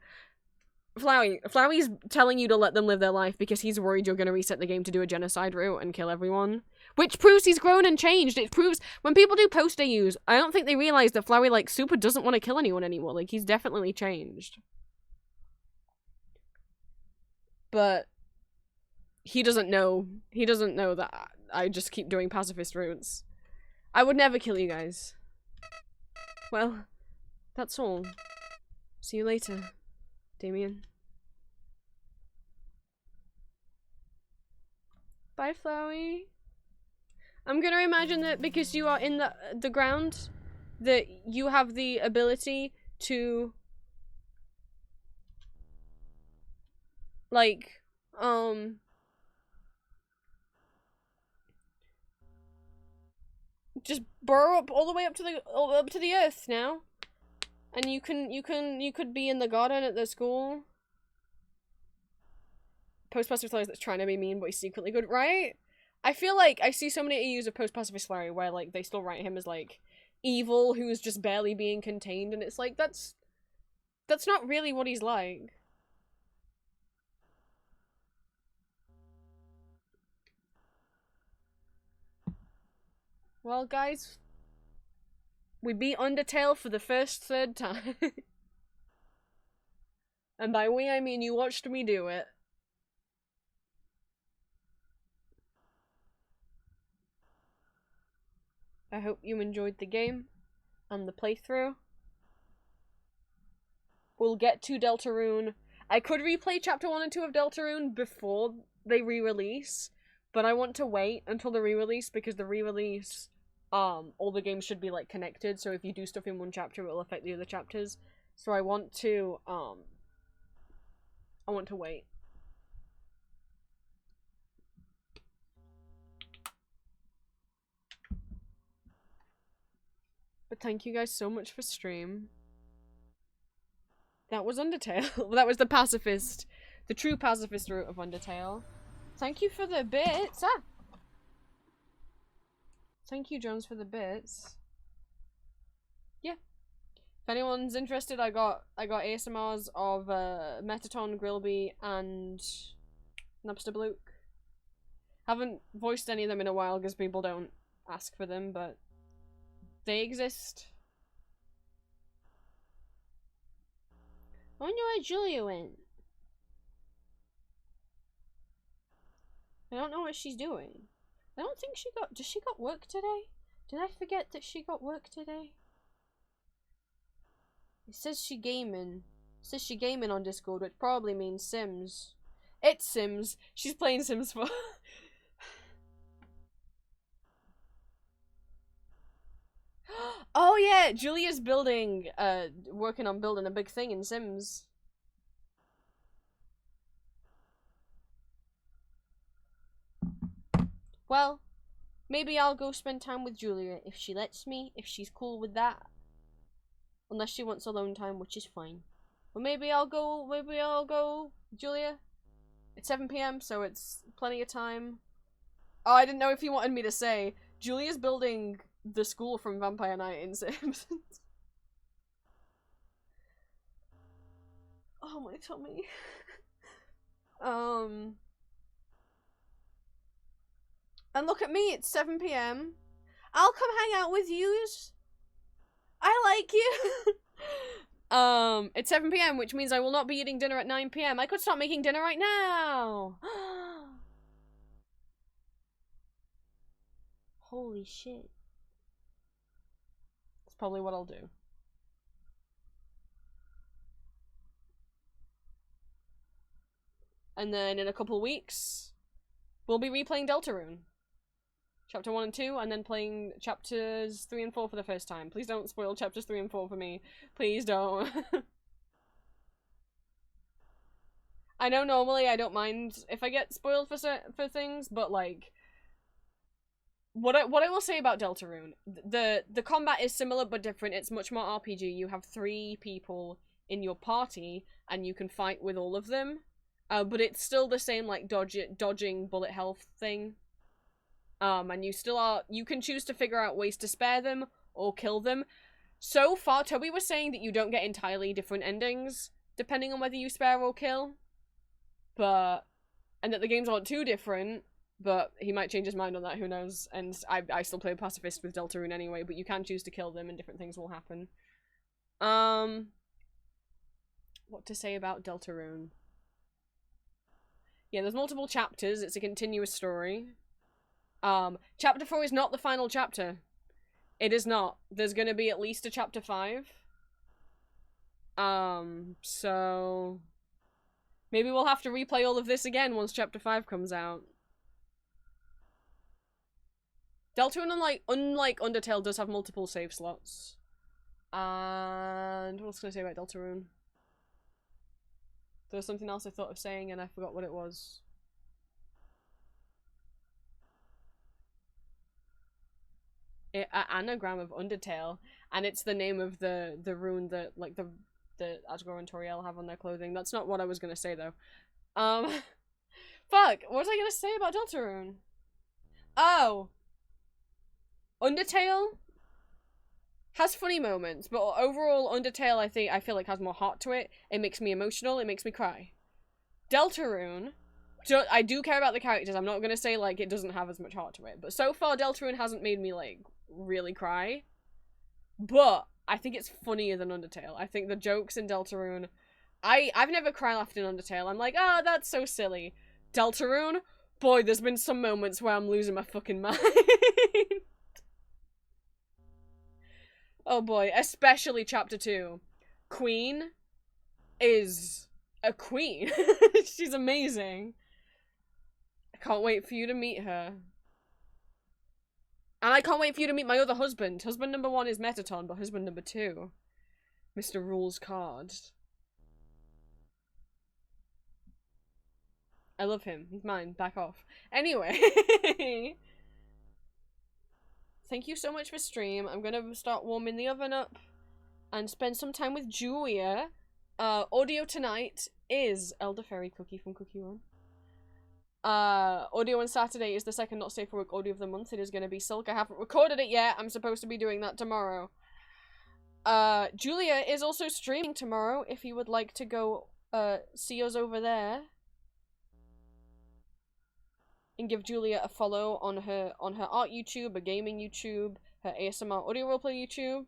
Flowey's telling you to let them live their life because he's worried you're going to reset the game to do a genocide route and kill everyone. Which proves he's grown and changed. It proves when people do post-AUs, I don't think they realize that Flowey, like, super doesn't want to kill anyone anymore. Like, he's definitely changed. But he doesn't know. He doesn't know that I just keep doing pacifist routes. I would never kill you guys. Well, that's all. See you later, Damien. Bye, Flowey. I'm gonna imagine that because you are in the ground, that you have the ability to, like, just burrow up all the way up to the earth now. And you could be in the garden at the school. Post-pacifist Larry that's trying to be mean, but he's secretly good, right? I feel like I see so many AUs of post-pacifist Larry where, like, they still write him as, like, evil who's just barely being contained, and it's like, that's not really what he's like. Well, guys, we beat Undertale for the third time. And by we, I mean you watched me do it. I hope you enjoyed the game and the playthrough. We'll get to Deltarune. I could replay Chapter 1 and 2 of Deltarune before they re-release, but I want to wait until the re-release because the re-release, all the games should be, like, connected, so if you do stuff in one chapter, it will affect the other chapters. So I want to wait. But thank you guys so much for stream. That was Undertale. That was the pacifist, the true pacifist route of Undertale. Thank you for the bits. Ah! Thank you, Jones, for the bits. Yeah. If anyone's interested, I got ASMRs of Metaton, Grillby, and Napster Blook. Haven't voiced any of them in a while because people don't ask for them, but they exist. I wonder where Julia went. I don't know what she's doing. I don't think she got... Does she got work today? Did I forget that she got work today? It says she gaming. It says she gaming on Discord, which probably means Sims. It's Sims. She's playing Sims 4. Oh yeah, Julia's building, working on building a big thing in Sims. Well, maybe I'll go spend time with Julia if she lets me, if she's cool with that. Unless she wants alone time, which is fine. But maybe I'll go, Julia. It's 7 PM, so it's plenty of time. Oh, I didn't know if you wanted me to say, Julia's building the school from Vampire Knight in Sims. Oh, my tummy. And look at me, it's 7 PM. I'll come hang out with yous. I like you. It's 7 PM, which means I will not be eating dinner at 9 PM. I could start making dinner right now. Holy shit. That's probably what I'll do. And then in a couple weeks, we'll be replaying Deltarune. Chapter 1 and 2, and then playing chapters 3 and 4 for the first time. Please don't spoil chapters 3 and 4 for me. Please don't. I know normally I don't mind if I get spoiled for things, but like, what I will say about Deltarune, the combat is similar but different. It's much more RPG. You have 3 people in your party, and you can fight with all of them. But it's still the same like dodging bullet health thing. And you can choose to figure out ways to spare them or kill them. So far, Toby was saying that you don't get entirely different endings depending on whether you spare or kill. And that the games aren't too different, but he might change his mind on that, who knows. And I still play Pacifist with Deltarune anyway, but you can choose to kill them and different things will happen. What to say about Deltarune? Yeah, there's multiple chapters. It's a continuous story. Chapter 4 is not the final chapter. It is not. There's gonna be at least a chapter 5. So maybe we'll have to replay all of this again once chapter 5 comes out. Deltarune, unlike Undertale, does have multiple save slots. And what else can I say about Deltarune? There was something else I thought of saying and I forgot what it was. Anagram of Undertale, and it's the name of the rune that like the Asgore and Toriel have on their clothing. That's not what I was gonna say though. Fuck, what was I gonna say about Deltarune? Oh, Undertale has funny moments, but overall Undertale I feel like has more heart to it. It makes me emotional, it makes me cry. Deltarune, I do care about the characters. I'm not gonna say like it doesn't have as much heart to it, but so far Deltarune hasn't made me like really cry. But I think it's funnier than Undertale. I think the jokes in Deltarune, I've never cry laughed in Undertale. I'm like, oh, that's so silly. Deltarune, boy, there's been some moments where I'm losing my fucking mind. Oh boy, especially chapter 2. Queen is a queen. She's amazing. I can't wait for you to meet her. And I can't wait for you to meet my other husband. Husband number 1 is Metaton, but husband number 2, Mr. Rules Card. I love him. He's mine. Back off. Anyway. Thank you so much for stream. I'm gonna start warming the oven up and spend some time with Julia. Audio tonight is Elder Fairy Cookie from Cookie Run. Audio on Saturday is the second Not Safe for Work audio of the month. It is going to be Silk. I haven't recorded it yet. I'm supposed to be doing that tomorrow. Julia is also streaming tomorrow if you would like to go see us over there. And give Julia a follow on her art YouTube, a gaming YouTube, her ASMR audio roleplay YouTube.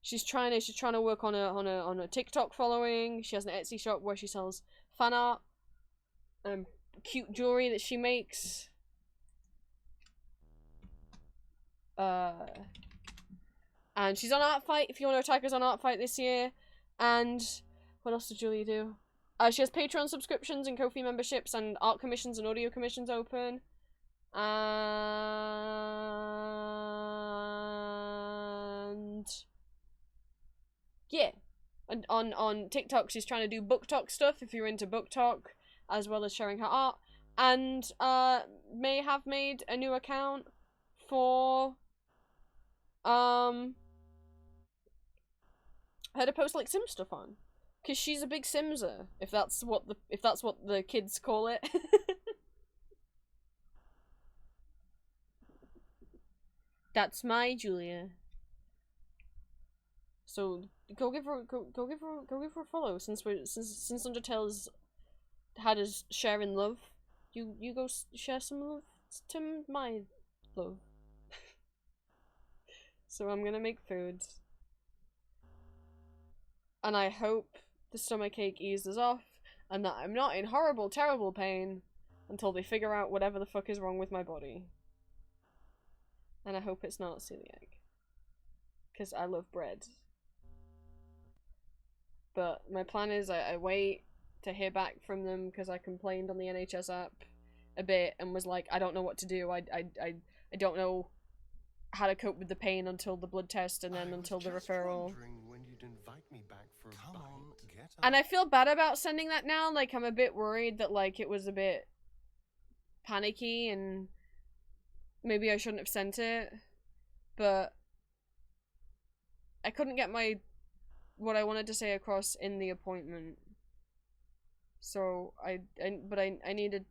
She's trying to work on a TikTok following. She has an Etsy shop where she sells fan art. Cute jewelry that she makes. And she's on Artfight if you want to attack us on Artfight this year. And what else does Julia do? She has Patreon subscriptions and Ko-fi memberships and art commissions and audio commissions open. And yeah. And on TikTok she's trying to do book talk stuff if you're into book talk, as well as sharing her art. and may have made a new account for her to post like Sim stuff on, because she's a big Simser, if that's what the kids call it. That's my Julia. So go give her a follow, since Undertale's had us sharing love. You go share some love to my love. So I'm gonna make food, and I hope the stomachache eases off, and that I'm not in horrible, terrible pain until they figure out whatever the fuck is wrong with my body. And I hope it's not celiac, because I love bread. But my plan is I wait to hear back from them, because I complained on the NHS app a bit and was like, I don't know what to do. I don't know how to cope with the pain until the blood test, and then until the referral. When you'd invite me back for a bite. And I feel bad about sending that now. Like, I'm a bit worried that like it was a bit panicky and maybe I shouldn't have sent it. But I couldn't get what I wanted to say across in the appointment. So I needed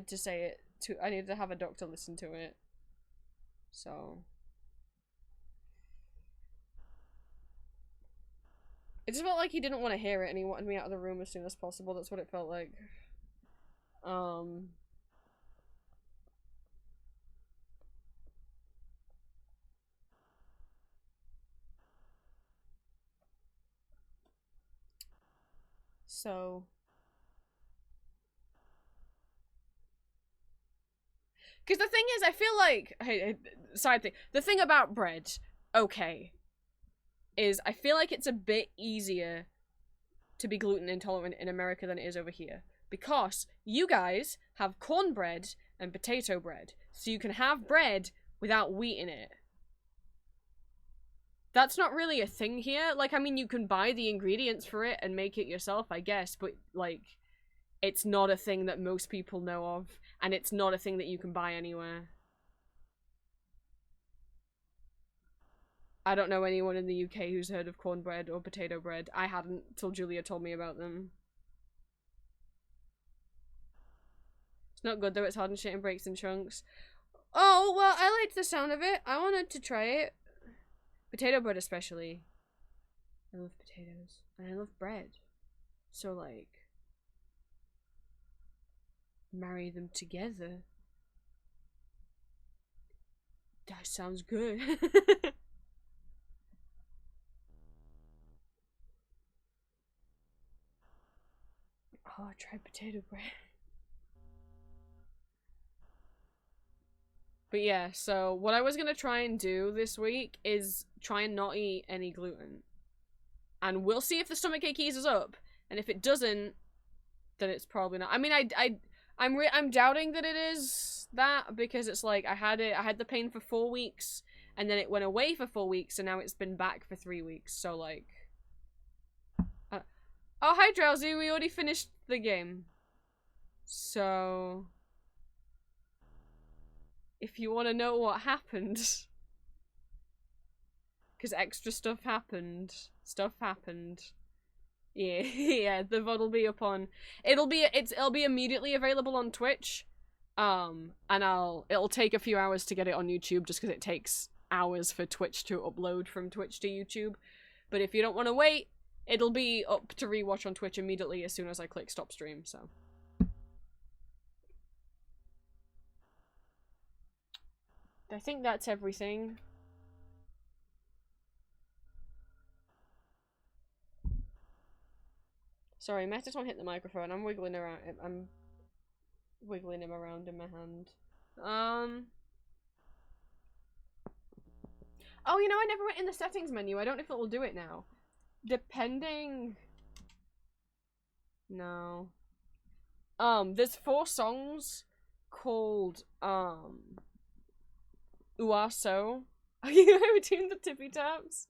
to say it I needed to have a doctor listen to it. So it just felt like he didn't want to hear it and he wanted me out of the room as soon as possible. That's what it felt like. So because the thing is, I feel like, hey, side thing, the thing about bread, okay, is I feel like it's a bit easier to be gluten intolerant in America than it is over here, because you guys have cornbread and potato bread, so you can have bread without wheat in it. That's not really a thing here. Like, I mean, you can buy the ingredients for it and make it yourself, I guess, but like, it's not a thing that most people know of, and it's not a thing that you can buy anywhere. I don't know anyone in the UK who's heard of cornbread or potato bread. I hadn't till Julia told me about them. It's not good though, it's hard and shit and breaks in chunks. Oh, well, I liked the sound of it. I wanted to try it. Potato bread especially. I love potatoes. And I love bread. So, like, marry them together. That sounds good. Oh, I tried potato bread. But yeah, so what I was gonna try and do this week is try and not eat any gluten. And we'll see if the stomachache eases up. And if it doesn't, then it's probably not. I mean, I'm doubting that it is that, because it's like I had the pain for 4 weeks, and then it went away for 4 weeks, and now it's been back for 3 weeks. So like, oh, hi Drowsy, we already finished the game. So if you want to know what happened, because extra stuff happened. Yeah, yeah, the VOD will be up on. It'll be immediately available on Twitch. And it'll take a few hours to get it on YouTube, just because it takes hours for Twitch to upload from Twitch to YouTube. But if you don't want to wait, it'll be up to rewatch on Twitch immediately as soon as I click stop stream, so. I think that's everything. Sorry, Metaton hit the microphone. I'm wiggling around. I'm wiggling him around in my hand. Oh, you know, I never went in the settings menu. I don't know if it will do it now. Depending. No. There's 4 songs called Uaso. Are you between the tippy taps?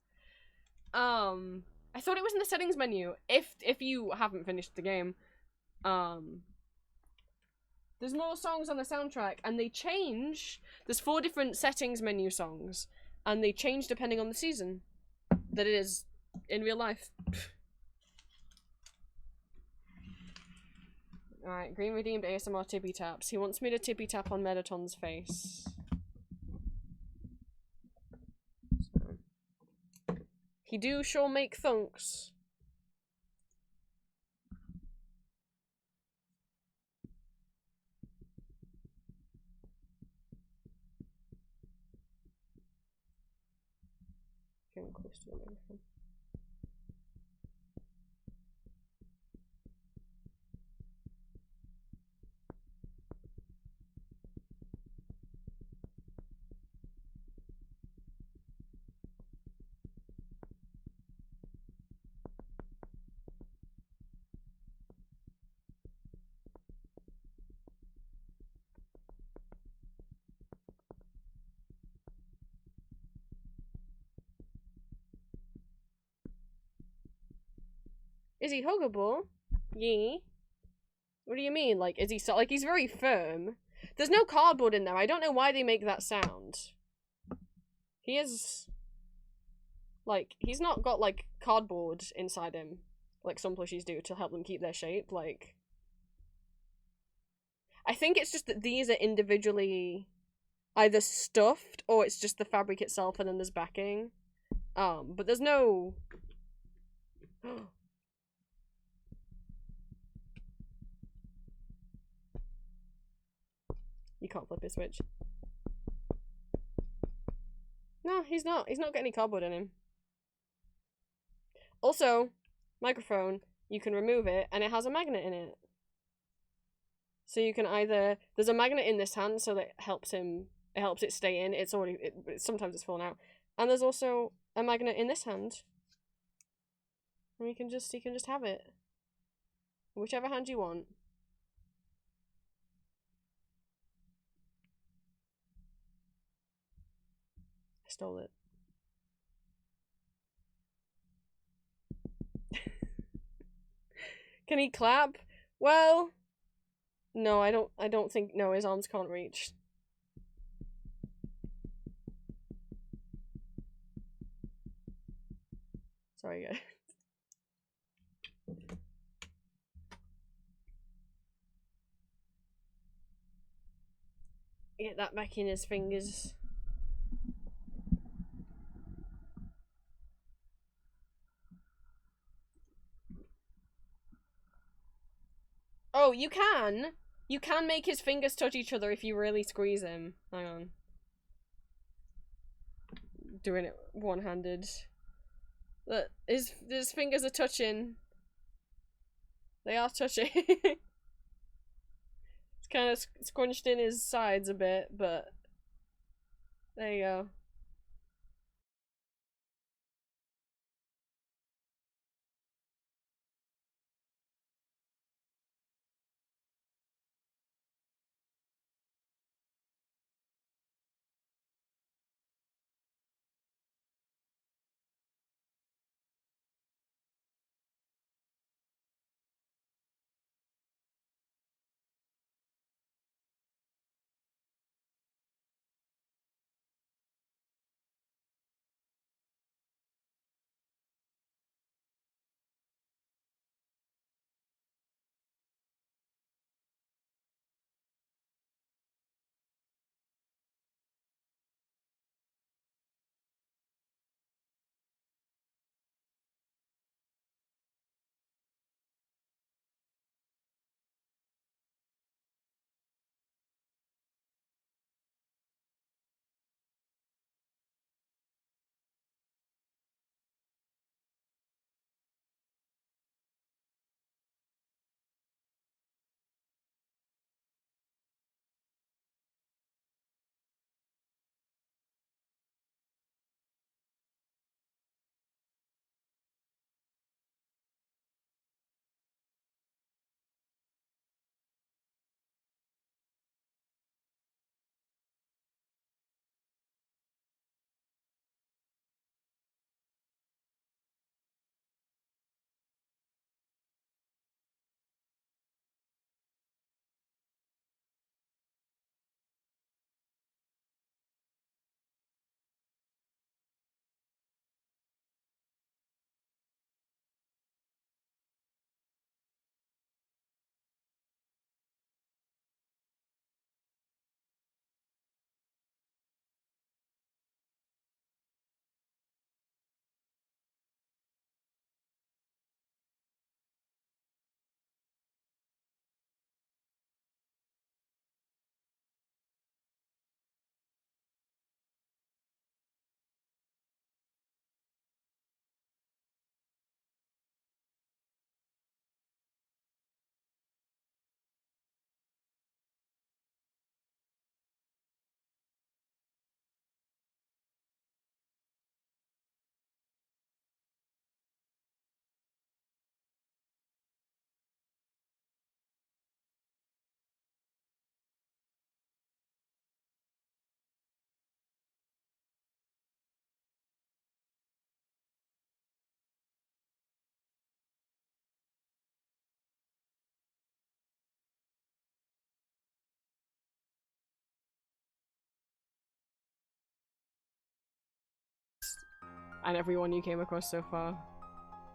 I thought it was in the settings menu. If you haven't finished the game, There's more songs on the soundtrack, and they change. There's 4 different settings menu songs, and they change depending on the season that it is in real life. Alright, Green redeemed ASMR tippy taps. He wants me to tippy tap on Mettaton's face. So. He do sure make thunks. Getting close to the microphone. Is he huggable? Yee. What do you mean? Like, is he so- like, he's very firm. There's no cardboard in there. I don't know why they make that sound. He is... Like, he's not got, like, cardboard inside him. Like some plushies do to help them keep their shape. Like... I think it's just that these are individually either stuffed or it's just the fabric itself and then there's backing. But there's no... You can't flip his switch. No, he's not. He's not got any cardboard in him. Also, microphone, you can remove it and it has a magnet in it. So you can either... There's a magnet in this hand so that it helps him... It helps it stay in. It's already... sometimes it's fallen out. And there's also a magnet in this hand. And you can just have it. Whichever hand you want. I stole it. Can he clap? Well, no, I don't think, no, his arms can't reach. Sorry, guys. Get that back in his fingers. Oh, you can! You can make his fingers touch each other if you really squeeze him. Hang on. Doing it one-handed. Look, his fingers are touching. They are touching. It's kind of scrunched in his sides a bit, but there you go. And everyone you came across so far.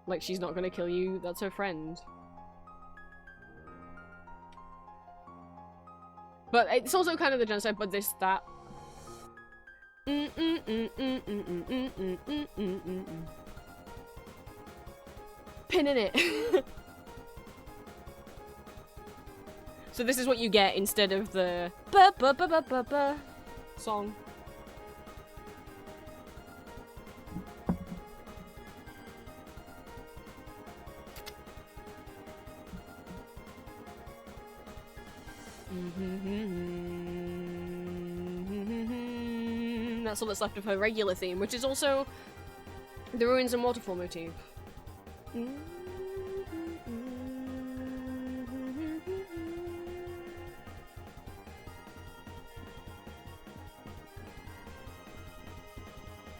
Like, she's not gonna kill you, that's her friend. But it's also kind of the genocide, but this, that. Pinning it. So this is what you get instead of the ba ba ba ba ba ba song. That's all that's left of her regular theme, which is also the ruins and waterfall motif.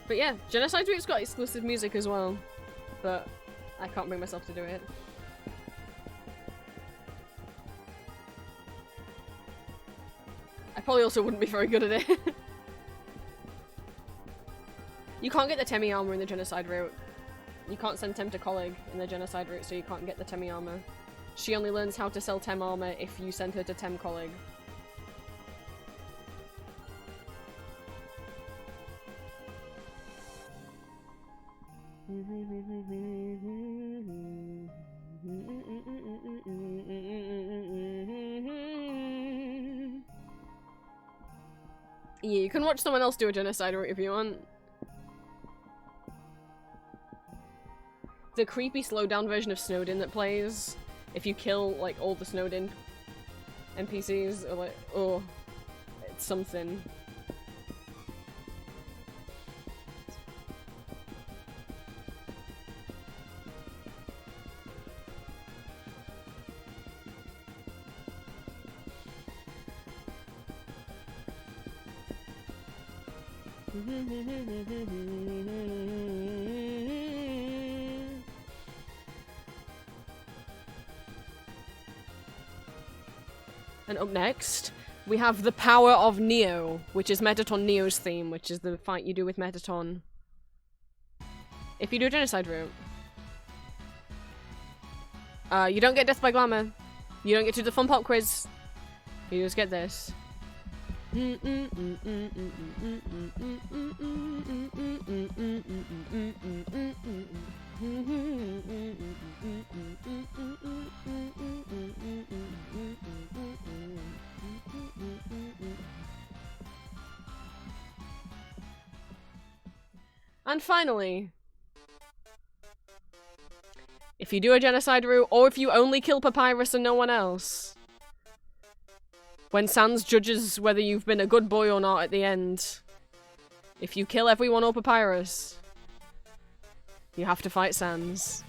But yeah, Genocide Route's got exclusive music as well, but I can't bring myself to do it. I probably also wouldn't be very good at it. You can't get the Temi armor in the Genocide Route. You can't send Tem to Colleague in the Genocide Route, so you can't get the Temi armor. She only learns how to sell Tem armor if you send her to Tem Colleague. Yeah, you can watch someone else do a Genocide Route if you want. The creepy slowed down version of Snowdin that plays if you kill like all the Snowdin NPCs, or like, oh, it's something. And up next, we have the power of Neo, which is Metaton Neo's theme, which is the fight you do with Metaton if you do a Genocide Route. You don't get Death by Glamour. You don't get to do the Fun Pop Quiz. You just get this. And finally, if you do a Genocide Route, or if you only kill Papyrus and no one else, when Sans judges whether you've been a good boy or not at the end, if you kill everyone or Papyrus, you have to fight Sans.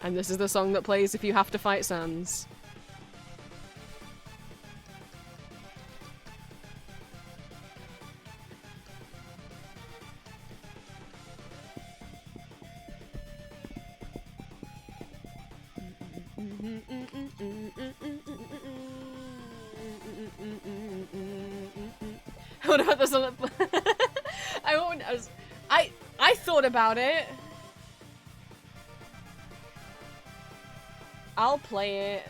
And this is the song that plays if you have to fight Sans. What about the song that I thought about it. I'll play it.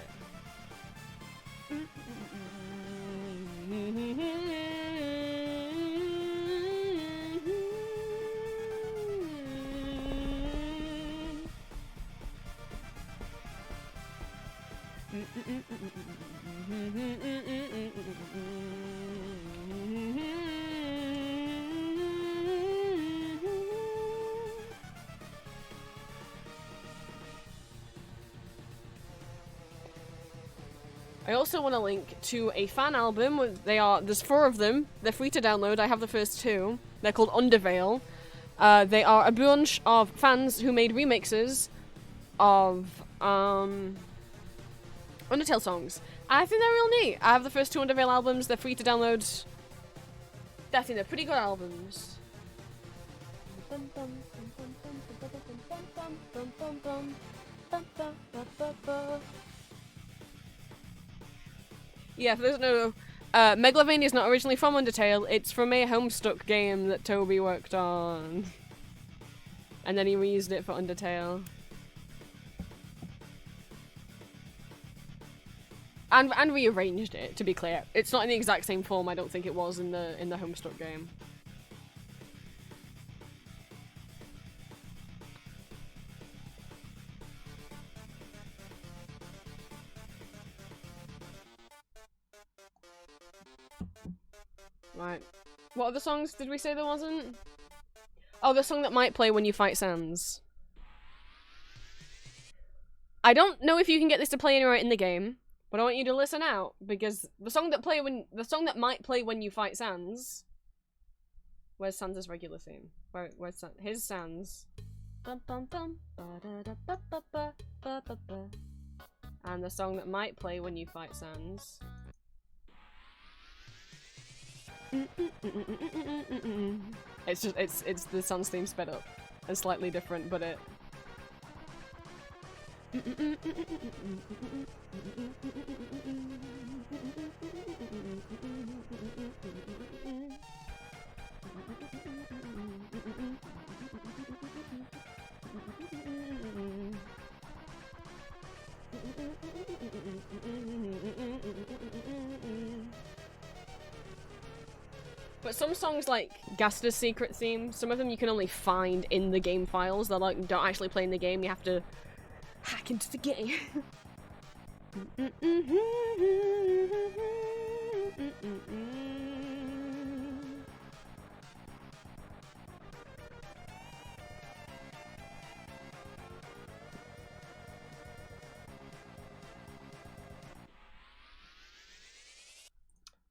I also want to link to a fan album. There's 4 of them. They're free to download. I have the first 2. They're called Undertale. They are a bunch of fans who made remixes of Undertale songs. I think they're real neat. I have the first 2 Undertale albums. They're free to download. I think they're pretty good albums. Yeah, for those who know, Megalovania is not originally from Undertale. It's from a Homestuck game that Toby worked on. And then he reused it for Undertale. And rearranged it, to be clear. It's not in the exact same form I don't think it was in the Homestuck game. Right. What other songs did we say there wasn't? Oh, the song that might play when you fight Sans. I don't know if you can get this to play anywhere in the game, but I want you to listen out, because the song that might play when you fight Sans. Where's Sans' regular theme? Where's his Sans? Bum, bum, bum. And the song that might play when you fight Sans. It's the Sans theme sped up and slightly different, but it. But some songs like Gasta's secret theme, some of them you can only find in the game files. They're like don't actually play in the game. You have to hack into the game.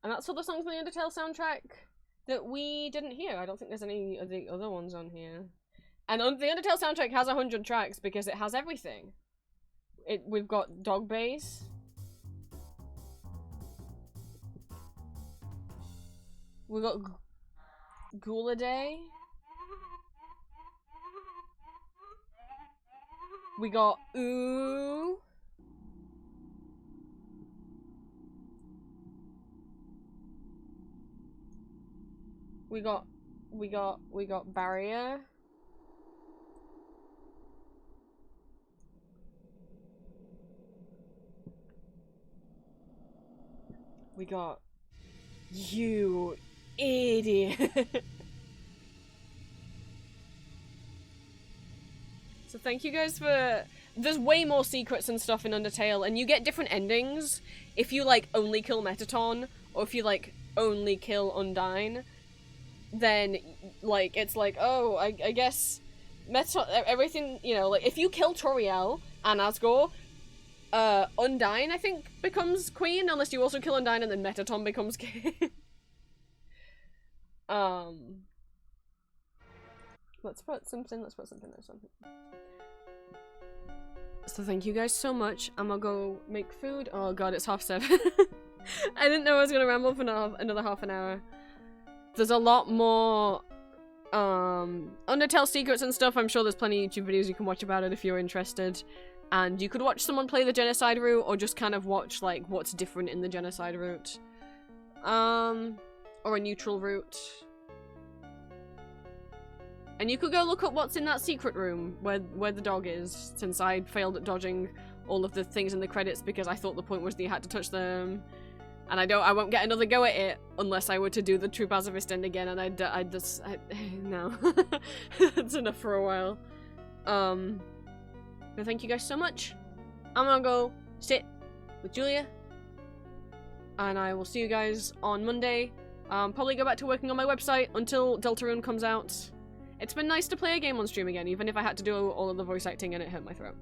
And that's all the songs on the Undertale soundtrack that we didn't hear. I don't think there's any of the other ones on here. And the Undertale soundtrack has 100 tracks because it has everything. We've got Dog Bass. We've got Guladay. We got Ooh. We got Barrier. We got You Idiot. So thank you guys for... There's way more secrets and stuff in Undertale, and you get different endings if you, like, only kill Metaton, or if you, like, only kill Undyne. Then, like, it's like, oh, I guess Metaton, everything, you know, like, if you kill Toriel and Asgore, Undyne, I think, becomes queen, unless you also kill Undyne and then Metaton becomes king. Let's put something. So thank you guys so much. I'm gonna go make food. Oh god, it's 7:30. I didn't know I was gonna ramble for another half an hour. There's a lot more Undertale secrets and stuff. I'm sure there's plenty of YouTube videos you can watch about it if you're interested. And you could watch someone play the genocide route, or just kind of watch like what's different in the genocide route. Or a neutral route. And you could go look up what's in that secret room where the dog is, since I failed at dodging all of the things in the credits because I thought the point was that you had to touch them. And I won't get another go at it unless I were to do the True Pacifist end again, and I just no. That's enough for a while. But thank you guys so much. I'm gonna go sit with Julia. And I will see you guys on Monday. Probably go back to working on my website until Deltarune comes out. It's been nice to play a game on stream again, even if I had to do all of the voice acting and it hurt my throat.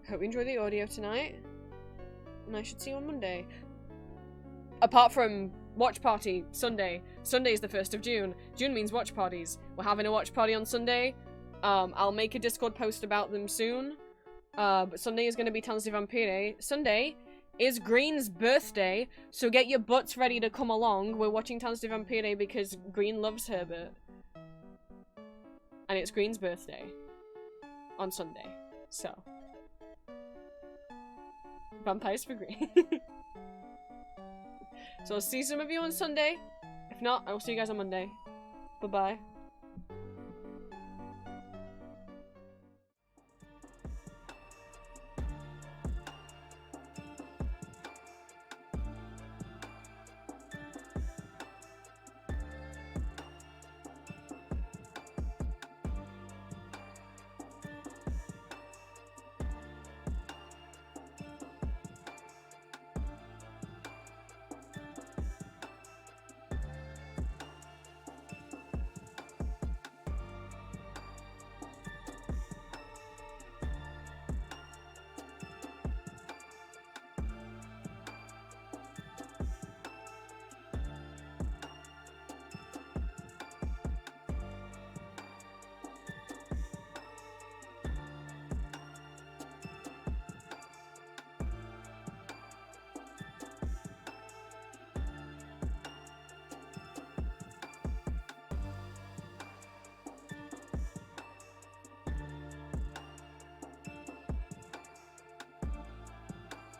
Hope you enjoyed the audio tonight. And I should see you on Monday. Apart from watch party, Sunday. Sunday is the 1st of June. June means watch parties. We're having a watch party on Sunday. I'll make a Discord post about them soon. But Sunday is going to be Tanz di Vampire. Sunday is Green's birthday, so get your butts ready to come along. We're watching Tanz di Vampire because Green loves Herbert. And it's Green's birthday on Sunday. So Vampires for green. So I'll see some of you on Sunday. If not, I will see you guys on Monday. Bye-bye.